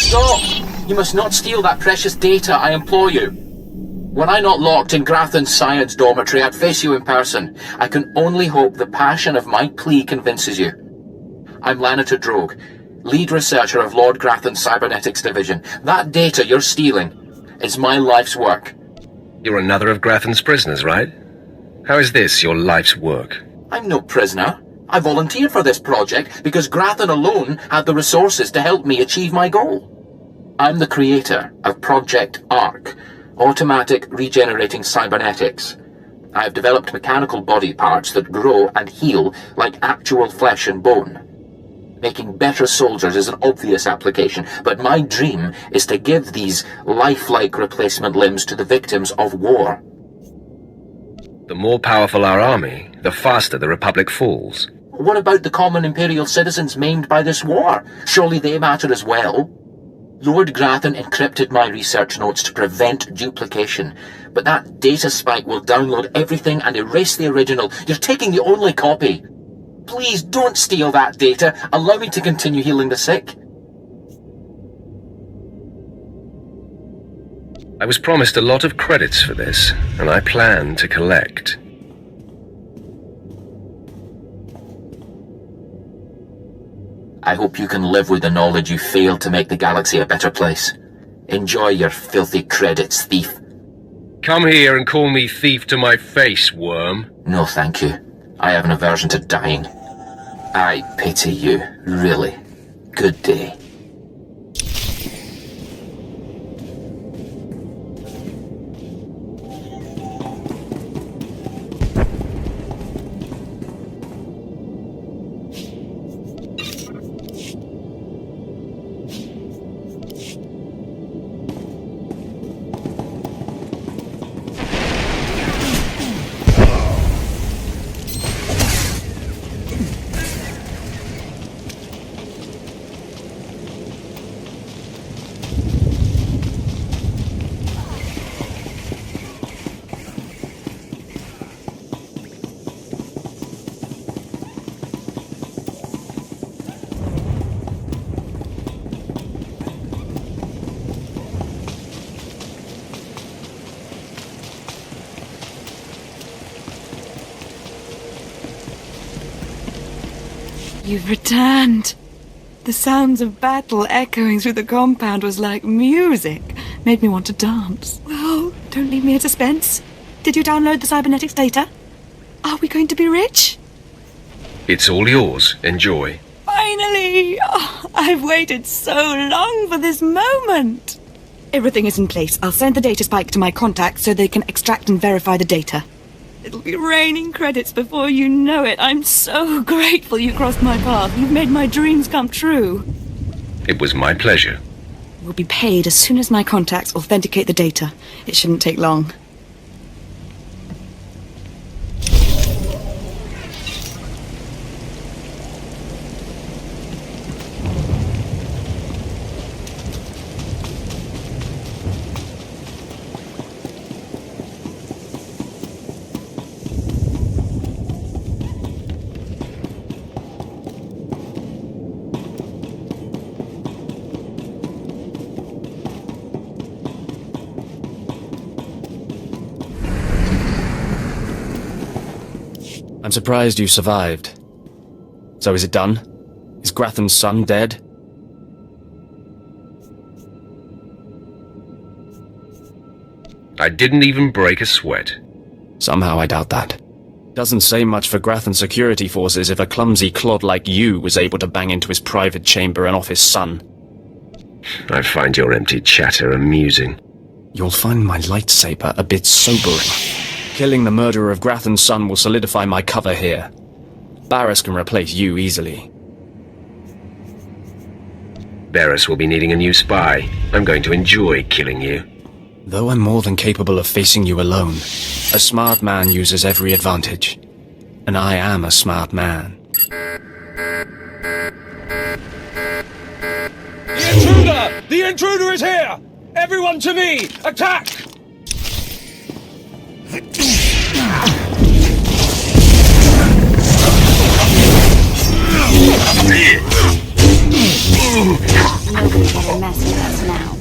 [SPEAKER 21] Stop! You must not steal that precious data, I implore you. Were I not locked in Grathan's science dormitory, I'd face you in person. I can only hope the passion of my plea convinces you. I'm Lanator Drogue, lead researcher of Lord Grathan's Cybernetics Division. That data you're stealing is my life's work.
[SPEAKER 1] You're another of Grathan's prisoners, right? How is this your life's work?
[SPEAKER 21] I'm no prisoner. I volunteered for this project because Grathan alone had the resources to help me achieve my goal. I'm the creator of Project ARC, Automatic Regenerating Cybernetics. I've developed mechanical body parts that grow and heal like actual flesh and bone. Making better soldiers is an obvious application, but my dream is to give these lifelike replacement limbs to the victims of war.
[SPEAKER 1] The more powerful our army, the faster the Republic falls.
[SPEAKER 21] What about the common Imperial citizens maimed by this war? Surely they matter as well. Lord Grathan encrypted my research notes to prevent duplication, but that data spike will download everything and erase the original. You're taking the only copy. Please don't steal that data. Allow me to continue healing the sick.
[SPEAKER 1] I was promised a lot of credits for this, and I plan to collect.
[SPEAKER 21] I hope you can live with the knowledge you failed to make the galaxy a better place. Enjoy your filthy credits, thief.
[SPEAKER 1] Come here and call me thief to my face, worm.
[SPEAKER 21] No, thank you. I have an aversion to dying. I pity you, really. Good day.
[SPEAKER 9] You've returned. The sounds of battle echoing through the compound was like music. Made me want to dance. Well, don't leave me in suspense. Did you download the cybernetics data? Are we going to be rich?
[SPEAKER 1] It's all yours. Enjoy.
[SPEAKER 9] Finally! Oh, I've waited so long for this moment. Everything is in place. I'll send the data spike to my contacts so they can extract and verify the data. It'll be raining credits before you know it. I'm so grateful you crossed my path. You've made my dreams come true.
[SPEAKER 1] It was my pleasure.
[SPEAKER 9] We'll be paid as soon as my contacts authenticate the data. It shouldn't take long.
[SPEAKER 17] I'm surprised you survived. So is it done? Is Grathan's son dead?
[SPEAKER 1] I didn't even break a sweat.
[SPEAKER 17] Somehow I doubt that. Doesn't say much for Grathan security forces if a clumsy clod like you was able to bang into his private chamber and off his son.
[SPEAKER 1] I find your empty chatter amusing.
[SPEAKER 17] You'll find my lightsaber a bit sobering. Killing the murderer of Grathan's son will solidify my cover here. Barris can replace you easily.
[SPEAKER 1] Barris will be needing a new spy. I'm going to enjoy killing you.
[SPEAKER 17] Though I'm more than capable of facing you alone, a smart man uses every advantage. And I am a smart man.
[SPEAKER 18] The intruder! The intruder is here! Everyone to me! Attack!
[SPEAKER 12] to mess with us now.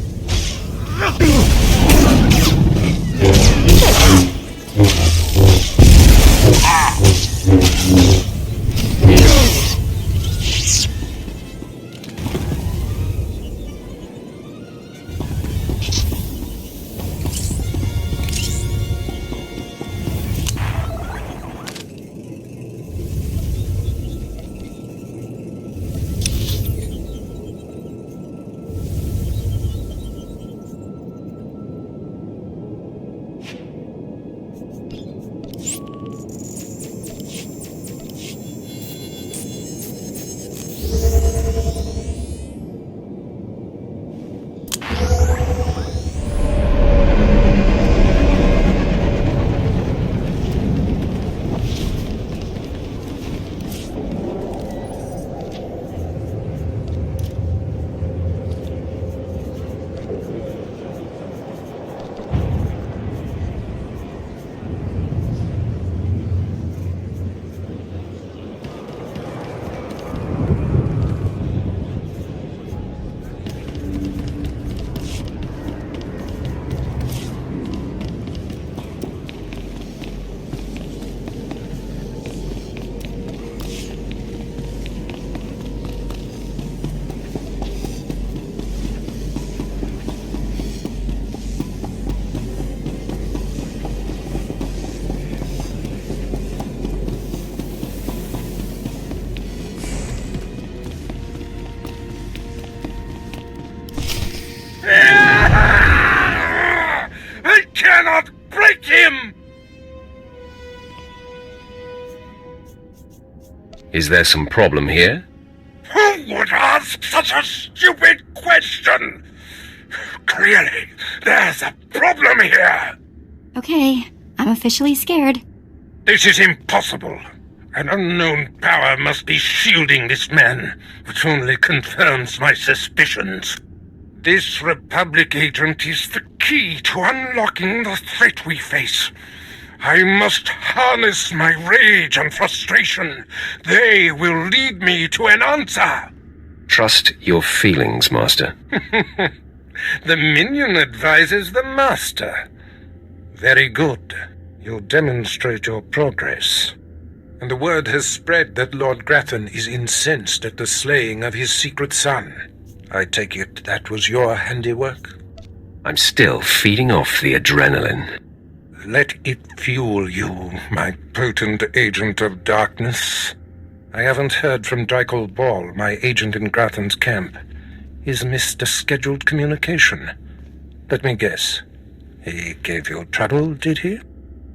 [SPEAKER 22] I cannot break him!
[SPEAKER 1] Is there some problem here?
[SPEAKER 22] Who would ask such a stupid question? Clearly, there's a problem here.
[SPEAKER 12] Okay, I'm officially scared.
[SPEAKER 22] This is impossible. An unknown power must be shielding this man, which only confirms my suspicions. This Republic agent is the key to unlocking the threat we face. I must harness my rage and frustration. They will lead me to an answer.
[SPEAKER 1] Trust your feelings, Master.
[SPEAKER 22] The minion advises the Master. Very good. You'll demonstrate your progress. And the word has spread that Lord Grathan is incensed at the slaying of his secret son. I take it that was your handiwork?
[SPEAKER 1] I'm still feeding off the adrenaline.
[SPEAKER 22] Let it fuel you, my potent agent of darkness. I haven't heard from Drykel Ball, my agent in Grathan's camp. He's missed a scheduled communication. Let me guess. He gave you trouble, did he?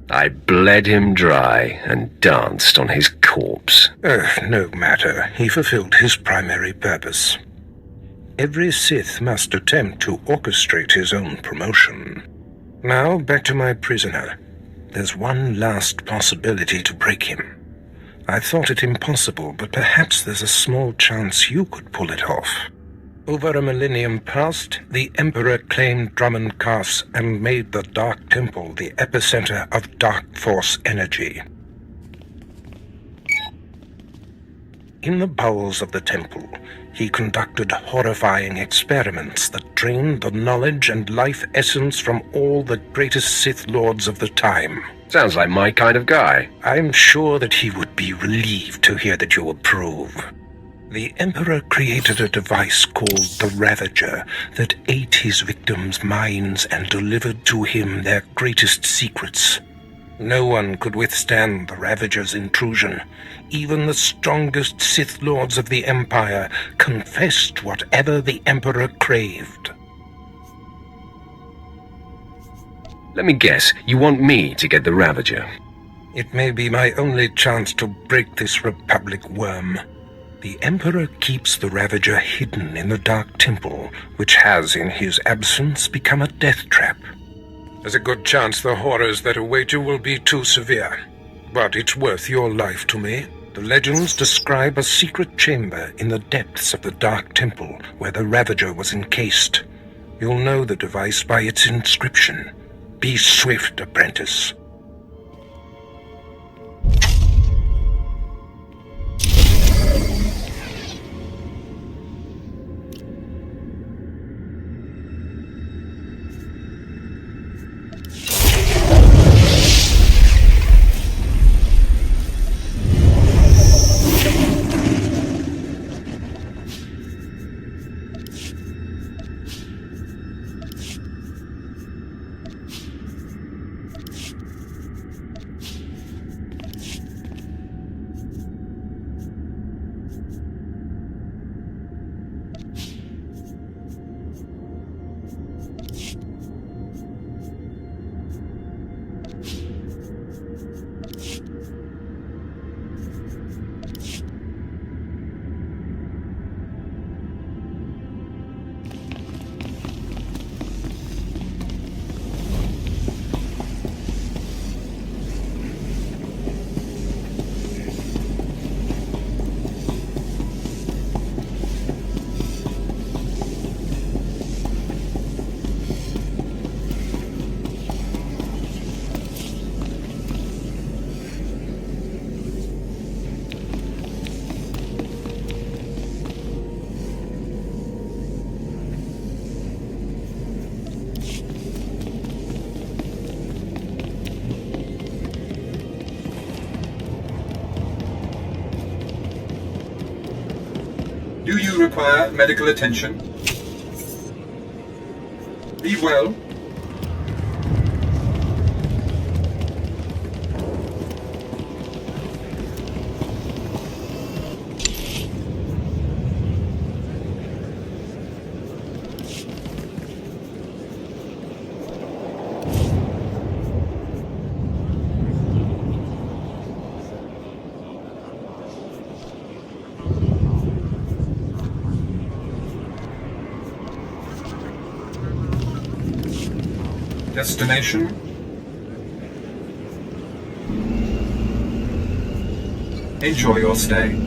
[SPEAKER 1] I bled him dry and danced on his corpse.
[SPEAKER 22] No matter. He fulfilled his primary purpose. Every Sith must attempt to orchestrate his own promotion. Now, back to my prisoner. There's one last possibility to break him. I thought it impossible, but perhaps there's a small chance you could pull it off. Over a millennium past, the Emperor claimed Drummond Cass and made the Dark Temple the epicenter of Dark Force energy. In the bowels of the temple, he conducted horrifying experiments that drained the knowledge and life essence from all the greatest Sith Lords of the time.
[SPEAKER 1] Sounds like my kind of guy.
[SPEAKER 22] I'm sure that he would be relieved to hear that you approve. The Emperor created a device called the Ravager that ate his victims' minds and delivered to him their greatest secrets. No one could withstand the Ravager's intrusion. Even the strongest Sith Lords of the Empire confessed whatever the Emperor craved.
[SPEAKER 1] Let me guess, you want me to get the Ravager?
[SPEAKER 22] It may be my only chance to break this Republic worm. The Emperor keeps the Ravager hidden in the Dark Temple, which has, in his absence, become a death trap. There's a good chance the horrors that await you will be too severe. But it's worth your life to me. The legends describe a secret chamber in the depths of the Dark Temple where the Ravager was encased. You'll know the device by its inscription. Be swift, apprentice.
[SPEAKER 6] require medical attention. Be well. Destination? Enjoy your stay.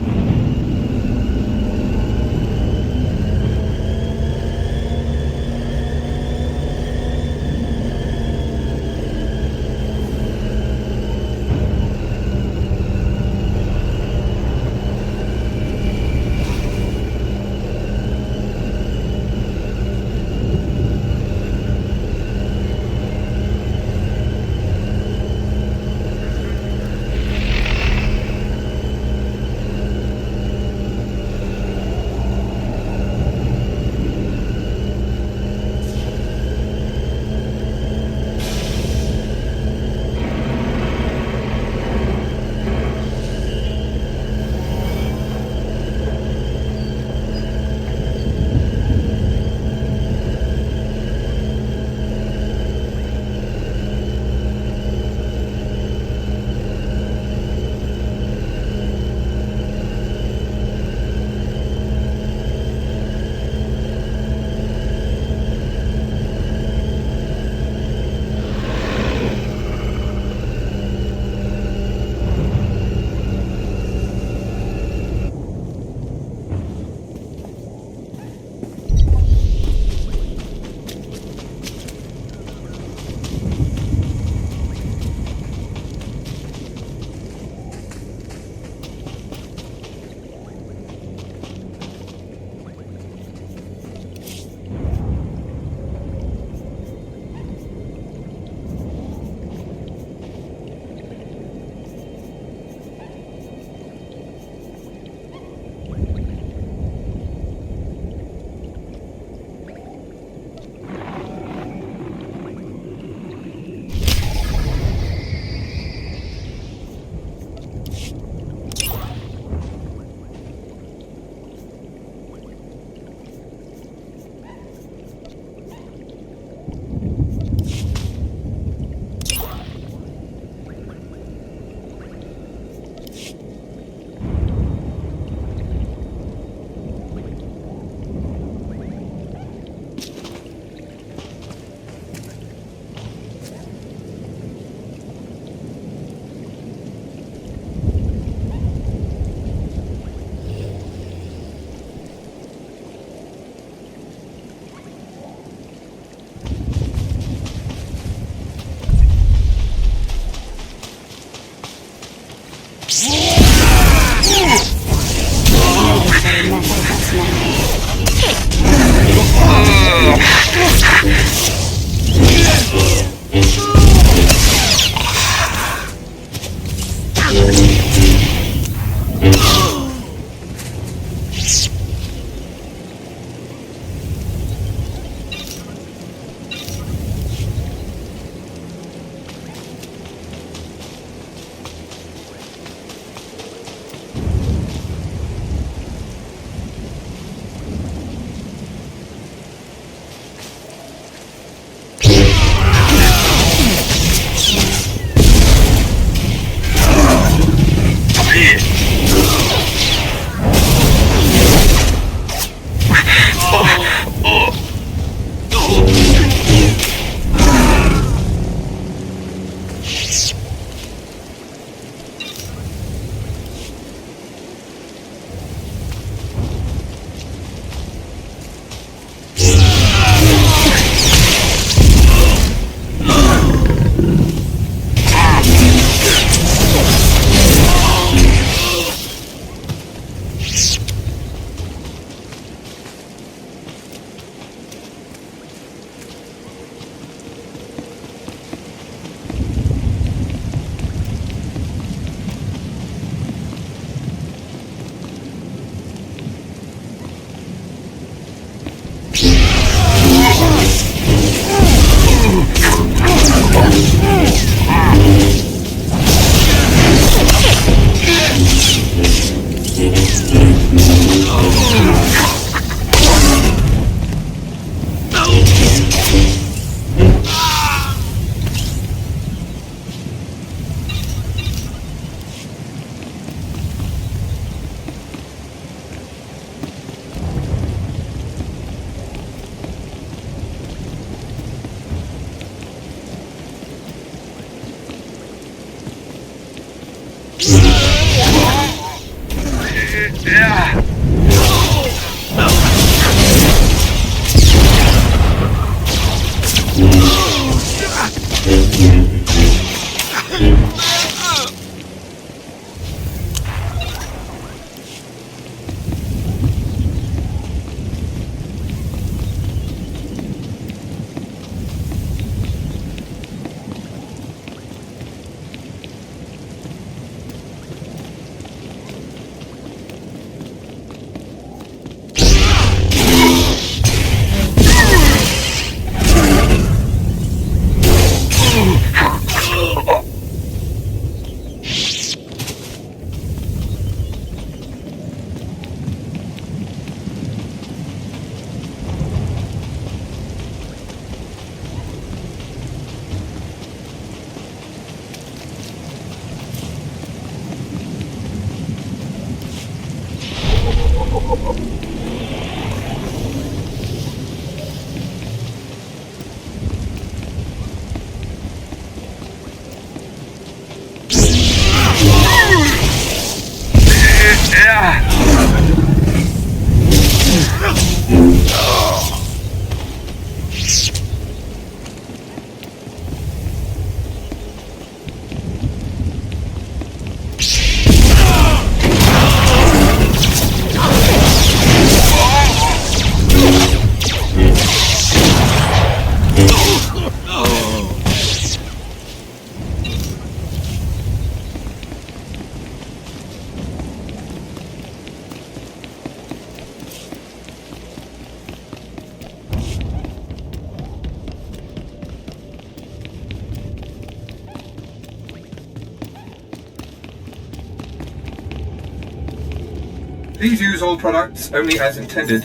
[SPEAKER 6] Please use all products only as intended.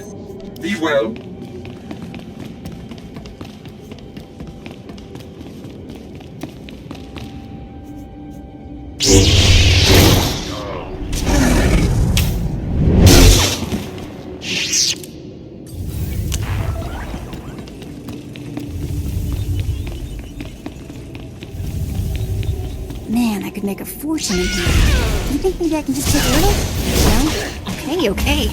[SPEAKER 6] Be well.
[SPEAKER 12] Man, I could make a fortune in here. You think maybe I can just take a little? No? Okay.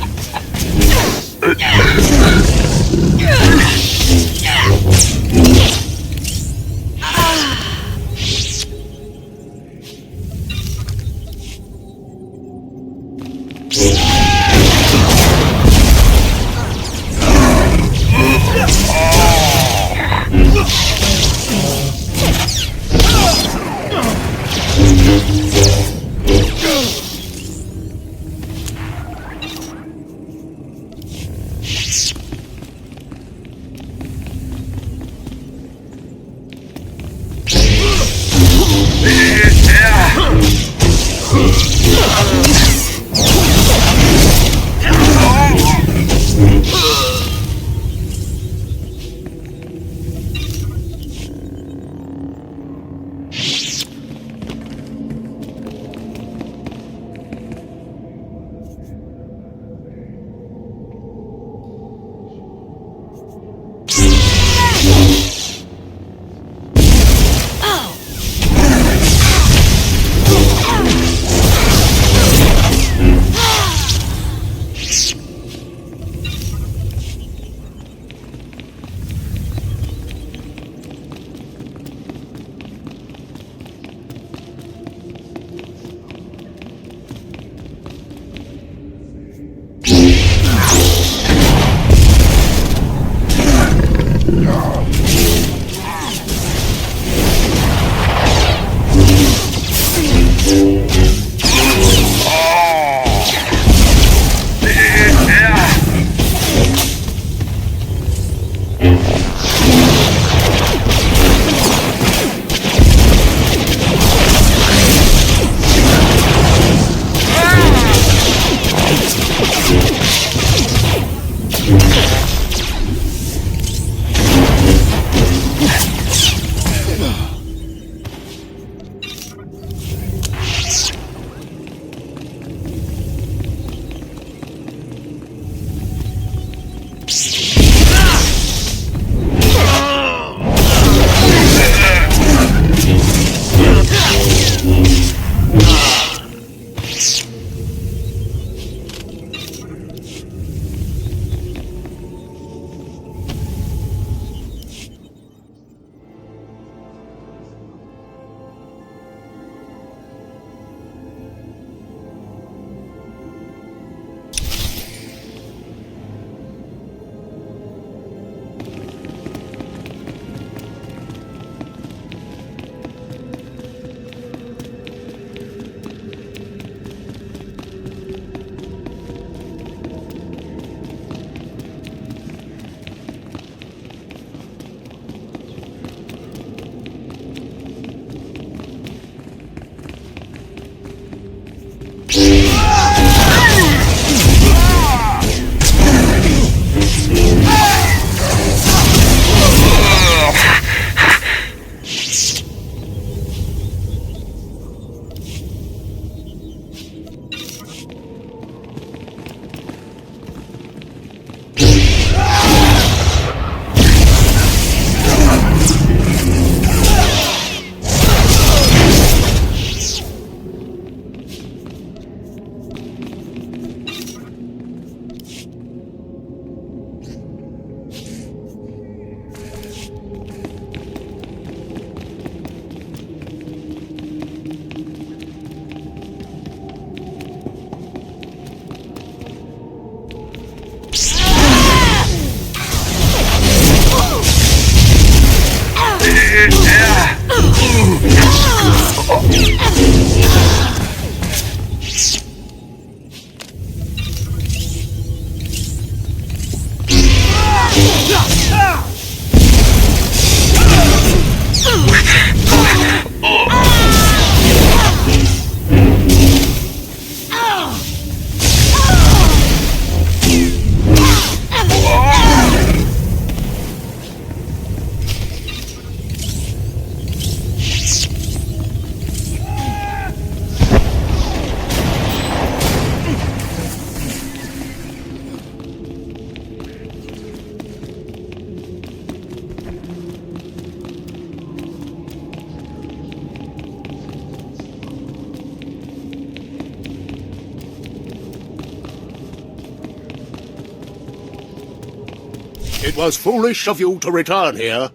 [SPEAKER 2] It was foolish of you to return here.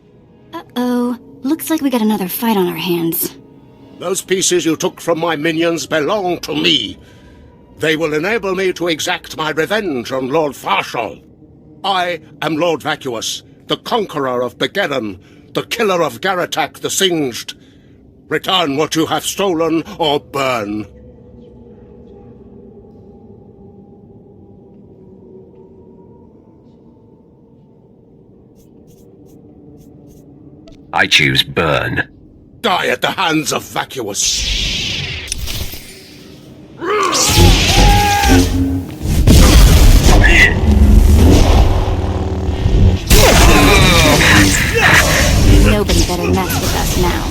[SPEAKER 12] Uh-oh. Looks like we got another fight on our hands.
[SPEAKER 2] Those pieces you took from my minions belong to me. They will enable me to exact my revenge on Lord Farshal. I am Lord Vacuous, the conqueror of Begeddon, the killer of Garatak the Singed. Return what you have stolen, or burn.
[SPEAKER 22] I choose burn.
[SPEAKER 2] Die at the hands of Vacuous.
[SPEAKER 12] Nobody better mess with us now.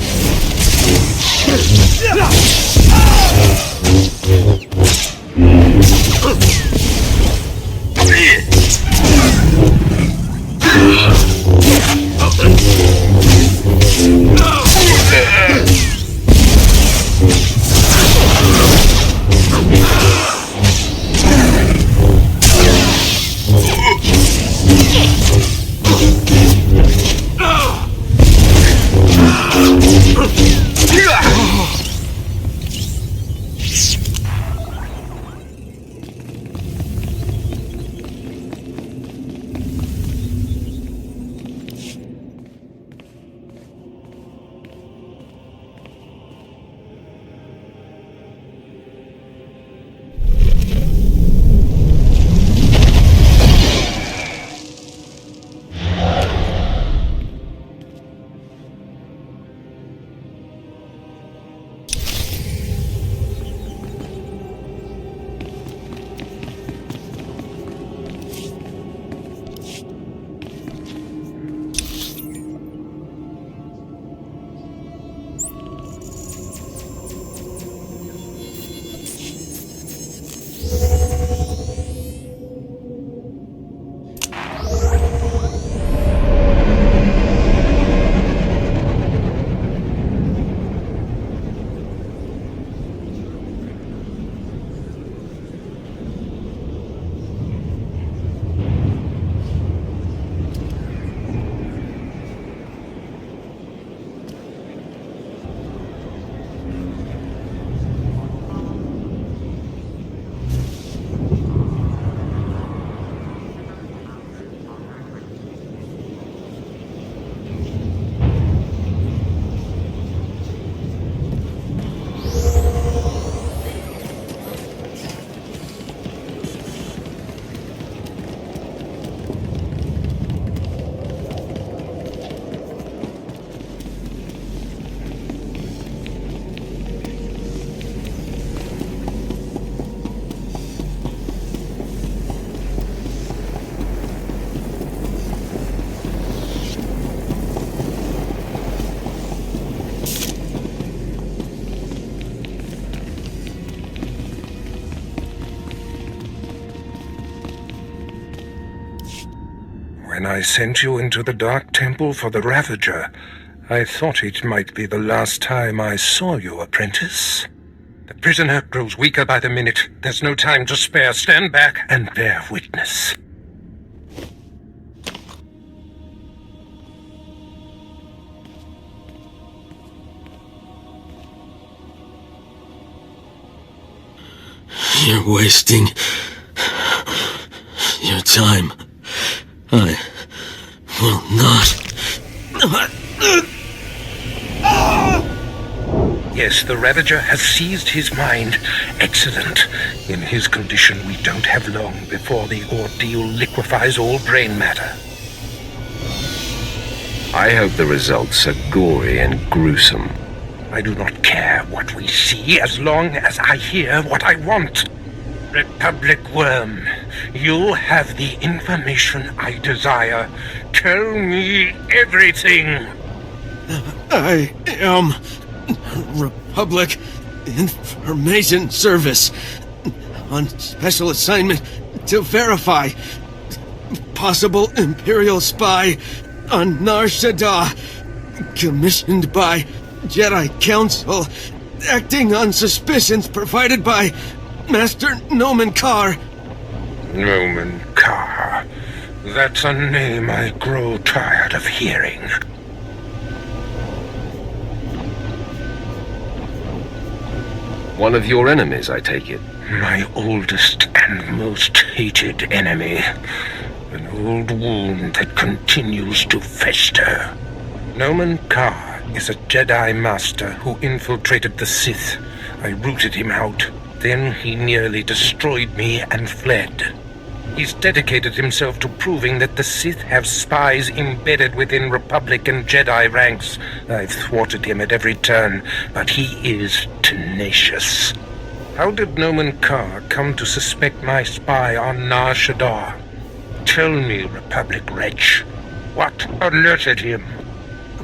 [SPEAKER 22] When I sent you into the Dark Temple for the Ravager, I thought it might be the last time I saw you, apprentice. The prisoner grows weaker by the minute. There's no time to spare. Stand back and bear witness.
[SPEAKER 5] You're wasting your time. I will not.
[SPEAKER 22] Yes, the Ravager has seized his mind. Excellent. In his condition, we don't have long before the ordeal liquefies all brain matter.
[SPEAKER 1] I hope the results are gory and gruesome.
[SPEAKER 22] I do not care what we see as long as I hear what I want. Republic Worm, you have the information I desire. Tell me everything.
[SPEAKER 5] I am Republic Information Service on special assignment to verify possible Imperial spy on Nar Shaddaa, commissioned by Jedi Council, acting on suspicions provided by Master Nomen Karr.
[SPEAKER 22] Nomen Karr. That's a name I grow tired of hearing.
[SPEAKER 1] One of your enemies, I take it?
[SPEAKER 22] My oldest and most hated enemy. An old wound that continues to fester. Nomen Karr is a Jedi Master who infiltrated the Sith. I rooted him out. Then he nearly destroyed me and fled. He's dedicated himself to proving that the Sith have spies embedded within Republic and Jedi ranks. I've thwarted him at every turn, but he is tenacious. How did Nomen Karr come to suspect my spy on Nar Shaddaa? Tell me, Republic wretch, what alerted him?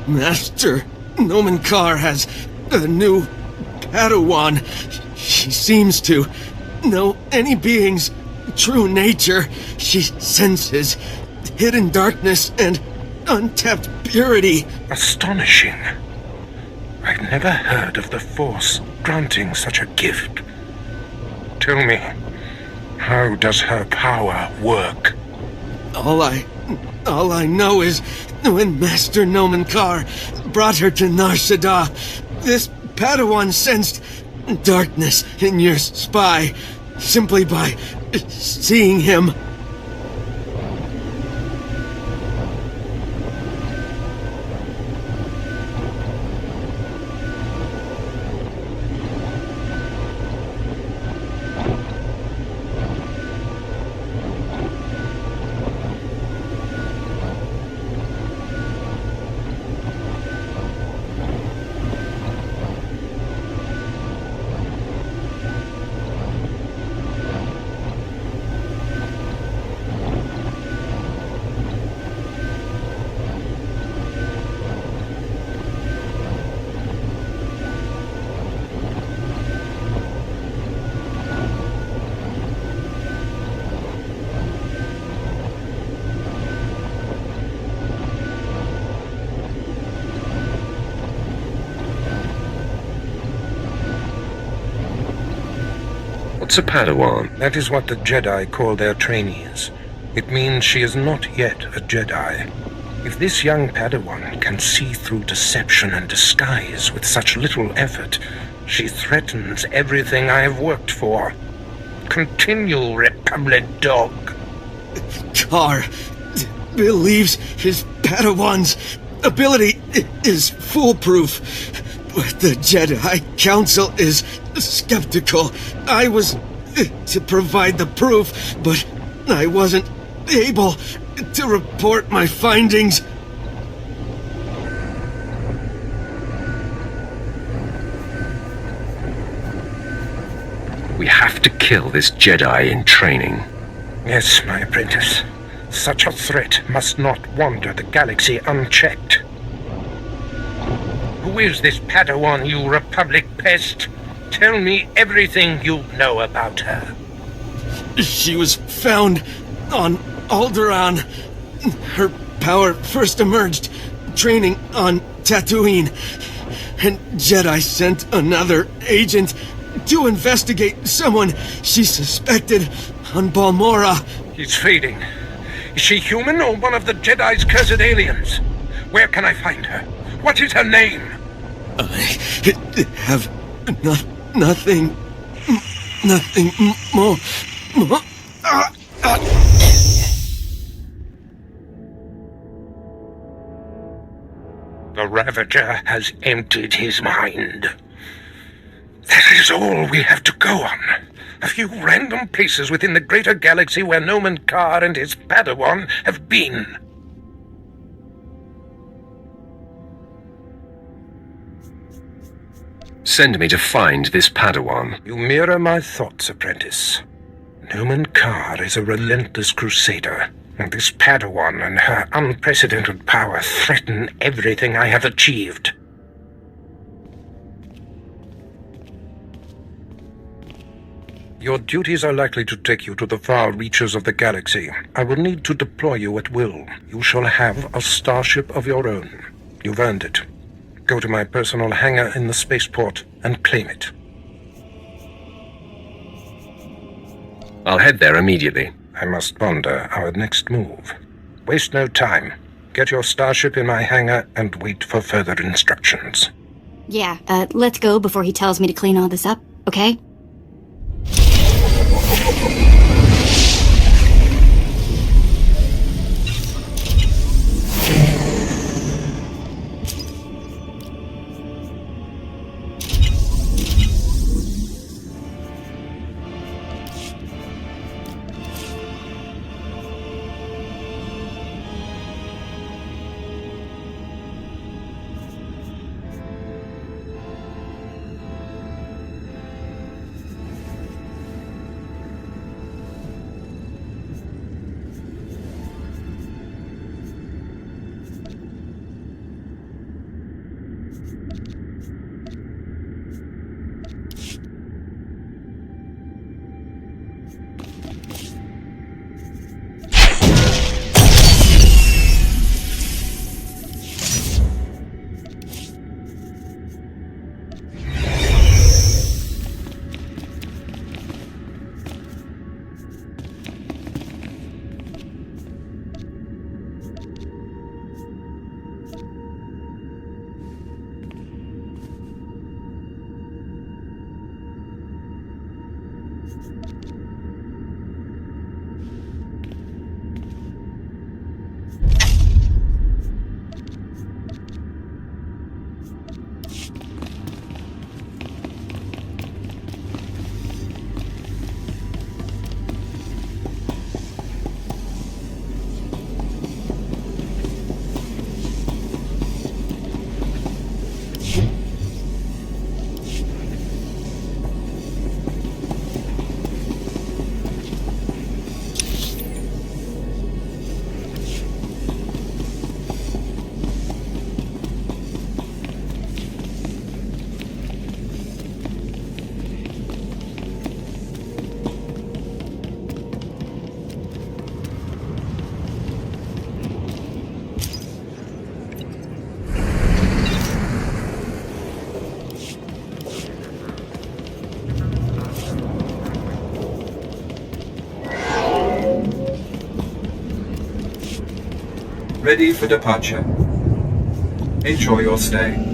[SPEAKER 5] Master Nomen Karr has a new Padawan. She seems to know any being's true nature. She senses hidden darkness and untapped purity.
[SPEAKER 22] Astonishing. I've never heard of the Force granting such a gift. Tell me, how does her power work?
[SPEAKER 5] All I know is when Master Nomen Karr brought her to Nar Shaddaa, this Padawan sensed darkness in your spy simply by seeing him.
[SPEAKER 1] What's a Padawan?
[SPEAKER 22] That is what the Jedi call their trainees. It means she is not yet a Jedi. If this young Padawan can see through deception and disguise with such little effort, she threatens everything I have worked for. Continue, Republic dog.
[SPEAKER 5] Karr believes his Padawan's ability is foolproof, but the Jedi Council is skeptical. I was to provide the proof, but I wasn't able to report my findings.
[SPEAKER 1] We have to kill this Jedi in training.
[SPEAKER 22] Yes, my apprentice. Such a threat must not wander the galaxy unchecked. Who is this Padawan, you Republic pest? Tell me everything you know about her.
[SPEAKER 5] She was found on Alderaan. Her power first emerged training on Tatooine, and Jedi sent another agent to investigate someone she suspected on Balmorra.
[SPEAKER 22] He's fading. Is she human or one of the Jedi's cursed aliens? Where can I find her? What is her name?
[SPEAKER 5] I have nothing more.
[SPEAKER 22] The Ravager has emptied his mind. That is all we have to go on. A few random places within the greater galaxy where Noman Carr and his Padawan have been.
[SPEAKER 1] Send me to find this Padawan.
[SPEAKER 22] You mirror my thoughts, apprentice. Noman Carr is a relentless crusader, and this Padawan and her unprecedented power threaten everything I have achieved. Your duties are likely to take you to the far reaches of the galaxy. I will need to deploy you at will. You shall have a starship of your own. You've earned it. Go to my personal hangar in the spaceport and claim it.
[SPEAKER 1] I'll head there immediately.
[SPEAKER 22] I must ponder our next move. Waste no time. Get your starship in my hangar and wait for further instructions.
[SPEAKER 12] Yeah, let's go before he tells me to clean all this up, okay?
[SPEAKER 6] Ready for departure. Enjoy your stay.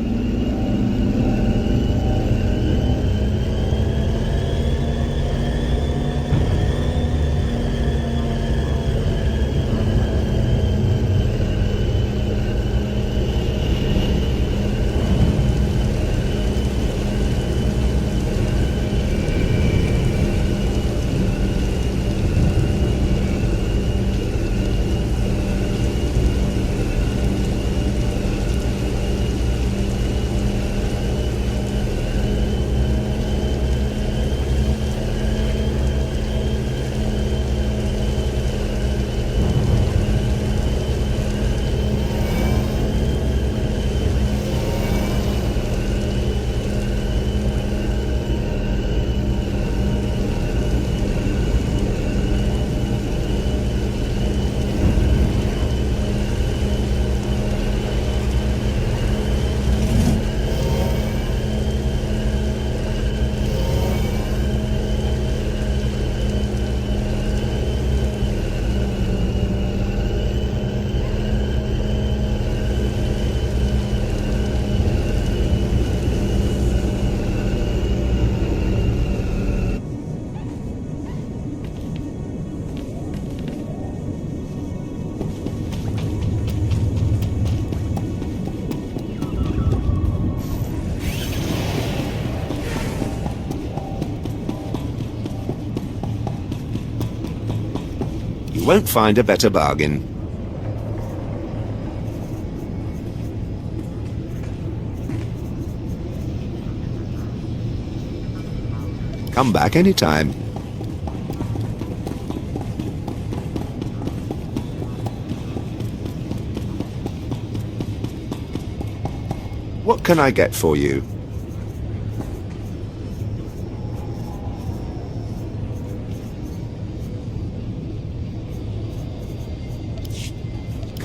[SPEAKER 10] You won't find a better bargain. Come back anytime. What can I get for you?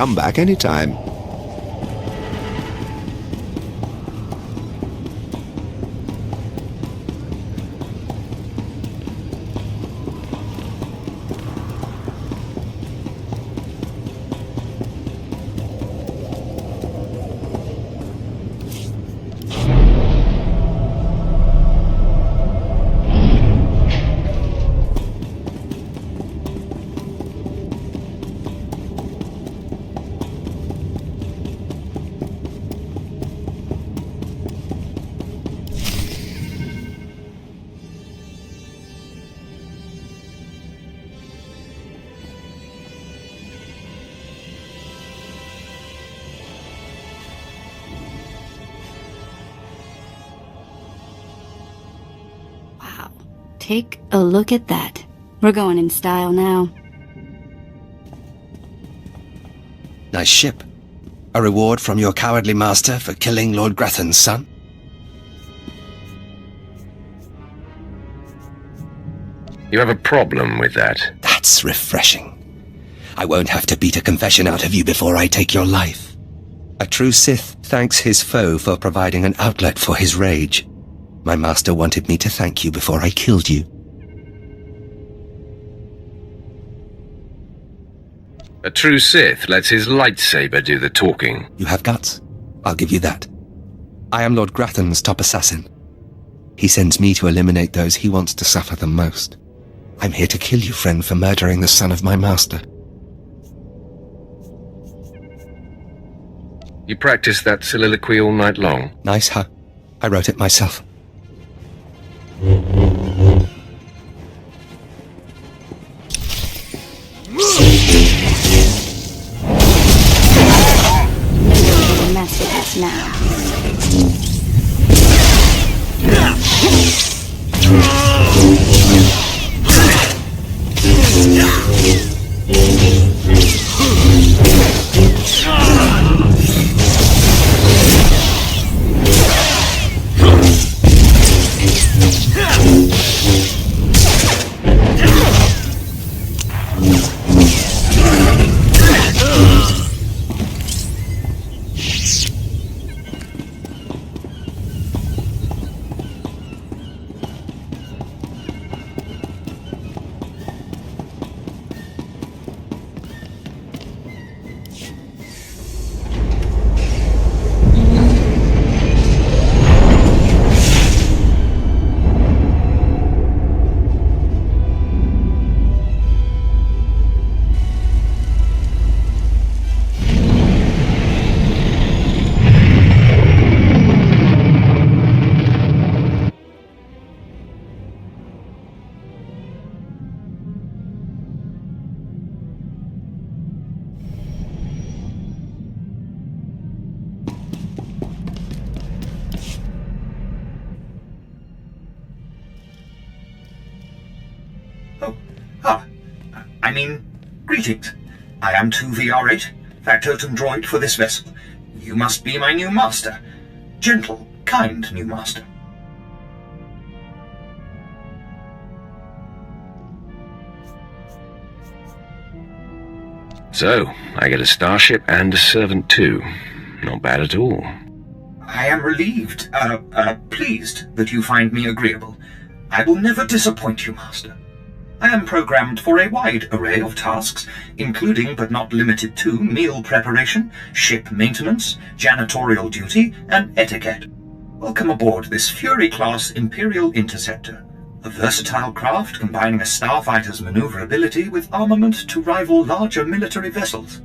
[SPEAKER 10] Come back anytime.
[SPEAKER 12] Take a look at that. We're going in style now.
[SPEAKER 11] Nice ship. A reward from your cowardly master for killing Lord Grathan's son?
[SPEAKER 22] You have a problem with that?
[SPEAKER 11] That's refreshing. I won't have to beat a confession out of you before I take your life. A true Sith thanks his foe for providing an outlet for his rage. My master wanted me to thank you before I killed you.
[SPEAKER 22] A true Sith lets his lightsaber do the talking.
[SPEAKER 11] You have guts. I'll give you that. I am Lord Grathan's top assassin. He sends me to eliminate those he wants to suffer the most. I'm here to kill you, friend, for murdering the son of my master.
[SPEAKER 22] You practice that soliloquy all night long?
[SPEAKER 11] Nice, huh? I wrote it myself.
[SPEAKER 12] Mess with us now.
[SPEAKER 21] Greetings. I am 2VR8, factotum droid for this vessel. You must be my new master. Gentle, kind new master.
[SPEAKER 22] So, I get a starship and a servant too. Not bad at all.
[SPEAKER 21] I am relieved, pleased that you find me agreeable. I will never disappoint you, master. I am programmed for a wide array of tasks, including but not limited to meal preparation, ship maintenance, janitorial duty, and etiquette. Welcome aboard this Fury-class Imperial Interceptor, a versatile craft combining a starfighter's maneuverability with armament to rival larger military vessels.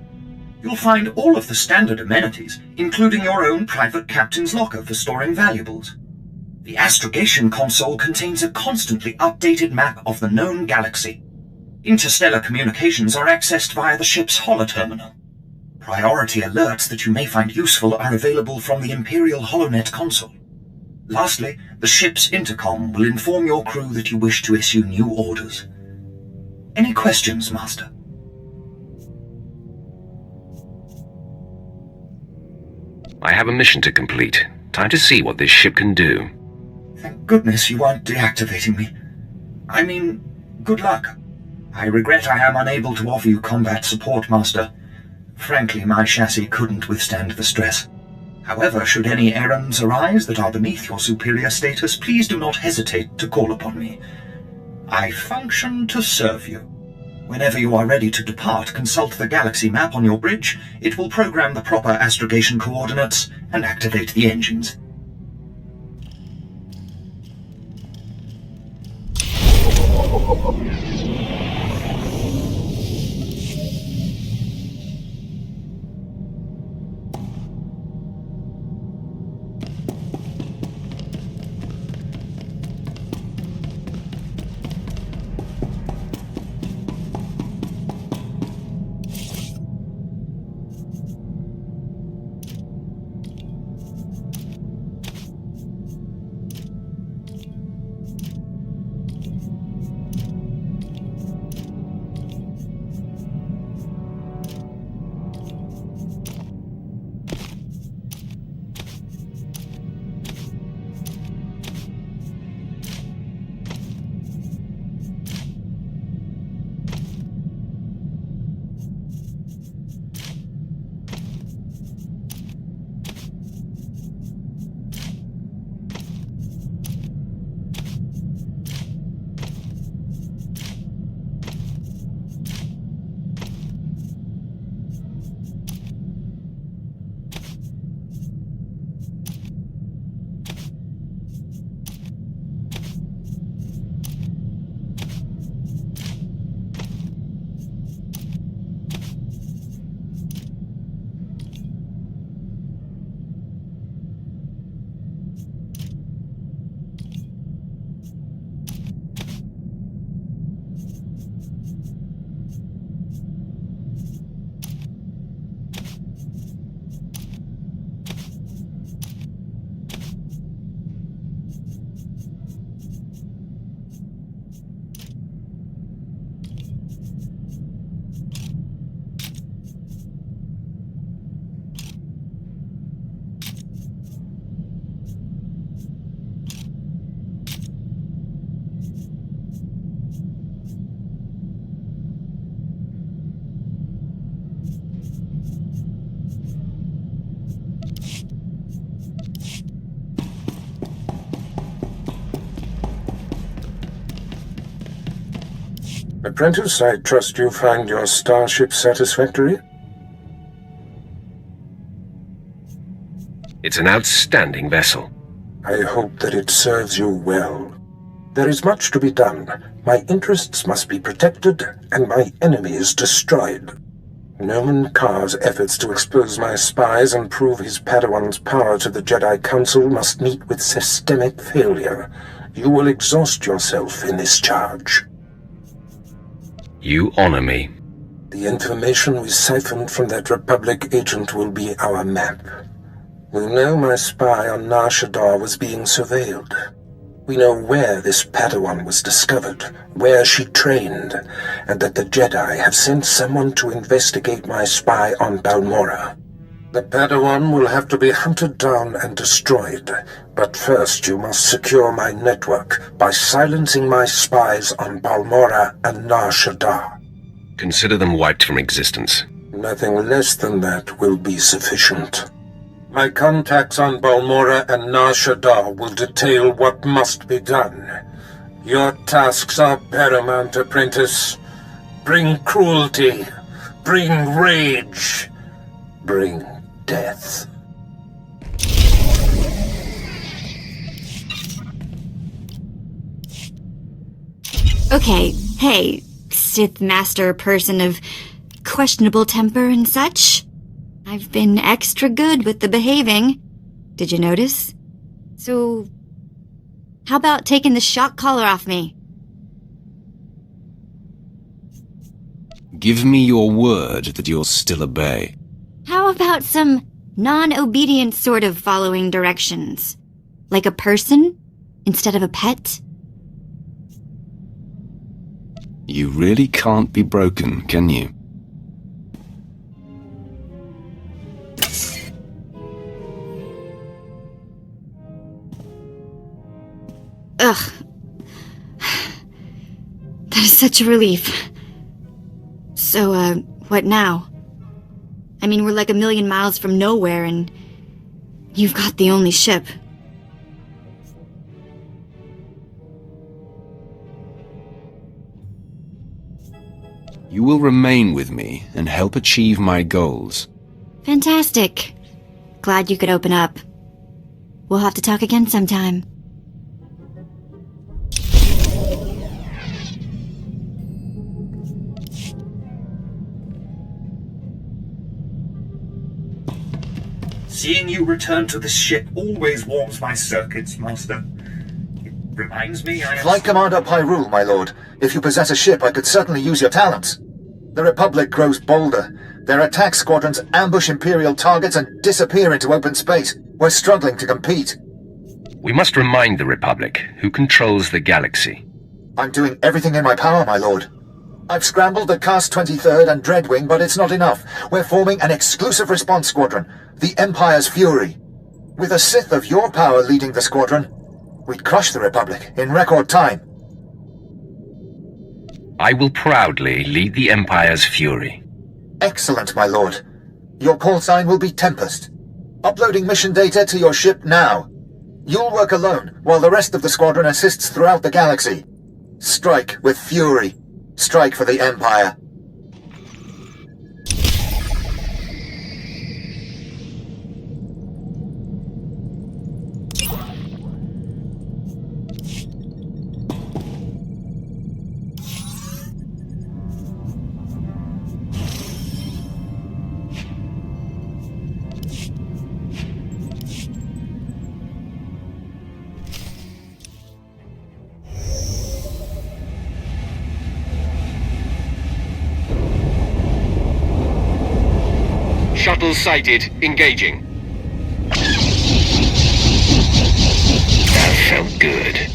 [SPEAKER 21] You'll find all of the standard amenities, including your own private captain's locker for storing valuables. The astrogation console contains a constantly updated map of the known galaxy.
[SPEAKER 4] Interstellar communications are accessed via the ship's holoterminal. Priority alerts that you may find useful are available from the Imperial HoloNet console. Lastly, the ship's intercom will inform your crew that you wish to issue new orders. Any questions, Master?
[SPEAKER 1] I have a mission to complete. Time to see what this ship can do.
[SPEAKER 4] Thank goodness you aren't deactivating me. I mean, good luck. I regret I am unable to offer you combat support, Master. Frankly, my chassis couldn't withstand the stress. However, should any errands arise that are beneath your superior status, please do not hesitate to call upon me. I function to serve you. Whenever you are ready to depart, consult the galaxy map on your bridge. It will program the proper astrogation coordinates and activate the engines.
[SPEAKER 22] Apprentice, I trust you find your starship satisfactory?
[SPEAKER 1] It's an outstanding vessel.
[SPEAKER 22] I hope that it serves you well. There is much to be done. My interests must be protected, and my enemies destroyed. Noman Karr's efforts to expose my spies and prove his Padawan's power to the Jedi Council must meet with systemic failure. You will exhaust yourself in this charge.
[SPEAKER 1] You honor me.
[SPEAKER 22] The information we siphoned from that Republic agent will be our map. We know my spy on Nar Shaddaa was being surveilled. We know where this Padawan was discovered, where she trained, and that the Jedi have sent someone to investigate my spy on Balmorra. The Padawan will have to be hunted down and destroyed, but first you must secure my network by silencing my spies on Balmorra and Nar Shaddaa.
[SPEAKER 1] Consider them wiped from existence.
[SPEAKER 22] Nothing less than that will be sufficient. My contacts on Balmorra and Nar Shaddaa will detail what must be done. Your tasks are paramount, apprentice. Bring cruelty. Bring rage. Bring death.
[SPEAKER 12] Okay, hey, Sith Master person of questionable temper and such. I've been extra good with the behaving. Did you notice? So, how about taking the shock collar off me?
[SPEAKER 1] Give me your word that you'll still obey.
[SPEAKER 12] How about some non-obedient sort of following directions? Like a person instead of a pet?
[SPEAKER 1] You really can't be broken, can you?
[SPEAKER 12] Ugh. That is such a relief. So, what now? I mean, we're like 1,000,000 miles from nowhere, and you've got the only ship.
[SPEAKER 1] You will remain with me and help achieve my goals.
[SPEAKER 12] Fantastic. Glad you could open up. We'll have to talk again sometime.
[SPEAKER 4] Seeing you return to this ship always warms my circuits, Master. It reminds me I am...
[SPEAKER 13] Flight Commander Pyrule, my lord. If you possess a ship, I could certainly use your talents. The Republic grows bolder. Their attack squadrons ambush Imperial targets and disappear into open space. We're struggling to compete.
[SPEAKER 22] We must remind the Republic who controls the galaxy.
[SPEAKER 13] I'm doing everything in my power, my lord. I've scrambled the Cast 23rd and Dreadwing, but it's not enough. We're forming an exclusive response squadron, the Empire's Fury. With a Sith of your power leading the squadron, we'd crush the Republic in record time.
[SPEAKER 22] I will proudly lead the Empire's Fury.
[SPEAKER 13] Excellent, my lord. Your call sign will be Tempest. Uploading mission data to your ship now. You'll work alone, while the rest of the squadron assists throughout the galaxy. Strike with fury. Strike for the Empire.
[SPEAKER 1] Shuttle sighted. Engaging.
[SPEAKER 22] That felt good.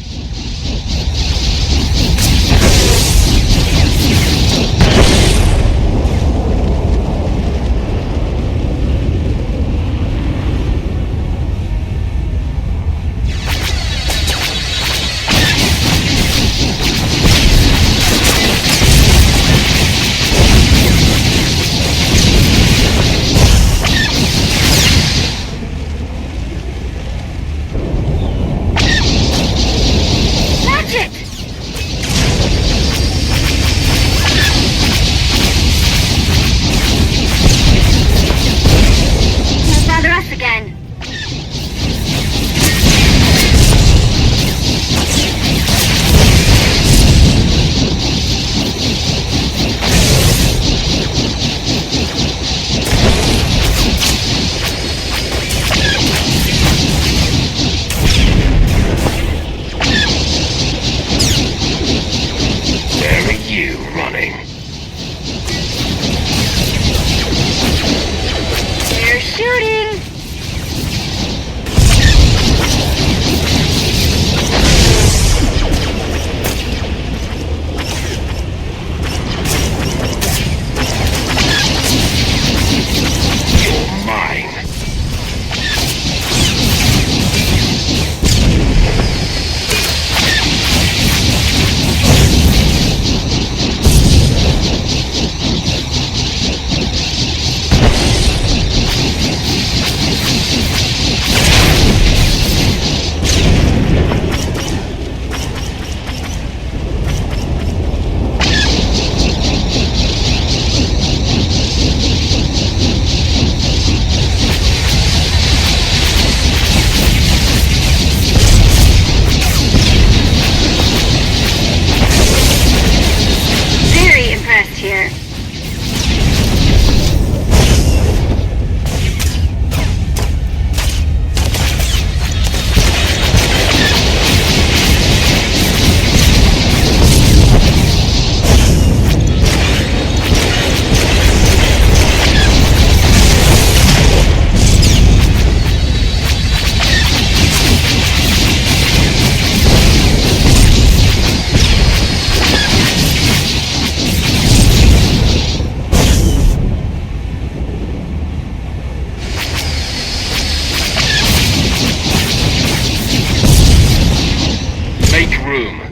[SPEAKER 1] room.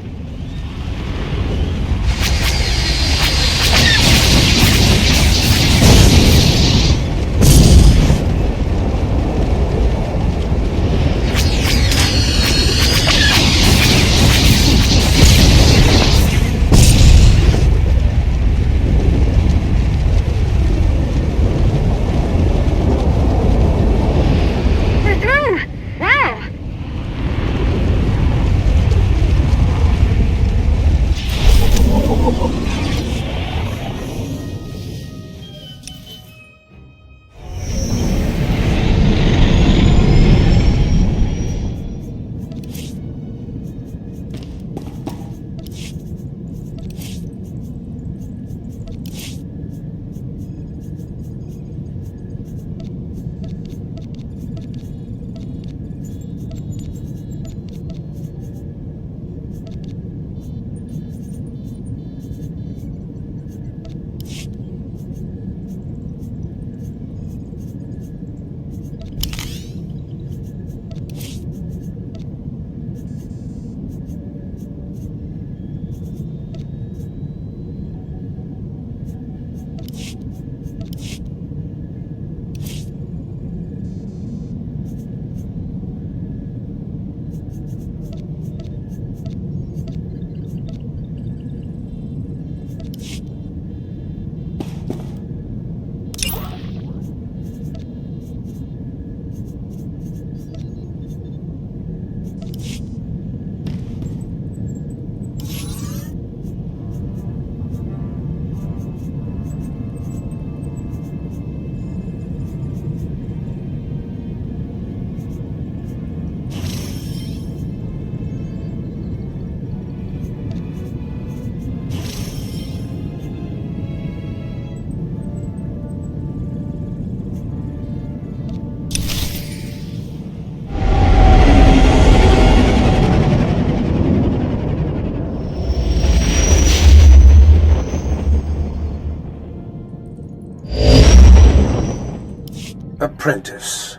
[SPEAKER 19] Apprentice,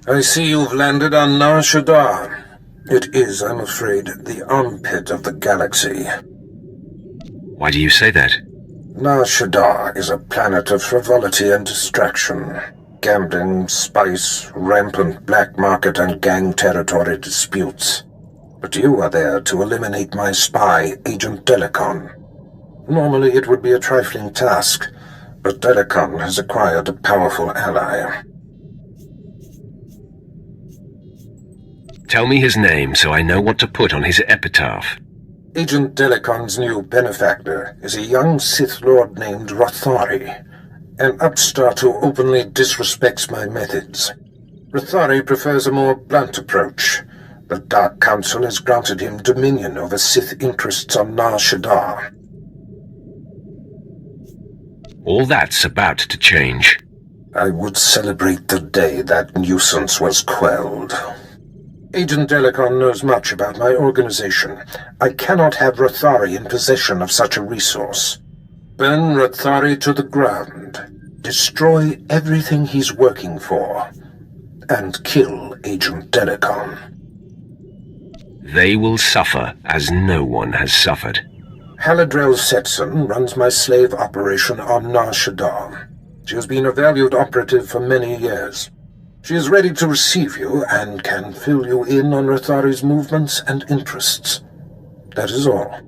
[SPEAKER 19] I see you've landed on Nar Shaddaa. It is, I'm afraid, the armpit of the galaxy.
[SPEAKER 22] Why do you say that?
[SPEAKER 19] Nar Shaddaa is a planet of frivolity and distraction. Gambling, spice, rampant black market and gang territory disputes. But you are there to eliminate my spy, Agent Delicon. Normally it would be a trifling task, but Delicon has acquired a powerful ally.
[SPEAKER 22] Tell me his name so I know what to put on his epitaph.
[SPEAKER 19] Agent Delicon's new benefactor is a young Sith Lord named Rothari, an upstart who openly disrespects my methods. Rothari prefers a more blunt approach. The Dark Council has granted him dominion over Sith interests on Nar Shaddaa.
[SPEAKER 22] All that's about to change.
[SPEAKER 19] I would celebrate the day that nuisance was quelled. Agent Delicon knows much about my organization. I cannot have Rothari in possession of such a resource. Burn Rothari to the ground. Destroy everything he's working for. And kill Agent Delicon.
[SPEAKER 22] They will suffer as no one has suffered.
[SPEAKER 19] Haladrel Setson runs my slave operation on Nar Shaddaa. She has been a valued operative for many years. She is ready to receive you and can fill you in on Rothari's movements and interests. That is all.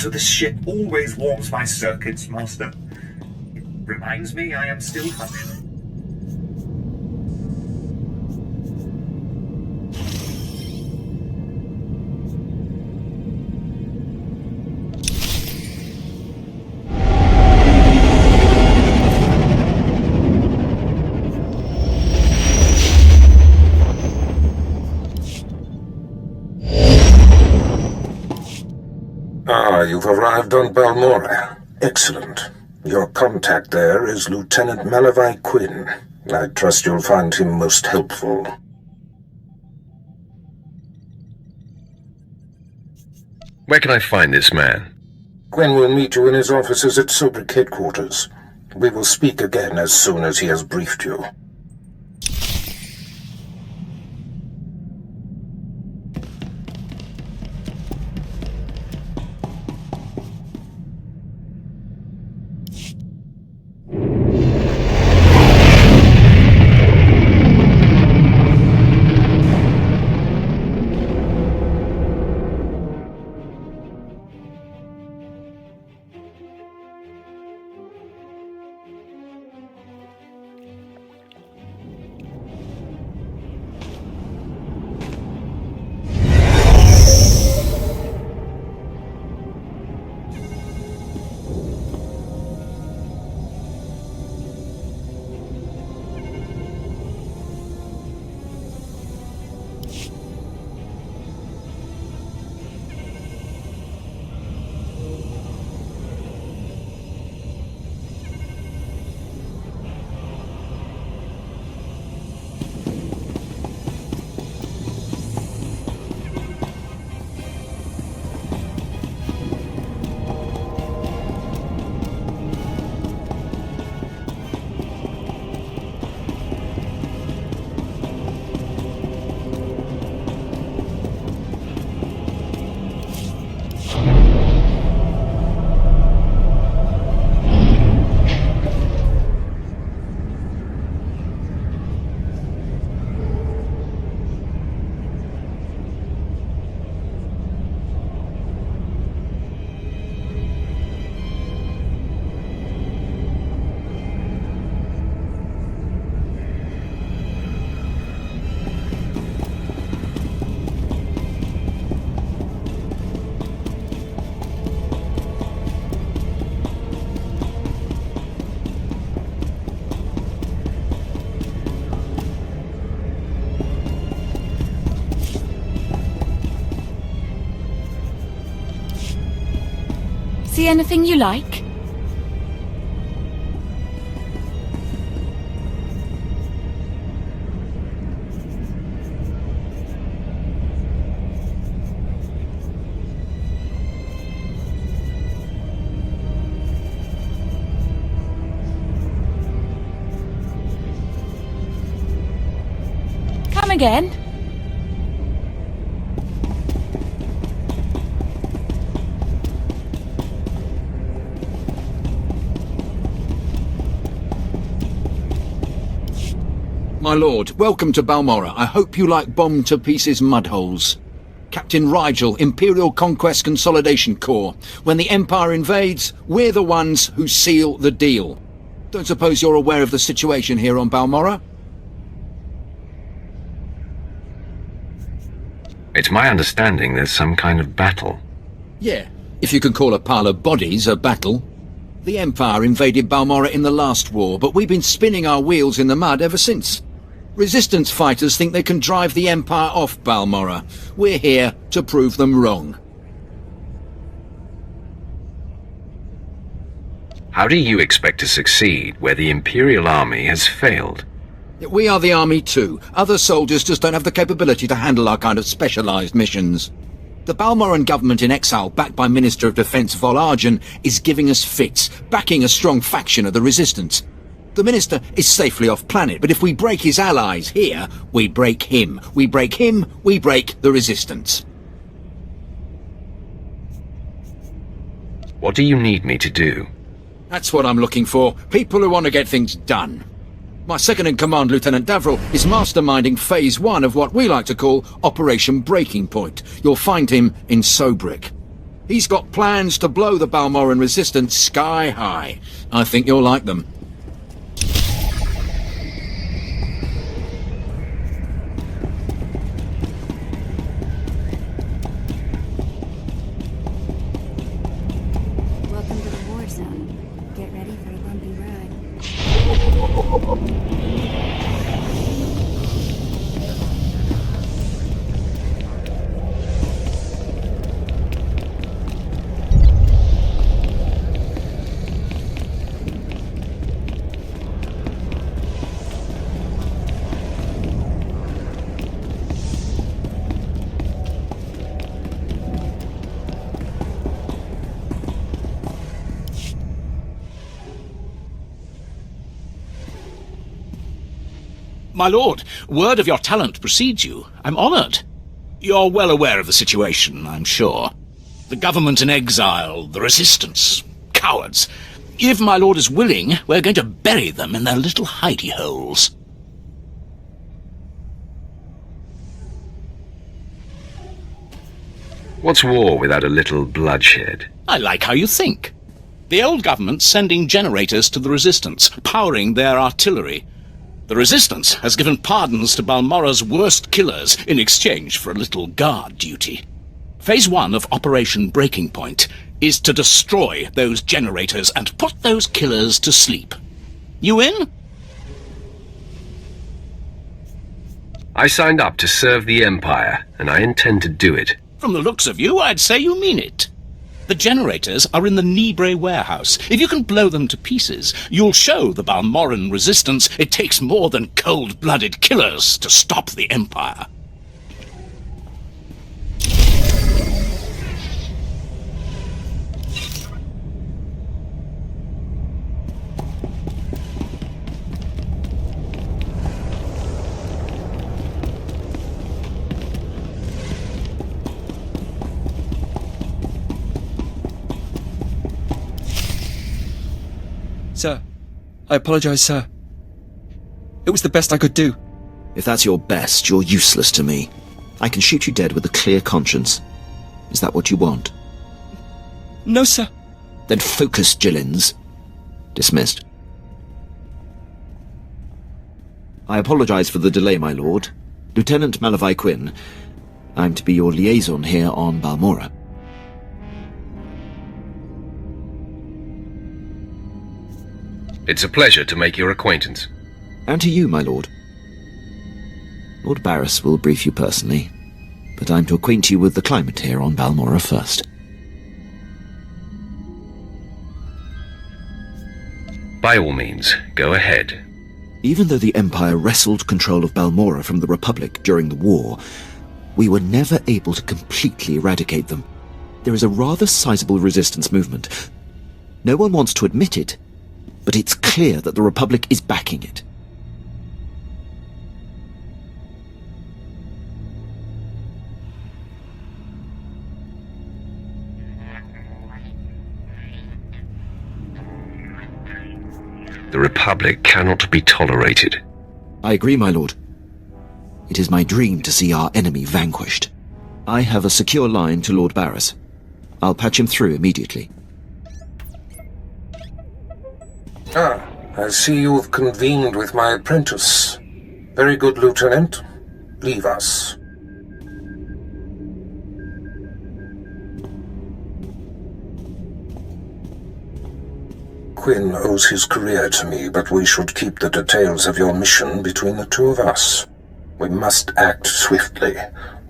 [SPEAKER 4] to this ship always warms my circuits, Master. It reminds me I am still functional.
[SPEAKER 19] Ah, you've arrived on Balmora. Excellent. Your contact there is Lieutenant Malavai Quinn. I trust you'll find him most helpful.
[SPEAKER 1] Where can I find this man?
[SPEAKER 19] Quinn will meet you in his offices at Sobrik headquarters. We will speak again as soon as he has briefed you.
[SPEAKER 9] See anything you like? Come again?
[SPEAKER 14] My lord, welcome to Balmora. I hope you like bombed-to-pieces mudholes. Captain Rigel, Imperial Conquest Consolidation Corps. When the Empire invades, we're the ones who seal the deal. Don't suppose you're aware of the situation here on Balmora?
[SPEAKER 1] It's my understanding there's some kind of battle.
[SPEAKER 14] Yeah, if you can call a pile of bodies a battle. The Empire invaded Balmora in the last war, but we've been spinning our wheels in the mud ever since. Resistance fighters think they can drive the Empire off Balmora. We're here to prove them wrong.
[SPEAKER 1] How do you expect to succeed where the Imperial Army has failed?
[SPEAKER 14] We are the army too. Other soldiers just don't have the capability to handle our kind of specialized missions. The Balmoran government in exile, backed by Minister of Defense Vol Argen, is giving us fits, backing a strong faction of the Resistance. The Minister is safely off-planet, but if we break his allies here, we break him. We break him, we break the Resistance.
[SPEAKER 1] What do you need me to do?
[SPEAKER 14] That's what I'm looking for. People who want to get things done. My second-in-command, Lieutenant Davril, is masterminding Phase 1 of what we like to call Operation Breaking Point. You'll find him in Sobrik. He's got plans to blow the Balmoran resistance sky high. I think you'll like them.
[SPEAKER 12] Welcome to the war zone. Get ready for a bumpy ride.
[SPEAKER 8] My lord, word of your talent precedes you. I'm honoured. You're well aware of the situation, I'm sure. The government in exile, the resistance, cowards. If my lord is willing, we're going to bury them in their little hidey holes.
[SPEAKER 22] What's war without a little bloodshed?
[SPEAKER 8] I like how you think. The old government's sending generators to the resistance, powering their artillery. The resistance has given pardons to Balmora's worst killers in exchange for a little guard duty. Phase 1 of Operation Breaking Point is to destroy those generators and put those killers to sleep. You in?
[SPEAKER 22] I signed up to serve the Empire, and I intend to do it.
[SPEAKER 8] From the looks of you, I'd say you mean it. The generators are in the Nibre warehouse. If you can blow them to pieces, you'll show the Balmoran resistance it takes more than cold-blooded killers to stop the Empire.
[SPEAKER 11] Sir, I apologize, sir. It was the best I could do.
[SPEAKER 20] If that's your best, you're useless to me. I can shoot you dead with a clear conscience. Is that what you want?
[SPEAKER 11] No, sir.
[SPEAKER 20] Then focus, Gillins. Dismissed. I apologize for the delay, my lord. Lieutenant Malavai Quinn. I'm to be your liaison here on Balmora.
[SPEAKER 22] It's a pleasure to make your acquaintance.
[SPEAKER 20] And to you, my lord. Lord Barris will brief you personally, but I'm to acquaint you with the climate here on Balmora first.
[SPEAKER 22] By all means, go ahead.
[SPEAKER 20] Even though the Empire wrestled control of Balmora from the Republic during the war, we were never able to completely eradicate them. There is a rather sizable resistance movement. No one wants to admit it, but it's clear that the Republic is backing it.
[SPEAKER 22] The Republic cannot be tolerated.
[SPEAKER 20] I agree, my lord. It is my dream to see our enemy vanquished. I have a secure line to Lord Barris. I'll patch him through immediately.
[SPEAKER 19] Ah, I see you've convened with my apprentice. Very good, Lieutenant. Leave us. Quinn owes his career to me, but we should keep the details of your mission between the two of us. We must act swiftly.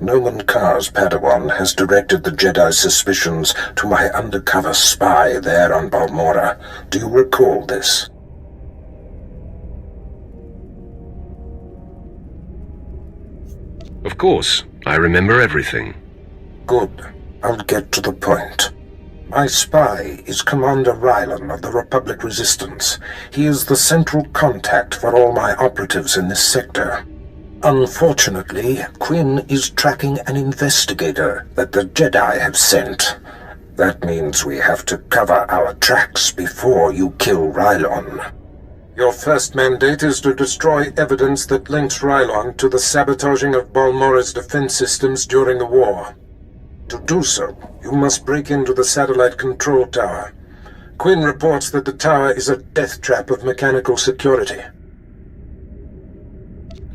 [SPEAKER 19] Noman Karr's Padawan has directed the Jedi's suspicions to my undercover spy there on Balmora. Do you recall this?
[SPEAKER 22] Of course, I remember everything.
[SPEAKER 19] Good. I'll get to the point. My spy is Commander Rylan of the Republic Resistance. He is the central contact for all my operatives in this sector. Unfortunately, Quinn is tracking an investigator that the Jedi have sent. That means we have to cover our tracks before you kill Rylon. Your first mandate is to destroy evidence that links Rylon to the sabotaging of Balmora's defense systems during the war. To do so, you must break into the satellite control tower. Quinn reports that the tower is a death trap of mechanical security.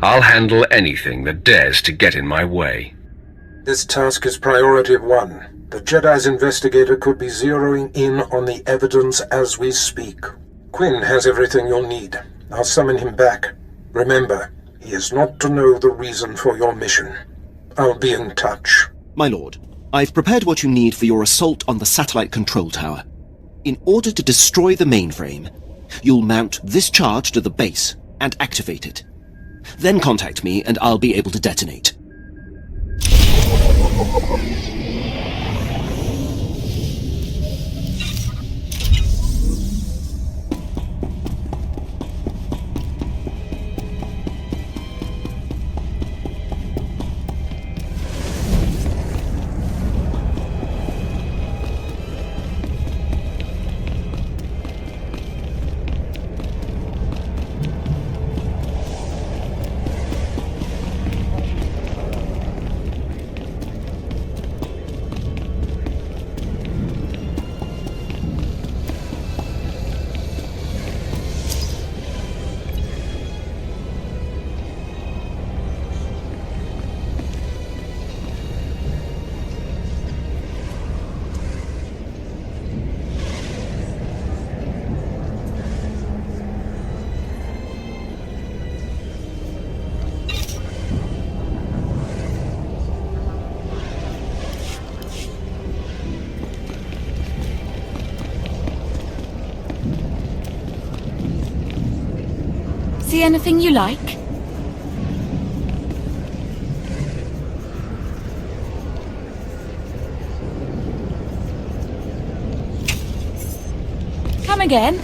[SPEAKER 1] I'll handle anything that dares to get in my way.
[SPEAKER 19] This task is priority 1. The Jedi's investigator could be zeroing in on the evidence as we speak. Quinn has everything you'll need. I'll summon him back. Remember, he is not to know the reason for your mission. I'll be in touch.
[SPEAKER 7] My lord, I've prepared what you need for your assault on the satellite control tower. In order to destroy the mainframe, you'll mount this charge to the base and activate it. Then contact me and I'll be able to detonate.
[SPEAKER 9] See anything you like? Come again?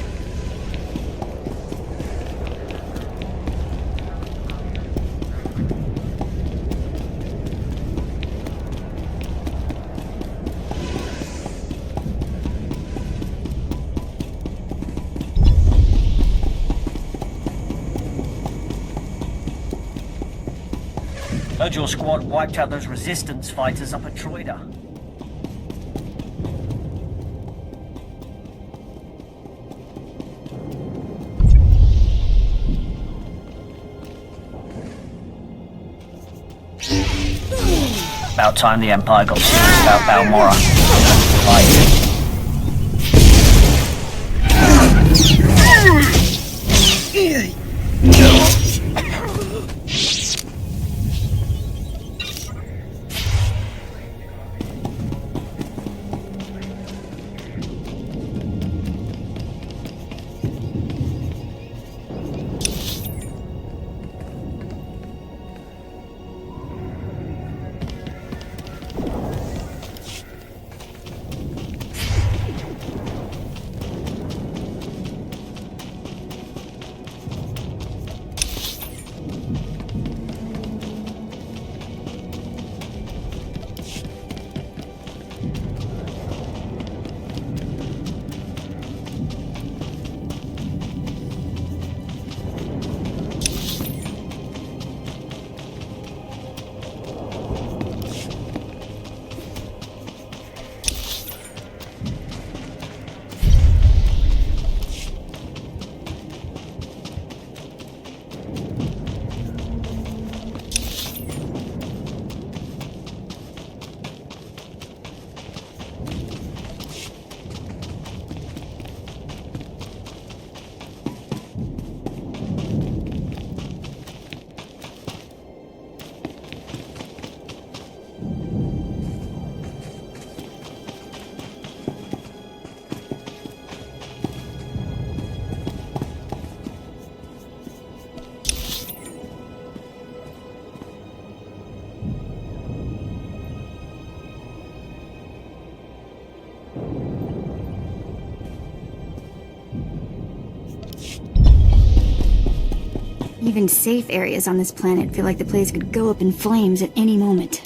[SPEAKER 15] Heard your squad wiped out those resistance fighters up at Troida. About time the Empire got serious about Balmora. Fight.
[SPEAKER 12] Even safe areas on this planet feel like the place could go up in flames at any moment.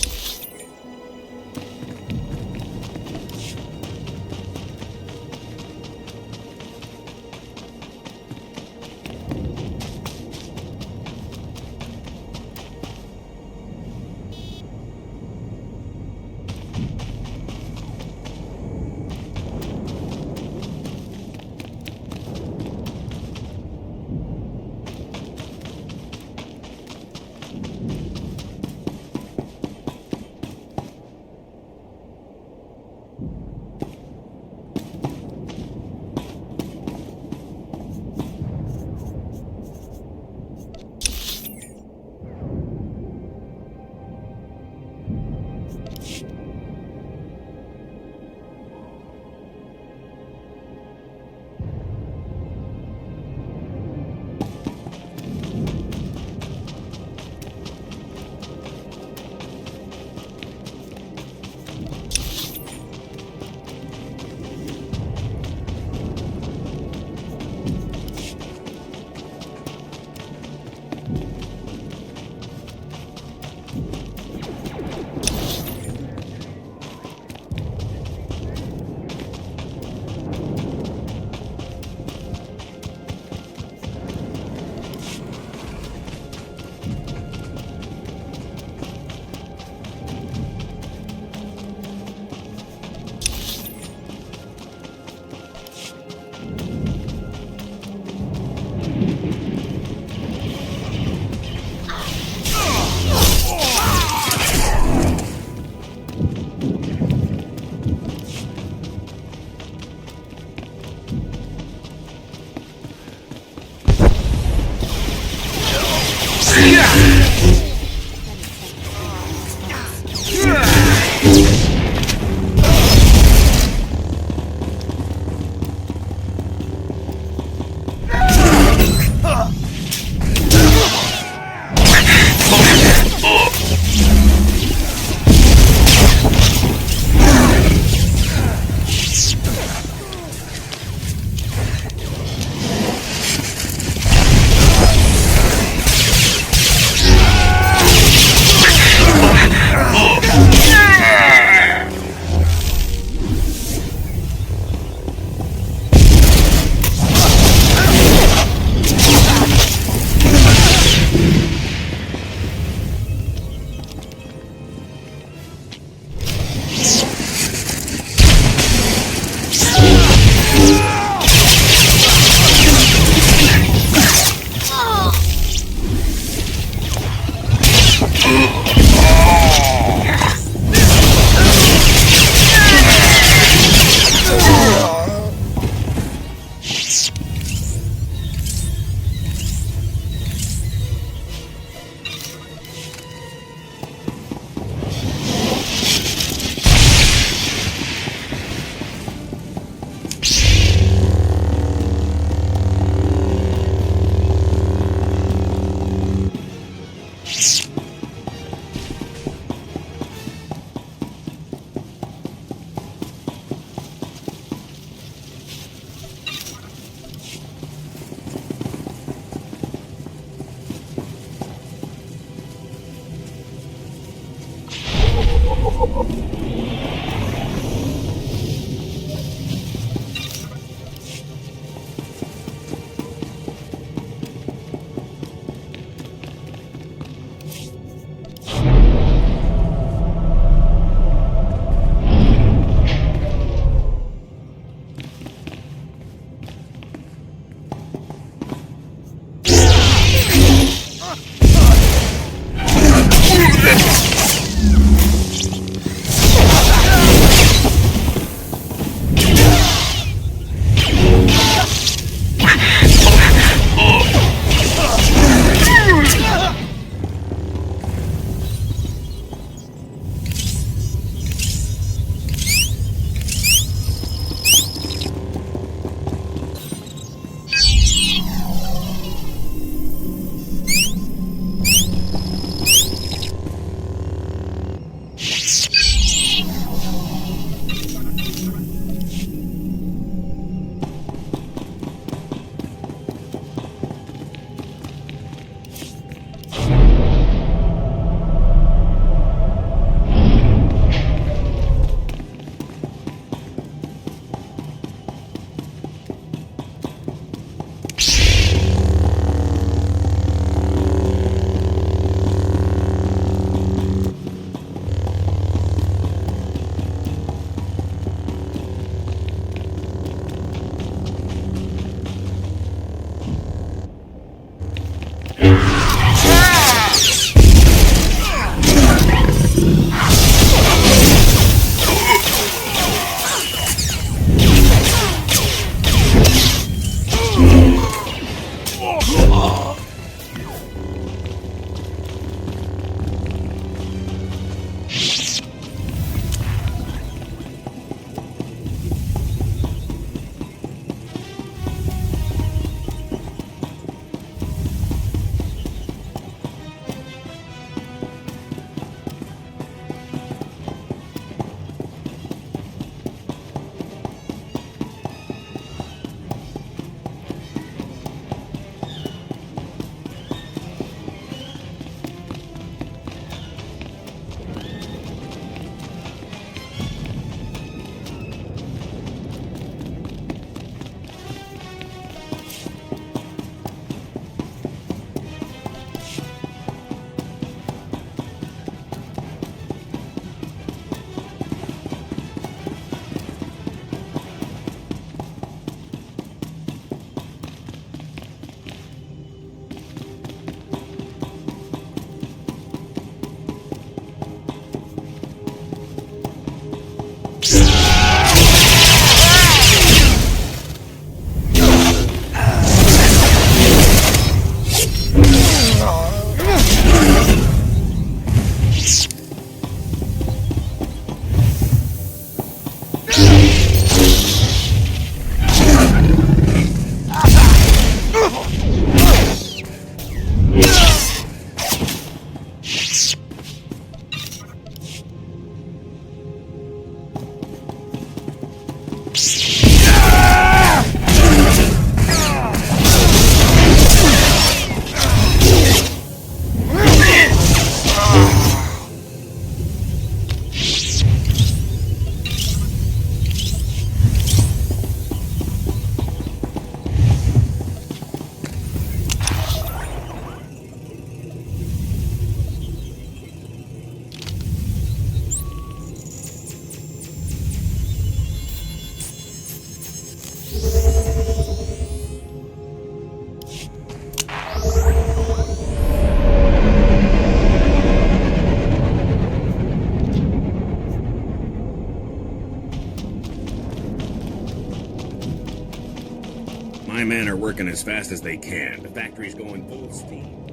[SPEAKER 3] working as fast as they can. The factory's going full steam.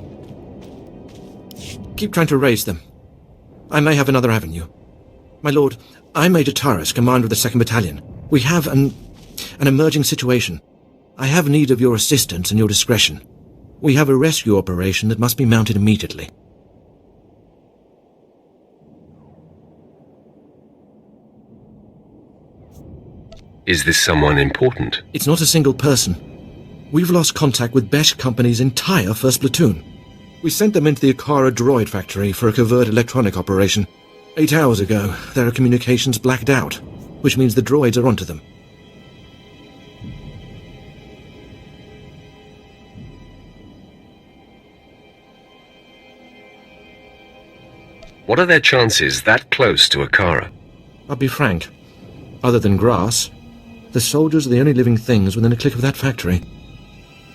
[SPEAKER 16] Keep trying to raise them. I may have another avenue. My lord, I'm Major Tyrus, commander of the 2nd Battalion. We have an emerging situation. I have need of your assistance and your discretion. We have a rescue operation that must be mounted immediately.
[SPEAKER 1] Is this someone important?
[SPEAKER 16] It's not a single person. We've lost contact with Besh Company's entire 1st Platoon. We sent them into the Akara droid factory for a covert electronic operation. 8 hours ago, their communications blacked out, which means the droids are onto them.
[SPEAKER 1] What are their chances that close to Akara?
[SPEAKER 16] I'll be frank. Other than grass, the soldiers are the only living things within a click of that factory.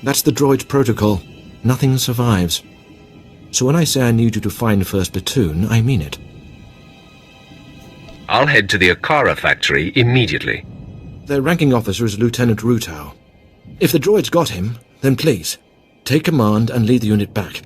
[SPEAKER 16] That's the droid's protocol. Nothing survives. So when I say I need you to find 1st Platoon, I mean it.
[SPEAKER 1] I'll head to the Akara factory immediately.
[SPEAKER 16] Their ranking officer is Lieutenant Rutau. If the droid's got him, then please, take command and lead the unit back.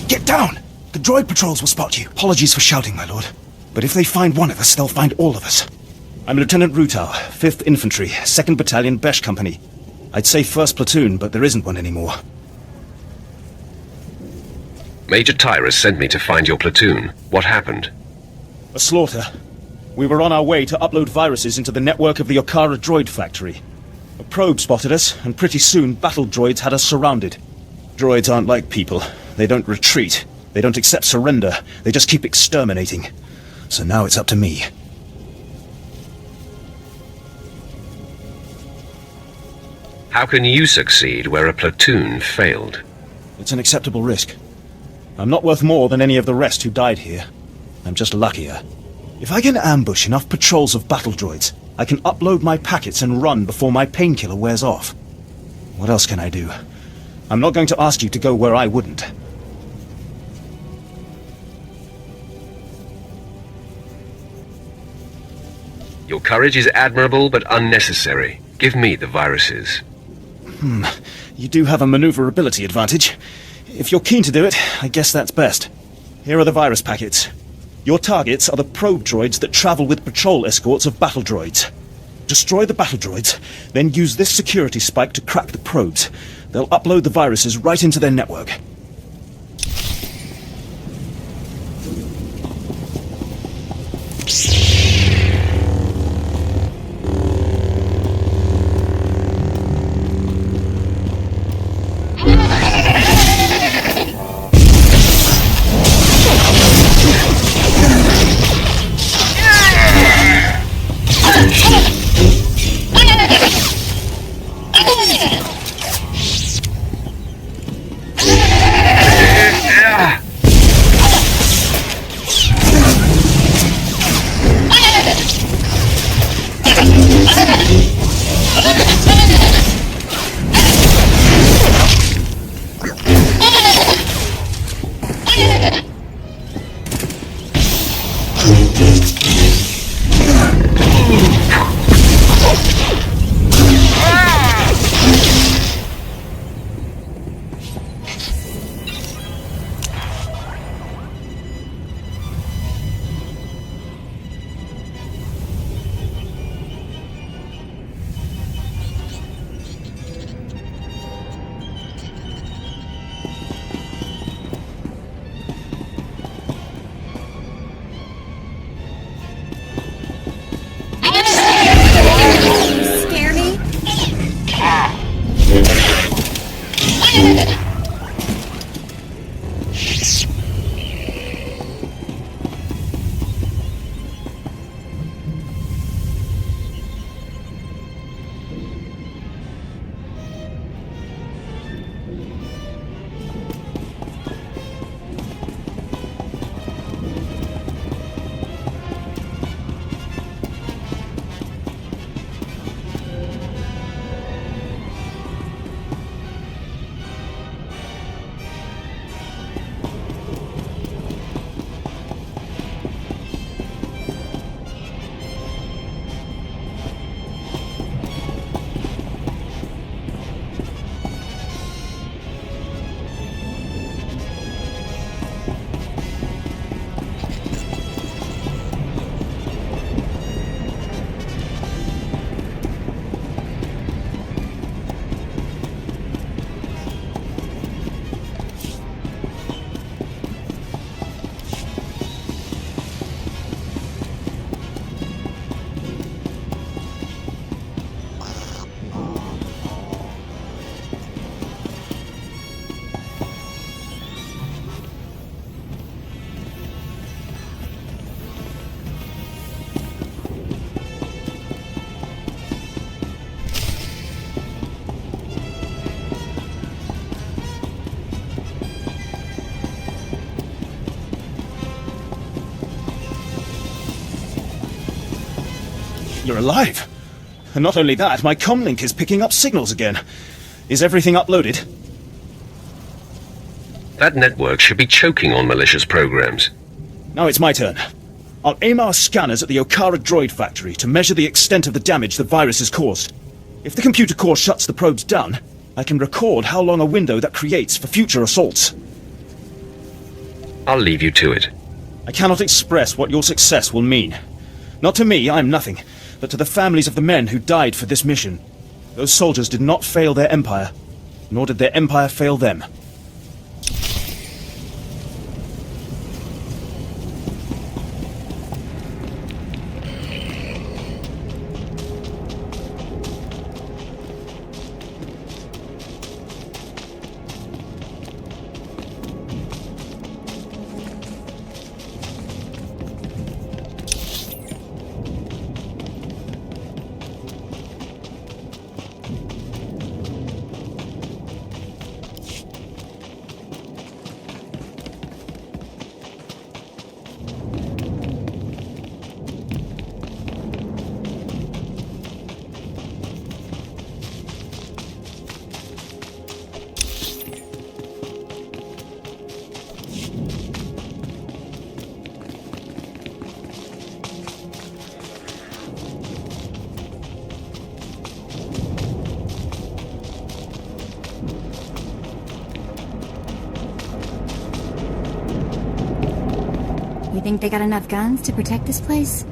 [SPEAKER 23] Get down! The droid patrols will spot you. Apologies for shouting, my lord. But if they find one of us, they'll find all of us. I'm Lieutenant Rutau, 5th Infantry, 2nd Battalion, Besh Company. I'd say 1st Platoon, but there isn't one anymore.
[SPEAKER 1] Major Tyrus sent me to find your platoon. What happened?
[SPEAKER 23] A slaughter. We were on our way to upload viruses into the network of the Akara droid factory. A probe spotted us, and pretty soon battle droids had us surrounded. Droids aren't like people. They don't retreat. They don't accept surrender. They just keep exterminating. So now it's up to me.
[SPEAKER 1] How can you succeed where a platoon failed?
[SPEAKER 23] It's an acceptable risk. I'm not worth more than any of the rest who died here. I'm just luckier. If I can ambush enough patrols of battle droids, I can upload my packets and run before my painkiller wears off. What else can I do? I'm not going to ask you to go where I wouldn't.
[SPEAKER 1] Your courage is admirable but unnecessary. Give me the viruses.
[SPEAKER 23] You do have a maneuverability advantage. If you're keen to do it, I guess that's best. Here are the virus packets. Your targets are the probe droids that travel with patrol escorts of battle droids. Destroy the battle droids, then use this security spike to crack the probes. They'll upload the viruses right into their network.
[SPEAKER 2] Scare me?
[SPEAKER 23] You're alive. And not only that, my comlink is picking up signals again. Is everything uploaded?
[SPEAKER 22] That network should be choking on malicious programs.
[SPEAKER 23] Now it's my turn. I'll aim our scanners at the Okara droid factory to measure the extent of the damage the virus has caused. If the computer core shuts the probes down, I can record how long a window that creates for future assaults.
[SPEAKER 22] I'll leave you to it.
[SPEAKER 23] I cannot express what your success will mean. Not to me, I am nothing, but to the families of the men who died for this mission. Those soldiers did not fail their empire, nor did their empire fail them.
[SPEAKER 2] You think they got enough guns to protect this place?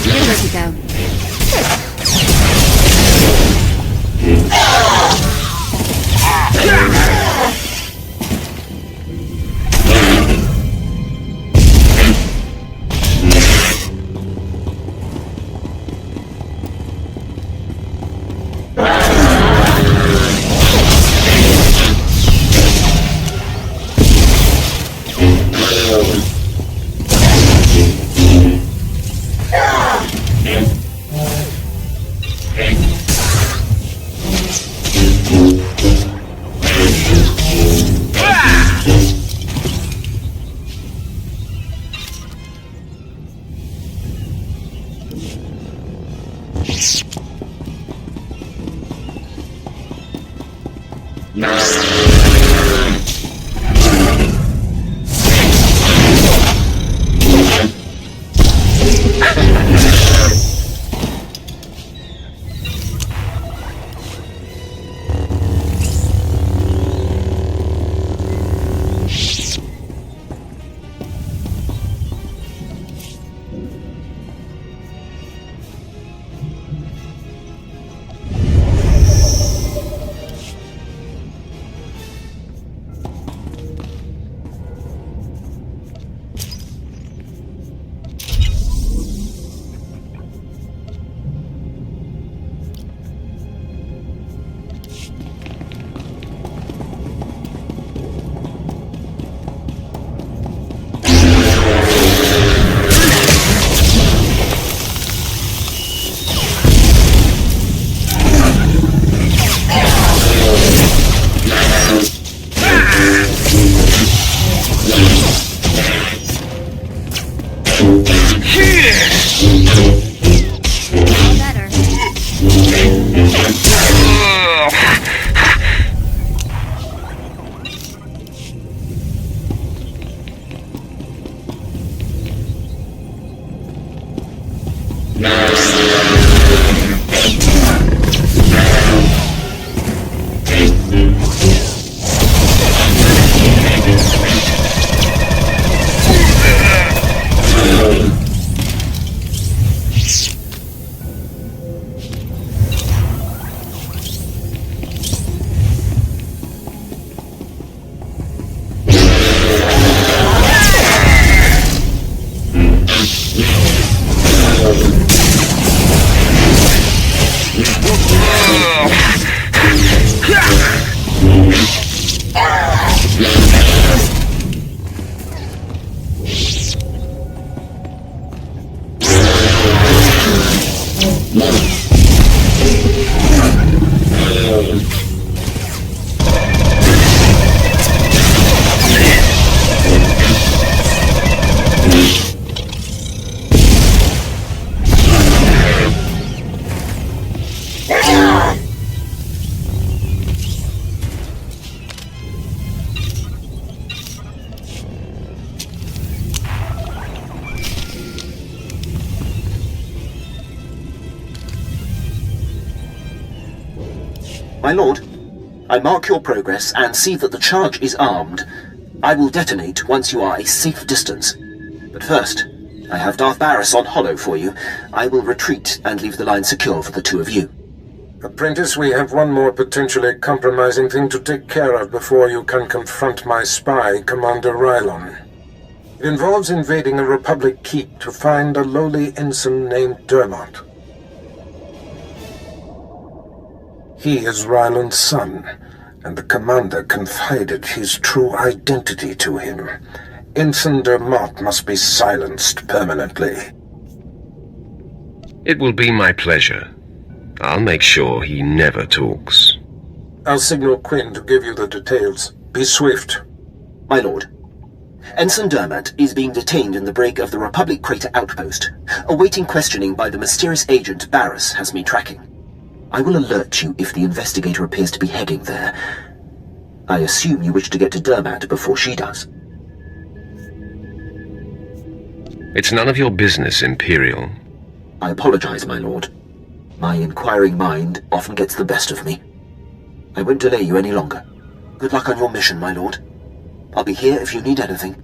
[SPEAKER 2] Where'd you go?
[SPEAKER 7] My lord, I mark your progress and see that the charge is armed. I will detonate once you are a safe distance. But first, I have Darth Barris on hollow for you. I will retreat and leave the line secure for the two of you.
[SPEAKER 19] Apprentice, we have one more potentially compromising thing to take care of before you can confront my spy, Commander Rylon. It involves invading a Republic keep to find a lowly ensign named Dermot. He is Rylon's son, and the commander confided his true identity to him. Ensign Dermot must be silenced permanently.
[SPEAKER 1] It will be my pleasure. I'll make sure he never talks.
[SPEAKER 19] I'll signal Quinn to give you the details. Be swift.
[SPEAKER 7] My lord, Ensign Dermot is being detained in the brig of the Republic Crater Outpost. Awaiting questioning by the mysterious agent Barris has me tracking. I will alert you if the investigator appears to be heading there. I assume you wish to get to Dermot before she does.
[SPEAKER 1] It's none of your business, Imperial.
[SPEAKER 7] I apologize, my lord. My inquiring mind often gets the best of me. I won't delay you any longer. Good luck on your mission, my lord. I'll be here if you need anything.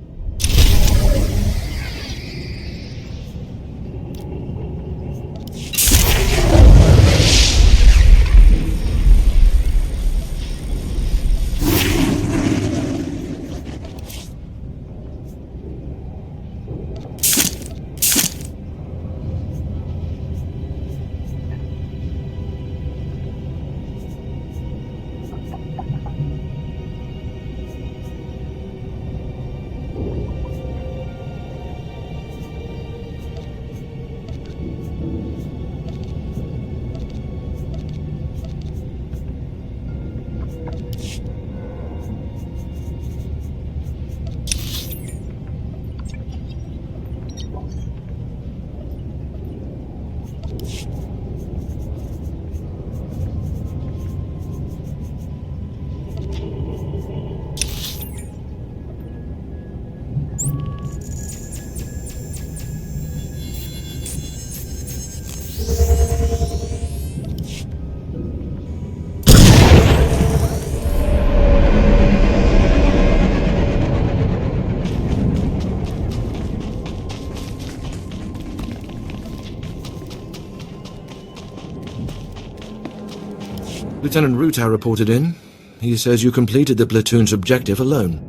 [SPEAKER 16] Lieutenant Rutow reported in. He says you completed the platoon's objective alone.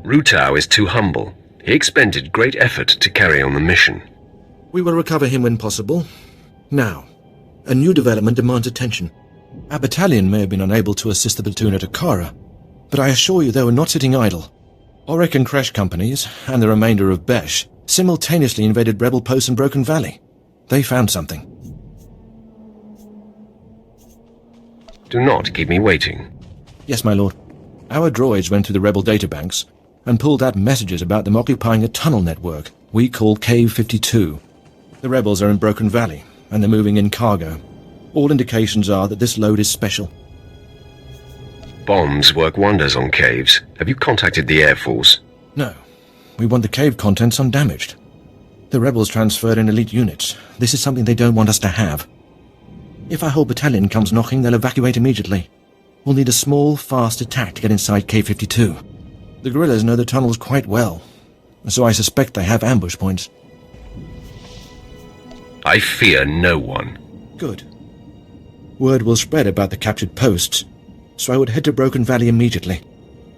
[SPEAKER 1] Rutow is too humble. He expended great effort to carry on the mission.
[SPEAKER 16] We will recover him when possible. Now, a new development demands attention. Our battalion may have been unable to assist the platoon at Akara, but I assure you they were not sitting idle. Auric and Kresh companies, and the remainder of Besh, simultaneously invaded rebel posts in Broken Valley. They found something.
[SPEAKER 1] Do not keep me waiting.
[SPEAKER 16] Yes, my lord. Our droids went through the rebel databanks and pulled out messages about them occupying a tunnel network we call Cave 52. The rebels are in Broken Valley, and they're moving in cargo. All indications are that this load is special.
[SPEAKER 1] Bombs work wonders on caves. Have you contacted the Air Force?
[SPEAKER 16] No. We want the cave contents undamaged. The rebels transferred in elite units. This is something they don't want us to have. If our whole battalion comes knocking, they'll evacuate immediately. We'll need a small, fast attack to get inside K-52. The guerrillas know the tunnels quite well, so I suspect they have ambush points.
[SPEAKER 1] I fear no one.
[SPEAKER 16] Good. Word will spread about the captured posts, so I would head to Broken Valley immediately.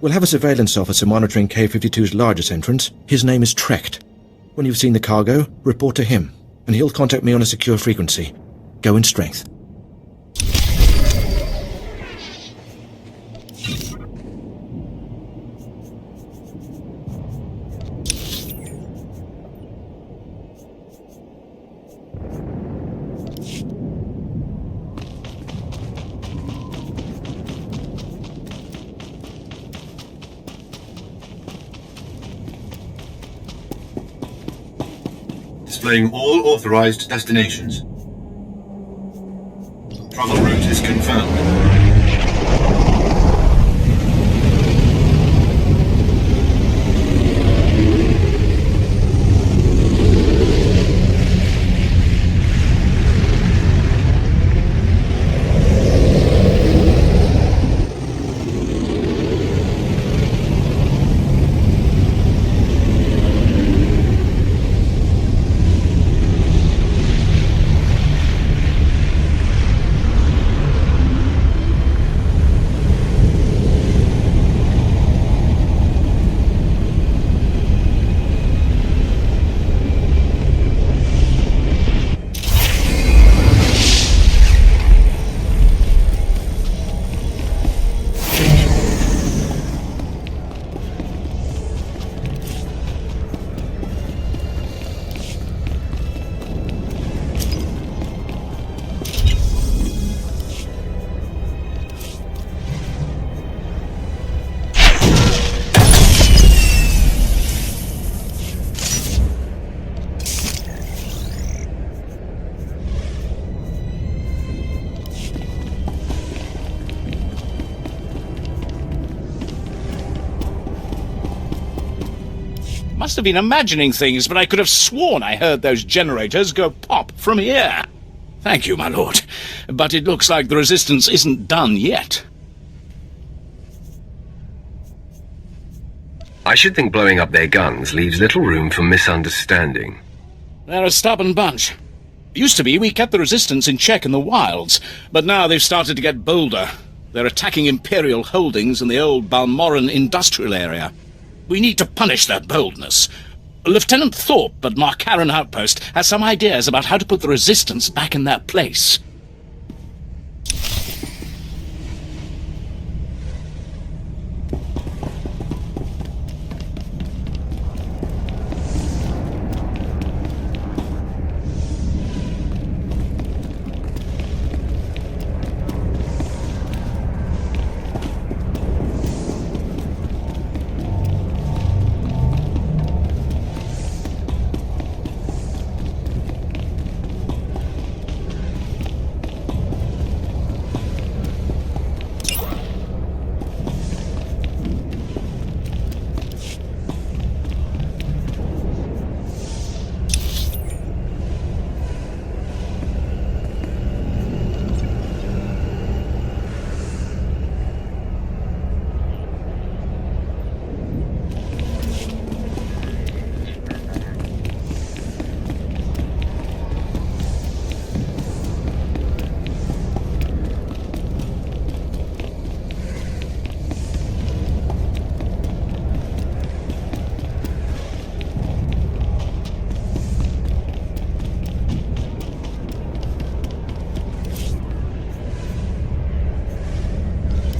[SPEAKER 16] We'll have a surveillance officer monitoring K-52's largest entrance. His name is Trecht. When you've seen the cargo, report to him, and he'll contact me on a secure frequency. Go in strength.
[SPEAKER 5] Displaying all authorized destinations. Travel route is confirmed.
[SPEAKER 8] Must have been imagining things, but I could have sworn I heard those generators go pop from here. Thank you, my lord. But it looks like the resistance isn't done yet.
[SPEAKER 1] I should think blowing up their guns leaves little room for misunderstanding.
[SPEAKER 8] They're a stubborn bunch. Used to be we kept the resistance in check in the wilds, but now they've started to get bolder. They're attacking Imperial holdings in the old Balmoran industrial area. We need to punish their boldness. Lieutenant Thorpe at Markaran Outpost has some ideas about how to put the resistance back in their place.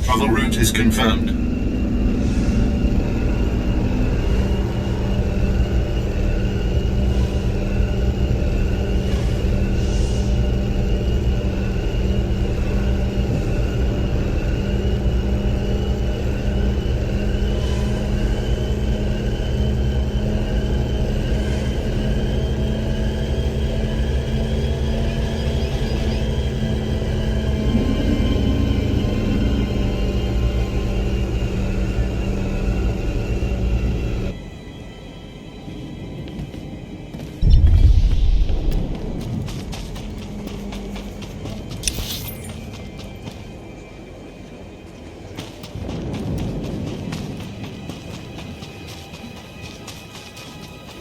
[SPEAKER 5] Travel route is confirmed.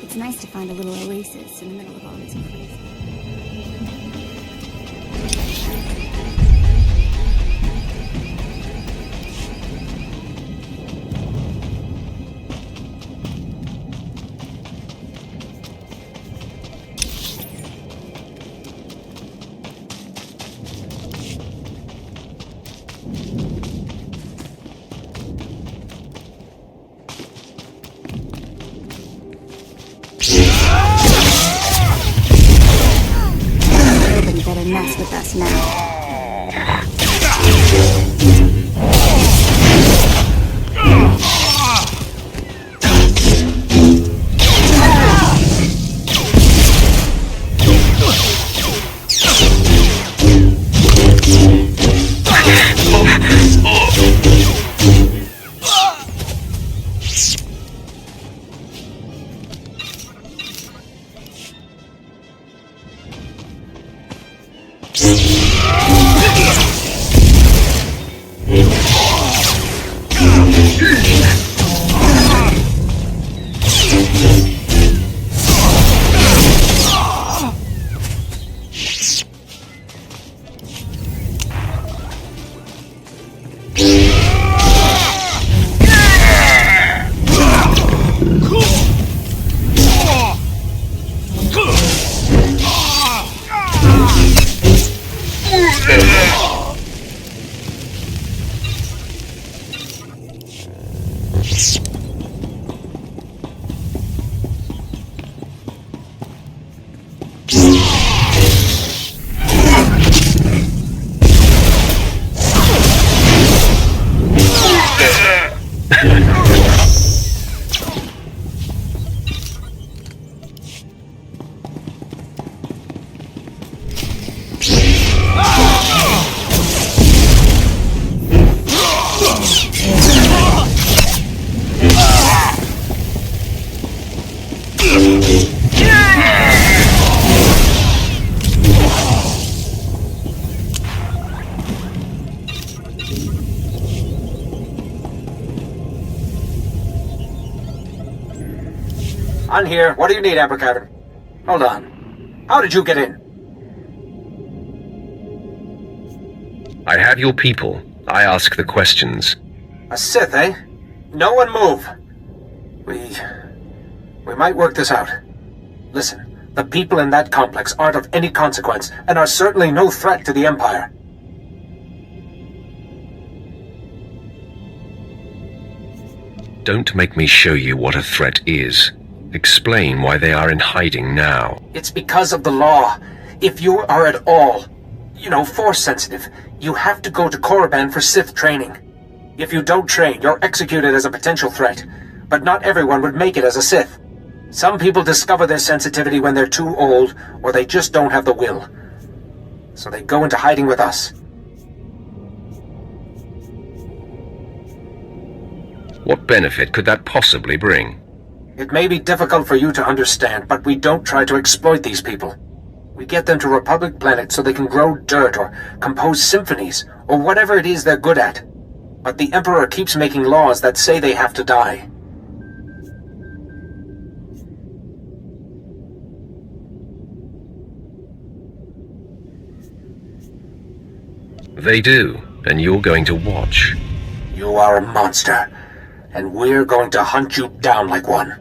[SPEAKER 2] It's nice to find a little oasis in the middle of all this crazy. Nobody better mess with us now.
[SPEAKER 13] I'm here. What do you need, Abracadabra? Hold on. How did you get in?
[SPEAKER 1] I have your people. I ask the questions.
[SPEAKER 13] A Sith, eh? No one move. We might work this out. Listen, the people in that complex aren't of any consequence, and are certainly no threat to the Empire.
[SPEAKER 1] Don't make me show you what a threat is. Explain why they are in hiding now.
[SPEAKER 13] It's because of the law. If you are at all, force sensitive, you have to go to Korriban for Sith training. If you don't train, you're executed as a potential threat. But not everyone would make it as a Sith. Some people discover their sensitivity when they're too old, or they just don't have the will. So they go into hiding with us.
[SPEAKER 1] What benefit could that possibly bring?
[SPEAKER 13] It may be difficult for you to understand, but we don't try to exploit these people. We get them to Republic planets so they can grow dirt or compose symphonies, or whatever it is they're good at. But the Emperor keeps making laws that say they have to die.
[SPEAKER 1] They do, and you're going to watch.
[SPEAKER 13] You are a monster, and we're going to hunt you down like one.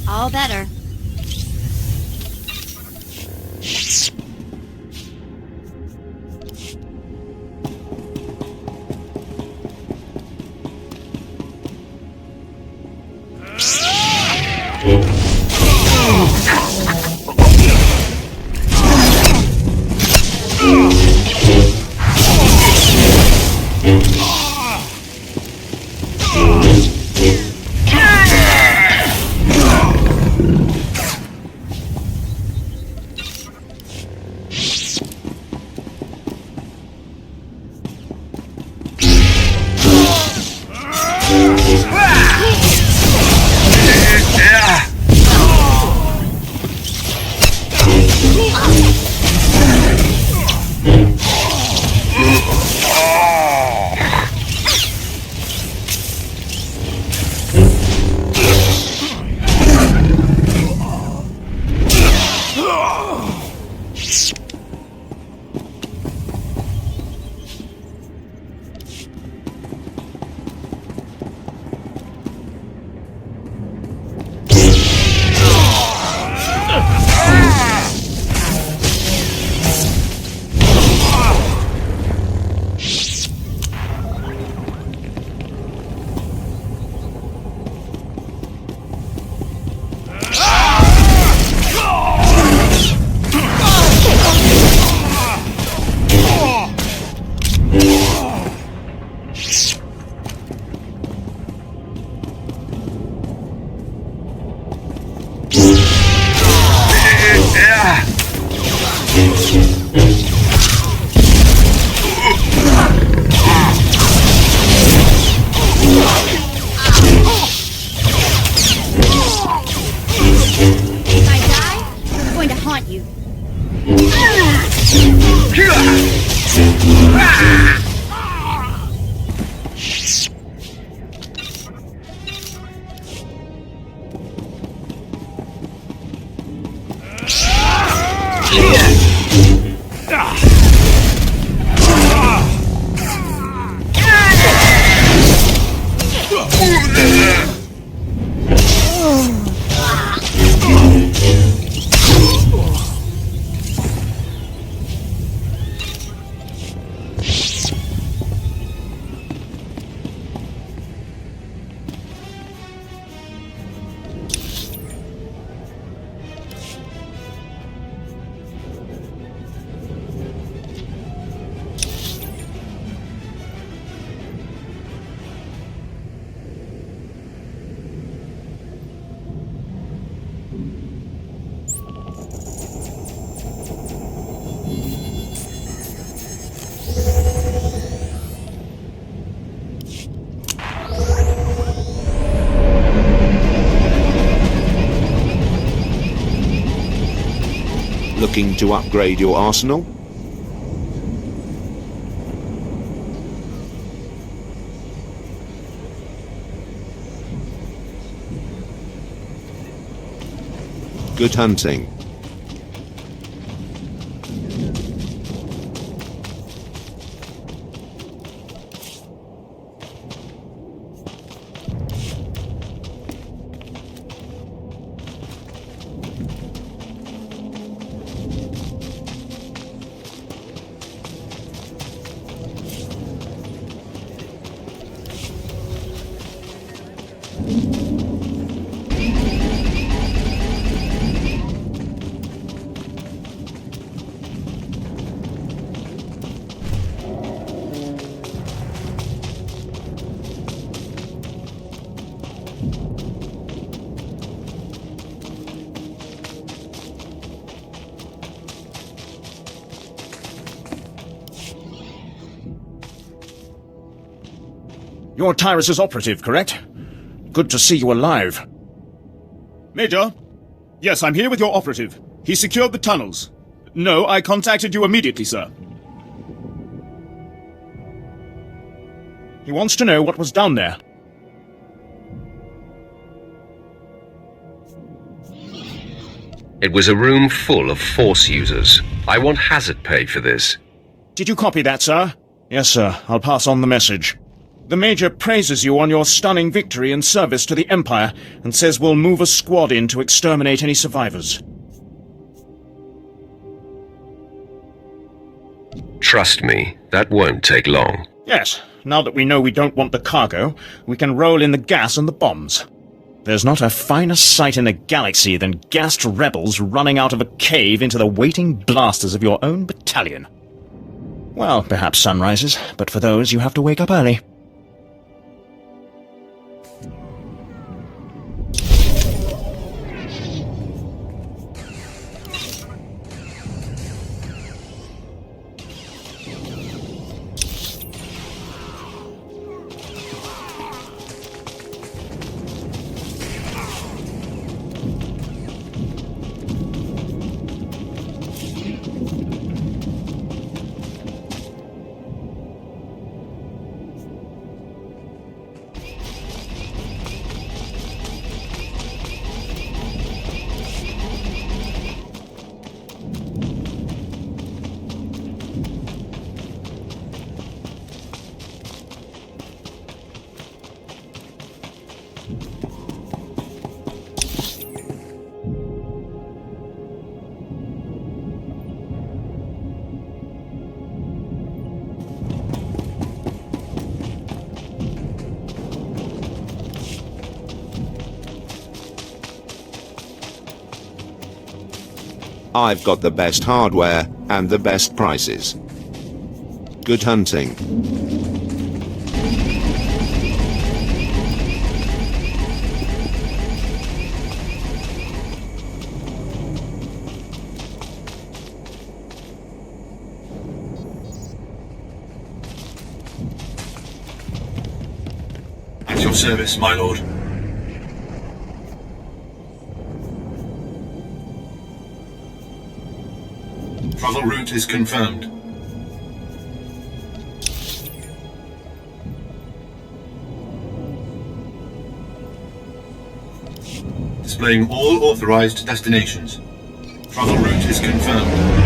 [SPEAKER 12] All better. If I die, I'm going to haunt you.
[SPEAKER 10] Looking to upgrade your arsenal? Good hunting.
[SPEAKER 23] You're Tyrus's operative, correct? Good to see you alive. Major? Yes, I'm here with your operative. He secured the tunnels. No, I contacted you immediately, sir. He wants to know what was down there.
[SPEAKER 1] It was a room full of Force users. I want hazard pay for this.
[SPEAKER 23] Did you copy that, sir? Yes, sir. I'll pass on the message. The Major praises you on your stunning victory and service to the Empire, and says we'll move a squad in to exterminate any survivors.
[SPEAKER 1] Trust me, that won't take long.
[SPEAKER 23] Yes, now that we know we don't want the cargo, we can roll in the gas and the bombs. There's not a finer sight in the galaxy than gassed rebels running out of a cave into the waiting blasters of your own battalion. Well, perhaps sunrises, but for those you have to wake up early.
[SPEAKER 10] I've got the best hardware and the best prices. Good hunting.
[SPEAKER 5] At your service, my lord. Travel route is confirmed. Displaying all authorized destinations. Travel route is confirmed.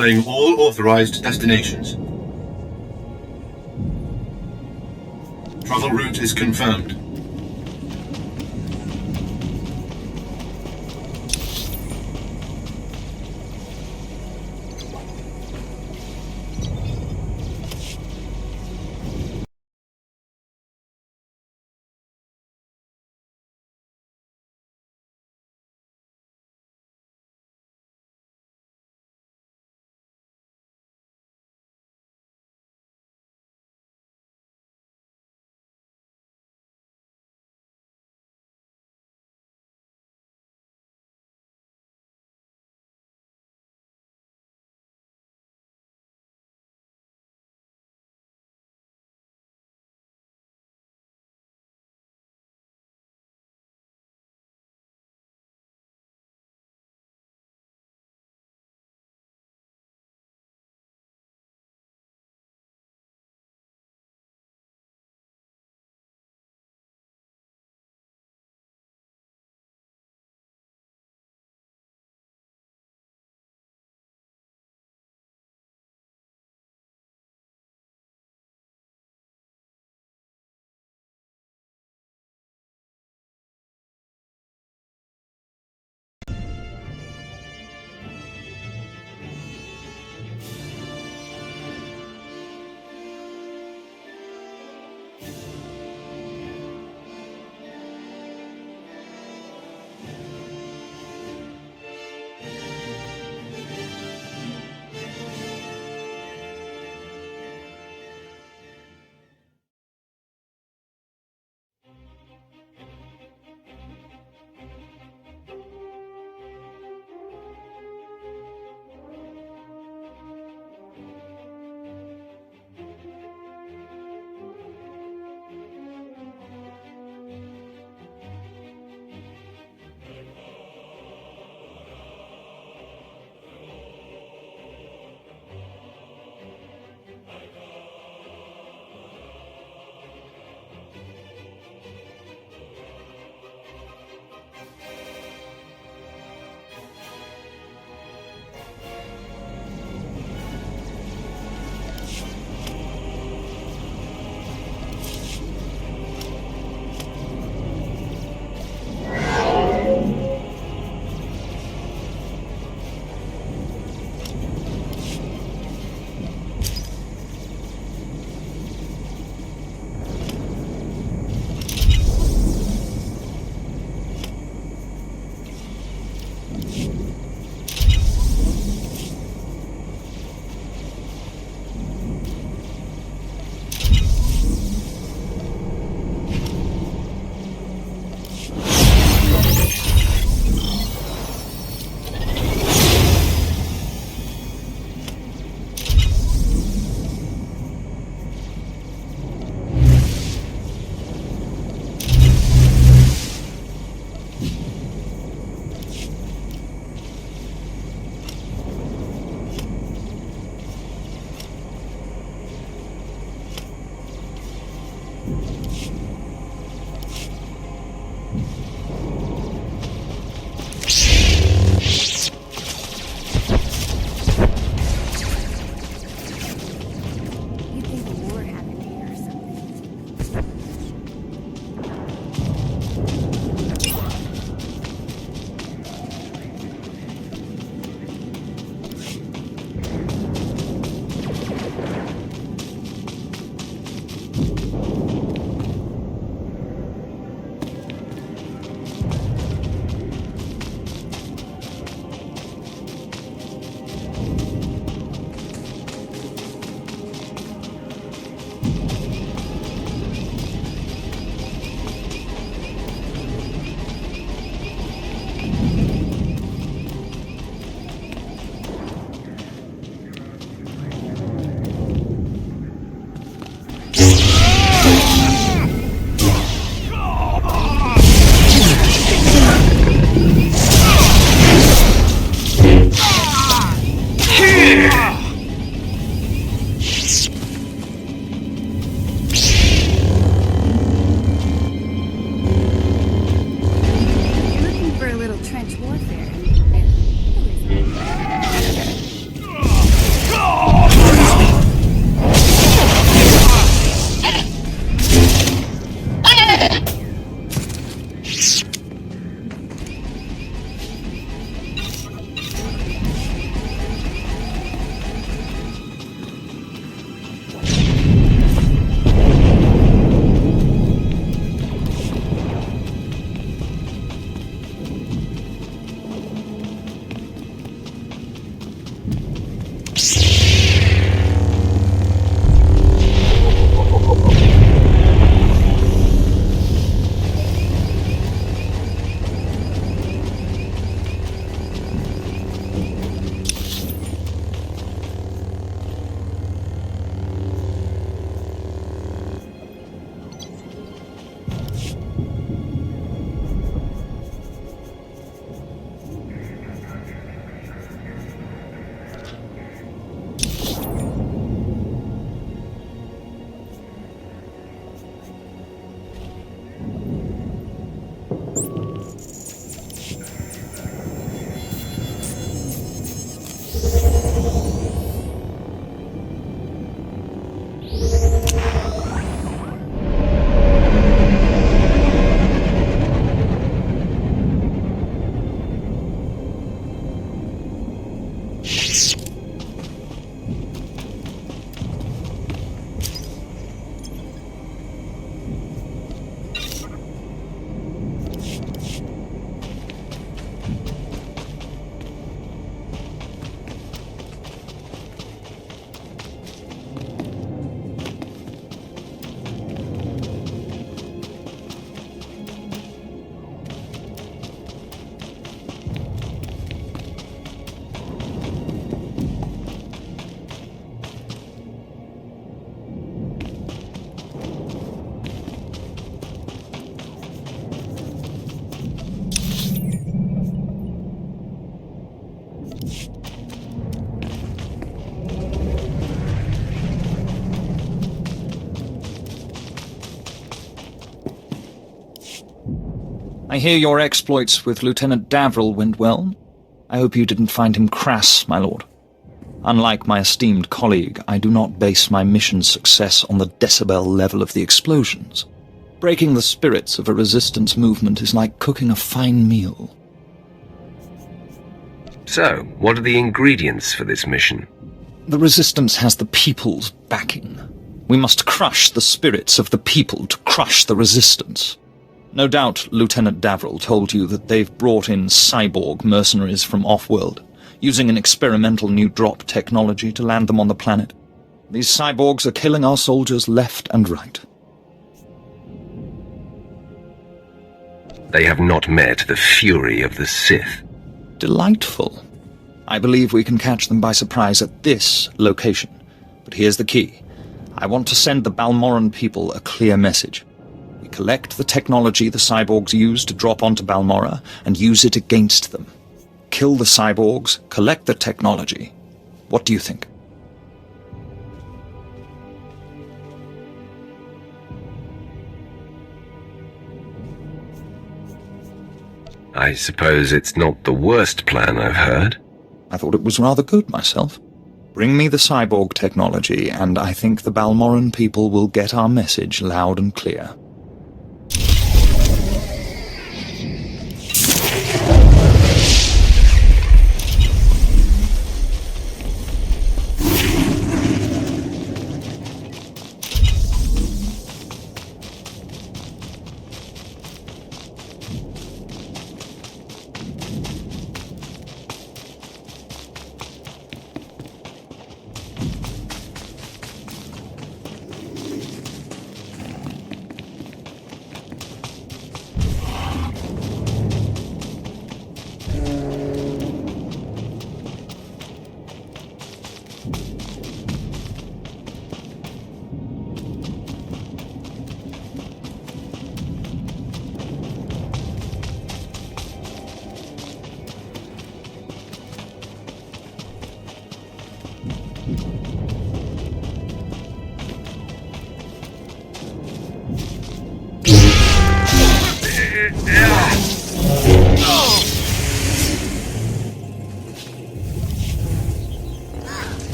[SPEAKER 5] Displaying all authorized destinations. Travel route is confirmed.
[SPEAKER 6] I hear your exploits with Lieutenant Davril went well. I hope you didn't find him crass, my lord. Unlike my esteemed colleague, I do not base my mission's success on the decibel level of the explosions. Breaking the spirits of a resistance movement is like cooking a fine meal.
[SPEAKER 1] So, what are the ingredients for this mission?
[SPEAKER 6] The resistance has the people's backing. We must crush the spirits of the people to crush the resistance. No doubt Lieutenant Davril told you that they've brought in cyborg mercenaries from off-world, using an experimental new drop technology to land them on the planet. These cyborgs are killing our soldiers left and right.
[SPEAKER 1] They have not met the fury of the Sith.
[SPEAKER 6] Delightful. I believe we can catch them by surprise at this location. But here's the key. I want to send the Balmoran people a clear message. We collect the technology the cyborgs use to drop onto Balmora and use it against them. Kill the cyborgs, collect the technology. What do you think?
[SPEAKER 1] I suppose it's not the worst plan I've heard.
[SPEAKER 6] I thought it was rather good myself. Bring me the cyborg technology, and I think the Balmoran people will get our message loud and clear.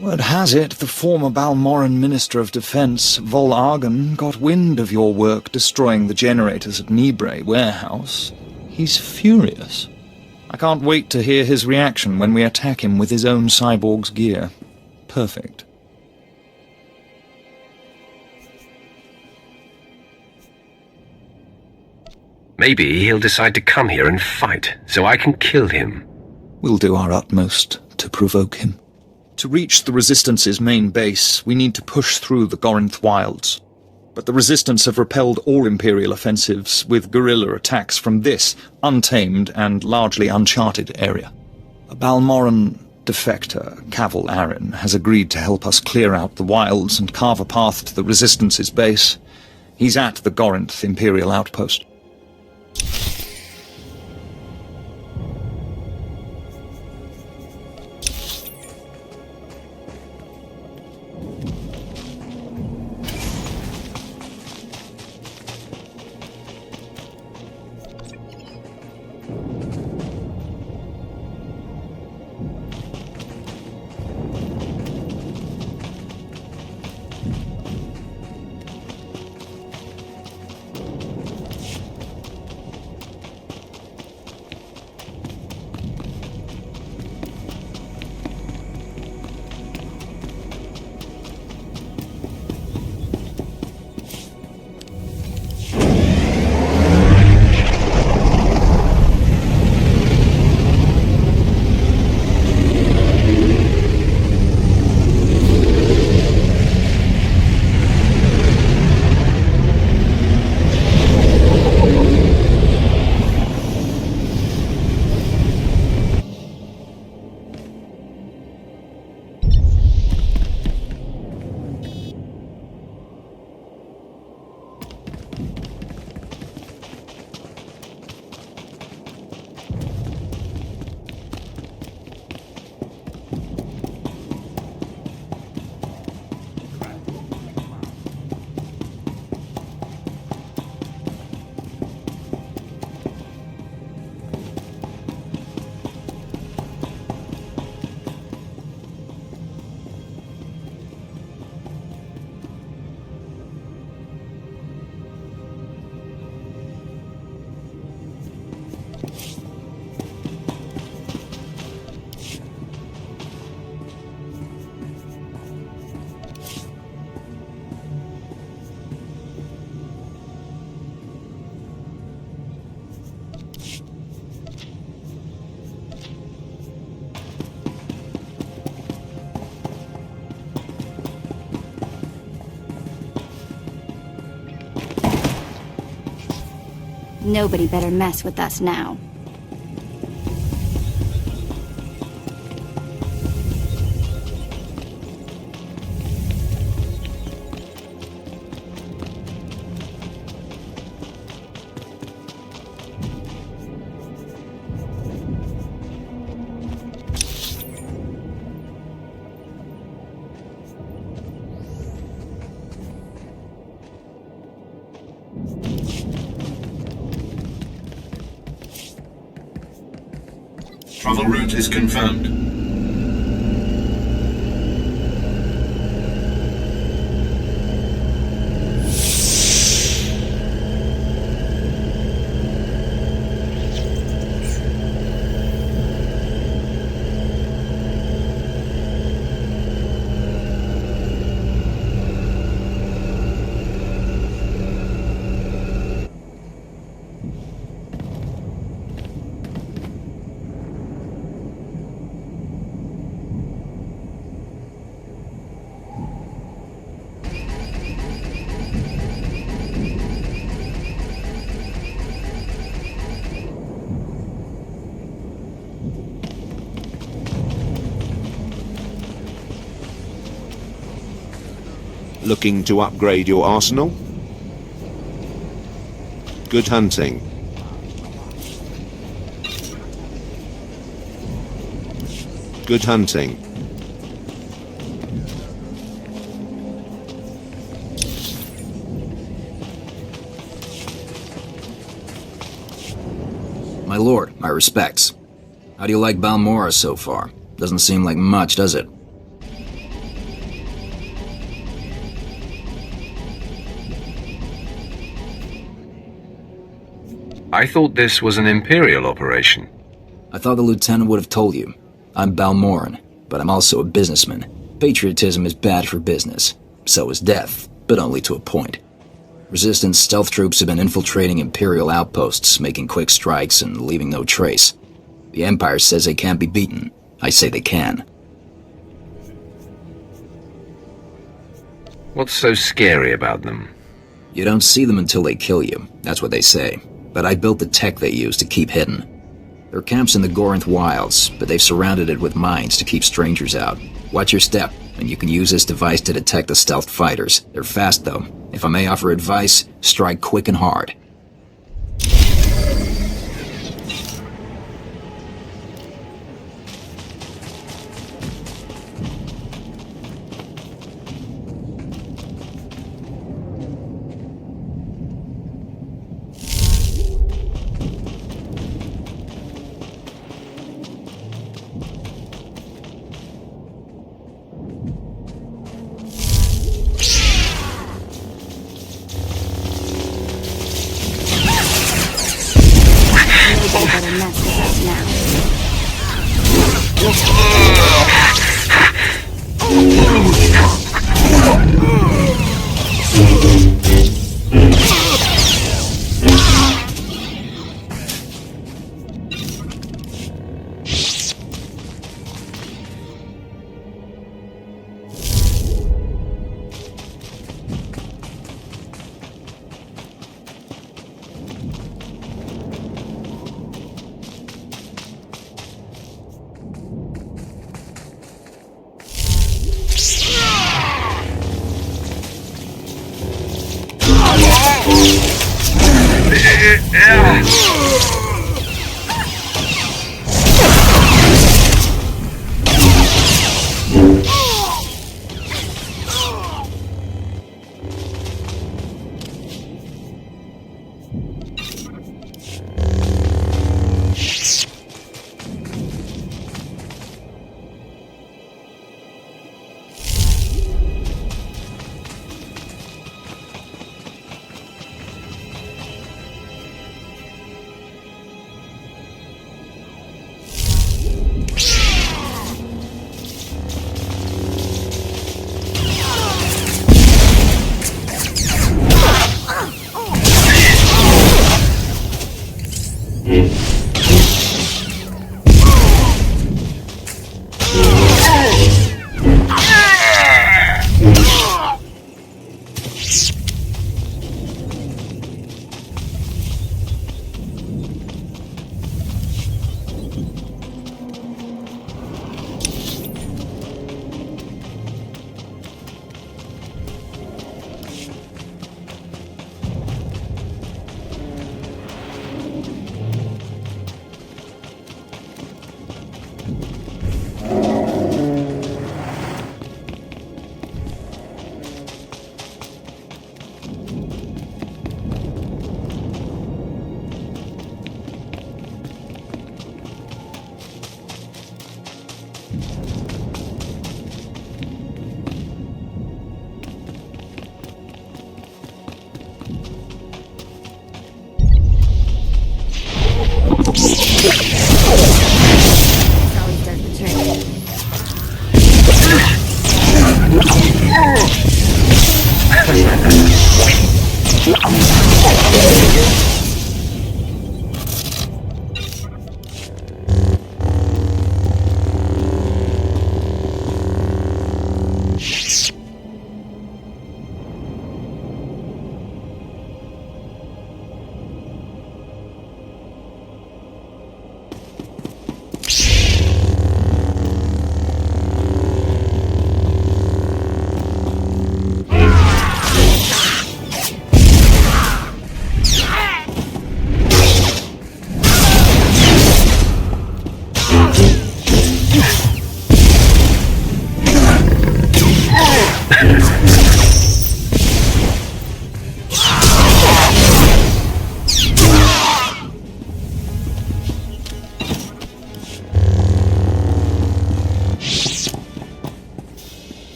[SPEAKER 6] Word has it, the former Balmoran Minister of Defense, Vol Argon, got wind of your work destroying the generators at Nibre warehouse. He's furious. I can't wait to hear his reaction when we attack him with his own cyborg's gear. Perfect.
[SPEAKER 1] Maybe he'll decide to come here and fight, so I can kill him.
[SPEAKER 6] We'll do our utmost to provoke him. To reach the Resistance's main base, we need to push through the Gorinth wilds. but the Resistance have repelled all Imperial offensives with guerrilla attacks from this untamed and largely uncharted area. A Balmoran defector, Cavil Arryn, has agreed to help us clear out the wilds and carve a path to the Resistance's base. He's at the Gorinth Imperial outpost.
[SPEAKER 2] Nobody better mess with us now.
[SPEAKER 5] Travel route is confirmed.
[SPEAKER 10] Looking to upgrade your arsenal? Good hunting. Good hunting.
[SPEAKER 17] My lord, my respects. How do you like Balmora so far? Doesn't seem like much, does it?
[SPEAKER 1] I thought this was an Imperial operation.
[SPEAKER 17] I thought the lieutenant would have told you. I'm Balmoran, but I'm also a businessman. Patriotism is bad for business. So is death, but only to a point. Resistance stealth troops have been infiltrating Imperial outposts, making quick strikes and leaving no trace. The Empire says they can't be beaten. I say they can.
[SPEAKER 1] What's so scary about them?
[SPEAKER 17] You don't see them until they kill you. That's what they say. But I built the tech they use to keep hidden. There are camps in the Gorinth wilds, but they've surrounded it with mines to keep strangers out. Watch your step, and you can use this device to detect the stealth fighters. They're fast, though. If I may offer advice, strike quick and hard.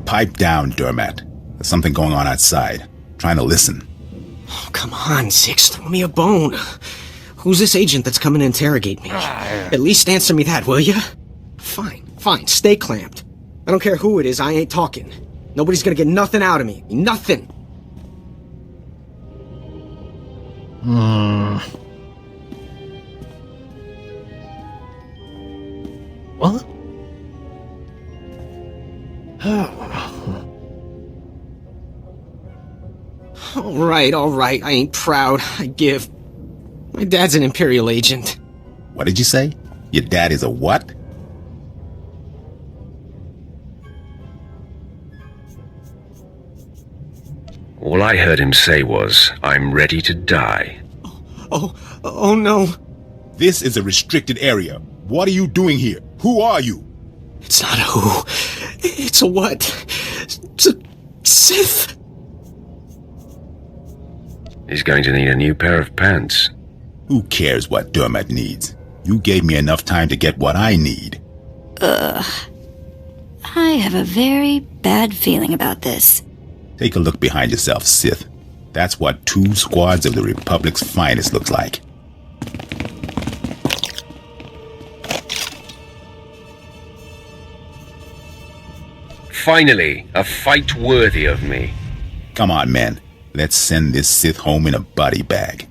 [SPEAKER 4] Pipe down, Dermat. There's something going on outside. Trying to listen.
[SPEAKER 18] Oh, come on, Six. Throw me a bone. Who's this agent that's coming to interrogate me? At least answer me that, will ya? Fine. Stay clamped. I don't care who it is, I ain't talking. Nobody's gonna get nothing out of me. Nothing!
[SPEAKER 16] What?
[SPEAKER 18] All right, I ain't proud. I give. My dad's an Imperial agent.
[SPEAKER 4] What did you say? Your dad is a what?
[SPEAKER 1] All I heard him say was, "I'm ready to die."
[SPEAKER 18] Oh no.
[SPEAKER 4] This is a restricted area. What are you doing here? Who are you?
[SPEAKER 18] It's not a who. It's a what. It's a Sith.
[SPEAKER 1] He's going to need a new pair of pants.
[SPEAKER 4] Who cares what Dermot needs? You gave me enough time to get what I need.
[SPEAKER 12] I have a very bad feeling about this.
[SPEAKER 4] Take a look behind yourself, Sith. That's what 2 squads of the Republic's finest looks like.
[SPEAKER 1] Finally, a fight worthy of me.
[SPEAKER 4] Come on, men. Let's send this Sith home in a body bag.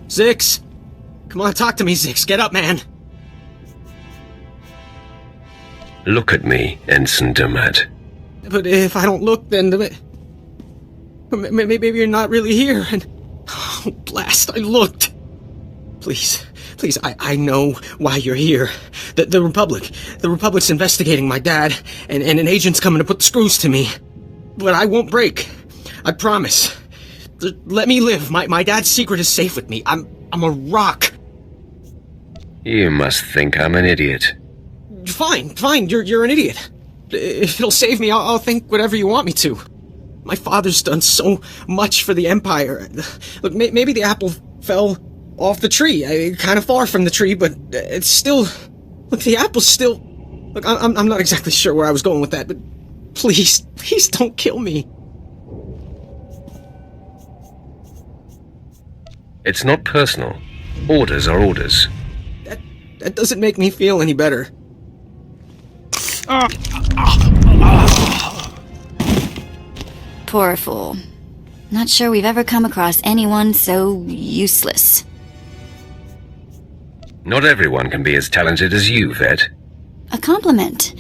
[SPEAKER 18] Zix? Come on, talk to me, Zix. Get up, man.
[SPEAKER 1] Look at me, Ensign Dermot.
[SPEAKER 18] But if I don't look, then maybe you're not really here. And oh, blast! I looked. Please, I know why you're here. The Republic's investigating my dad, and an agent's coming to put the screws to me. But I won't break. I promise. Let me live. My dad's secret is safe with me. I'm a rock.
[SPEAKER 1] You must think I'm an idiot.
[SPEAKER 18] Fine. You're an idiot. If it'll save me, I'll think whatever you want me to. My father's done so much for the Empire. Look, maybe the apple fell off the tree. Kind of far from the tree, but it's still... Look, the apple's still... Look, I'm not exactly sure where I was going with that, but please don't kill me.
[SPEAKER 1] It's not personal. Orders are orders.
[SPEAKER 18] That doesn't make me feel any better.
[SPEAKER 12] Poor fool. Not sure we've ever come across anyone so useless.
[SPEAKER 1] Not everyone can be as talented as you, Vet.
[SPEAKER 12] A compliment.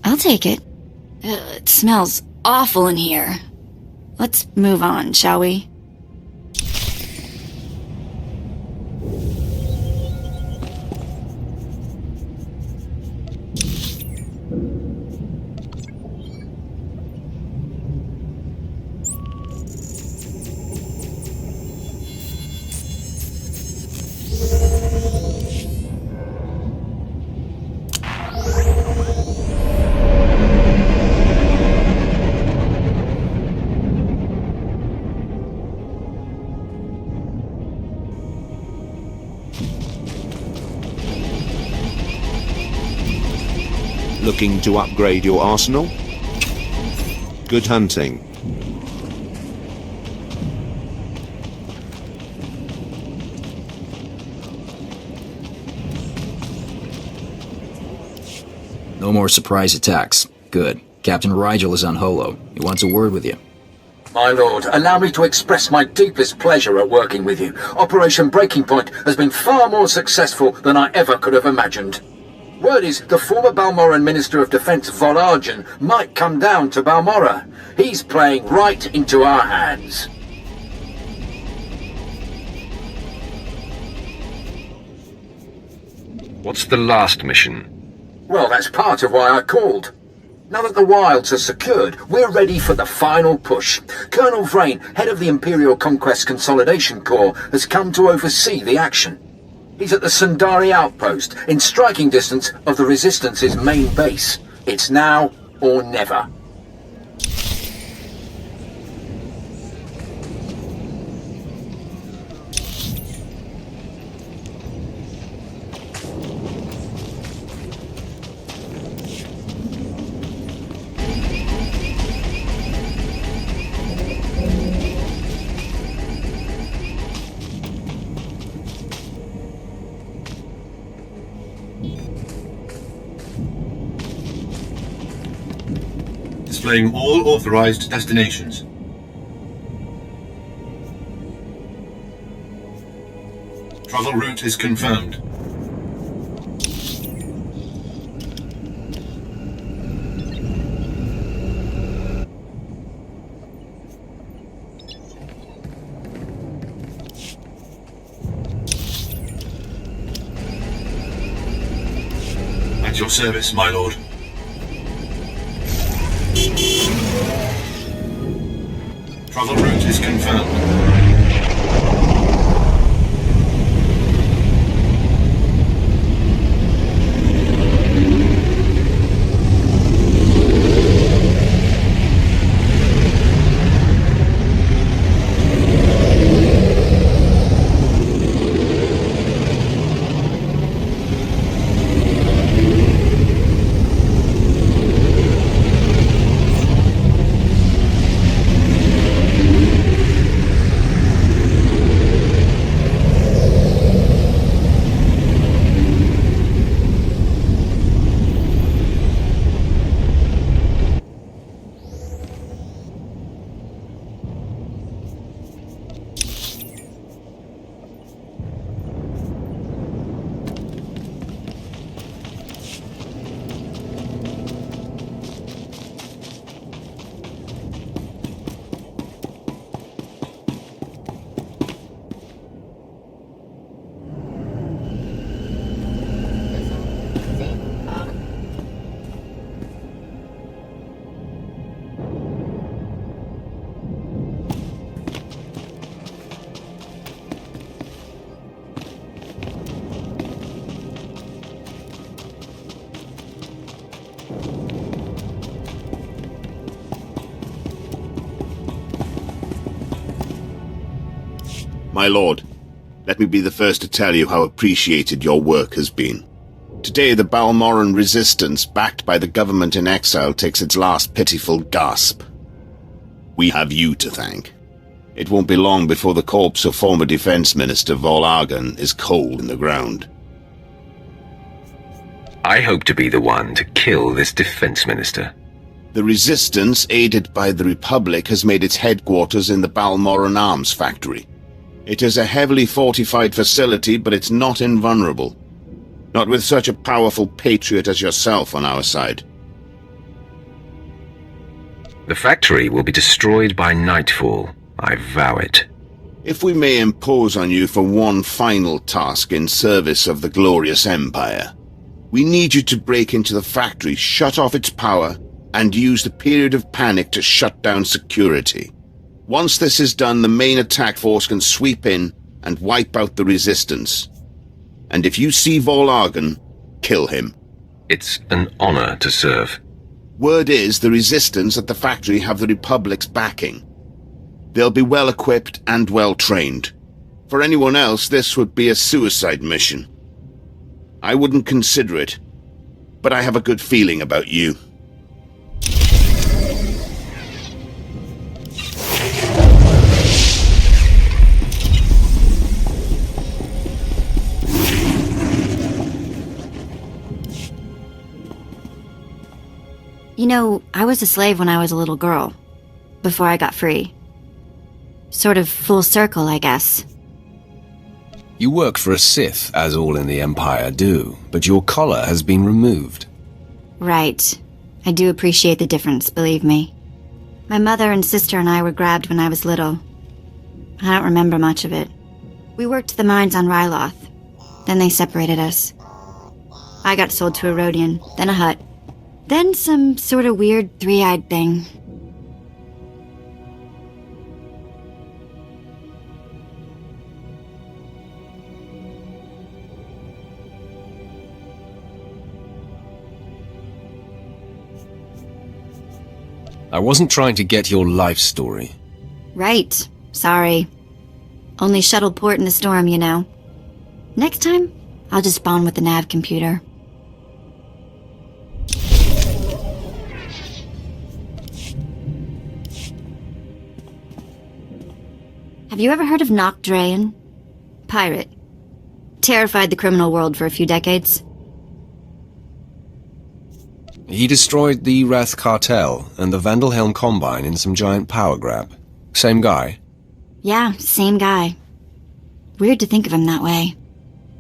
[SPEAKER 12] I'll take it. It smells awful in here. Let's move on, shall we?
[SPEAKER 10] Looking to upgrade your arsenal? Good hunting.
[SPEAKER 17] No more surprise attacks. Good. Captain Rigel is on Holo. He wants a word with you.
[SPEAKER 13] My lord, allow me to express my deepest pleasure at working with you. Operation Breaking Point has been far more successful than I ever could have imagined. Word is the former Balmoran Minister of Defense Von Argen might come down to Balmora. He's playing right into our hands.
[SPEAKER 1] What's the last mission?
[SPEAKER 13] Well, that's part of why I called. Now that the wilds are secured, we're ready for the final push. Colonel Vrain, head of the Imperial Conquest Consolidation Corps, has come to oversee the action. He's at the Sundari outpost, in striking distance of the Resistance's main base. It's now or never.
[SPEAKER 5] Displaying all authorized destinations. Travel route is confirmed. At your service, my lord. Travel route is confirmed.
[SPEAKER 10] My lord, let me be the first to tell you how appreciated your work has been. Today the Balmoran resistance, backed by the government in exile, takes its last pitiful gasp. We have you to thank. It won't be long before the corpse of former Defense Minister Vol'argan is cold in the ground.
[SPEAKER 1] I hope to be the one to kill this Defense Minister.
[SPEAKER 10] The resistance, aided by the Republic, has made its headquarters in the Balmoran Arms Factory. It is a heavily fortified facility, but it's not invulnerable. Not with such a powerful patriot as yourself on our side.
[SPEAKER 1] The factory will be destroyed by nightfall. I vow it.
[SPEAKER 10] If we may impose on you for one final task in service of the glorious Empire, we need you to break into the factory, shut off its power, and use the period of panic to shut down security. Once this is done, the main attack force can sweep in and wipe out the resistance. And if you see Vol'argan, kill him.
[SPEAKER 1] It's an honor to serve.
[SPEAKER 10] Word is the resistance at the factory have the Republic's backing. They'll be well equipped and well trained. For anyone else, this would be a suicide mission. I wouldn't consider it, but I have a good feeling about you.
[SPEAKER 12] You know, I was a slave when I was a little girl, before I got free. Sort of full circle, I guess.
[SPEAKER 1] You work for a Sith, as all in the Empire do, but your collar has been removed.
[SPEAKER 12] Right. I do appreciate the difference, believe me. My mother and sister and I were grabbed when I was little. I don't remember much of it. We worked the mines on Ryloth. Then they separated us. I got sold to a Rhodian, then a Hutt. Then some sort of weird three-eyed thing.
[SPEAKER 1] I wasn't trying to get your life story.
[SPEAKER 12] Right. Sorry. Only shuttle port in the storm, you know. Next time, I'll just bond with the nav computer. Have you ever heard of Nock Draen? Pirate. Terrified the criminal world for a few decades.
[SPEAKER 1] He destroyed the Wrath Cartel and the Vandalhelm Combine in some giant power grab. Same guy?
[SPEAKER 12] Yeah, same guy. Weird to think of him that way.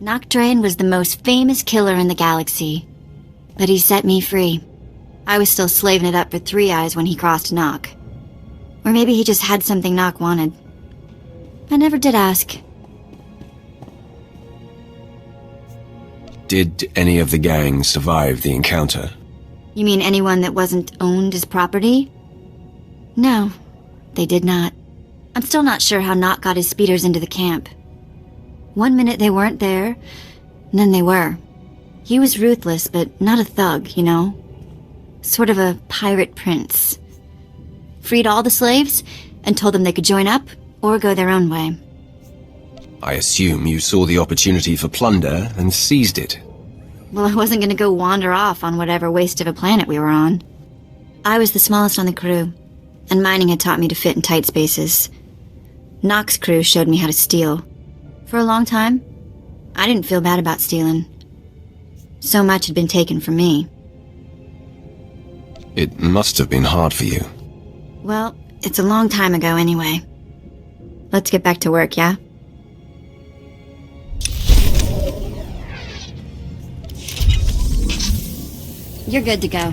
[SPEAKER 12] Noctrain was the most famous killer in the galaxy. But he set me free. I was still slaving it up for Three Eyes when he crossed Nock. Or maybe he just had something Nock wanted. I never did ask.
[SPEAKER 1] Did any of the gang survive the encounter?
[SPEAKER 12] You mean anyone that wasn't owned as property? No, they did not. I'm still not sure how Nock got his speeders into the camp. One minute they weren't there, and then they were. He was ruthless, but not a thug, you know? Sort of a pirate prince. Freed all the slaves, and told them they could join up, or go their own way.
[SPEAKER 1] I assume you saw the opportunity for plunder and seized it.
[SPEAKER 12] Well, I wasn't gonna go wander off on whatever waste of a planet we were on. I was the smallest on the crew, and mining had taught me to fit in tight spaces. Nock's crew showed me how to steal. For a long time, I didn't feel bad about stealing. So much had been taken from me.
[SPEAKER 1] It must have been hard for you.
[SPEAKER 12] Well, it's a long time ago anyway. Let's get back to work, yeah? You're good to go.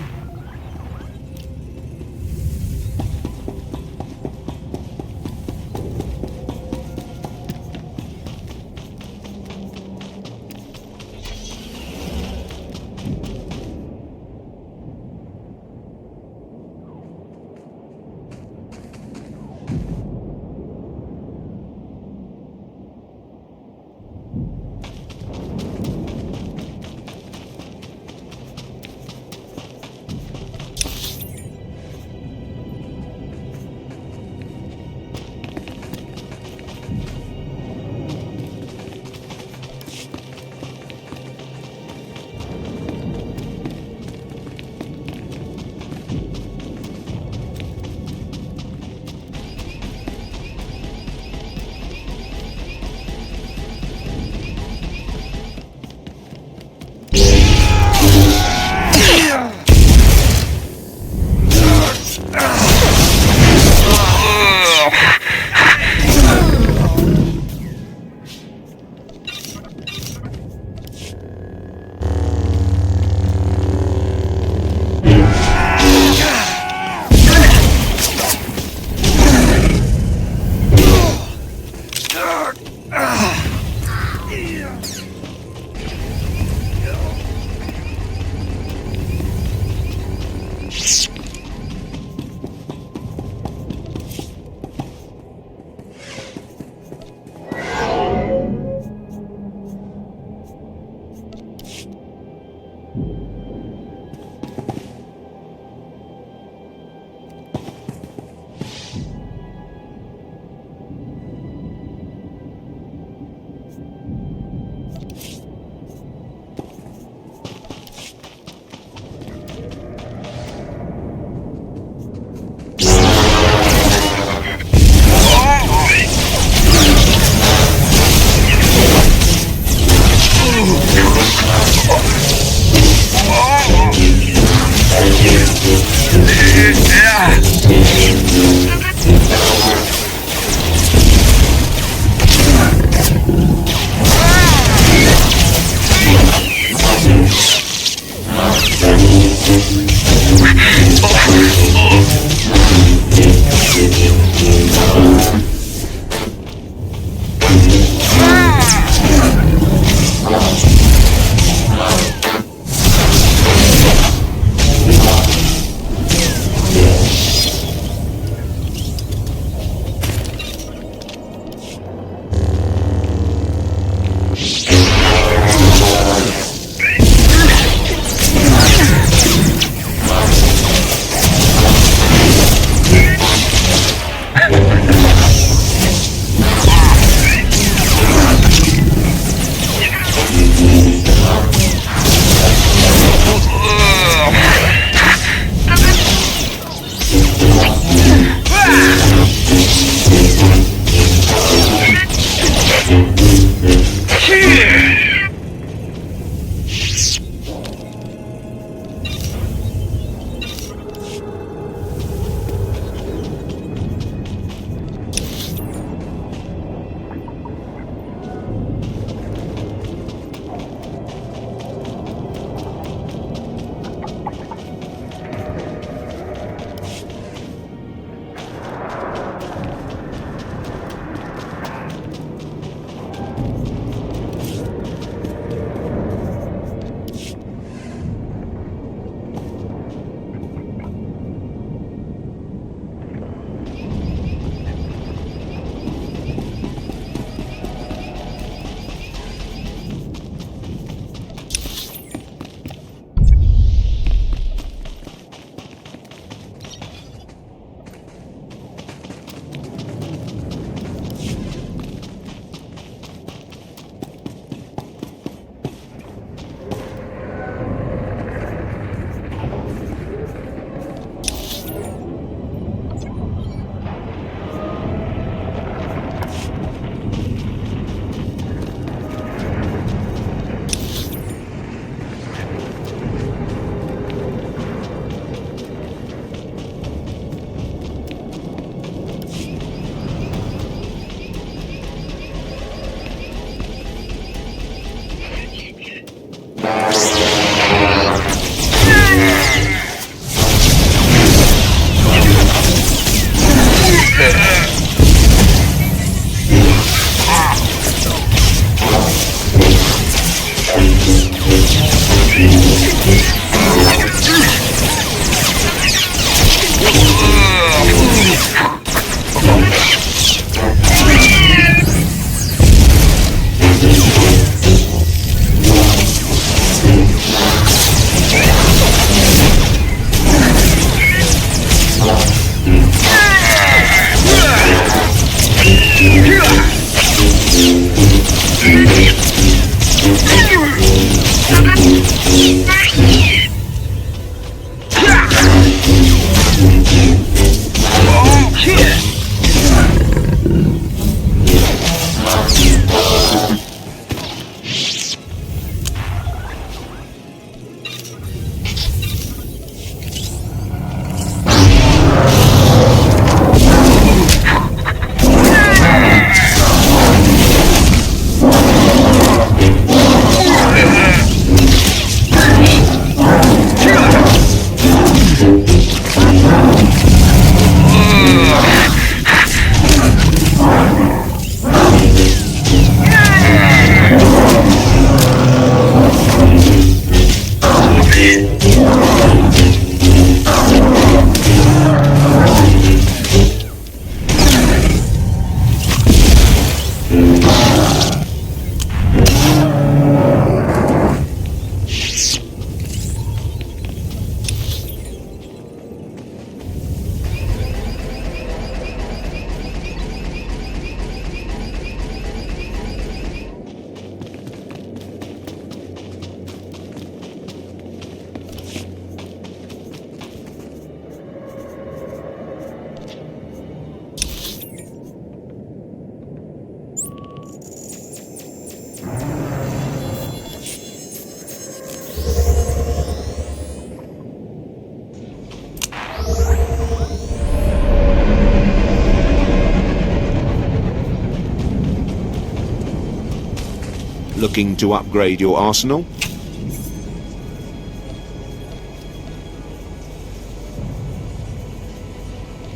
[SPEAKER 11] Looking to upgrade your arsenal?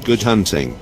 [SPEAKER 11] Good hunting.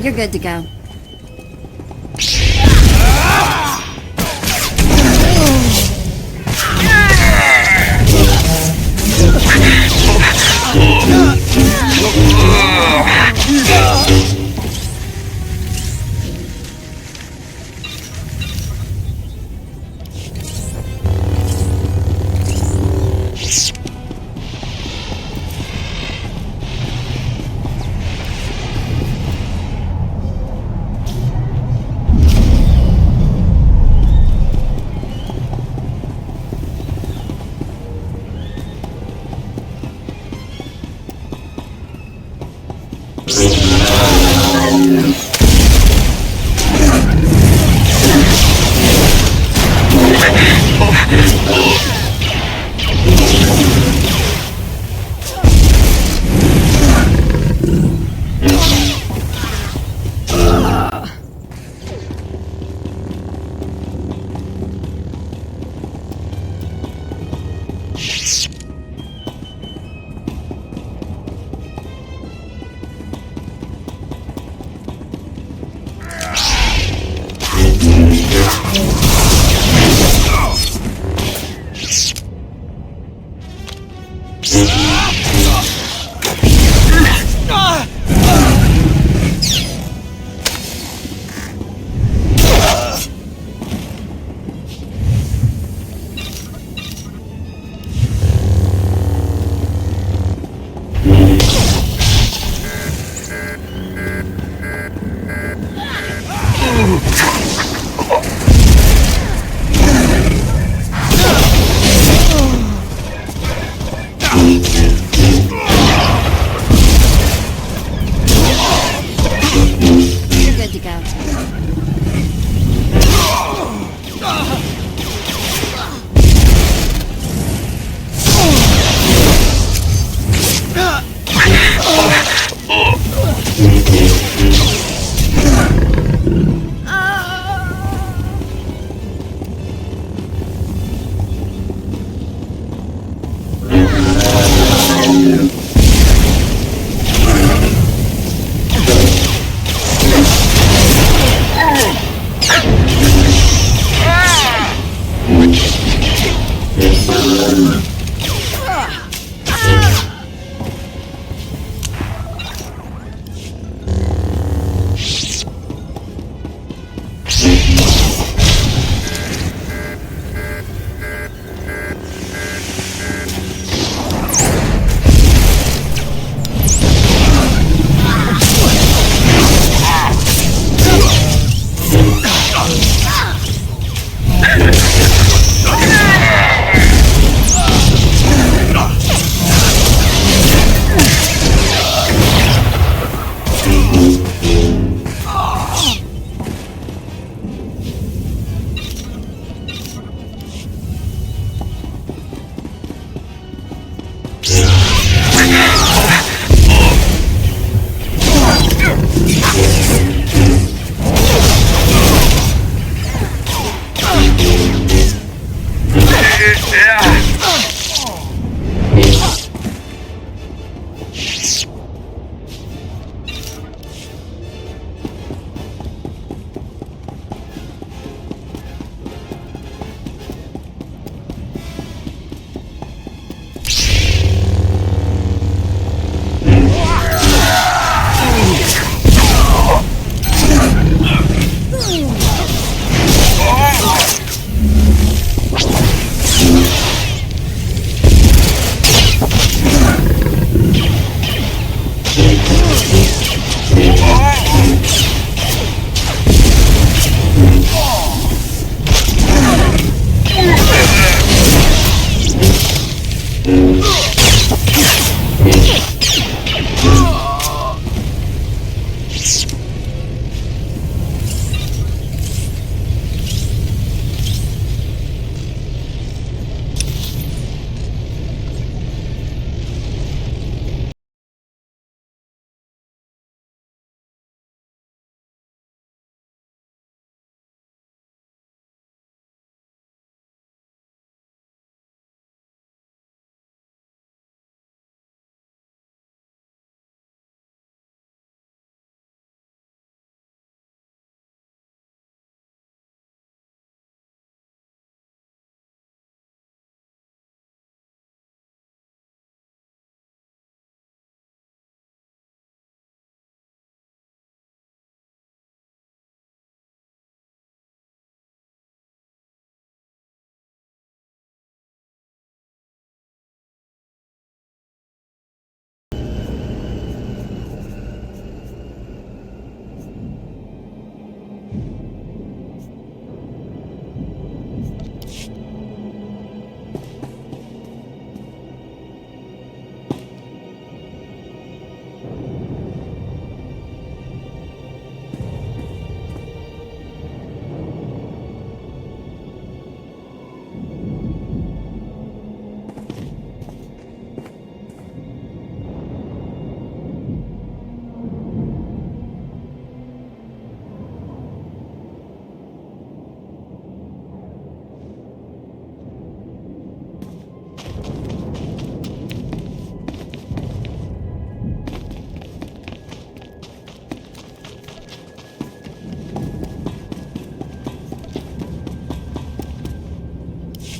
[SPEAKER 12] You're good to go.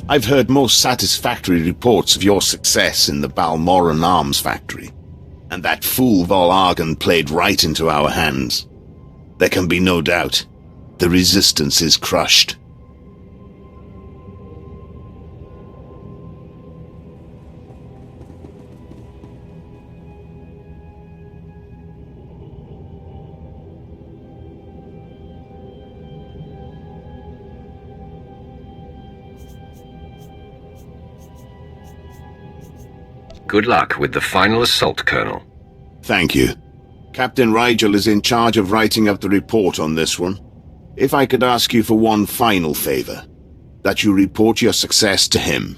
[SPEAKER 10] I've heard most satisfactory reports of your success in the Balmoran Arms Factory, and that fool Vol-Argon played right into our hands. There can be no doubt. The Resistance is crushed.
[SPEAKER 1] Good luck with the final assault, Colonel.
[SPEAKER 10] Thank you. Captain Rigel is in charge of writing up the report on this one. If I could ask you for one final favor, that you report your success to him.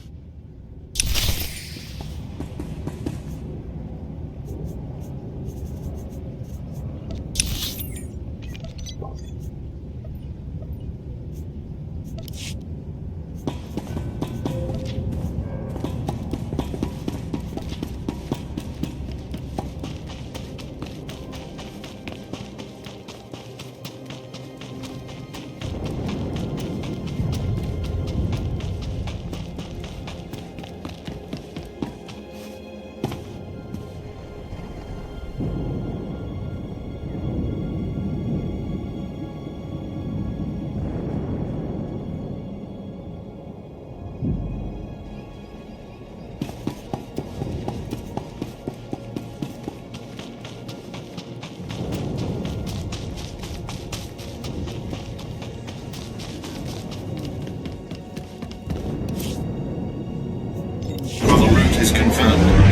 [SPEAKER 5] Is confirmed.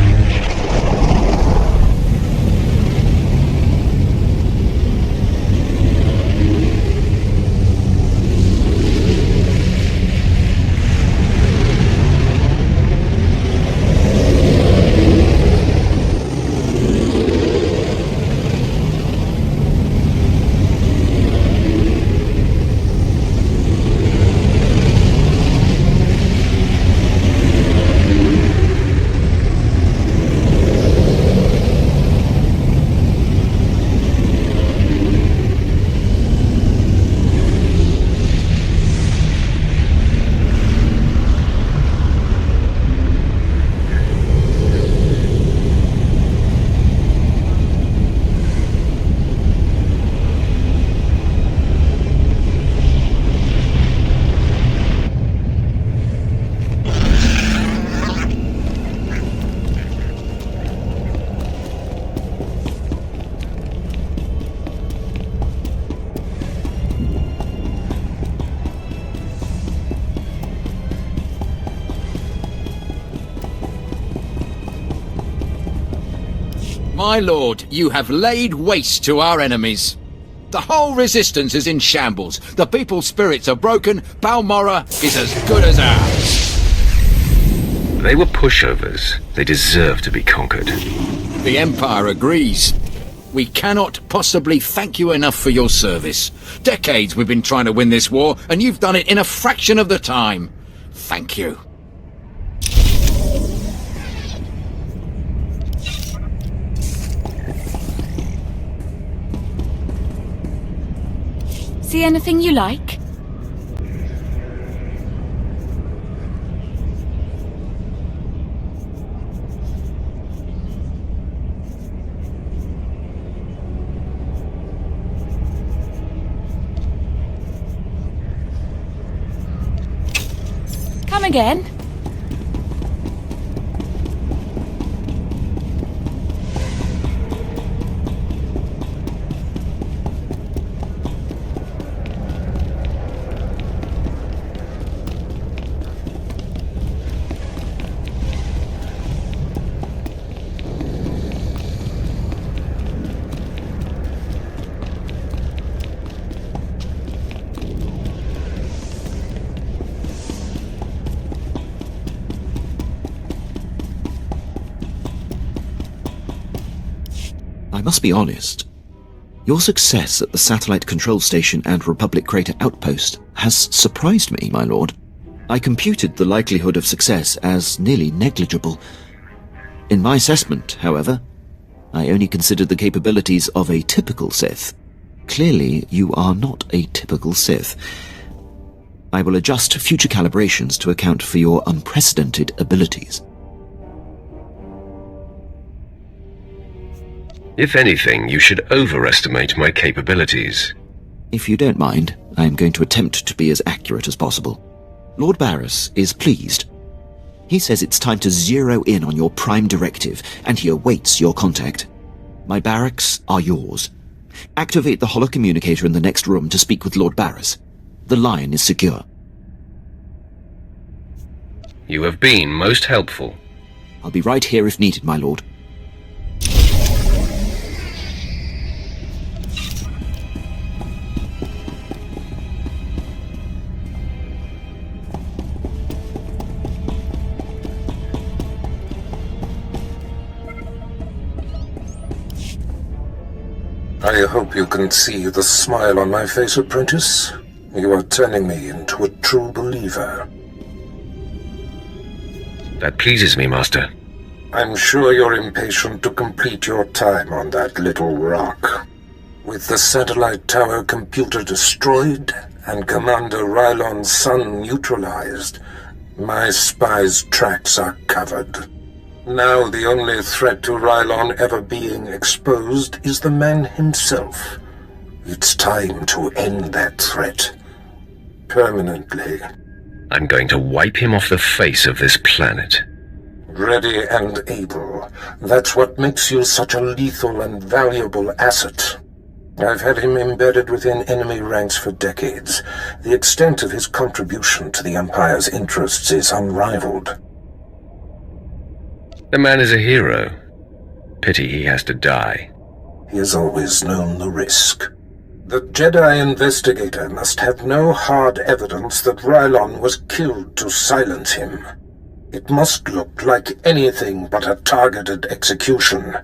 [SPEAKER 14] My lord, you have laid waste to our enemies. The whole resistance is in shambles. The people's spirits are broken. Balmorra is as good as ours.
[SPEAKER 1] They were pushovers. They deserve to be conquered.
[SPEAKER 14] The Empire agrees. We cannot possibly thank you enough for your service. Decades we've been trying to win this war, and you've done it in a fraction of the time. Thank you.
[SPEAKER 9] See anything you like? Come again?
[SPEAKER 7] I must be honest. Your success at the Satellite Control Station and Republic Crater Outpost has surprised me, my lord. I computed the likelihood of success as nearly negligible. In my assessment, however, I only considered the capabilities of a typical Sith. Clearly, you are not a typical Sith. I will adjust future calibrations to account for your unprecedented abilities.
[SPEAKER 1] If anything, you should overestimate my capabilities.
[SPEAKER 7] If you don't mind, I am going to attempt to be as accurate as possible. Lord Barris is pleased. He says it's time to zero in on your prime directive, and he awaits your contact. My barracks are yours. Activate the holocommunicator in the next room to speak with Lord Barris. The line is secure.
[SPEAKER 1] You have been most helpful.
[SPEAKER 7] I'll be right here if needed, my lord.
[SPEAKER 19] I hope you can see the smile on my face, apprentice. You are turning me into a true believer.
[SPEAKER 1] That pleases me, Master.
[SPEAKER 19] I'm sure you're impatient to complete your time on that little rock. With the satellite tower computer destroyed and Commander Rylon's son neutralized, my spy's tracks are covered. Now the only threat to Rylon ever being exposed is the man himself. It's time to end that threat. Permanently.
[SPEAKER 1] I'm going to wipe him off the face of this planet.
[SPEAKER 19] Ready and able. That's what makes you such a lethal and valuable asset. I've had him embedded within enemy ranks for decades. The extent of his contribution to the Empire's interests is unrivaled.
[SPEAKER 1] The man is a hero. Pity he has to die.
[SPEAKER 19] He has always known the risk. The Jedi investigator must have no hard evidence that Rylon was killed to silence him. It must look like anything but a targeted execution.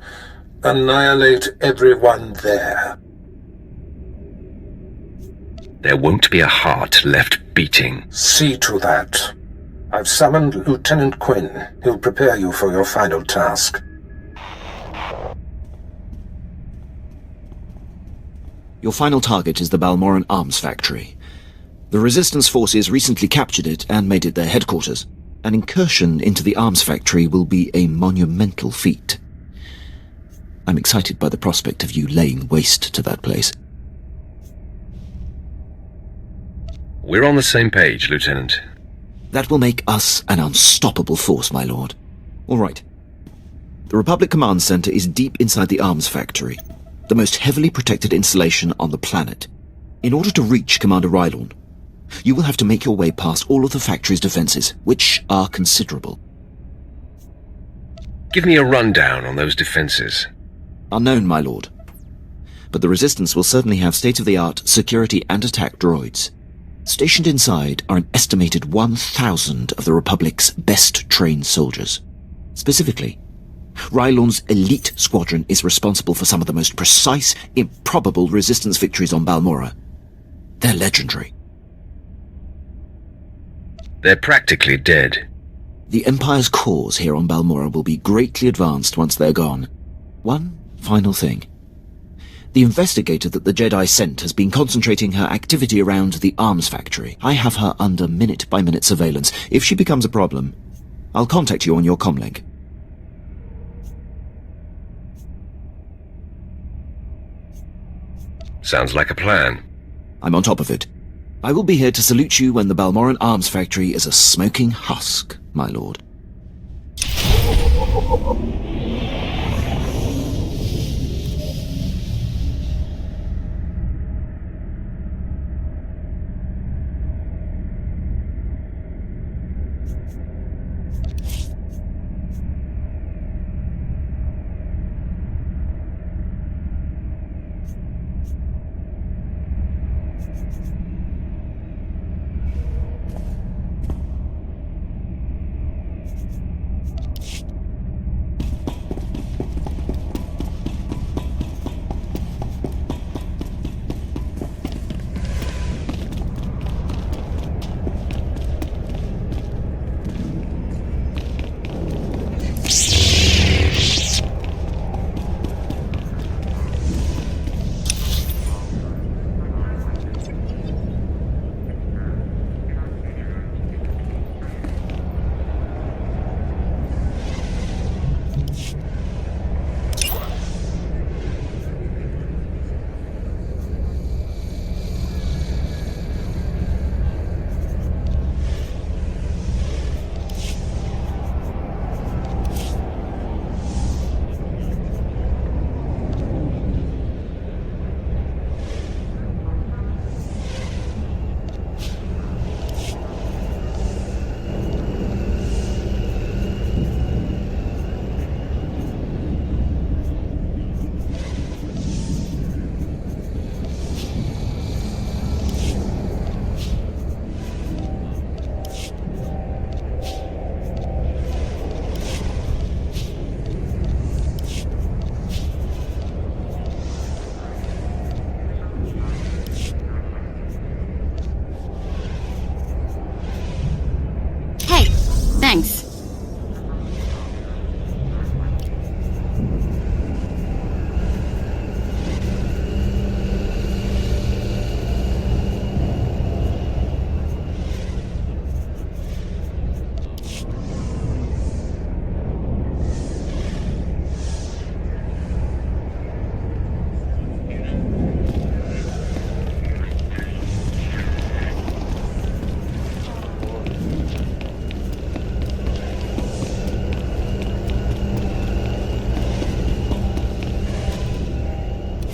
[SPEAKER 19] Annihilate everyone there.
[SPEAKER 1] There won't be a heart left beating.
[SPEAKER 19] See to that. I've summoned Lieutenant Quinn. He'll prepare you for your final task.
[SPEAKER 7] Your final target is the Balmoran Arms Factory. The Resistance forces recently captured it and made it their headquarters. An incursion into the arms factory will be a monumental feat. I'm excited by the prospect of you laying waste to that place.
[SPEAKER 1] We're on the same page, Lieutenant.
[SPEAKER 7] That will make us an unstoppable force, my lord. All right. The Republic Command Center is deep inside the arms factory, the most heavily protected installation on the planet. In order to reach Commander Rylon, you will have to make your way past all of the factory's defenses, which are considerable.
[SPEAKER 1] Give me a rundown on those defenses.
[SPEAKER 7] Unknown, my lord. But the Resistance will certainly have state-of-the-art security and attack droids. Stationed inside are an estimated 1,000 of the Republic's best-trained soldiers. Specifically, Rylon's elite squadron is responsible for some of the most precise, improbable Resistance victories on Balmora. They're legendary.
[SPEAKER 1] They're practically dead.
[SPEAKER 7] The Empire's cause here on Balmora will be greatly advanced once they're gone. One final thing. The investigator that the Jedi sent has been concentrating her activity around the arms factory. I have her under minute-by-minute surveillance. If she becomes a problem, I'll contact you on your comlink.
[SPEAKER 1] Sounds like a plan.
[SPEAKER 7] I'm on top of it. I will be here to salute you when the Balmoran arms factory is a smoking husk, my lord.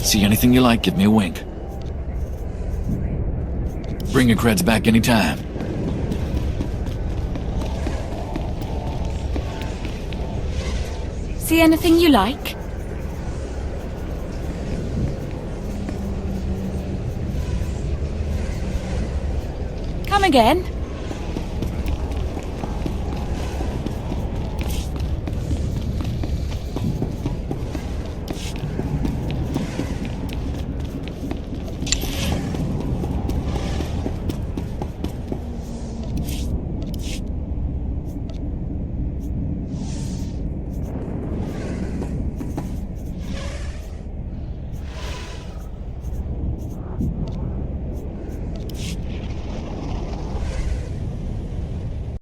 [SPEAKER 14] See anything you like, give me a wink. Bring your creds back anytime.
[SPEAKER 9] See anything you like? Come again.